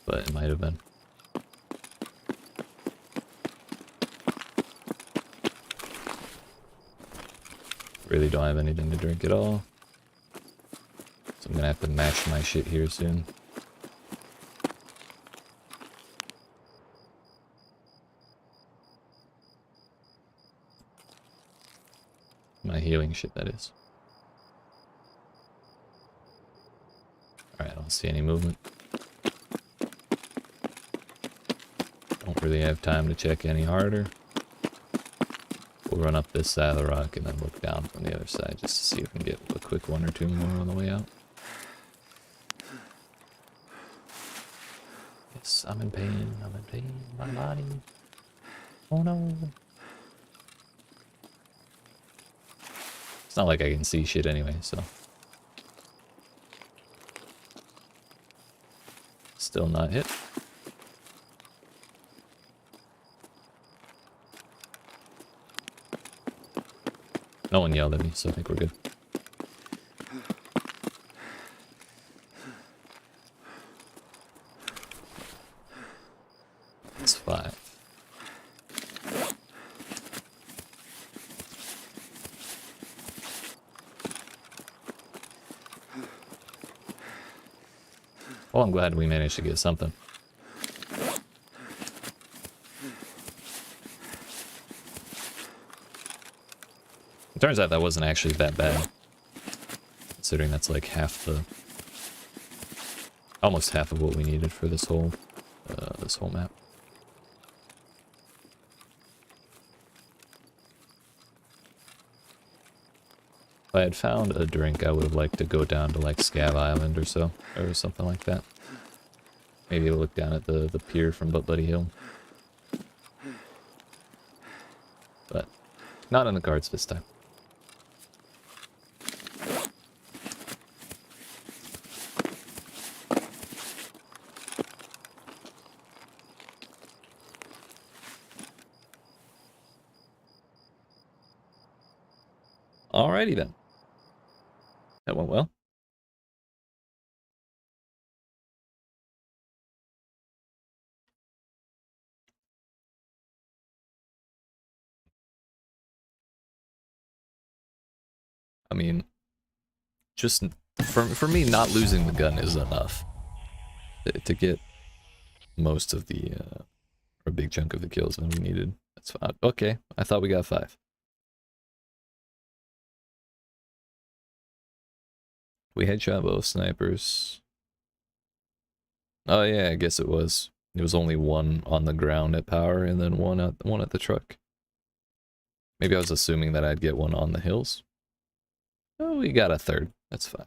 But it might have been. Really don't have anything to drink at all. So I'm gonna have to mash my shit here soon. My healing shit, that is. Alright, I don't see any movement. Don't really have time to check any harder. We'll run up this side of the rock and then look down from the other side just to see if we can get a quick one or two more on the way out. Yes, I'm in pain. I'm in pain. My body. Oh no. It's not like I can see shit anyway, so. Still not hit. No one yelled at me, so I think we're good. It's 5. Well, I'm glad we managed to get something. It turns out that wasn't actually that bad. Considering that's like half the... almost half of what we needed for this whole map. If I had found a drink, I would have liked to go down to like Scav Island or so, or something like that. Maybe we'll look down at the pier from Butt Buddy Hill. But not in the cards this time. Alrighty then. That went well. I mean, just for me, not losing the gun is enough to get most of the or a big chunk of the kills that we needed. That's fine. Okay, I thought we got 5. We headshot both snipers. Oh yeah, I guess it was. It was only one on the ground at power and then one at the truck. Maybe I was assuming that I'd get one on the hills. Oh, we got a third. That's fine.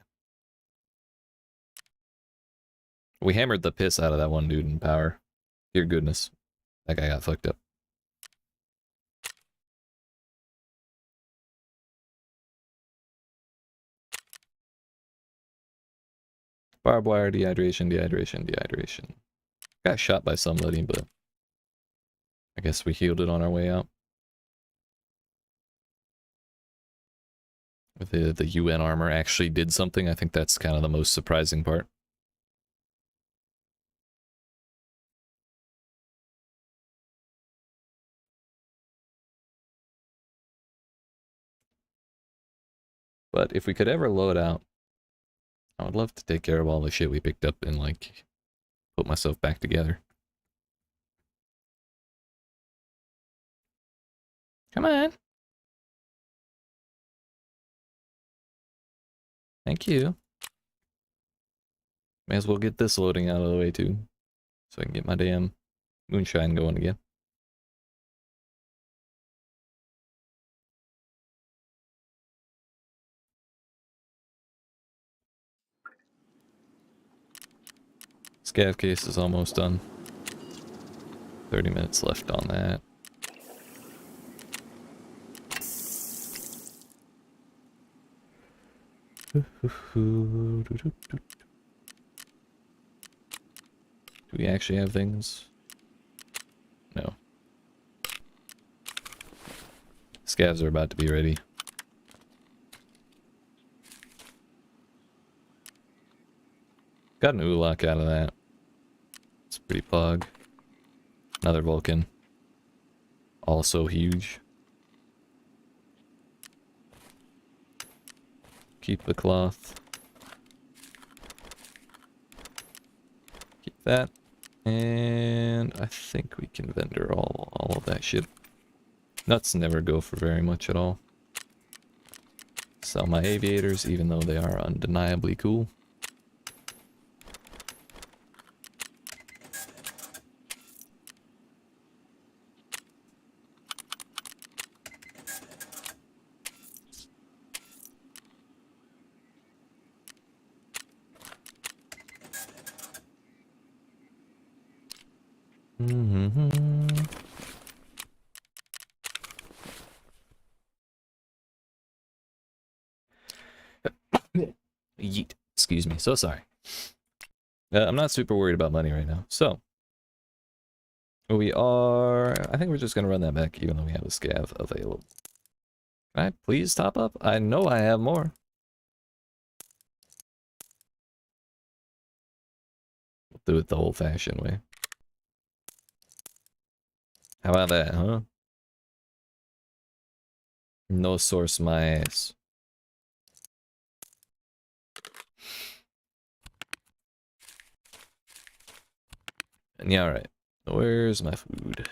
We hammered the piss out of that one dude in power. Dear goodness. That guy got fucked up. Barbed wire, dehydration, dehydration, dehydration. Got shot by somebody, but I guess we healed it on our way out. The UN armor actually did something. I think that's kind of the most surprising part. But if we could ever load out I would love to take care of all the shit we picked up and, like, put myself back together. Come on. Thank you. May as well get this loading out of the way, too. So I can get my damn moonshine going again. Scav case is almost done. 30 minutes left on that. Do we actually have things? No. Scavs are about to be ready. Got an Ulak out of that. It's pretty pog. Another Vulcan. Also huge. Keep the cloth. Keep that. And I think we can vendor all of that shit. Nuts never go for very much at all. Sell my aviators, even though they are undeniably cool. Yeet. Excuse me. So sorry. I'm not super worried about money right now. So we are. I think we're just gonna run that back, even though we have a scav available. Can I please top up? I know I have more. We'll do it the old-fashioned way. How about that, huh? No source my ass. And yeah, alright. Where's my food?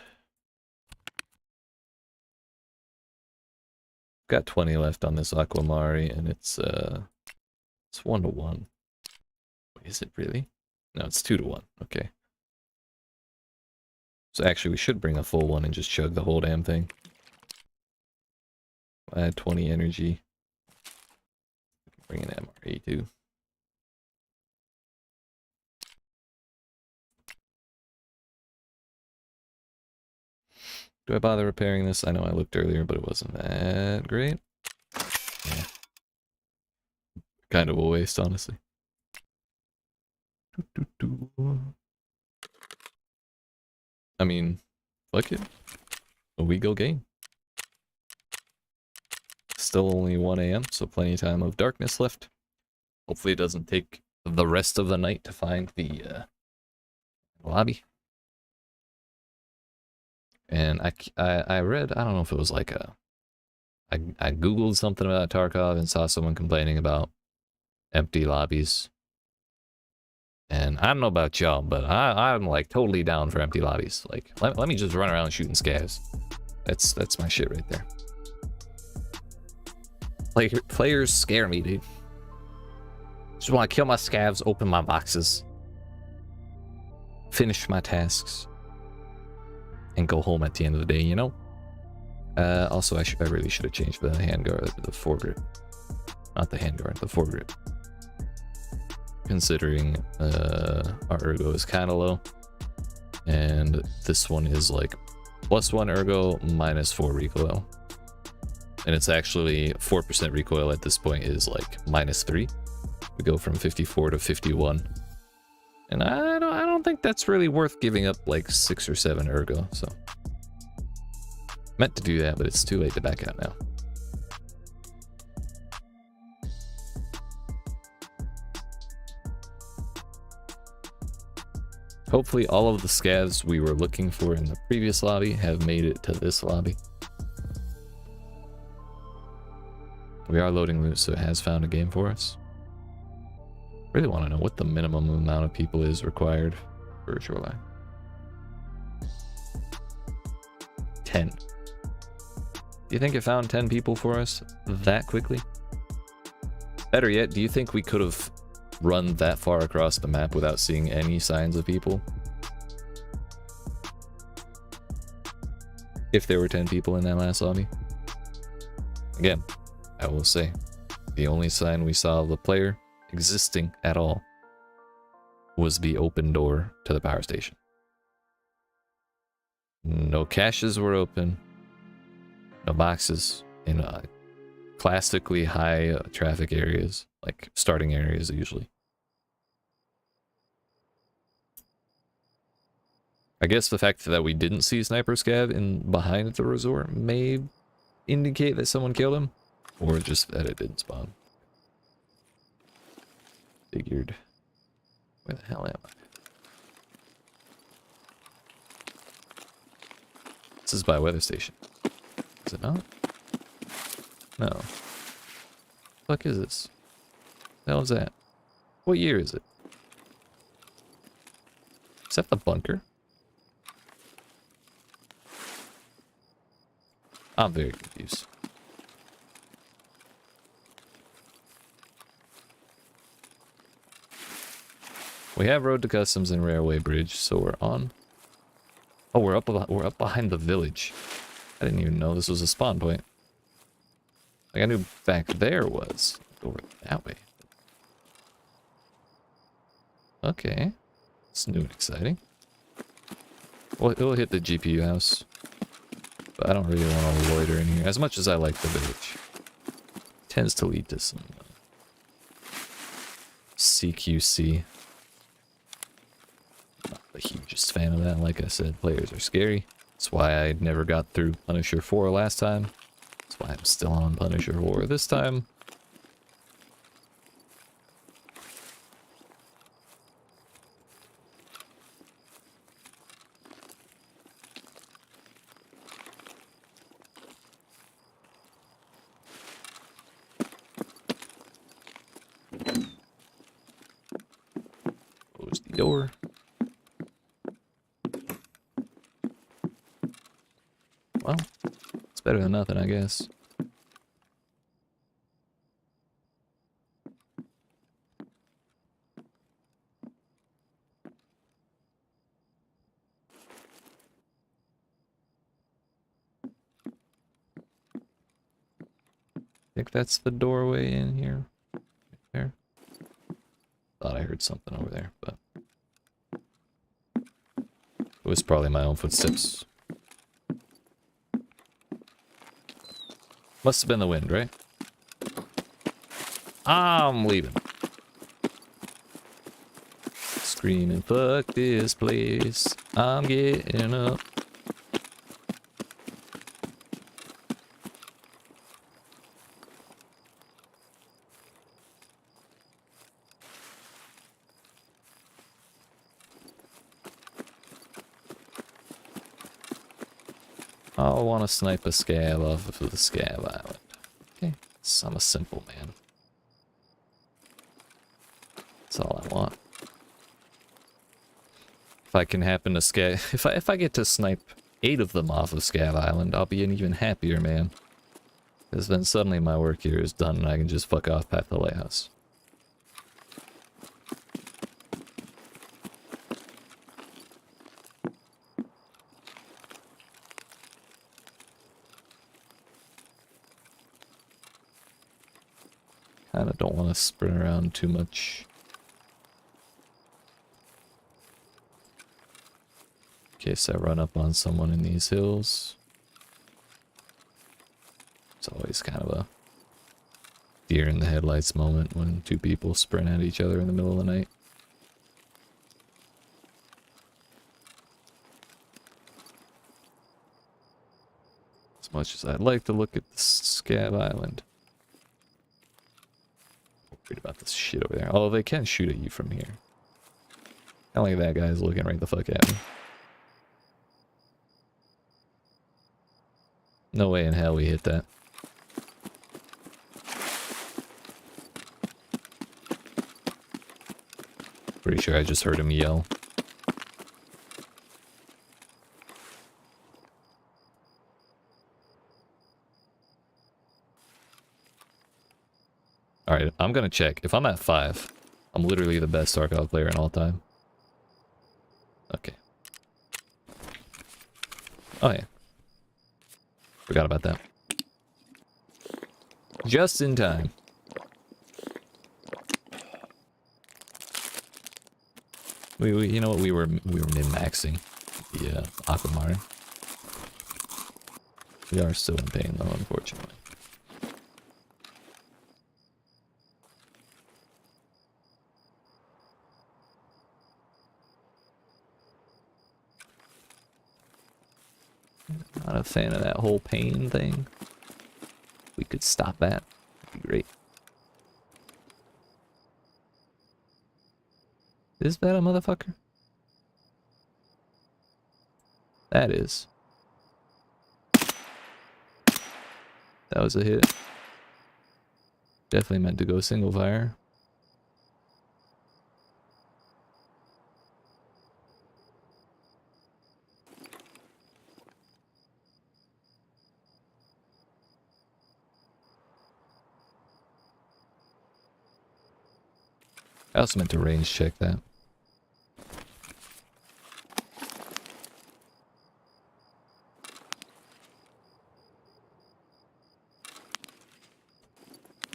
Got 20 left on this Aquamari, and it's 1-to-1. Is it really? No, it's 2-to-1. Okay. So actually, we should bring a full one and just chug the whole damn thing. Add 20 energy. Bring an MRE too. Do I bother repairing this? I know I looked earlier, but it wasn't that great. Yeah. Kind of a waste, honestly. I mean, fuck it. We go game. Still only 1 AM, so plenty of time of darkness left. Hopefully it doesn't take the rest of the night to find the lobby. And I read, I don't know if it was like I googled something about Tarkov and saw someone complaining about empty lobbies. And I don't know about y'all, but I'm like totally down for empty lobbies. Like let me just run around shooting scavs. That's my shit right there. Like players scare me, dude. Just want to kill my scavs, open my boxes, finish my tasks, and go home at the end of the day, you know? Also, I really should have changed the handguard, the foregrip. Not the handguard, the foregrip. Considering our ergo is kind of low. And this one is like +1 ergo, -4 recoil. And it's actually 4% recoil at this point is like -3. We go from 54 to 51. And I don't think that's really worth giving up like 6 or 7 ergo, so. Meant to do that, but it's too late to back out now. Hopefully all of the scavs we were looking for in the previous lobby have made it to this lobby. We are loading loot, so it has found a game for us. Really want to know what the minimum amount of people is required for a shoreline. 10. Do you think it found 10 people for us that quickly? Better yet, do you think we could have run that far across the map without seeing any signs of people? If there were 10 people in that last lobby? Again, I will say, the only sign we saw of the player existing at all was the open door to the power station. No caches were open, no boxes in classically high traffic areas, like starting areas usually. I guess the fact that we didn't see Sniper Scav in behind the resort may indicate that someone killed him, or just that it didn't spawn. Figured. Where the hell am I? This is by weather station. Is it not? No. What the fuck is this? What the hell is that? What year is it? Is that the bunker? I'm very confused. We have road to customs and railway bridge, so we're on. Oh, we're up behind the village. I didn't even know this was a spawn point. Like I knew back there was over that way. Okay, it's new and exciting. Well, it'll hit the GPU house, but I don't really want to loiter in here as much as I like the village. It tends to lead to some CQC. Not the hugest fan of that. Like I said, players are scary. That's why I never got through Punisher 4 last time. That's why I'm still on Punisher 4 this time. Close the door. Well, it's better than nothing, I guess. I think that's the doorway in here. Right there. Thought I heard something over there, but it was probably my own footsteps. Must have been the wind, right? I'm leaving. Screaming, fuck this place. I'm getting up. I want to snipe a scab off of the Scab Island. Okay, so I'm a simple man. That's all I want. If I can happen to scab, if I get to snipe 8 of them off of Scab Island, I'll be an even happier man. Because then suddenly my work here is done and I can just fuck off past the lighthouse. Kinda don't want to sprint around too much. In case I run up on someone in these hills. It's always kind of a deer in the headlights moment when 2 people sprint at each other in the middle of the night. As much as I'd like to look at the Scab Island. Worried about this shit over there. Although they can shoot at you from here. I don't like that guy's looking right the fuck at me. No way in hell we hit that. Pretty sure I just heard him yell. Alright, I'm gonna check. If I'm at 5, I'm literally the best Tarkov player in all time. Okay. Oh yeah. Forgot about that. Just in time. You know what, we were min-maxing the Aquamarine. We are still in pain though, unfortunately. Not a fan of that whole pain thing. We could stop that. That'd be great. Is that a motherfucker? That is. That was a hit. Definitely meant to go single fire. I also meant to range check that.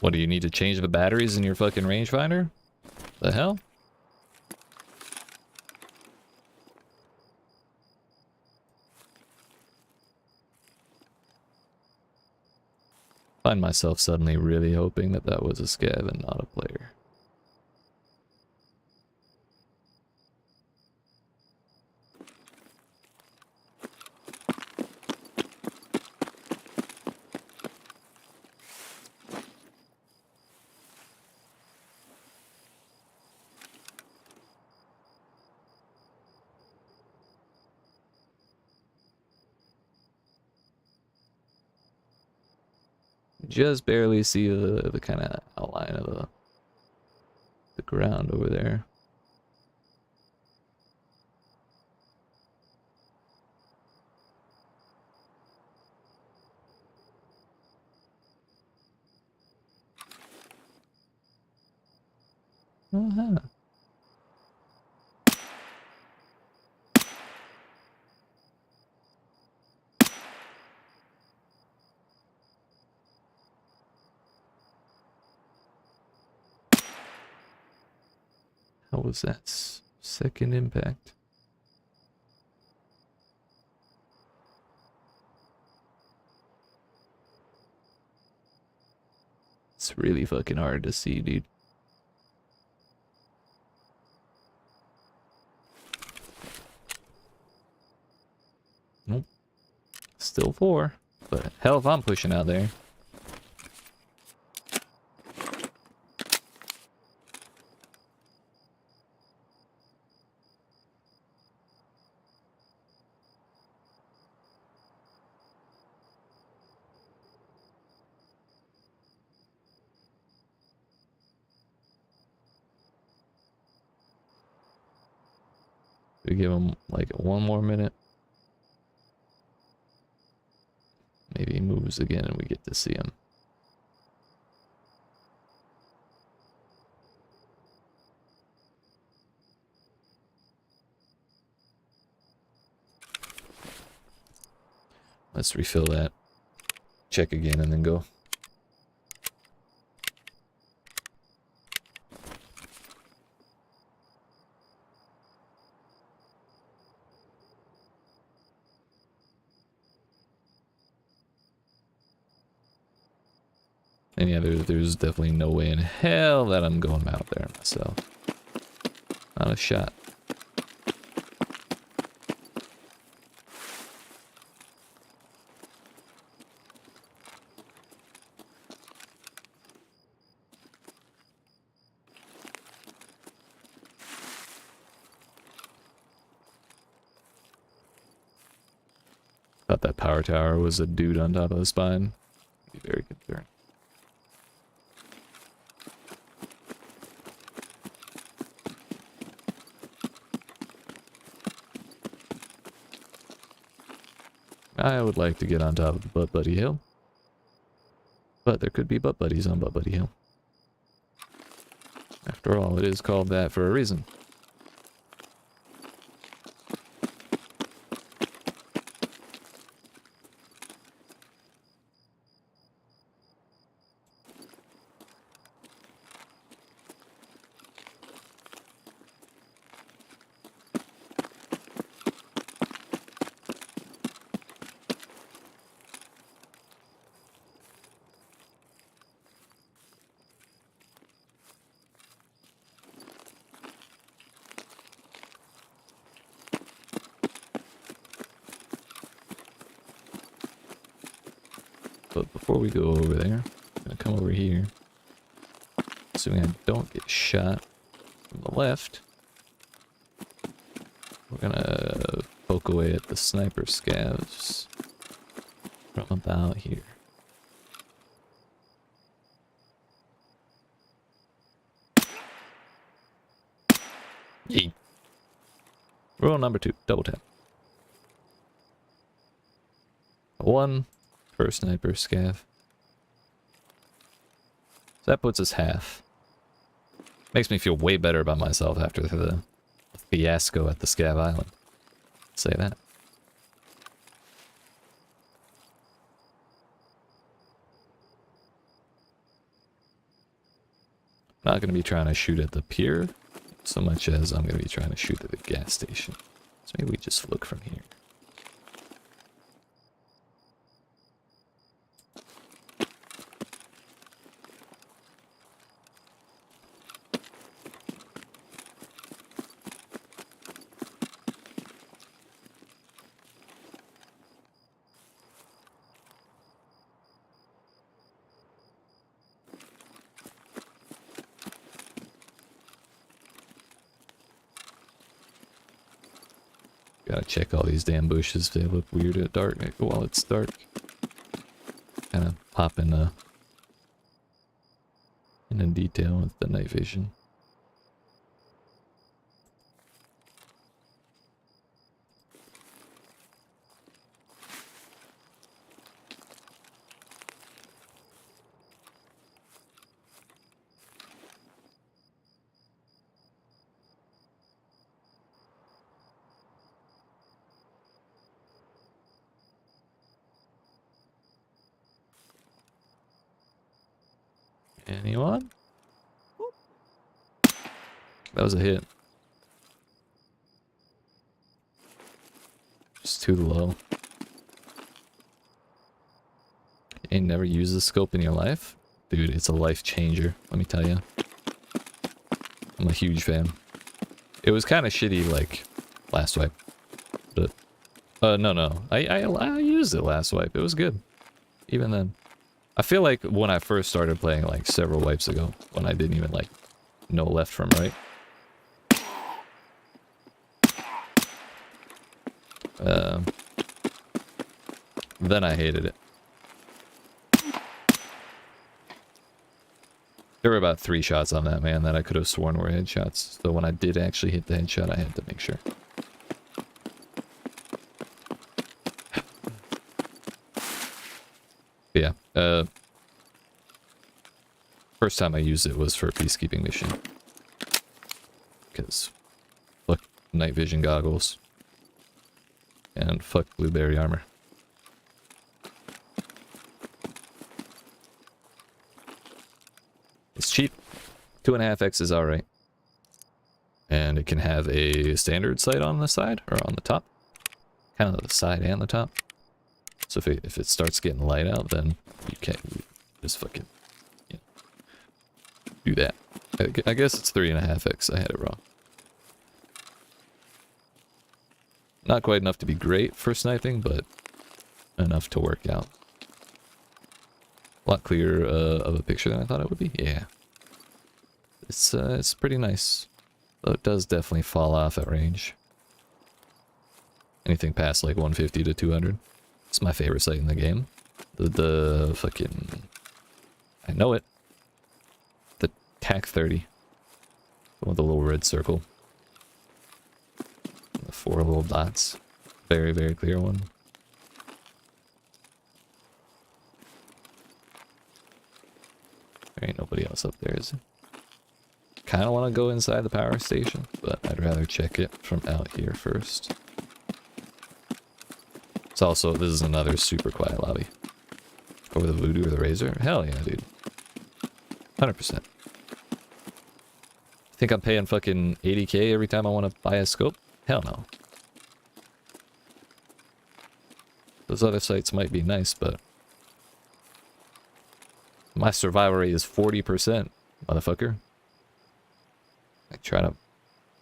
What, do you need to change the batteries in your fucking rangefinder? The hell? Find myself suddenly really hoping that that was a scav and not a player. Just barely see the kind of outline of the ground over there. Uh-huh. How was that second impact? It's really fucking hard to see, dude. Nope. Still 4. But hell if I'm pushing out there. We give him like 1 more minute. Maybe he moves again and we get to see him. Let's refill that. Check again and then go. And yeah, there's definitely no way in hell that I'm going out there myself. Not a shot. Thought that power tower was a dude on top of the spine. Be very concerned. I would like to get on top of the Butt Buddy Hill. But there could be butt buddies on Butt Buddy Hill. After all, it is called that for a reason. But before we go over there, I'm gonna come over here. Assuming I don't get shot from the left. We're gonna poke away at the sniper scavs from about here. Yeet. Rule number 2, double tap. 1 per sniper scav. So that puts us half. Makes me feel way better about myself after the fiasco at the Scav Island. Say that. Not going to be trying to shoot at the pier so much as I'm going to be trying to shoot at the gas station. So maybe we just look from here. Gotta check all these damn bushes. They look weird at dark while it's dark. Kind of pop in a detail with the night vision. Anyone? That was a hit. Just too low. You ain't never used the scope in your life? Dude, it's a life changer, let me tell you. I'm a huge fan. It was kind of shitty, like, last wipe. But, no. I used it last wipe. It was good. Even then. I feel like when I first started playing, like, several wipes ago, when I didn't even, like, know left from right. Then I hated it. There were about 3 shots on that man that I could have sworn were headshots. So when I did actually hit the headshot, I had to make sure. Yeah. First time I used it was for a peacekeeping mission. Because fuck night vision goggles. And fuck blueberry armor. It's cheap. 2.5x is alright. And it can have a standard sight on the side, or on the top. Kind of the side and the top. So if it starts getting light out, then you can't just fucking do that. I guess it's 3.5x. I had it wrong. Not quite enough to be great for sniping, but enough to work out. A lot clearer of a picture than I thought it would be. Yeah, it's pretty nice. Though it does definitely fall off at range. Anything past like 150 to 200. It's my favorite sight in the game. The fucking... I know it. The TAC 30. The one with the little red circle. And the 4 little dots. Very, very clear one. There ain't nobody else up there, is there? Kind of want to go inside the power station, but I'd rather check it from out here first. It's also, this is another super quiet lobby. Over the Voodoo or the Razor? Hell yeah, dude. 100%. Think I'm paying fucking 80k every time I want to buy a scope? Hell no. Those other sites might be nice, but my survival rate is 40%, motherfucker. I try to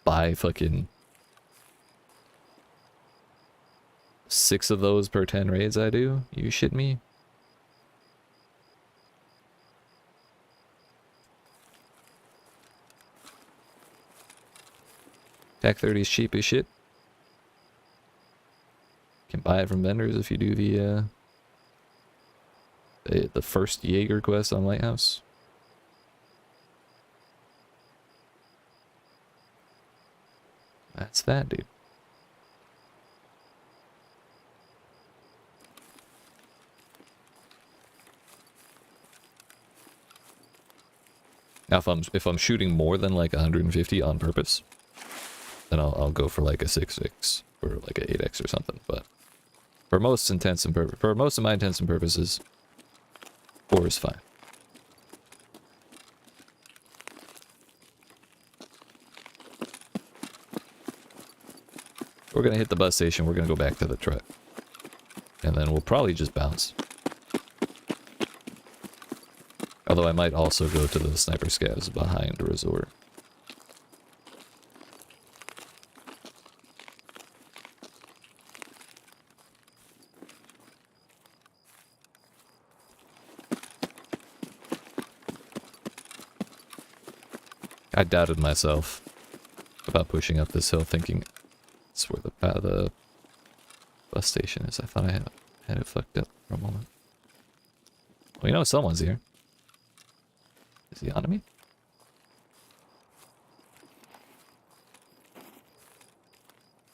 buy fucking 6 of those per 10 raids I do. You shit me? Pack 30 is cheap as shit. Can buy it from vendors if you do the first Jaeger quest on Lighthouse. That's that, dude. Now, if I'm shooting more than like 150 on purpose, then I'll go for like a 6x or like a 8x or something. But for most intents and for most of my intents and purposes, 4 is fine. We're gonna hit the bus station. We're gonna go back to the truck, and then we'll probably just bounce. Although I might also go to the sniper scavs behind the resort. I doubted myself about pushing up this hill, thinking it's where the bus station is. I thought I had it fucked up for a moment. Well, you know someone's here. Is he onto me?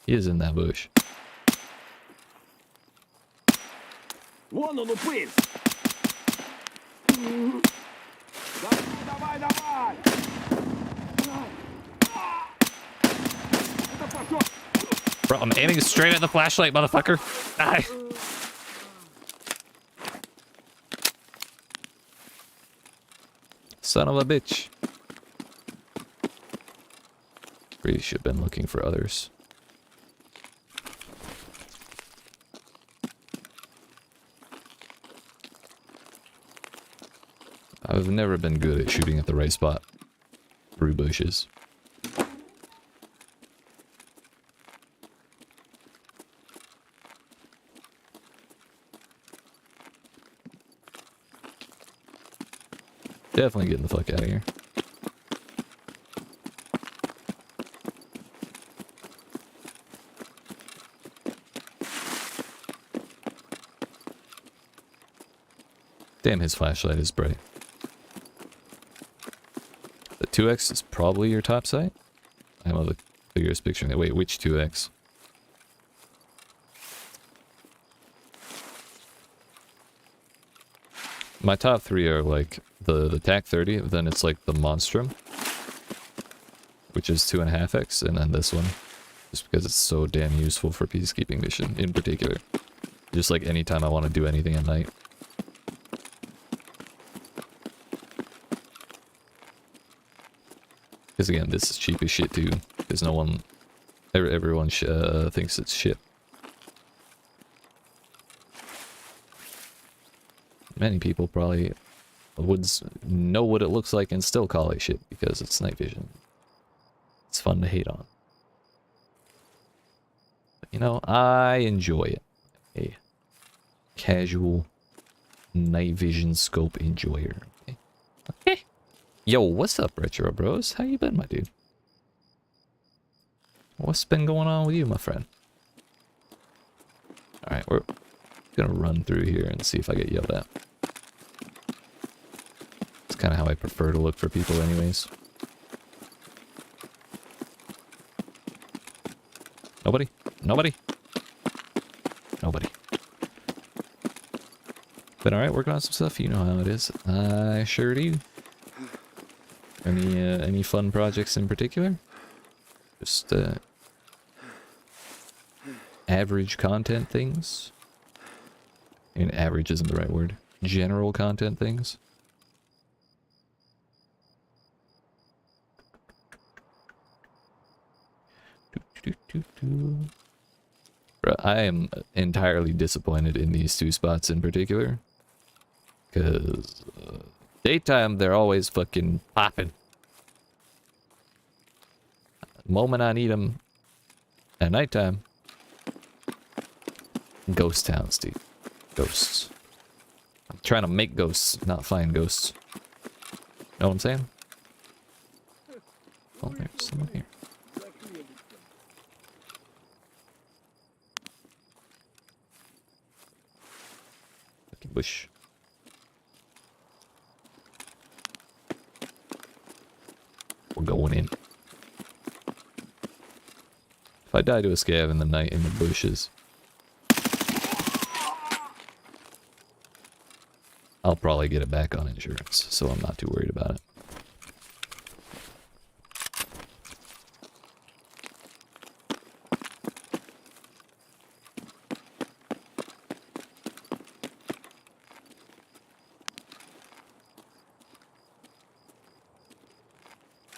He is in that bush. Вон он упырь! Давай, давай! Bro, I'm aiming straight at the flashlight, motherfucker. Die. Son of a bitch. Really should have been looking for others. I've never been good at shooting at the right spot through bushes. Definitely getting the fuck out of here. Damn, his flashlight is bright. The 2x is probably your top sight. I have the clearest picture. Wait, which 2x? My top 3 are like the TAC 30, then it's like the Monstrum, which is 2.5x, and then this one, just because it's so damn useful for peacekeeping mission in particular. Just like anytime I want to do anything at night. Because again, this is cheap as shit too, because everyone thinks it's shit. Many people probably would know what it looks like and still call it shit because it's night vision. It's fun to hate on. But, you know, I enjoy it. A casual night vision scope enjoyer. Okay. Okay. Yo, what's up, Retro Bros? How you been, my dude? What's been going on with you, my friend? Alright, we're gonna run through here and see if I get yelled at. It's kind of how I prefer to look for people anyways. Nobody? Nobody? Nobody. Been alright working on some stuff? You know how it is. I sure do. Any fun projects in particular? Just average content things? And average isn't the right word. General content things? Bruh, I am entirely disappointed in these two spots in particular. Because daytime, they're always fucking popping. The moment I need them at nighttime, ghost towns, dude. Ghosts. I'm trying to make ghosts, not find ghosts. Know what I'm saying? Oh, there's someone here. Fucking bush. We're going in. If I die to a scav in the night in the bushes, I'll probably get it back on insurance, so I'm not too worried about it.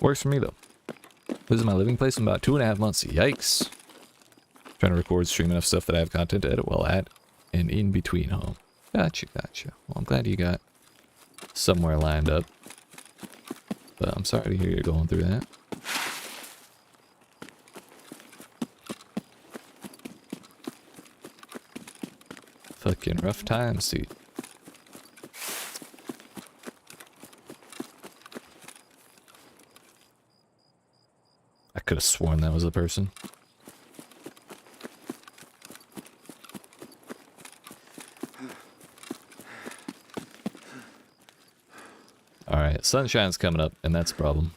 Works for me though. This is my living place in about 2.5 months. Yikes. Trying to record, stream enough stuff that I have content to edit while at and in between home. Gotcha, gotcha. Well, I'm glad you got somewhere lined up. But I'm sorry to hear you're going through that. Fucking rough times, dude. I could have sworn that was a person. Alright, sunshine's coming up, and that's a problem.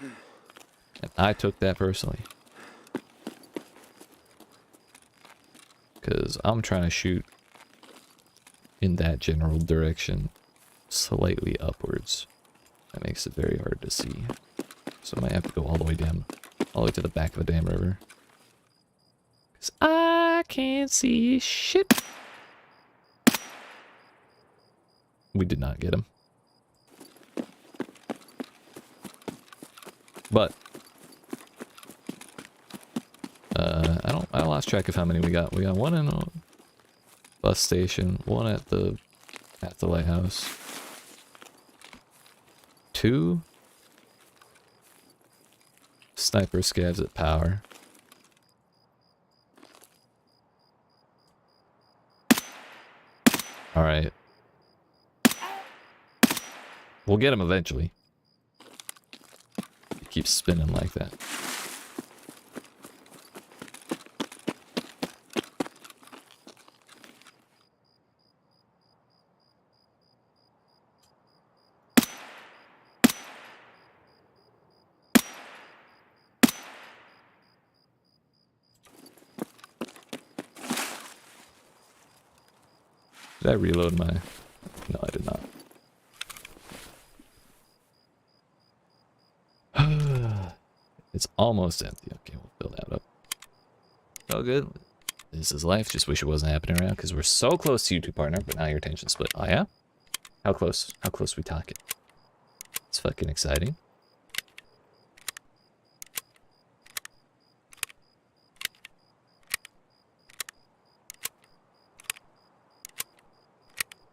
And I took that personally. Because I'm trying to shoot in that general direction, slightly upwards. That makes it very hard to see. So I might have to go all the way down, all the way to the back of the damn river. Because I can't see shit. We did not get him. But I lost track of how many we got. We got one in a bus station, one at the lighthouse, 2 sniper scavs at power. All right, we'll get him eventually. He keeps spinning like that. Did I reload my... No, I did not. It's almost empty. Okay, we'll fill that up. Oh, good. This is life. Just wish it wasn't happening around because we're so close to you two, partner, but now your attention split. Oh, yeah? How close? How close we talking? It's fucking exciting.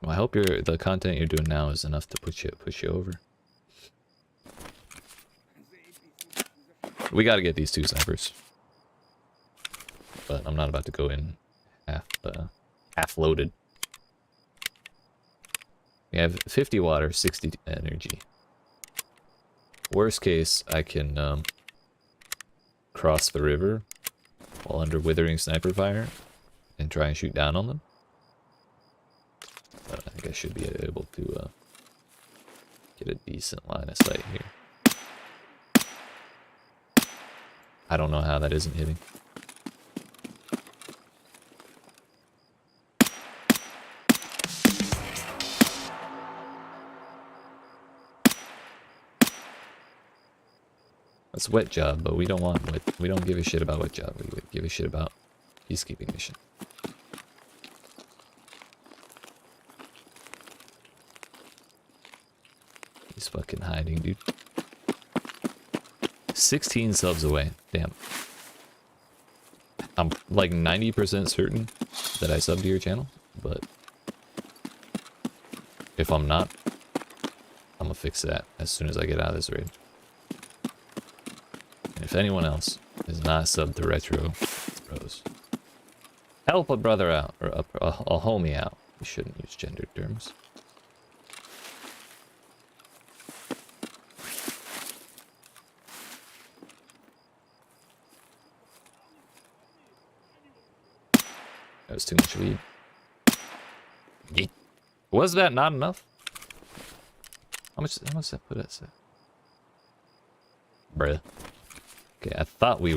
Well, I hope the content you're doing now is enough to push you over. We gotta get these 2 snipers. But I'm not about to go in half loaded. We have 50 water, 60 energy. Worst case, I can cross the river while under withering sniper fire and try and shoot down on them. But I think I should be able to get a decent line of sight here. I don't know how that isn't hitting. That's wet job, but we don't want wet. We don't give a shit about wet job. We give a shit about peacekeeping mission. He's fucking hiding, dude. 16 subs away. Damn. I'm like 90% certain that I subbed to your channel, but if I'm not, I'm gonna fix that as soon as I get out of this raid. And if anyone else is not subbed to Retro Bros, help a brother out, or a homie out. We shouldn't use gendered terms. That was too much weed. Yeet. Was that not enough? How much that put us at? Bruh. Okay, I thought we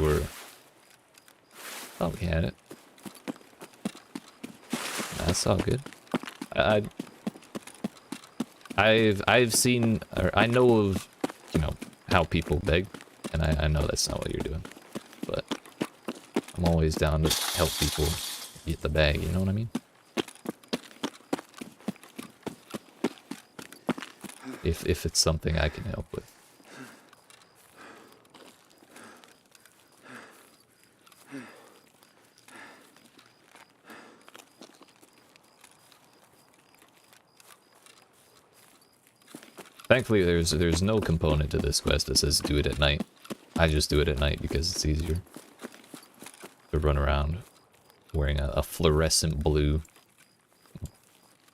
had it. That's all good. I've seen, or I know of, you know, how people beg, and I know that's not what you're doing. But I'm always down to help people get the bag, you know what I mean? If it's something I can help with. Thankfully, there's no component to this quest that says do it at night. I just do it at night because it's easier to run around wearing a fluorescent blue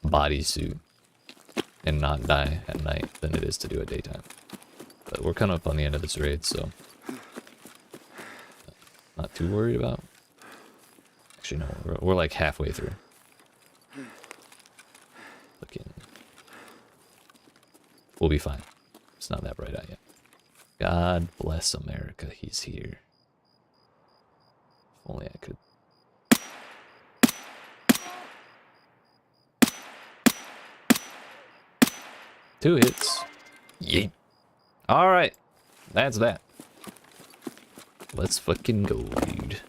bodysuit and not die at night than it is to do it daytime. But we're kind of up on the end of this raid, so not too worried about. Actually, no, we're like halfway through. Looking. We'll be fine. It's not that bright out yet. God bless America. He's here. If only I could. Two hits. Yeet. Alright. That's that. Let's fucking go, dude.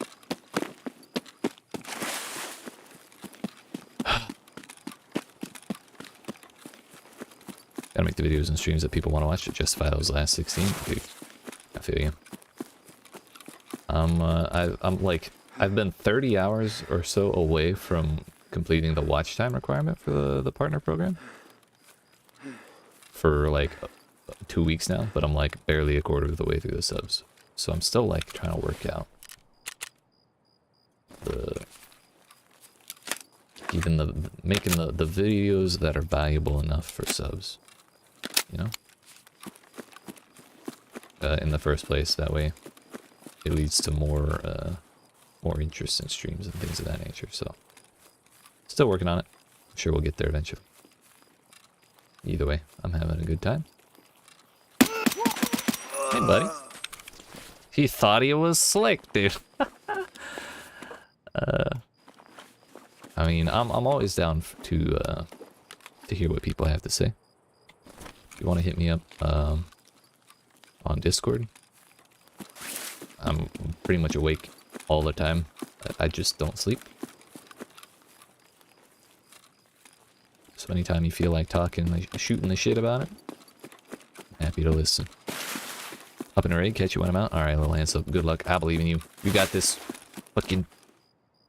Gotta make the videos and streams that people want to watch to justify those last 16. Dude, I feel you. I'm like, I've been 30 hours or so away from completing the watch time requirement for the partner program. For like 2 weeks now, but I'm like barely a quarter of the way through the subs. So I'm still like trying to work out making the videos that are valuable enough for subs, you know, in the first place. That way it leads to more interest in streams and things of that nature. So still working on it. I'm sure we'll get there eventually. Either way, I'm having a good time. Hey, buddy. He thought he was slick, dude. I mean, I'm always down to hear what people have to say. If you want to hit me up on Discord, I'm pretty much awake all the time. I just don't sleep. So anytime you feel like talking, like shooting the shit about it, happy to listen. Up in a raid, catch you when I'm out. Alright, little hands up. Good luck. I believe in you. You got this. Fucking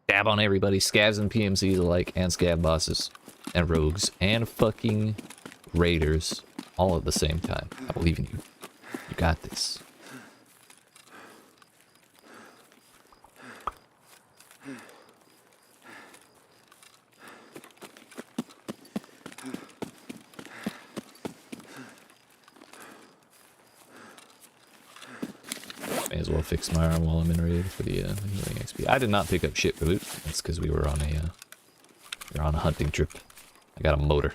dab on everybody. Scavs and PMCs alike, and scav bosses, and rogues, and fucking raiders, all at the same time. I believe in you. You got this. May as well fix my arm while I'm in raid for the healing XP. I did not pick up shit for loot. That's because we were on a hunting trip. I got a motor.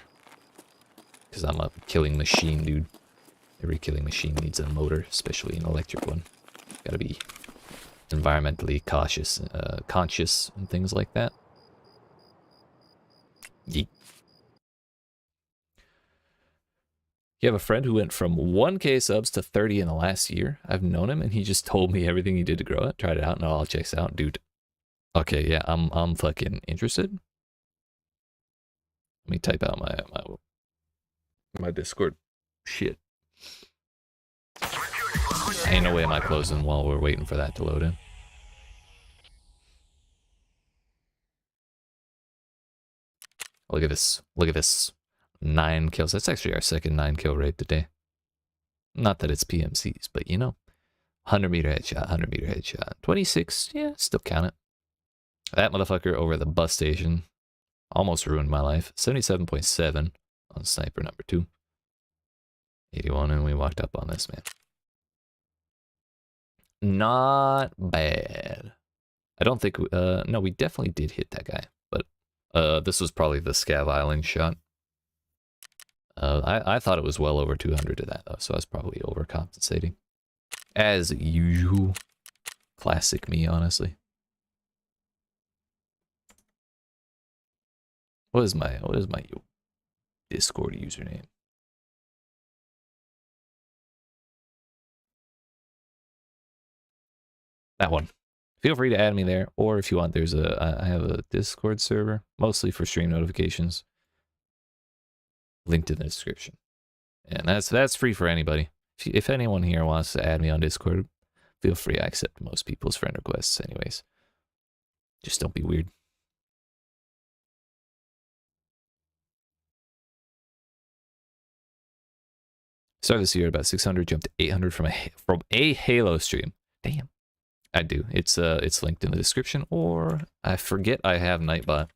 Because I'm a killing machine, dude. Every killing machine needs a motor, especially an electric one. Gotta be environmentally conscious and things like that. Yeet. You have a friend who went from 1K subs to 30 in the last year. I've known him, and he just told me everything he did to grow it. Tried it out, and it all checks out, dude. Okay, yeah, I'm fucking interested. Let me type out my Discord. Shit. Ain't no way am I closing while we're waiting for that to load in. Look at this. Look at this. 9 kills. That's actually our second 9 kill rate today. Not that it's PMCs, but you know. 100 meter headshot, 100 meter headshot. 26, yeah, still count it. That motherfucker over the bus station almost ruined my life. 77.7 on sniper number 2. 81, and we walked up on this, man. Not bad. I don't think, no, we definitely did hit that guy, but this was probably the Scav Island shot. I thought it was well over 200 to that, though, so I was probably overcompensating. As usual. Classic me, honestly. What is my Discord username? That one. Feel free to add me there, or if you want, I have a Discord server, mostly for stream notifications. Linked in the description. And that's free for anybody. If anyone here wants to add me on Discord, feel free. I accept most people's friend requests anyways. Just don't be weird. Started this year at about 600, jumped to 800 from a Halo stream. Damn. I do. It's linked in the description, or I forget I have Nightbot.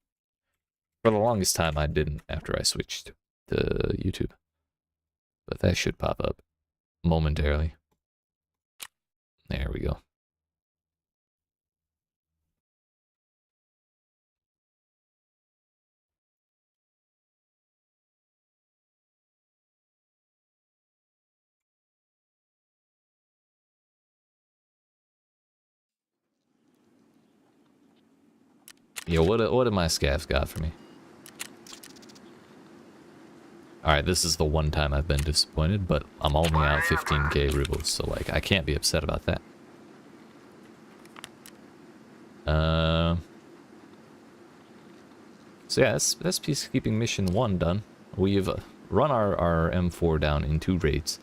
For the longest time I didn't after I switched to YouTube. But that should pop up momentarily. There we go. Yo, what have my scavs got for me? Alright, this is the one time I've been disappointed, but I'm only out 15k rubles, so like I can't be upset about that. So yeah, that's peacekeeping mission 1 done. We've run our M4 down in 2 raids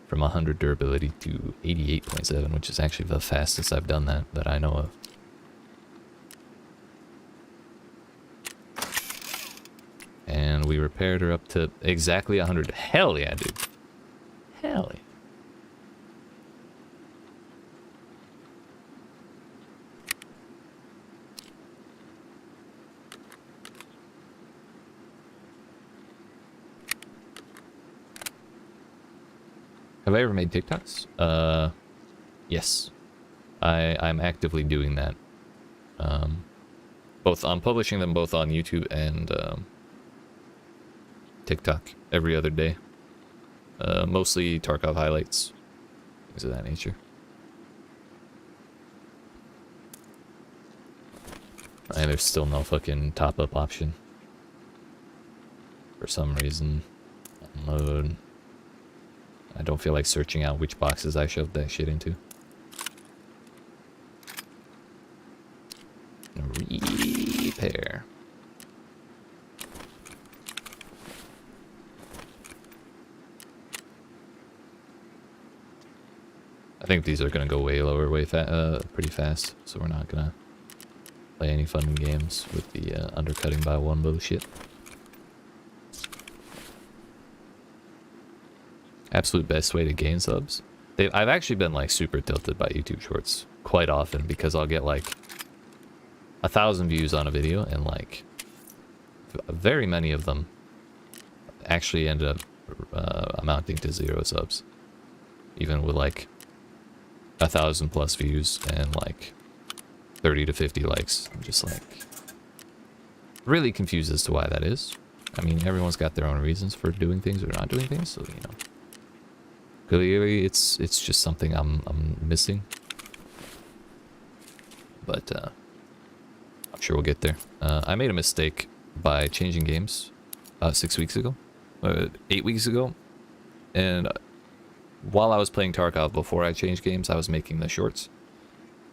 from 100 durability to 88.7, which is actually the fastest I've done that I know of. And we repaired her up to exactly 100. Hell yeah, dude. Hell yeah. Have I ever made TikToks? Yes. I'm actively doing that. I'm publishing them both on YouTube and TikTok every other day. Mostly Tarkov highlights, things of that nature. And there's still no fucking top-up option. For some reason. Unload. I don't feel like searching out which boxes I shoved that shit into. Repair. I think these are gonna go way lower, pretty fast. So we're not gonna play any fun games with the undercutting by 1 bullshit. Absolute best way to gain subs. I've actually been like super tilted by YouTube Shorts quite often because I'll get like 1,000 views on a video and like very many of them actually end up amounting to 0 subs, even with like 1,000 plus views and like 30 to 50 likes. I'm just like really confused as to why that is. I mean, everyone's got their own reasons for doing things or not doing things, so you know. Clearly, it's just something I'm missing, but I'm sure we'll get there. I made a mistake by changing games about 6 weeks ago, 8 weeks ago. And while I was playing Tarkov before I changed games, I was making the shorts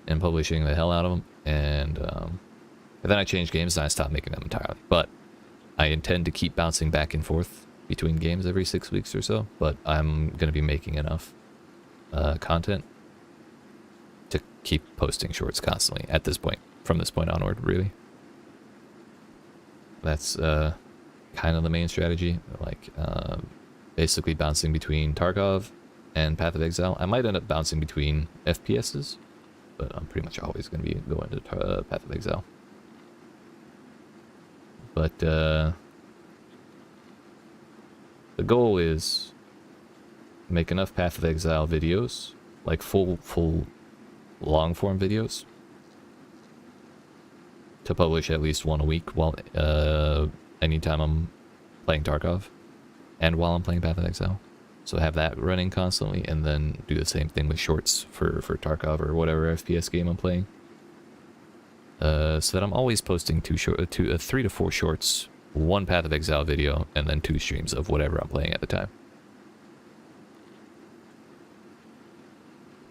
and publishing the hell out of them. And then I changed games and I stopped making them entirely. But I intend to keep bouncing back and forth between games every 6 weeks or so. But I'm going to be making enough content to keep posting shorts constantly at this point, from this point onward, really. That's kind of the main strategy, like basically bouncing between Tarkov and Path of Exile. I might end up bouncing between FPSs, but I'm pretty much always going to be going to Path of Exile. But the goal is make enough Path of Exile videos, like full long form videos, to publish at least one a week while anytime I'm playing Tarkov and while I'm playing Path of Exile. So have that running constantly, and then do the same thing with shorts for Tarkov or whatever FPS game I'm playing. So that I'm always posting 3 to 4 shorts, 1 Path of Exile video, and then 2 streams of whatever I'm playing at the time.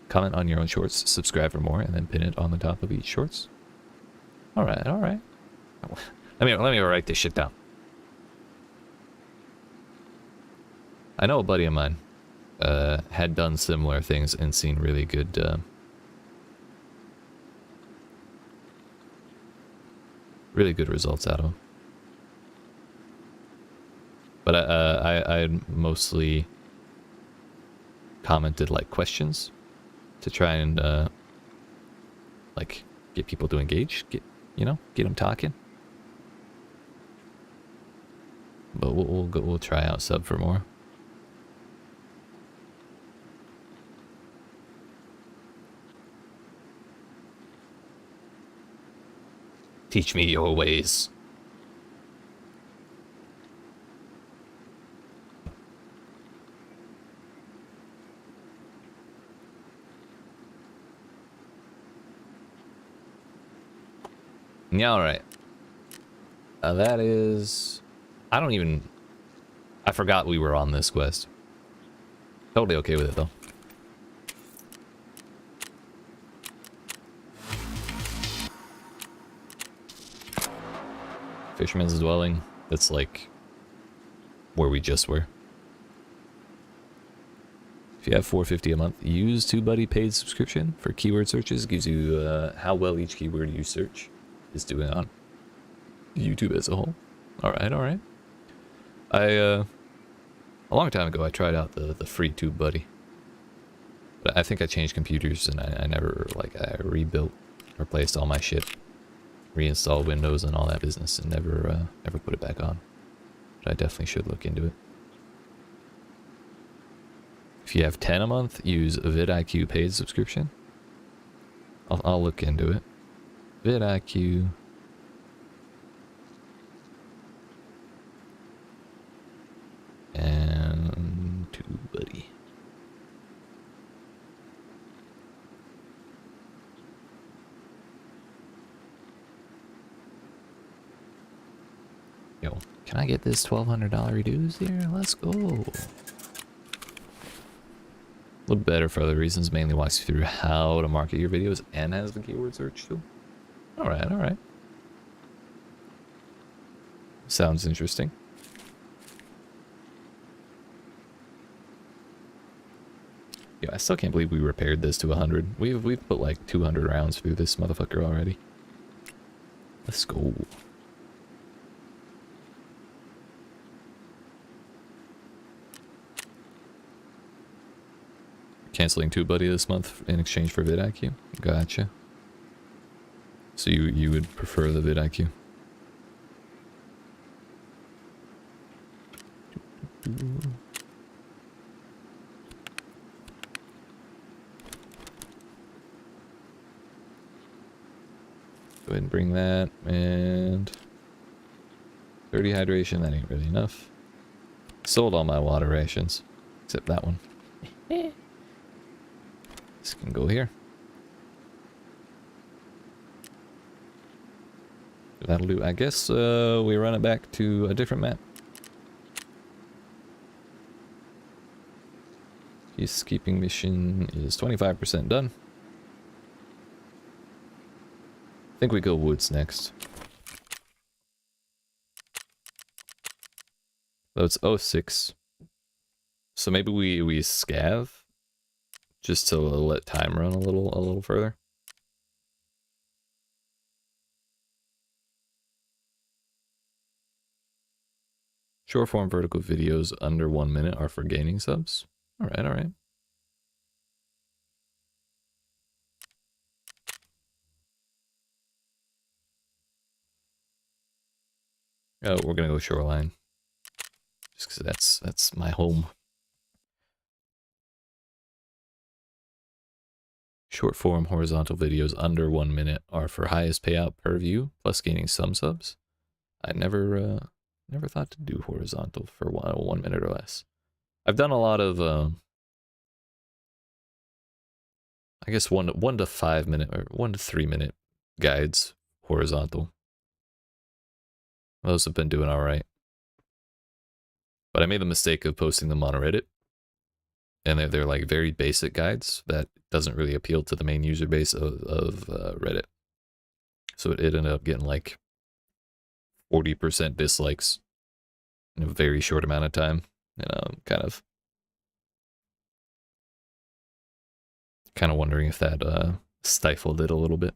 Comment on your own shorts, subscribe for more, and then pin it on the top of each shorts. Alright, alright. Let me write this shit down. I know a buddy of mine had done similar things and seen really good results out of them. But I mostly commented like questions to try and like get people to engage, get them talking. But we'll try out sub for more. Teach me your ways. Yeah, alright. That is... I forgot we were on this quest. Totally okay with it, though. Fisherman's Dwelling. That's like where we just were. If you have $4.50 a month, use TubeBuddy paid subscription for keyword searches. Gives you how well each keyword you search is doing on YouTube as a whole. Alright, alright. A long time ago I tried out the free TubeBuddy. But I think I changed computers and I never, I replaced all my shit. Reinstalled Windows and all that business and never put it back on. But I definitely should look into it. If you have 10 a month, use vidIQ paid subscription. I'll look into it. vidIQ. And TubeBuddy. Yo, can I get this $1,200 reduced here? Let's go. A little better for other reasons, mainly walks you through how to market your videos and has the keyword search tool. Alright, alright. Sounds interesting. Yo, I still can't believe we repaired this to 100. We've put like 200 rounds through this motherfucker already. Let's go. Canceling TubeBuddy this month in exchange for vidIQ. Gotcha. So you would prefer the vidIQ? Go ahead and bring that, and 30 hydration, that ain't really enough. Sold all my water rations, except that one. This can go here. That'll do. I guess we run it back to a different map. Peacekeeping mission is 25% done. I think we go woods next. Though it's 06. So maybe we scav just to let time run a little further. Short form vertical videos under 1 minute are for gaining subs. Alright, alright. Oh, we're gonna go shoreline. Just because that's my home. Short form horizontal videos under 1 minute are for highest payout per view, plus gaining some subs. I never thought to do horizontal for 1 minute or less. I've done a lot of, I guess 1 to 5 minute or 1 to 3 minute guides horizontal. Those have been doing all right. But I made the mistake of posting them on Reddit. And they're like very basic guides that doesn't really appeal to the main user base of Reddit. So it ended up getting like 40% dislikes in a very short amount of time. And I'm kind of wondering if that stifled it a little bit.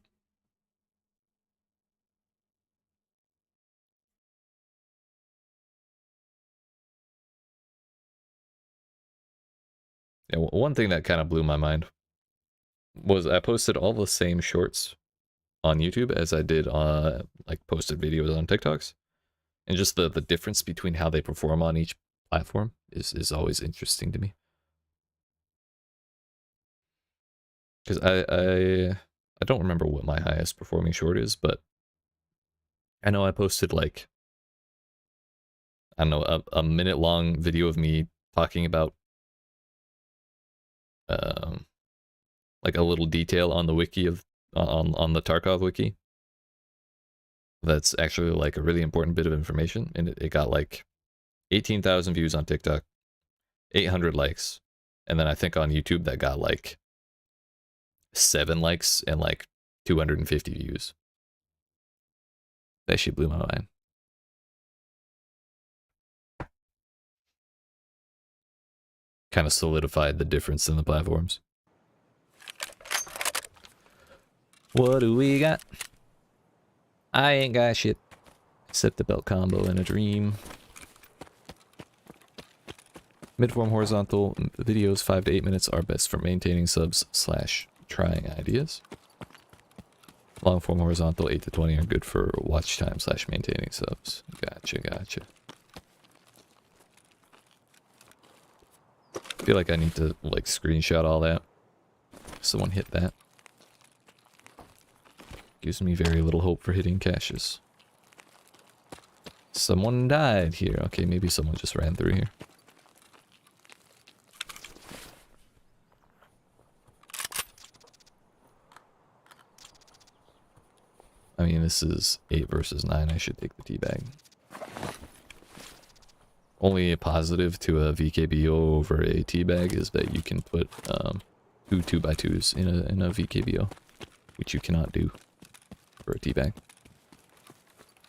Yeah, one thing that kind of blew my mind was I posted all the same shorts on YouTube as I did like posted videos on TikToks. And just the difference between how they perform on each platform is always interesting to me. Because I don't remember what my highest performing short is, but I know I posted like, I don't know, a minute long video of me talking about like a little detail on the wiki of on the Tarkov wiki. That's actually like a really important bit of information, and it got like 18,000 views on TikTok, 800 likes, and then I think on YouTube that got like 7 likes and like 250 views. That shit blew my mind. Kind of solidified the difference in the platforms. What do we got? I ain't got shit except the belt combo and a dream. Midform horizontal videos 5 to 8 minutes are best for maintaining subs / trying ideas. Longform horizontal 8 to 20 are good for watch time / maintaining subs. Gotcha, gotcha. I feel like I need to like screenshot all that. Someone hit that. Gives me very little hope for hitting caches. Someone died here. Okay, maybe someone just ran through here. I mean, this is 8 versus 9. I should take the teabag. Only a positive to a VKBO over a teabag is that you can put 2 2x2s in a VKBO, which you cannot do for a teabag.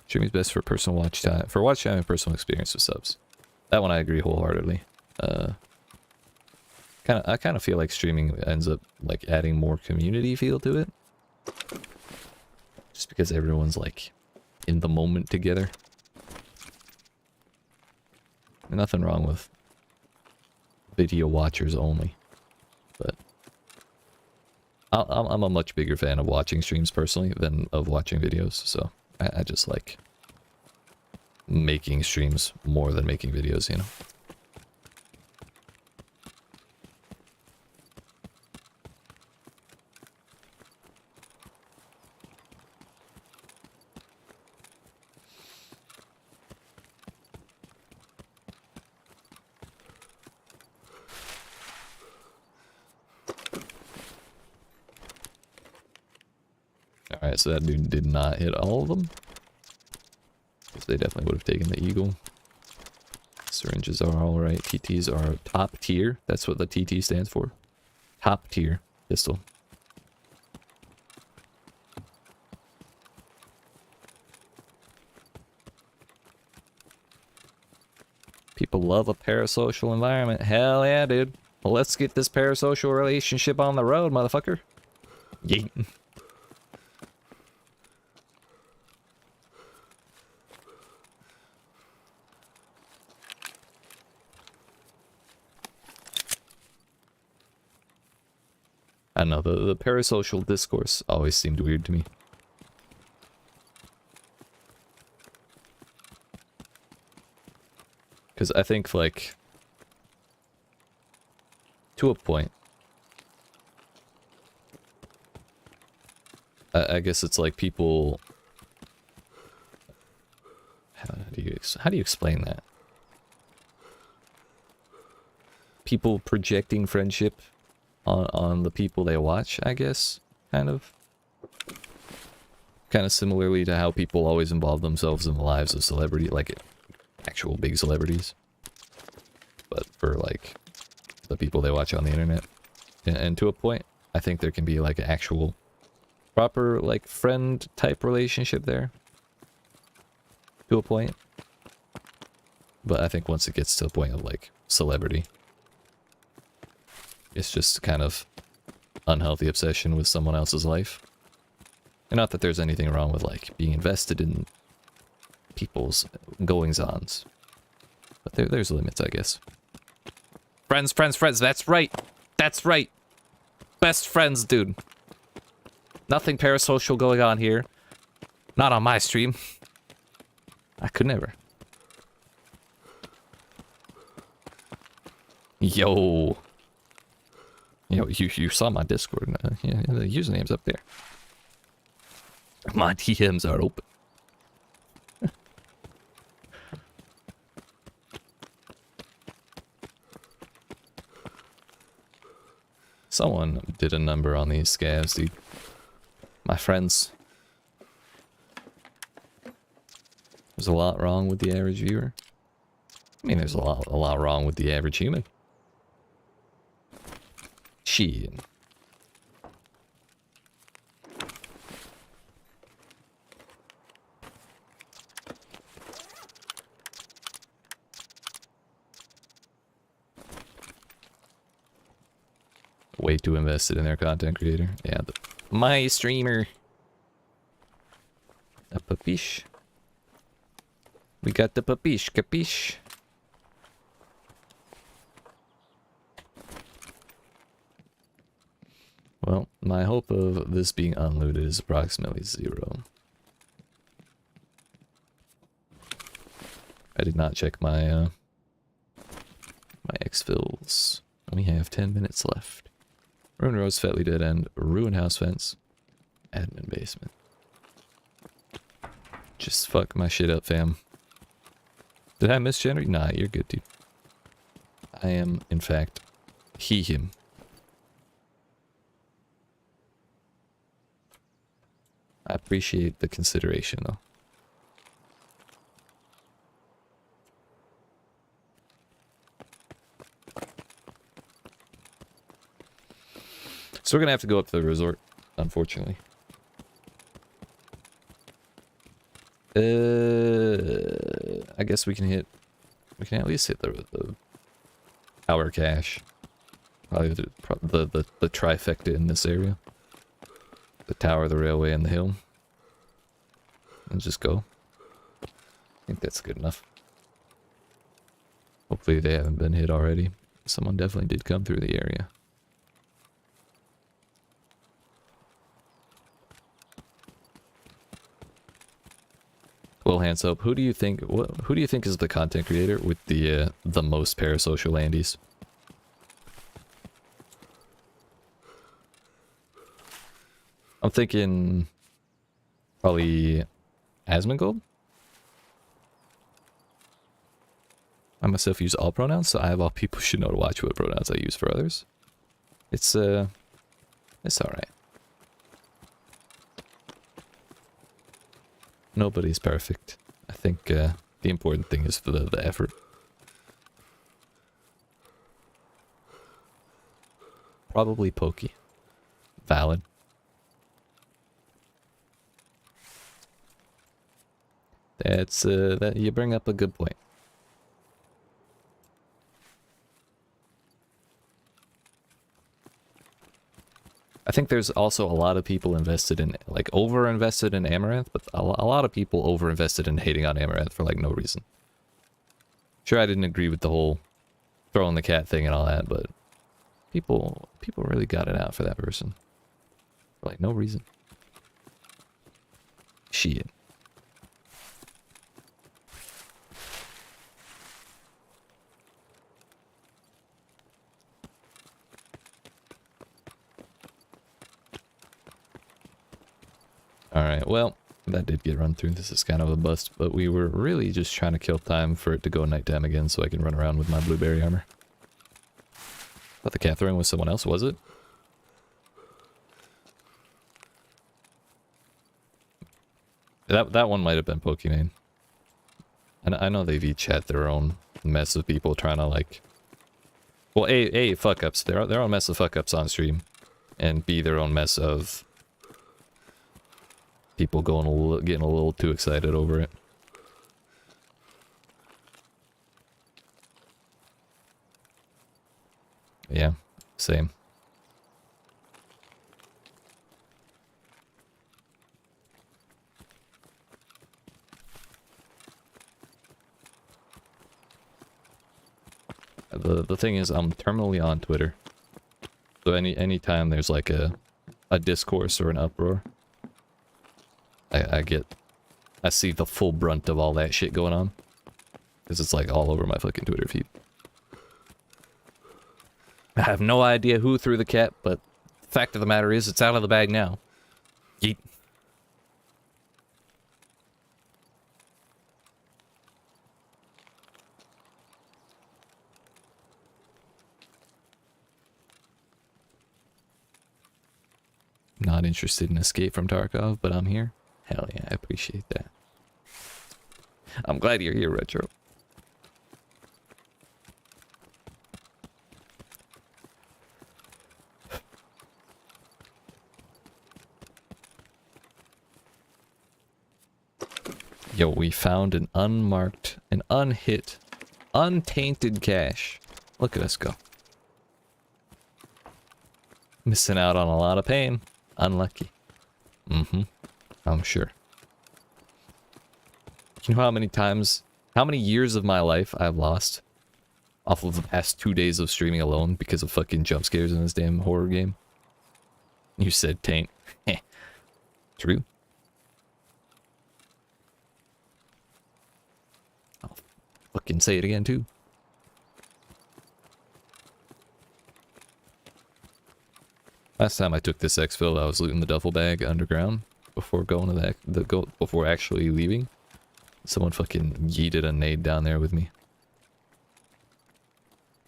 Streaming is best for personal watch time, and personal experience with subs. That one I agree wholeheartedly. I kind of feel like streaming ends up like adding more community feel to it. Just because everyone's like in the moment together. Nothing wrong with video watchers only, but I'm a much bigger fan of watching streams personally than of watching videos, so I just like making streams more than making videos, you know? Alright, so that dude did not hit all of them. Because they definitely would have taken the eagle. Let's Syringes are alright. TTs are top tier. That's what the TT stands for. Top tier pistol. People love a parasocial environment. Hell yeah, dude. Well, let's get this parasocial relationship on the road, motherfucker. Yeet. I don't know, the parasocial discourse always seemed weird to me. Because I think, like, to a point, I guess it's like people... How do you explain that? People projecting friendship on the people they watch, I guess, kind of. Kind of similarly to how people always involve themselves in the lives of celebrity, like actual big celebrities. But for, like, the people they watch on the internet. And to a point, I think there can be, like, an actual proper, like, friend-type relationship there. To a point. But I think once it gets to a point of, like, celebrity, it's just kind of unhealthy obsession with someone else's life. And not that there's anything wrong with, like, being invested in people's goings-ons. But there's limits, I guess. Friends, friends, friends. That's right. That's right. Best friends, dude. Nothing parasocial going on here. Not on my stream. I could never. Yo. Yo, you saw my Discord. Yeah, the username's up there. My DMs are open. Someone did a number on these scavs, dude. My friends. There's a lot wrong with the average viewer. I mean, there's a lot wrong with the average human. Shit. Way too invested in their content creator. Yeah, my streamer. A papish. We got the papish, capiche? Well, my hope of this being unlooted is approximately 0. I did not check my my exfils. We have 10 minutes left. Ruin Roads, Fetley Dead End, Ruin House Fence, Admin Basement. Just fuck my shit up, fam. Did I misgenerate? Nah, you're good, dude. I am, in fact, him. I appreciate the consideration, though. So we're gonna have to go up to the resort, unfortunately. I guess we can at least hit the tower cache. Probably the trifecta in this area. The tower, the railway, and the hill. And just go. I think that's good enough. Hopefully they haven't been hit already. Someone definitely did come through the area. Well, hands up. Who do you think is the content creator with the most parasocial landies? I'm thinking probably Asmongold. I myself use all pronouns, so I have all people should know to watch what pronouns I use for others. It's alright. Nobody's perfect. I think the important thing is the effort. Probably pokey. Valid. That's that you bring up a good point. I think there's also a lot of people invested in, like, over-invested in Amaranth, but a lot of people over-invested in hating on Amaranth for, like, no reason. Sure, I didn't agree with the whole throwing the cat thing and all that, but people really got it out for that person. For, like, no reason. Shit. Alright, well, that did get run through. This is kind of a bust, but we were really just trying to kill time for it to go nighttime again so I can run around with my blueberry armor. Thought the cat throwing was someone else, was it? That one might have been Pokimane. And I know they've each had their own mess of people trying to, like... Well, A, fuck-ups. Their own mess of fuck-ups on stream. And B, their own mess of... people getting a little too excited over it. Yeah, same. The thing is, I'm terminally on Twitter. So anytime there's like a discourse or an uproar, I see the full brunt of all that shit going on. Because it's like all over my fucking Twitter feed. I have no idea who threw the cat, but the fact of the matter is it's out of the bag now. Yeet. Not interested in Escape from Tarkov, but I'm here. Hell yeah, I appreciate that. I'm glad you're here, Retro. Yo, we found an unmarked, an unhit, untainted cache. Look at us go. Missing out on a lot of pain. Unlucky. Mm-hmm. I'm sure. You know how many times, how many years of my life I've lost off of the past 2 days of streaming alone because of fucking jump scares in this damn horror game? You said taint. True. I'll fucking say it again too. Last time I took this exfil, I was looting the duffel bag underground before going to before actually leaving. Someone fucking yeeted a nade down there with me.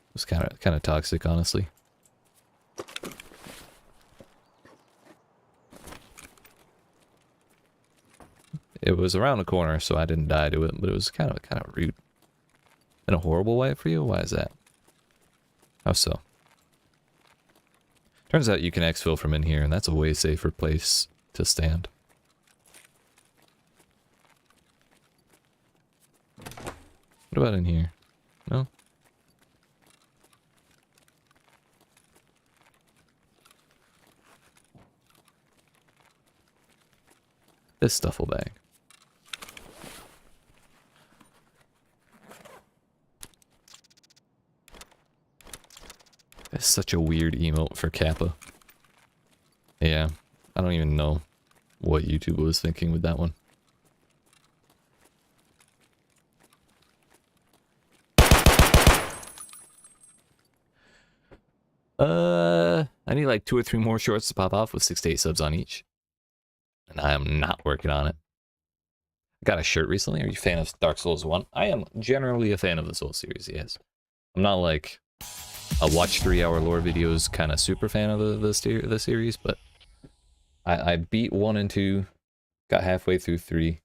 It was kind of toxic, honestly. It was around the corner, so I didn't die to it, but it was kind of rude. In a horrible way for you? Why is that? How so? Turns out you can exfil from in here, and that's a way safer place to stand. What about in here? No? This duffel bag. That's such a weird emote for Kappa. Yeah, I don't even know what YouTube was thinking with that one. I need like 2 or 3 more shorts to pop off with 6 to 8 subs on each. And I am not working on it. Got a shirt recently. Are you a fan of Dark Souls 1? I am generally a fan of the Souls series, yes. I'm not like a watch 3-hour lore videos kind of super fan of the series, but I beat 1 and 2, got halfway through 3,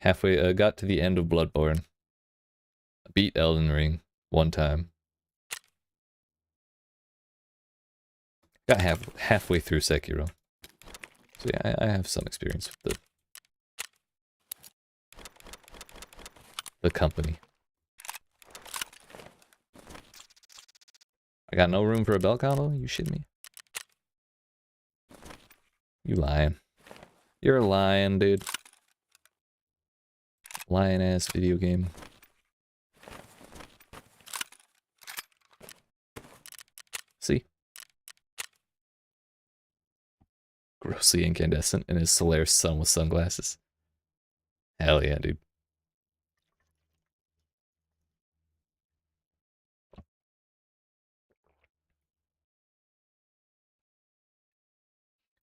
got to the end of Bloodborne, beat Elden Ring 1 time, Got halfway through Sekiro. So yeah, I have some experience with the company. I got no room for a belt combo? You shitting me? You lying. You're lying, dude. Lying ass video game. See? Grossly incandescent and his Solaris sun with sunglasses. Hell yeah, dude.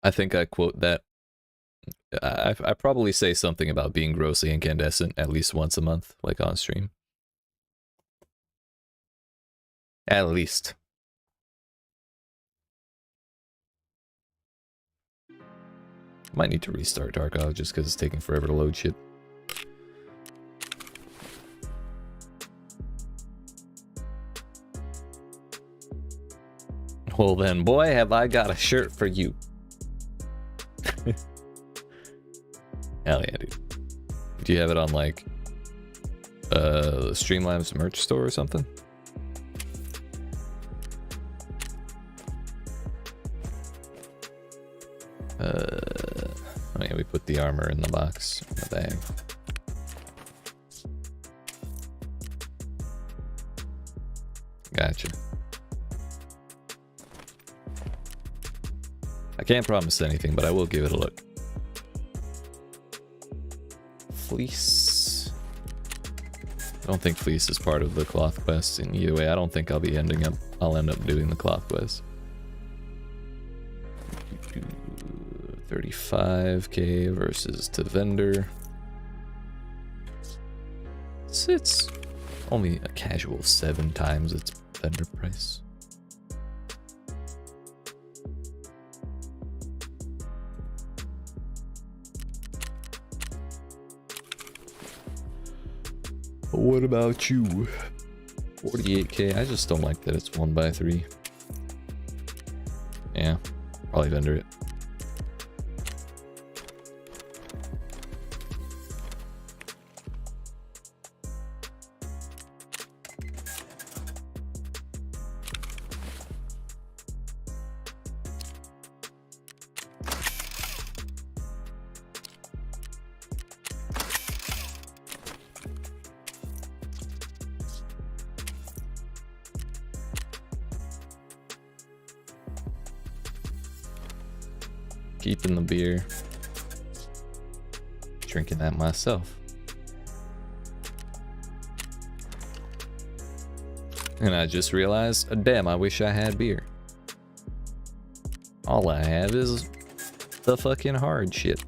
I think I quote that. I probably say something about being grossly incandescent at least once a month, like on stream. At least. Might need to restart Tarkov just because it's taking forever to load shit. Well then, boy, have I got a shirt for you. Hell yeah, dude. Do you have it on, like, Streamlabs merch store or something? Oh yeah, we put the armor in the box, in the bag. Gotcha. I can't promise anything, but I will give it a look. Fleece. I don't think fleece is part of the cloth quest, and either way, I don't think I'll end up doing the cloth quest. 35k versus to vendor. It's only a casual 7 times its vendor price. What about you? 48k. I just don't like that it's 1x3. Yeah, probably vendor it. Keeping the beer. Drinking that myself. And I just realized, damn, I wish I had beer. All I have is the fucking hard shit.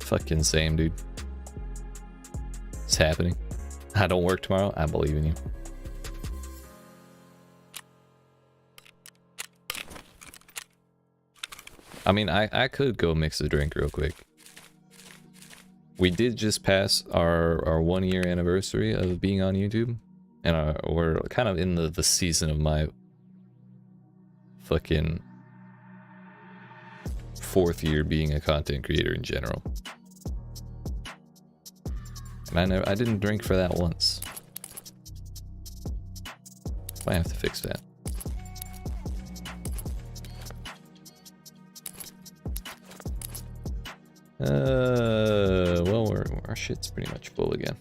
Fucking same, dude. It's happening. I don't work tomorrow. I believe in you. I mean, I could go mix a drink real quick. We did just pass our 1 year anniversary of being on YouTube. And we're kind of in the season of my fucking 4th year being a content creator in general. And I didn't drink for that once. I have to fix that. Well, our shit's pretty much full again.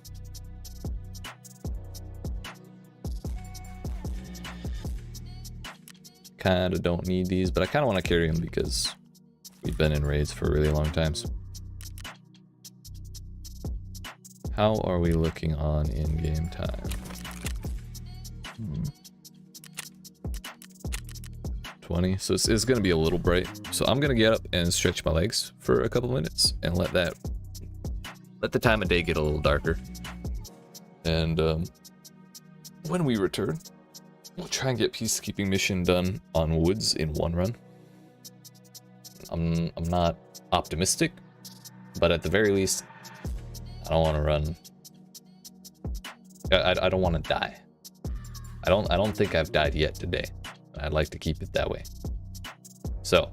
Kinda don't need these, but I kinda want to carry them because we've been in raids for really long times. How are we looking on in-game time? 20. So it's going to be a little bright. So I'm going to get up and stretch my legs for a couple minutes and let the time of day get a little darker. And when we return, we'll try and get peacekeeping mission done on woods in 1 run. I'm not optimistic, but at the very least, I don't want to run. I don't want to die. I don't think I've died yet today. I'd like to keep it that way. So,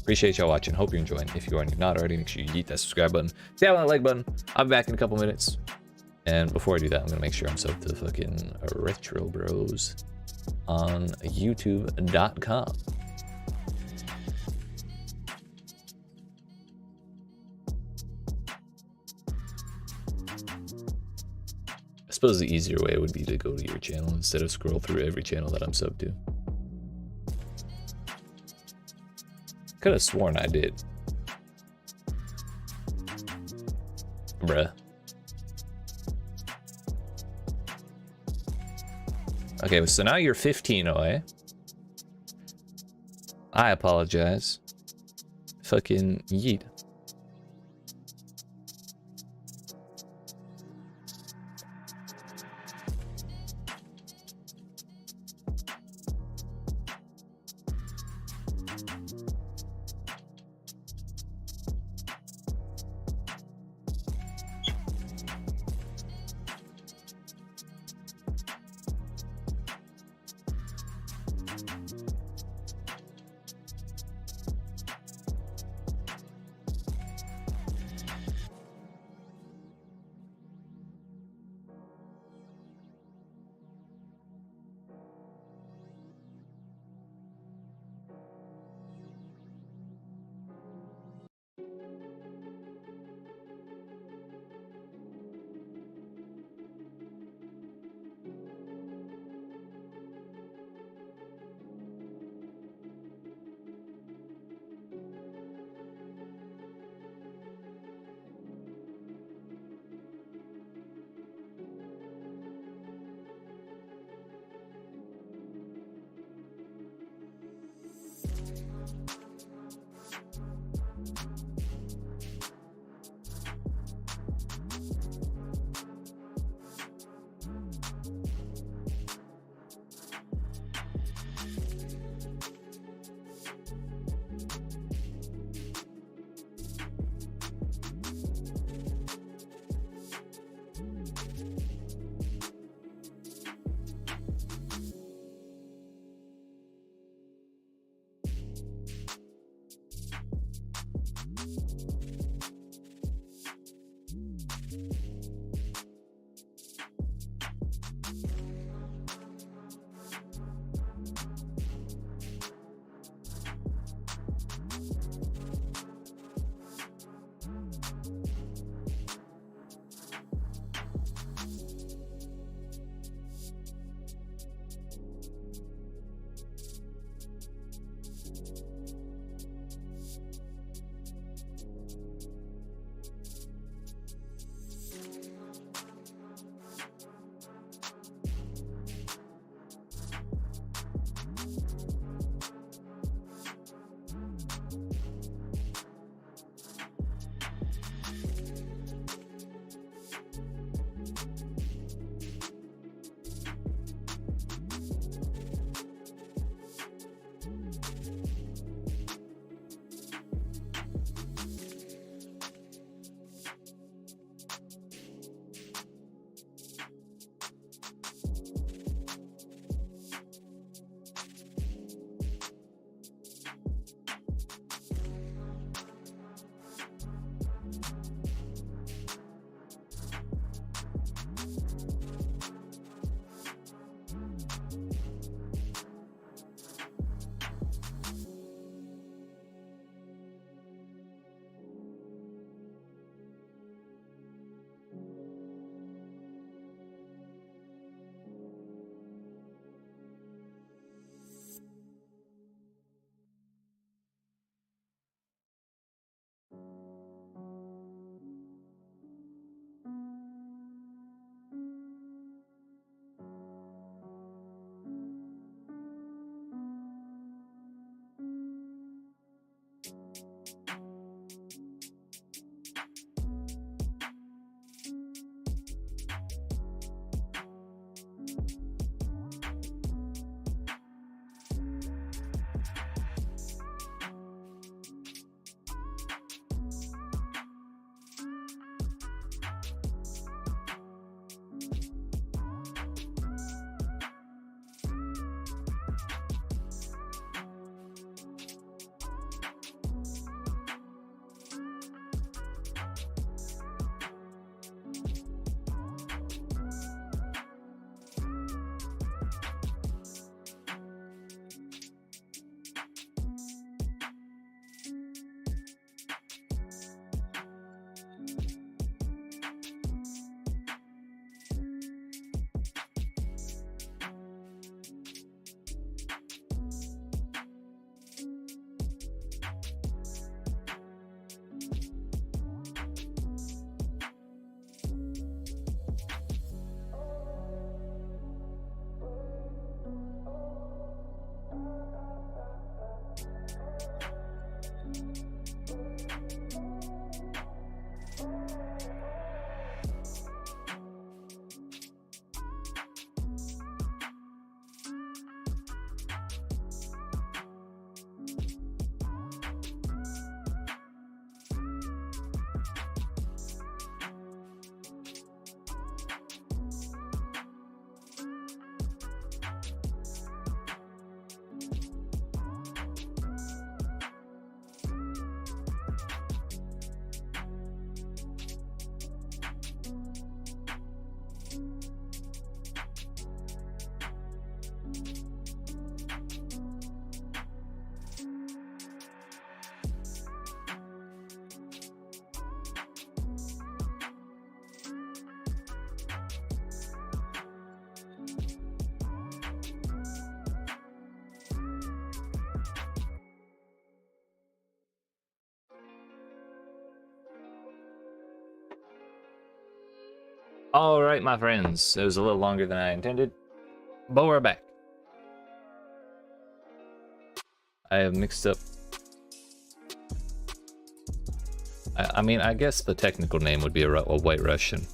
appreciate y'all watching. Hope you're enjoying. If you are and you're not already, make sure you hit that subscribe button. Tap on that like button. I'll be back in a couple minutes. And before I do that, I'm gonna make sure I'm subbed to the fucking Retro Bros on YouTube.com. I suppose the easier way would be to go to your channel instead of scroll through every channel that I'm subbed to. Could have sworn I did. Bruh. Okay, so now you're 15 away. I apologize. Fucking yeet. All right, my friends. It was a little longer than I intended, but we're back. I have mixed up. I mean, I guess the technical name would be a white Russian,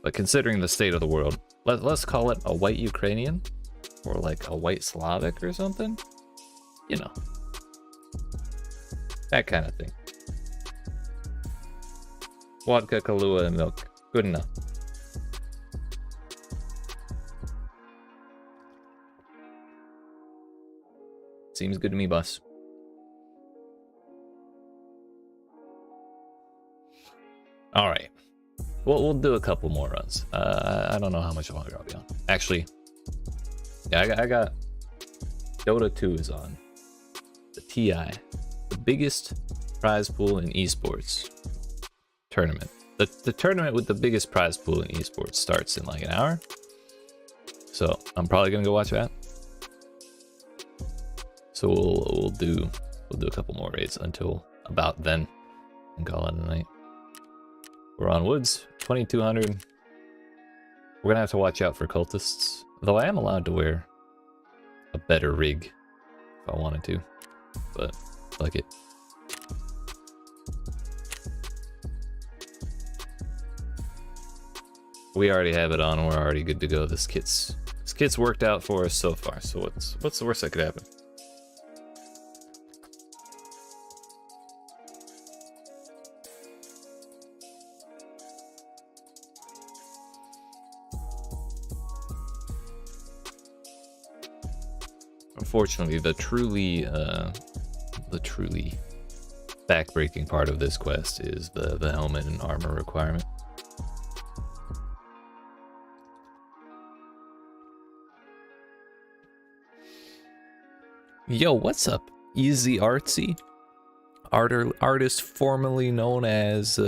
but considering the state of the world, let's call it a white Ukrainian, or like a white Slavic or something. You know, that kind of thing. Vodka, Kahlua, and milk. Good enough. Seems good to me, boss. All right. Well, we'll do a couple more runs. I don't know how much longer I'll be on. Actually, yeah, I got Dota 2 is on. The TI, the biggest prize pool in esports tournament. The tournament with the biggest prize pool in esports starts in like an hour. So I'm probably gonna go watch that. So we'll do a couple more raids until about then and call it a night. We're on woods, 2200. We're gonna have to watch out for cultists, though I am allowed to wear a better rig if I wanted to, but fuck it. We already have it on. We're already good to go. This kit's worked out for us so far. So what's the worst that could happen? Unfortunately, the truly backbreaking part of this quest is the helmet and armor requirement. Yo, what's up, Easy Artsy? Artist formerly known as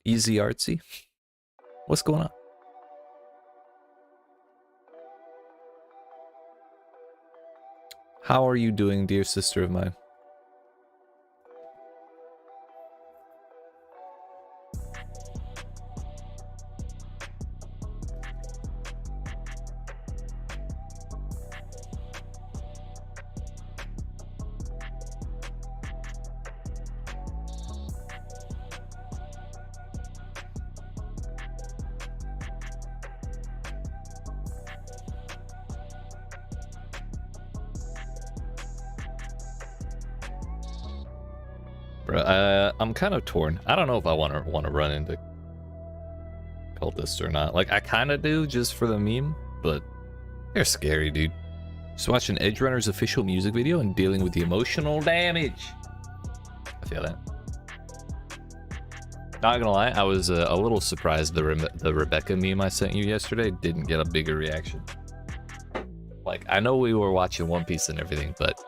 Easy Artsy. What's going on? How are you doing, dear sister of mine? I'm kind of torn. I don't know if I want to run into cultists or not. Like, I kind of do just for the meme, but they're scary, dude. Just watching Edgerunner's official music video and dealing with the emotional damage. I feel that. Not gonna lie, I was a little surprised the Rebecca meme I sent you yesterday didn't get a bigger reaction. Like, I know we were watching One Piece and everything, but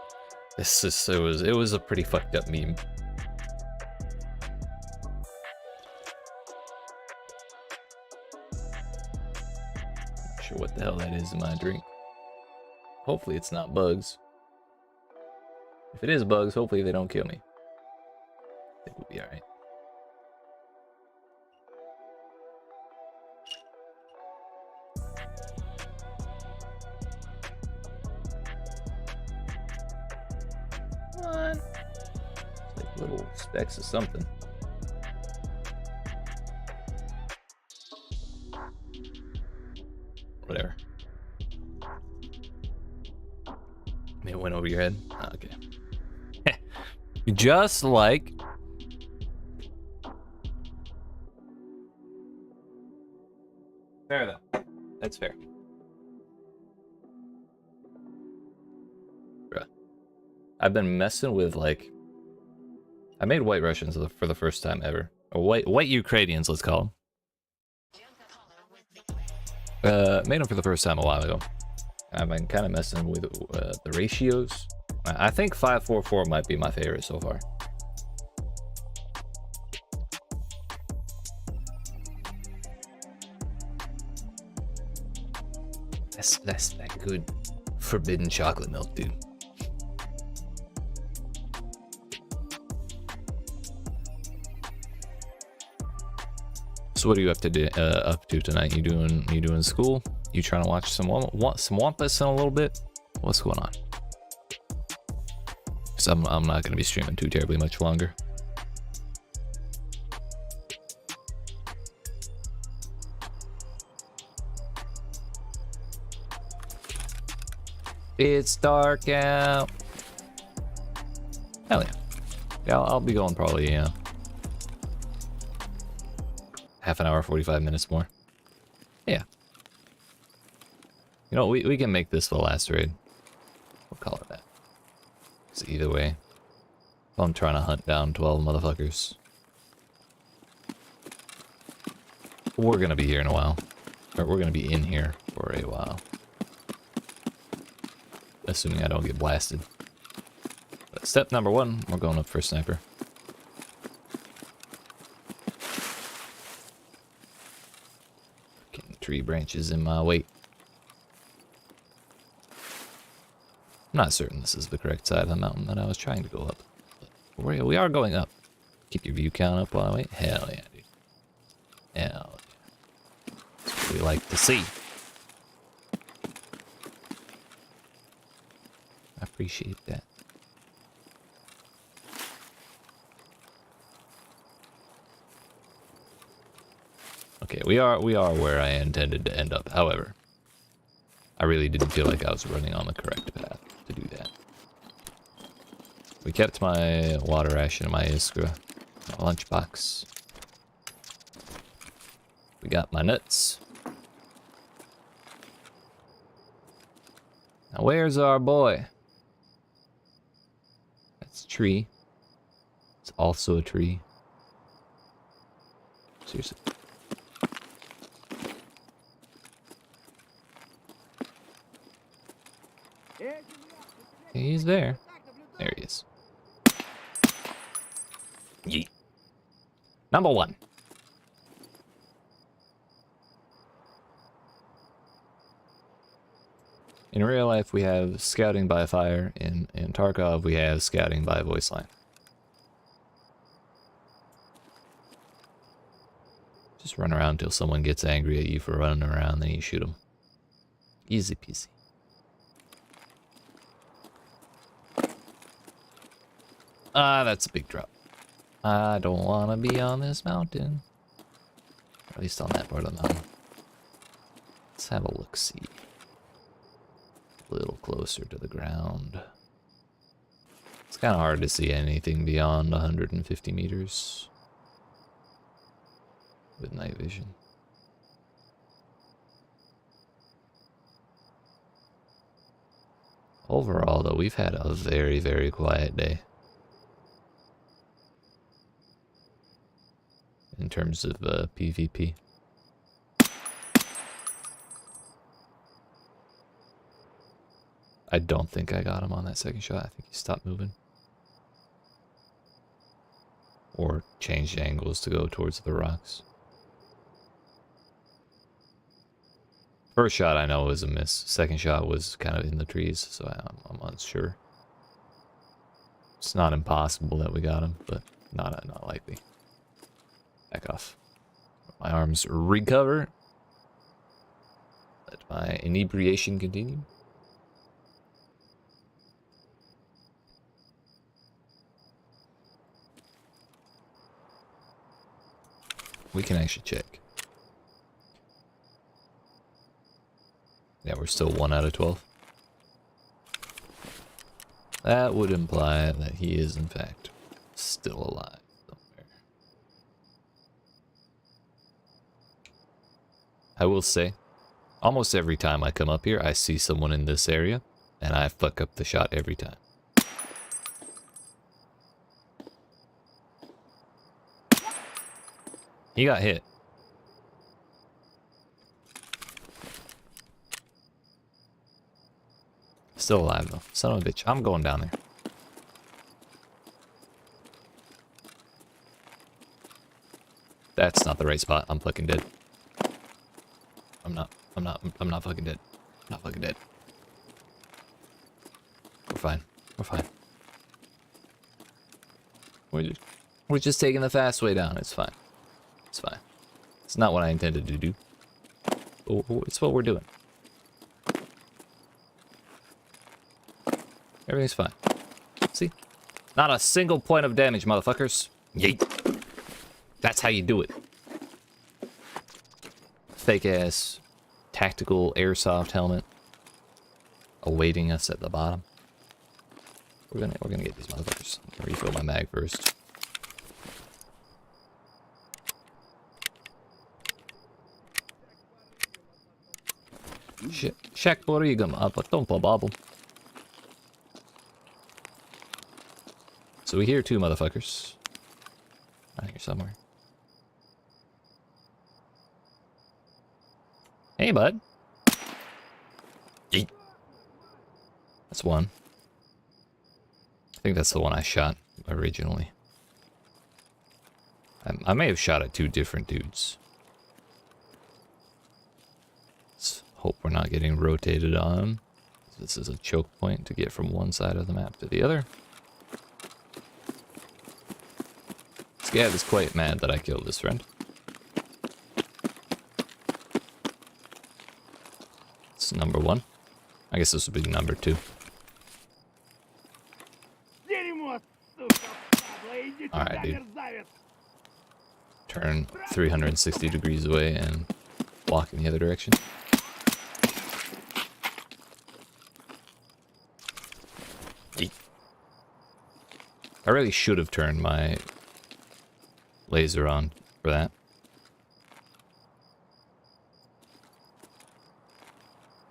it was a pretty fucked up meme. Sure what the hell that is in my drink. Hopefully it's not bugs. If it is bugs, hopefully they don't kill me. I think we'll be alright. Come on. It's like little specks of something. Whatever. Maybe it went over your head. Oh, okay. Just like fair though. That's fair. Bruh. I've been messing with like I made white Russians for the first time ever. Or white Ukrainians, let's call them. Made them for the first time a while ago. I've been kind of messing with the ratios. I think 544 might be my favorite so far. That's that good forbidden chocolate milk, dude. So what do you have to do up to tonight? You doing school? You trying to watch some Wampus in a little bit? What's going on? Because I'm not going to be streaming too terribly much longer. It's dark out. Hell yeah. Yeah, I'll be going probably half an hour, 45 minutes more. Yeah. You know, we can make this the last raid. We'll call it that. Because either way, I'm trying to hunt down 12 motherfuckers. We're gonna be here in a while. Or we're gonna be in here for a while. Assuming I don't get blasted. But step number 1, we're going up for a sniper. Getting tree branches in my way. I'm not certain this is the correct side of the mountain that I was trying to go up. But we are going up. Keep your view count up while I wait. Hell yeah, dude. Hell yeah. That's what we like to see. I appreciate that. Okay, we are where I intended to end up. However, I really didn't feel like I was running on the correct path to do that. We kept my water ration in my Iskra lunchbox. We got my nuts. Now where's our boy? That's a tree. It's also a tree. Seriously. He's there. There he is. Yeet. Number 1. In real life, we have scouting by fire. In Tarkov, we have scouting by voice line. Just run around until someone gets angry at you for running around, then you shoot them. Easy peasy. Ah, that's a big drop. I don't want to be on this mountain. At least on that part of the mountain. Let's have a look-see. A little closer to the ground. It's kind of hard to see anything beyond 150 meters with night vision. Overall, though, we've had a very, very quiet day. In terms of PvP. I don't think I got him on that second shot. I think he stopped moving. Or changed angles to go towards the rocks. First shot I know was a miss. Second shot was kind of in the trees, so I'm unsure. It's not impossible that we got him, but not likely. Back off. My arms recover. Let my inebriation continue. We can actually check. Yeah, we're still 1 out of 12. That would imply that he is, in fact, still alive somewhere. I will say, almost every time I come up here, I see someone in this area, and I fuck up the shot every time. He got hit. Still alive though. Son of a bitch. I'm going down there. That's not the right spot. I'm fucking dead. I'm not fucking dead. I'm not fucking dead. We're fine. We're fine. We're just taking the fast way down. It's fine. It's fine. It's not what I intended to do. But it's what we're doing. Everything's fine. See? Not a single point of damage, motherfuckers. Yeet. That's how you do it. Fake ass tactical airsoft helmet awaiting us at the bottom. We're gonna get these motherfuckers. I'm gonna refill my mag first. Shaq Borigam up a tompa bobble. So we hear two motherfuckers. Around here somewhere. Hey, bud. Yeet. That's one. I think that's the one I shot originally. I may have shot at two different dudes. Let's hope we're not getting rotated on. This is a choke point to get from one side of the map to the other. Scav is quite mad that I killed his friend. It's number one. I guess this would be number two. Alright, dude. Turn 360 degrees away and walk in the other direction. Yeet. I really should have turned my laser on for that.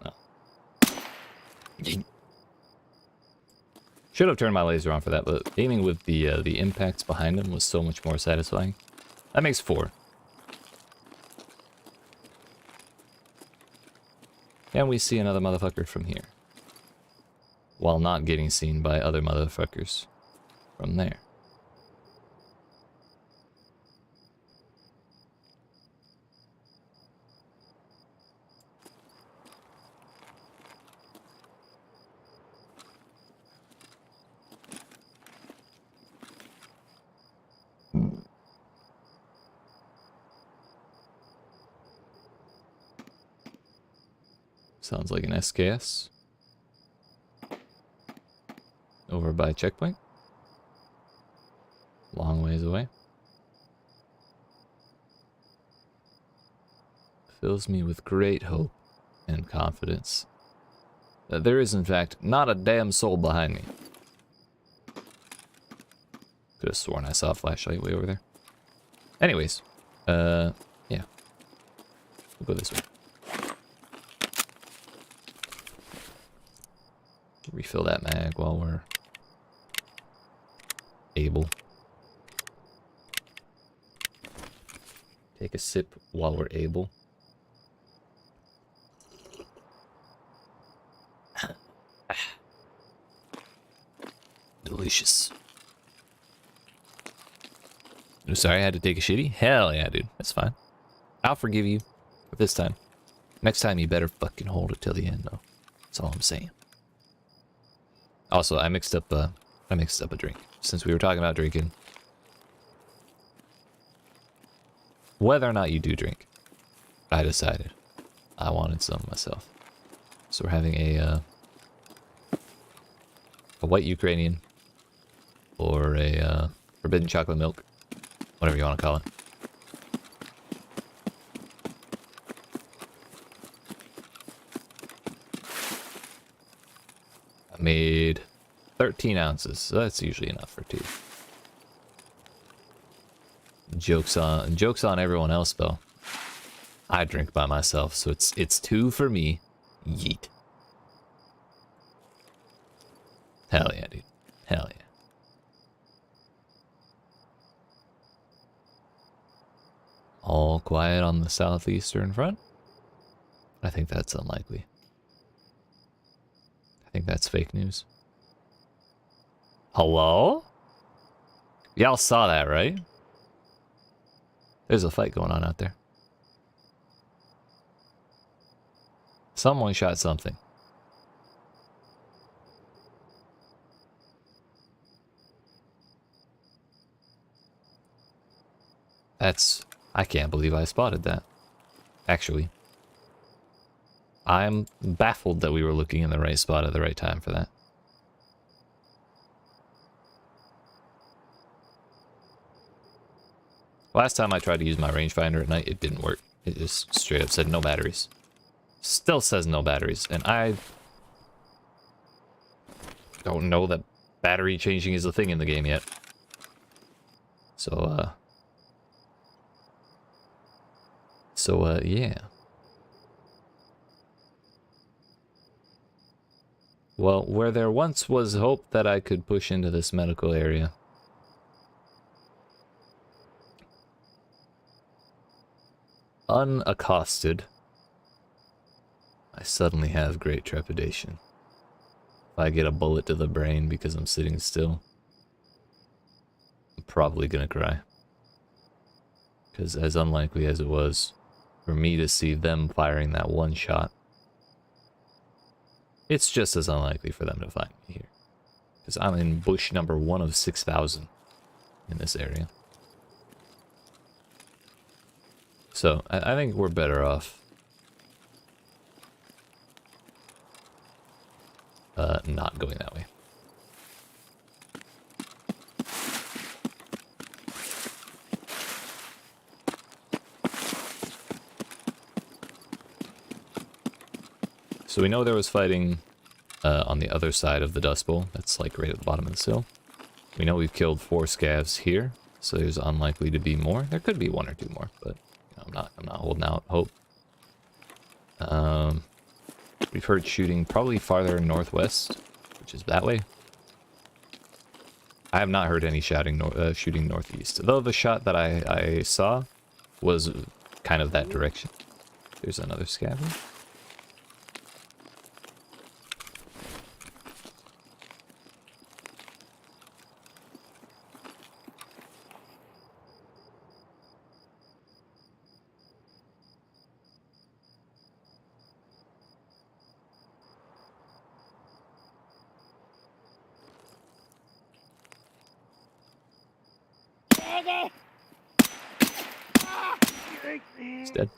No. Yeet. Should have turned my laser on for that, but aiming with the impacts behind him was so much more satisfying. That makes 4. And we see another motherfucker from here. While not getting seen by other motherfuckers from there. Sounds like an SKS. Over by checkpoint. Long ways away. Fills me with great hope and confidence that there is in fact not a damn soul behind me. Could have sworn I saw a flashlight way over there. Anyways, yeah. We'll go this way. Refill that mag while we're able. Take a sip while we're able. Delicious. I'm sorry I had to take a shitty? Hell yeah, dude. That's fine. I'll forgive you for this time. Next time you better fucking hold it till the end, though. That's all I'm saying. Also, I mixed up a drink. Since we were talking about drinking. Whether or not you do drink, I decided I wanted some myself. So we're having a white Ukrainian or a forbidden chocolate milk, whatever you want to call it. I made 13 ounces, so that's usually enough for 2. Joke's on everyone else, though. I drink by myself, so it's 2 for me. Yeet. Hell yeah, dude. Hell yeah. All quiet on the southeastern front? I think that's unlikely. I think that's fake news. Hello? Y'all saw that, right? There's a fight going on out there. Someone shot something. I can't believe I spotted that. Actually. I'm baffled that we were looking in the right spot at the right time for that. Last time I tried to use my rangefinder at night, it didn't work. It just straight up said no batteries. Still says no batteries, and I don't know that battery changing is a thing in the game yet. So, yeah. Well, where there once was hope that I could push into this medical area, unaccosted, I suddenly have great trepidation. If I get a bullet to the brain because I'm sitting still, I'm probably gonna cry. Because as unlikely as it was for me to see them firing that one shot, it's just as unlikely for them to find me here. Because I'm in bush number 1 of 6,000 in this area. So, I think we're better off not going that way. So we know there was fighting on the other side of the Dust Bowl. That's like right at the bottom of the hill. We know we've killed 4 scavs here, so there's unlikely to be more. There could be 1 or 2 more, but you know, I'm not holding out hope. We've heard shooting probably farther northwest, which is that way. I have not heard any shooting northeast, though the shot that I saw was kind of that direction. There's another scav. He's dead.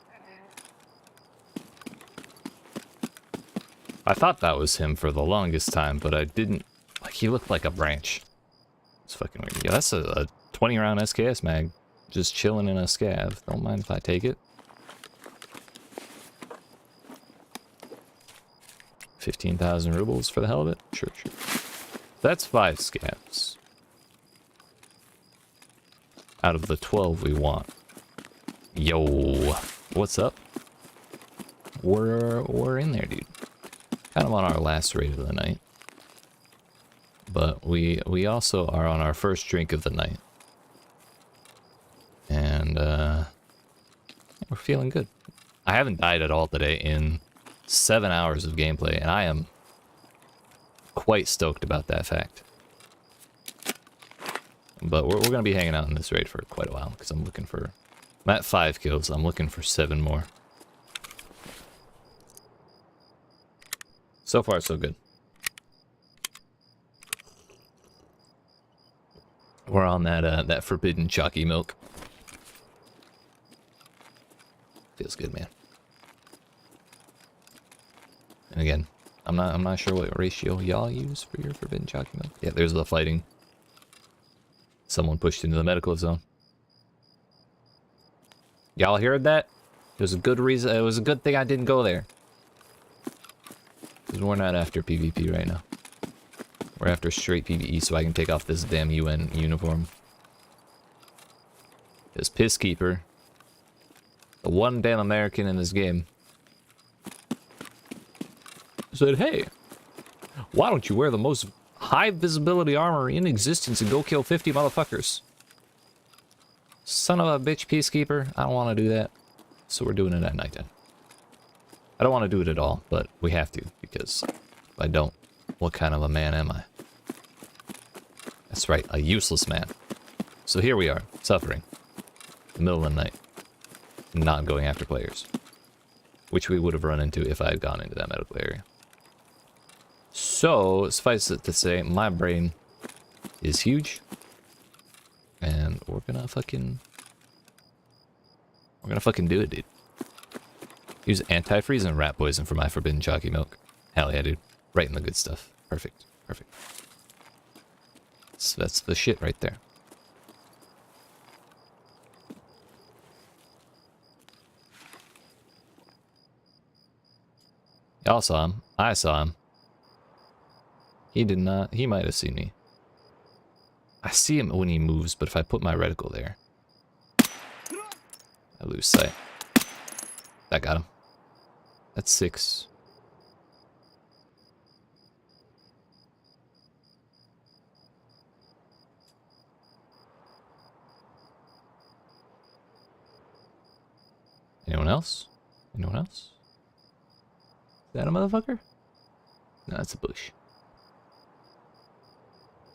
I thought that was him for the longest time, but I didn't. Like, he looked like a branch. It's fucking weird. Yeah, that's a 20 round SKS mag. Just chilling in a scav. Don't mind if I take it. 15,000 rubles for the hell of it? Sure, sure. That's 5 scavs. Out of the 12 we want. Yo, what's up? We're in there, dude. Kind of on our last raid of the night. But we also are on our first drink of the night. And we're feeling good. I haven't died at all today in 7 hours of gameplay, and I am quite stoked about that fact. But we're going to be hanging out in this raid for quite a while, because I'm looking for... I'm at 5 kills, I'm looking for 7 more. So far, so good. We're on that forbidden chalky milk. Feels good, man. And again, I'm not sure what ratio y'all use for your forbidden chalky milk. Yeah, there's the fighting. Someone pushed into the medical zone. Y'all heard that? There's a good reason. It was a good thing I didn't go there. Because we're not after PvP right now. We're after straight PvE so I can take off this damn UN uniform. This Pisskeeper, the one damn American in this game, said, hey, why don't you wear the most high visibility armor in existence and go kill 50 motherfuckers? Son of a bitch, Peacekeeper. I don't want to do that. So we're doing it at nighttime. I don't want to do it at all, but we have to, because if I don't, what kind of a man am I? That's right, a useless man. So here we are, suffering. In the middle of the night. Not going after players. Which we would have run into if I had gone into that medical area. So, suffice it to say, my brain is huge. And we're gonna fucking We're gonna fucking do it, dude. Use antifreeze and rat poison for my forbidden chalky milk. Hell yeah, dude. Right in the good stuff. Perfect. Perfect. So that's the shit right there. Y'all saw him. I saw him. He did not. He might have seen me. I see him when he moves, but if I put my reticle there, I lose sight. That got him. That's 6. Anyone else? Anyone else? Is that a motherfucker? No, it's a bush.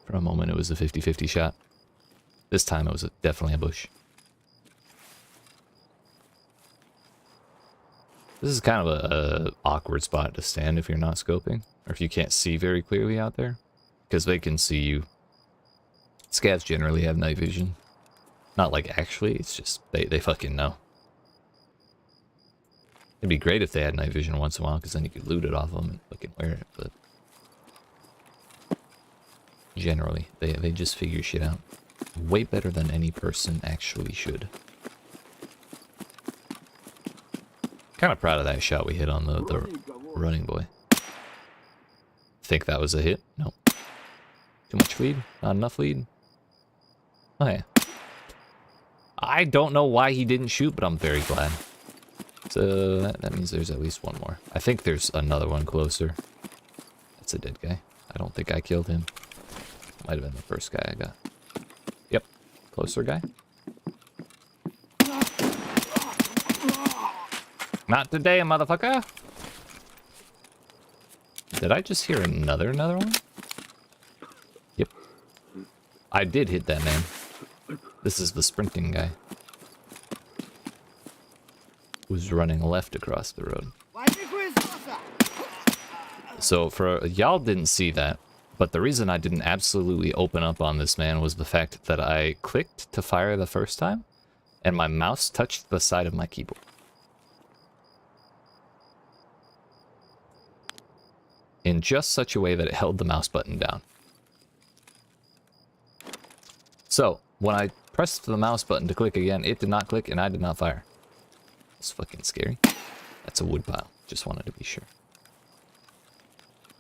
For a moment, it was a 50-50 shot. This time, it was definitely a bush. This is kind of a awkward spot to stand if you're not scoping, or if you can't see very clearly out there, because they can see you. Scavs generally have night vision. Not like actually, it's just they fucking know. It'd be great if they had night vision once in a while, because then you could loot it off them and fucking wear it, but generally, they just figure shit out. Way better than any person actually should. Kind of proud of that shot we hit on the running boy. Think that was a hit? No. Too much lead? Not enough lead? Oh yeah. I don't know why he didn't shoot, but I'm very glad. So that means there's at least one more. I think there's another one closer. That's a dead guy. I don't think I killed him. Might have been the first guy I got. Yep. Closer guy. Not today, motherfucker! Did I just hear another one? Yep. I did hit that man. This is the sprinting guy. Who's running left across the road. So for y'all didn't see that, but the reason I didn't absolutely open up on this man was the fact that I clicked to fire the first time, and my mouse touched the side of my keyboard. In just such a way that it held the mouse button down. So, when I pressed the mouse button to click again, it did not click and I did not fire. It's fucking scary. That's a wood pile. Just wanted to be sure.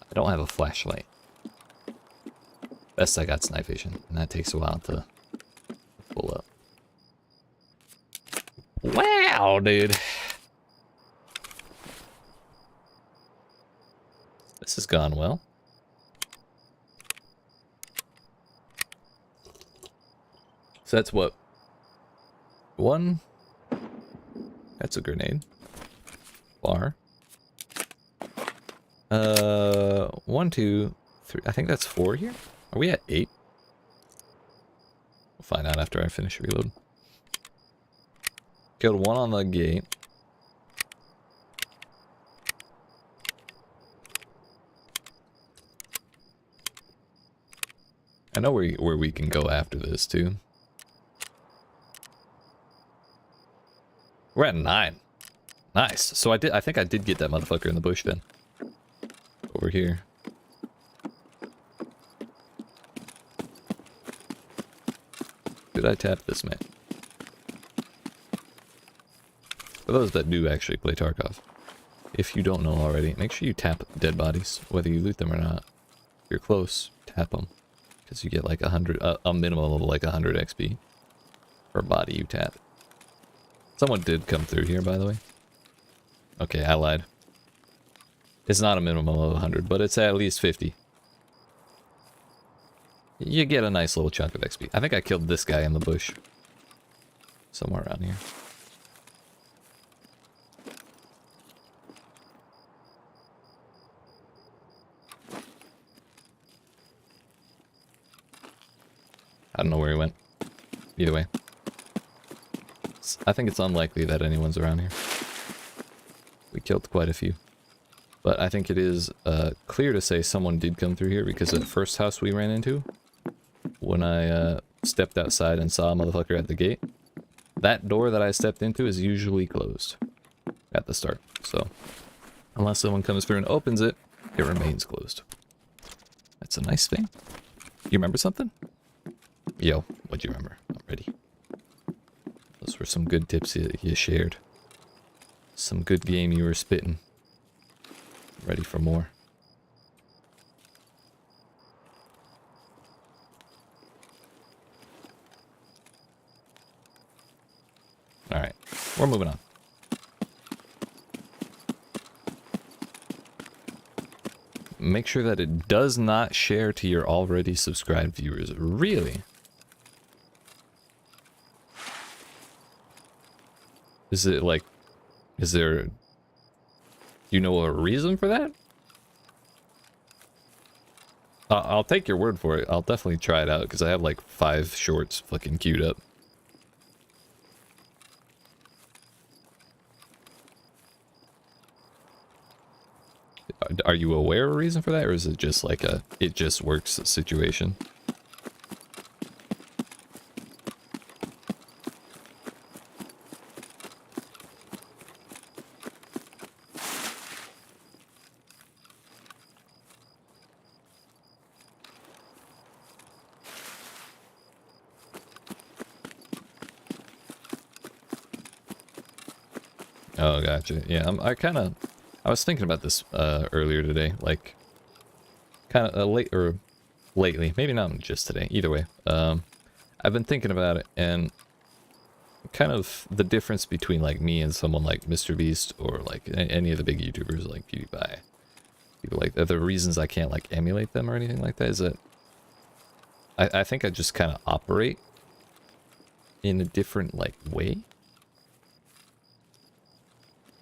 I don't have a flashlight. Best I got's night vision, and that takes a while to pull up. Wow, dude. This has gone well. So that's what? 1. That's a grenade. Bar. 1, 2, 3. I think that's 4 here. Are we at 8? We'll find out after I finish reload. Killed 1 on the gate. I know where we can go after this too. We're at 9. Nice. So I think I did get that motherfucker in the bush then. Over here. Did I tap this man? For those that do actually play Tarkov, if you don't know already, make sure you tap dead bodies, whether you loot them or not. If you're close, tap them. Because you get like 100, a minimum of like 100 XP per body you tap. Someone did come through here, by the way. Okay, I lied. It's not a minimum of 100, but it's at least 50. You get a nice little chunk of XP. I think I killed this guy in the bush. Somewhere around here. I don't know where he went. Either way. I think it's unlikely that anyone's around here. We killed quite a few. But I think it is clear to say someone did come through here, because the first house we ran into, when I stepped outside and saw a motherfucker at the gate, that door that I stepped into is usually closed at the start. So unless someone comes through and opens it, it remains closed. That's a nice thing. You remember something? Yo, what'd you remember? I'm ready. Those were some good tips you shared. Some good game you were spitting. Ready for more. Alright, we're moving on. Make sure that it does not share to your already subscribed viewers. Really? Is it like... Is there... You know a reason for that? I'll take your word for it. I'll definitely try it out, because I have like 5 shorts fucking queued up. Are you aware of a reason for that, or is it just like a it just works situation? Oh, gotcha. Yeah, I was thinking about this earlier today, like, kind of lately, maybe not just today, either way. I've been thinking about it, and kind of the difference between like me and someone like MrBeast or like any of the big YouTubers like PewDiePie. People like the reasons I can't like emulate them or anything like that is that I think I just kind of operate in a different like way.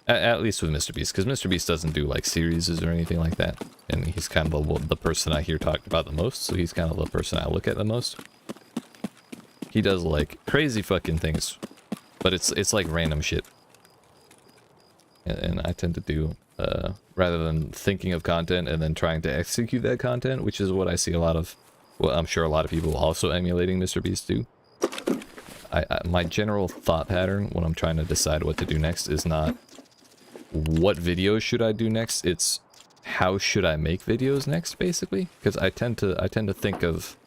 At least with MrBeast, because MrBeast doesn't do like series or anything like that, and he's kind of the person I hear talked about the most, so he's kind of the person I look at the most. He does like crazy fucking things, but it's like random shit, and I tend to do rather than thinking of content and then trying to execute that content, which is what I see a lot of. Well, I'm sure a lot of people also emulating MrBeast do. My general thought pattern when I'm trying to decide what to do next is not what videos should I do next, it's how should I make videos next, basically, because I tend to think of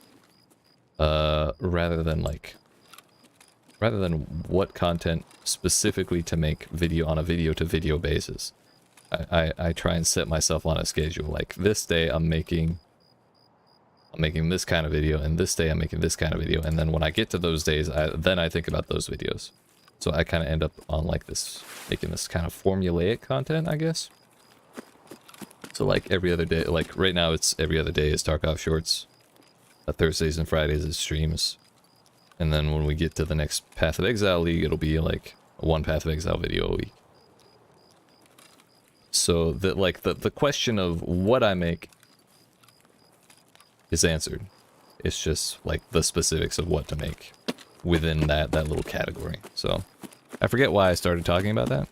rather than what content specifically to make video on a video to video basis. I try and set myself on a schedule, like this day I'm making this kind of video, and this day I'm making this kind of video, and then when I get to those days, then I think about those videos. So I kind of end up on like this, making this kind of formulaic content, I guess. So like every other day, like right now it's every other day is Tarkov shorts. Thursdays and Fridays is streams. And then when we get to the next Path of Exile League, it'll be like one Path of Exile video a week. So that like the question of what I make is answered. It's just like the specifics of what to make within that little category. So I forget why I started talking about that,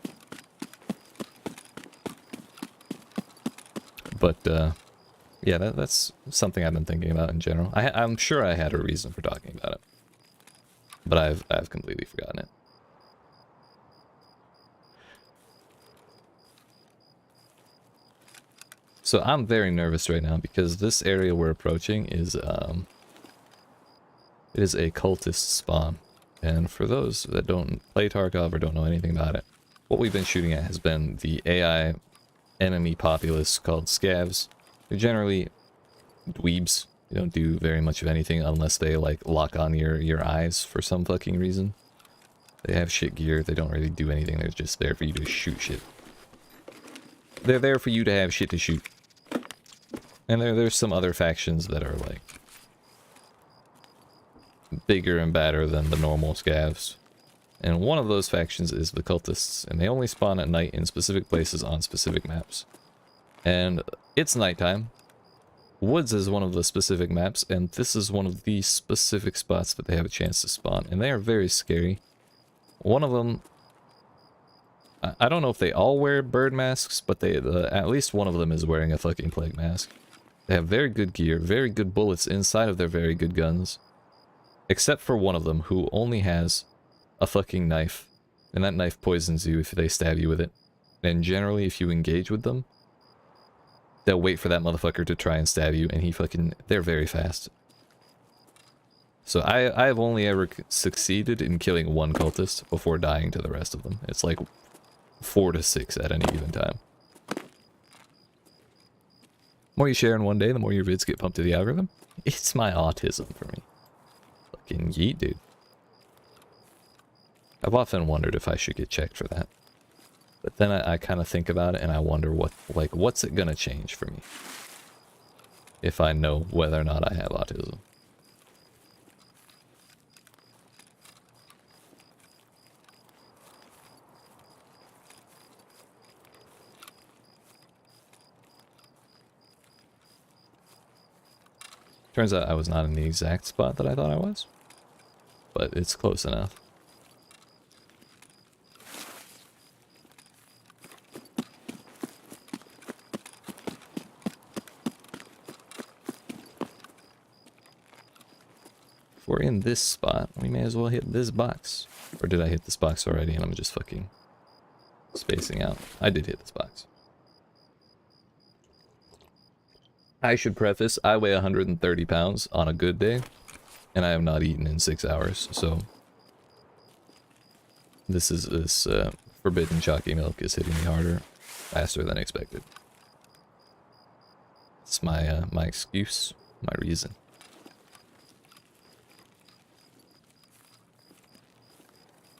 but yeah, that's something I've been thinking about in general. I'm sure I had a reason for talking about it, but I've completely forgotten it. So I'm very nervous right now because this area we're approaching is it is a cultist spawn. And for those that don't play Tarkov or don't know anything about it, what we've been shooting at has been the AI enemy populace called scavs. They're generally dweebs. They don't do very much of anything unless they like lock on your eyes for some fucking reason. They have shit gear. They don't really do anything. They're just there for you to shoot shit. They're there for you to have shit to shoot. And there's some other factions that are like bigger and badder than the normal scavs. And one of those factions is the cultists, and they only spawn at night in specific places on specific maps. And it's nighttime. Woods is one of the specific maps, and this is one of the specific spots that they have a chance to spawn, and they are very scary. One of them, I don't know if they all wear bird masks, but at least one of them is wearing a fucking plague mask. They have very good gear, very good bullets inside of their very good guns. Except for one of them, who only has a fucking knife, and that knife poisons you if they stab you with it. And generally, if you engage with them, they'll wait for that motherfucker to try and stab you, and they're very fast. So I have only ever succeeded in killing one cultist before dying to the rest of them. It's like 4 to 6 at any given time. The more you share in one day, the more your vids get pumped to the algorithm. It's my autism for me. Fucking yeet, dude. I've often wondered if I should get checked for that. But then I kind of think about it and I wonder what's it gonna change for me? If I know whether or not I have autism. Turns out I was not in the exact spot that I thought I was. But it's close enough. If we're in this spot, we may as well hit this box. Or did I hit this box already and I'm just fucking spacing out? I did hit this box. I should preface, I weigh 130 pounds on a good day, and I have not eaten in 6 hours, so this forbidden chalky milk is hitting me harder, faster than expected. It's my my excuse, my reason.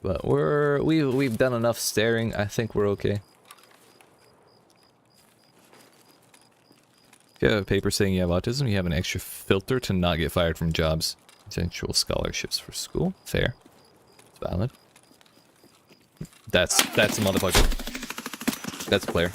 But we've done enough staring. I think we're okay. If you have a paper saying you have autism, you have an extra filter to not get fired from jobs. Potential scholarships for school. Fair. It's valid. That's a motherfucker. That's a player.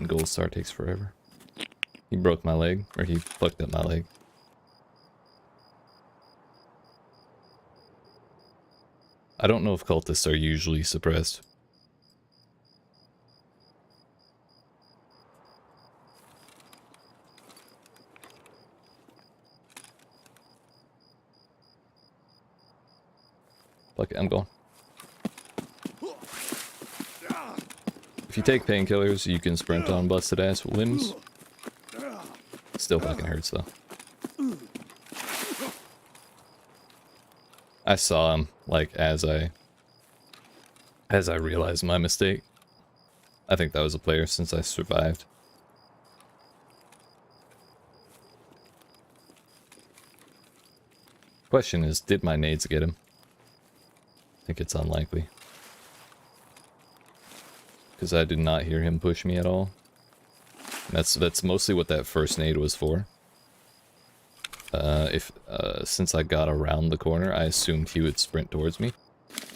Gold star takes forever. He broke my leg, or he fucked up my leg. I don't know if cultists are usually suppressed. Fuck it, I'm going. If you take painkillers, you can sprint on busted ass limbs. Still fucking hurts though. I saw him, like, as I realized my mistake. I think that was a player since I survived. Question is, did my nades get him? I think it's unlikely. Because I did not hear him push me at all. And that's mostly what that first nade was for. Since I got around the corner, I assumed he would sprint towards me.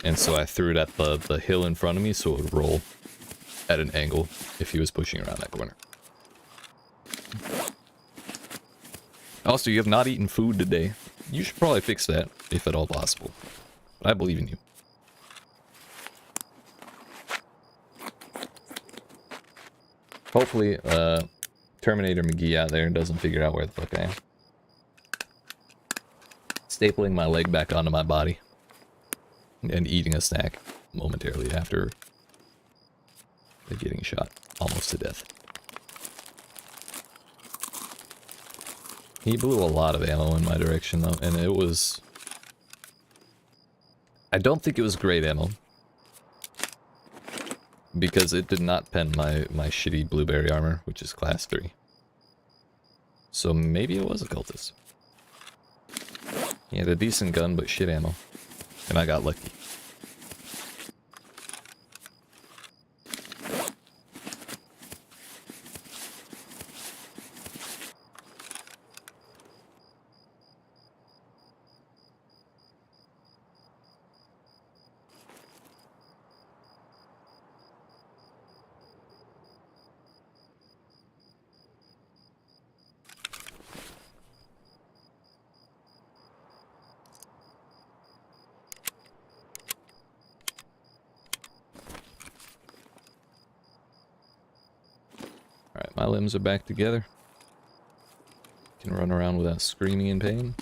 And so I threw it at the hill in front of me so it would roll at an angle if he was pushing around that corner. Also, you have not eaten food today. You should probably fix that, if at all possible. But I believe in you. Hopefully, Terminator McGee out there doesn't figure out where the fuck I am. Stapling my leg back onto my body. And eating a snack momentarily after getting shot almost to death. He blew a lot of ammo in my direction though, and it was... I don't think it was great ammo. Because it did not pen my shitty blueberry armor, which is class 3. So maybe it was a cultist. He had a decent gun, but shit ammo. And I got lucky. My limbs are back together. Can run around without screaming in pain.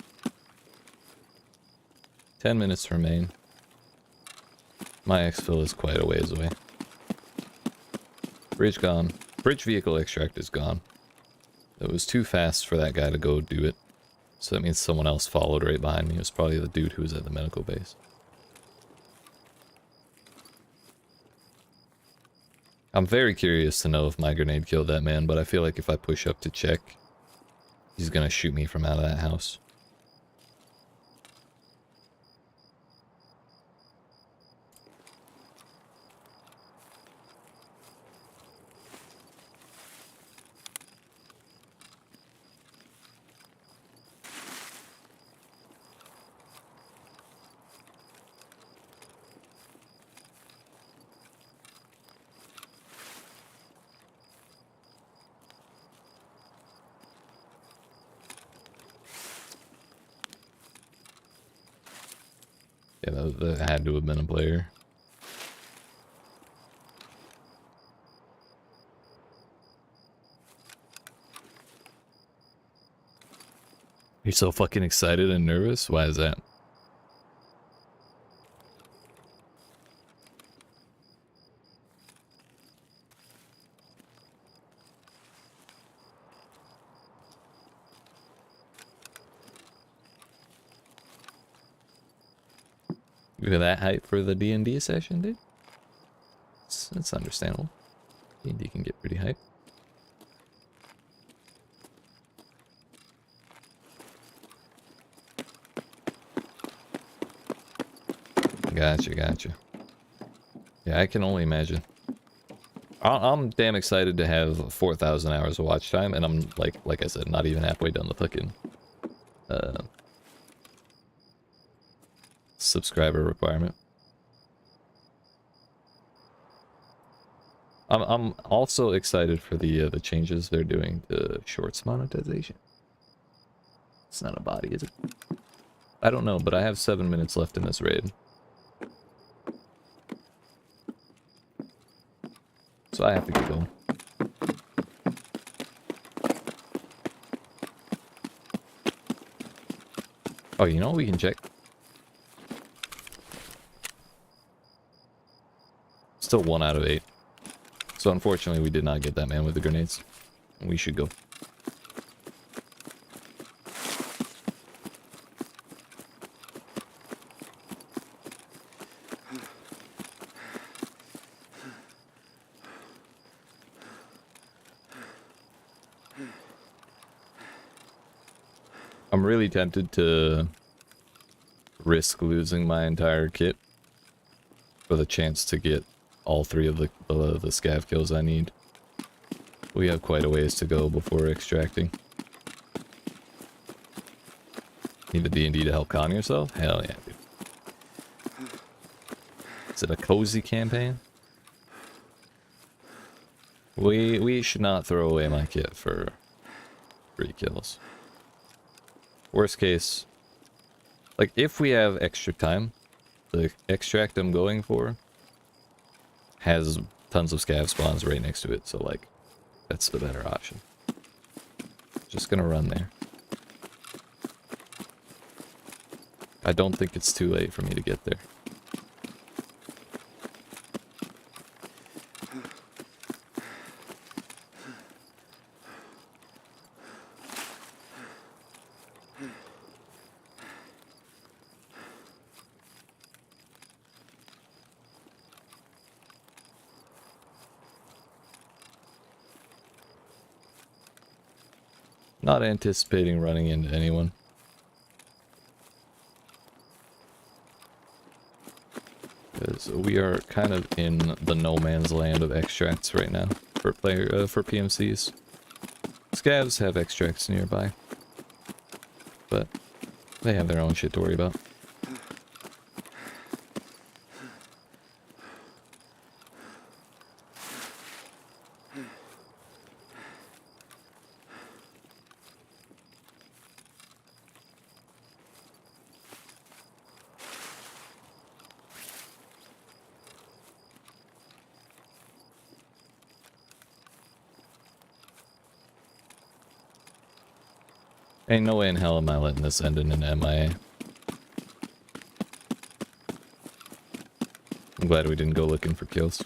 10 minutes remain. My exfil is quite a ways away. Bridge gone. Bridge vehicle extract is gone. It was too fast for that guy to go do it. So that means someone else followed right behind me. It was probably the dude who was at the medical base. I'm very curious to know if my grenade killed that man, but I feel like if I push up to check, he's gonna shoot me from out of that house. Yeah, that had to have been a player. You're so fucking excited and nervous? Why is that? You're that hype for the D&D session, dude? It's understandable. D&D can get pretty hype. Gotcha. Yeah, I can only imagine. I'm damn excited to have 4,000 hours of watch time, and I'm like I said, not even halfway done the fucking subscriber requirement. I'm also excited for the changes they're doing to shorts monetization. It's not a body, is it? I don't know, but I have 7 minutes left in this raid. So I have to get going. Oh, you know what we can check? Still 1 out of 8. So unfortunately we did not get that man with the grenades. We should go. I'm really tempted to risk losing my entire kit for the chance to get all 3 of the scav kills I need. We have quite a ways to go before extracting. Need a D&D to help con yourself? Hell yeah, dude. Is it a cozy campaign? We should not throw away my kit for 3 kills. Worst case, like if we have extra time, the extract I'm going for has tons of scav spawns right next to it, so like that's the better option. Just gonna run there. I don't think it's too late for me to get there. Not anticipating running into anyone. Because we are kind of in the no man's land of extracts right now for for PMCs. Scavs have extracts nearby, but they have their own shit to worry about. Ain't no way in hell am I letting this end in an MIA. I'm glad we didn't go looking for kills.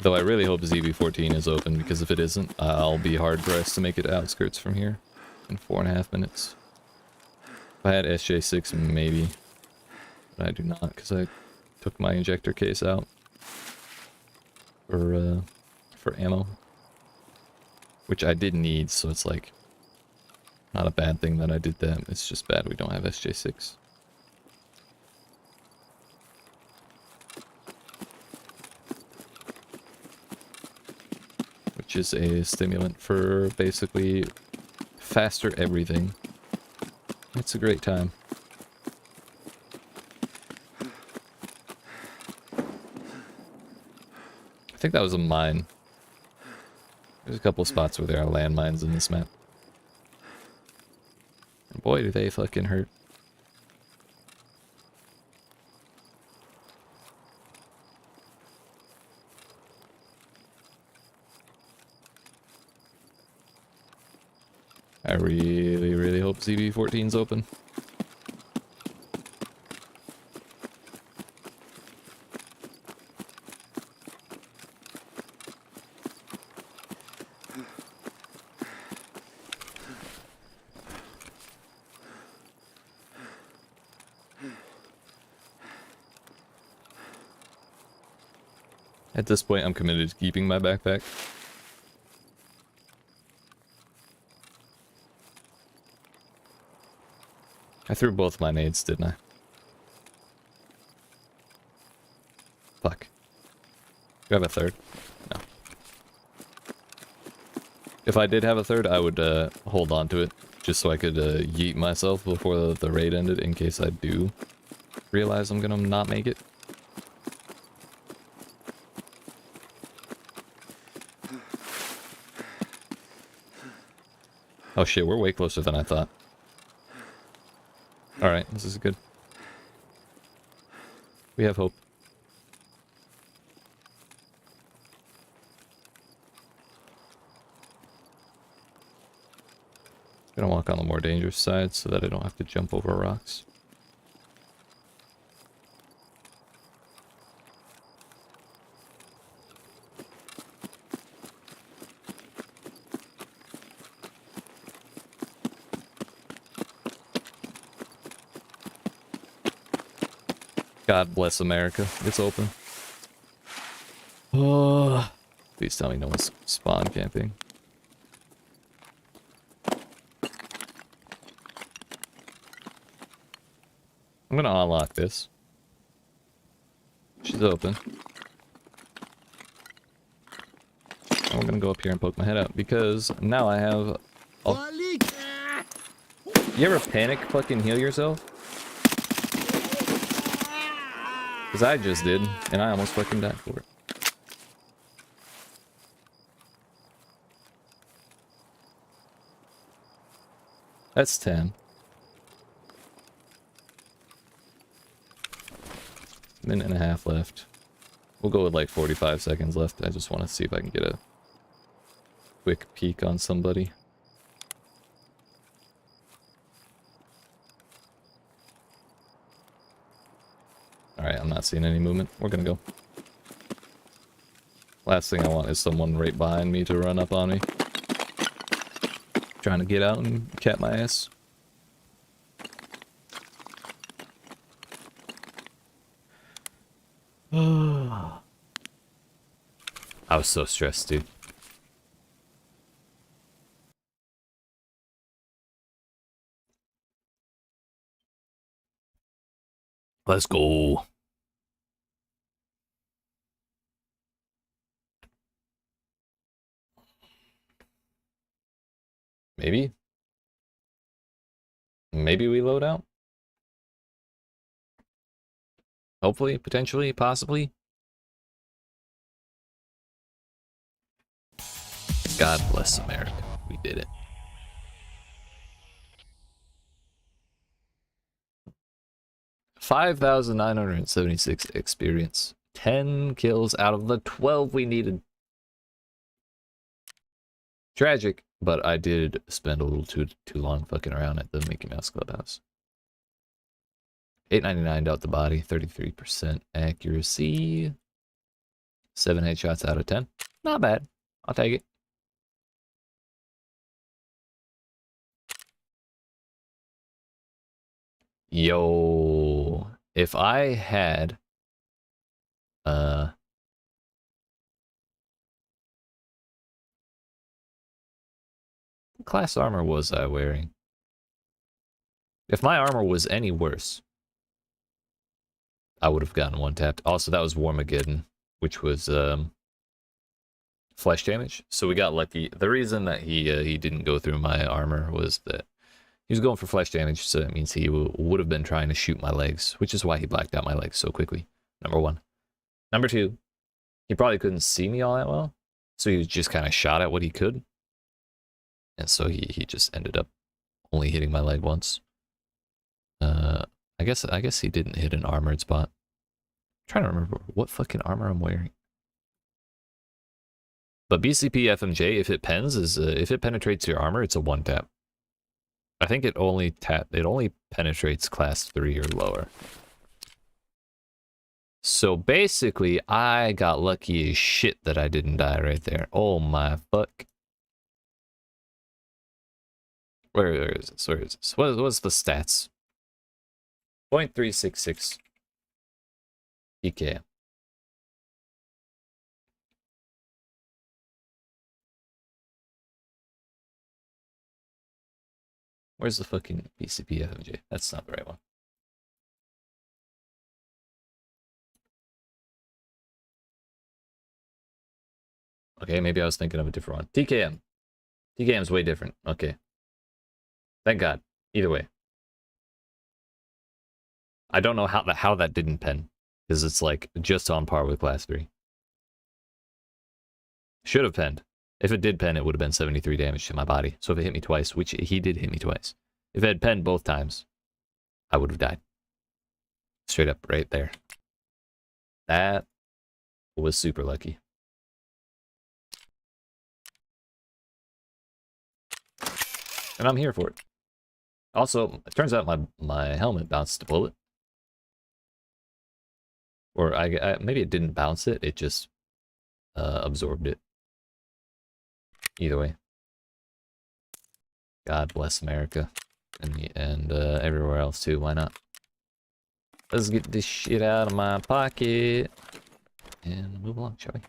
Though I really hope ZB14 is open, because if it isn't, I'll be hard pressed to make it outskirts from here in 4.5 minutes. If I had SJ6, maybe. But I do not, because I took my injector case out for ammo. Which I did need, so it's like not a bad thing that I did that. It's just bad we don't have SJ6. Which is a stimulant for basically faster everything. It's a great time. I think that was a mine. There's a couple of spots where there are landmines in this map. And boy, do they fucking hurt. I really, really hope ZB14's open. At this point, I'm committed to keeping my backpack. I threw both my nades, didn't I? Fuck. Do I have a third? No. If I did have a third, I would hold on to it, just so I could yeet myself before the raid ended, in case I do realize I'm gonna not make it. Oh shit, we're way closer than I thought. Alright, this is good. We have hope. Gonna walk on the more dangerous side so that I don't have to jump over rocks. God bless America. It's open. Oh, please tell me no one's spawn camping. I'm gonna unlock this. She's open. I'm gonna go up here and poke my head out because now I have. You ever panic fucking heal yourself? Because I just did, and I almost fucking died for it. That's 10. Minute and a half left. We'll go with like 45 seconds left. I just want to see if I can get a quick peek on somebody. Alright, I'm not seeing any movement. We're gonna go. Last thing I want is someone right behind me to run up on me. Trying to get out and cap my ass. I was so stressed, dude. Let's go. Maybe? Maybe we load out? Hopefully, potentially, possibly. God bless America. We did it. $5,976 experience. 10 kills out of the 12 we needed. Tragic, but I did spend a little too long fucking around at the Mickey Mouse Clubhouse. 899 out the body, 33% accuracy. 7 headshots out of 10. Not bad. I'll take it. Yo, if I had what class armor was I wearing? If my armor was any worse, I would have gotten one tapped. Also, that was Warmageddon, which was flesh damage. So we got lucky. The reason that he didn't go through my armor was that he was going for flesh damage, so that means he would have been trying to shoot my legs, which is why he blacked out my legs so quickly. Number one. Number two, he probably couldn't see me all that well, so he just kind of shot at what he could. And so he just ended up only hitting my leg once. I guess he didn't hit an armored spot. I'm trying to remember what fucking armor I'm wearing. But BCP FMJ, if it if it penetrates your armor, it's a one tap. I think it only penetrates class 3 or lower. So basically, I got lucky as shit that I didn't die right there. Oh my fuck. Where is this? Where is this? What's the stats? 0.366 PK. Where's the fucking BCP FMJ? That's not the right one. Okay, maybe I was thinking of a different one. TKM. TKM's way different. Okay. Thank God. Either way. I don't know how that didn't pen, because it's like just on par with class 3. Should have penned. If it did pen, it would have been 73 damage to my body. So if it hit me twice, which he did hit me twice. If it had penned both times, I would have died. Straight up right there. That was super lucky. And I'm here for it. Also, it turns out my helmet bounced a bullet. Or maybe it didn't bounce it, it just absorbed it. Either way. God bless America. And everywhere else too, why not? Let's get this shit out of my pocket. And move along, shall we?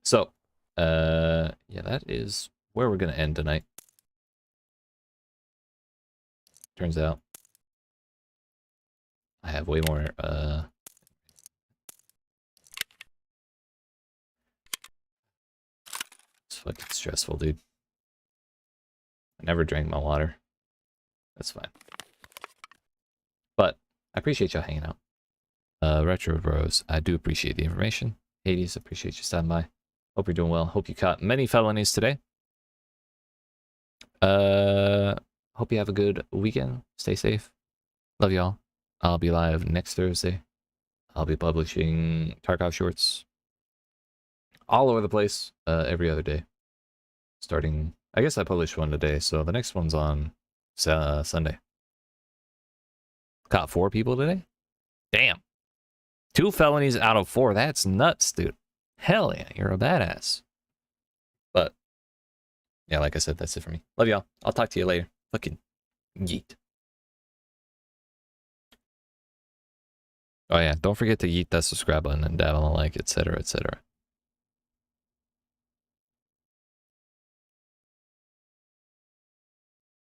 So, yeah, that is where we're gonna end tonight. Turns out I have way more it's fucking stressful, dude. I never drank my water. That's fine. But I appreciate y'all hanging out. Retro Bros, I do appreciate the information. Hades, appreciate you stopping by. Hope you're doing well. Hope you caught many felonies today. Hope you have a good weekend. Stay safe. Love y'all. I'll be live next Thursday. I'll be publishing Tarkov shorts all over the place every other day. Starting, I guess I published one today, so the next one's on Sunday. Caught 4 people today? Damn. 2 felonies out of 4. That's nuts, dude. Hell yeah, you're a badass. But, yeah, like I said, that's it for me. Love y'all. I'll talk to you later. Fucking yeet. Oh yeah, don't forget to yeet that subscribe button and dab on the like, etc., etc.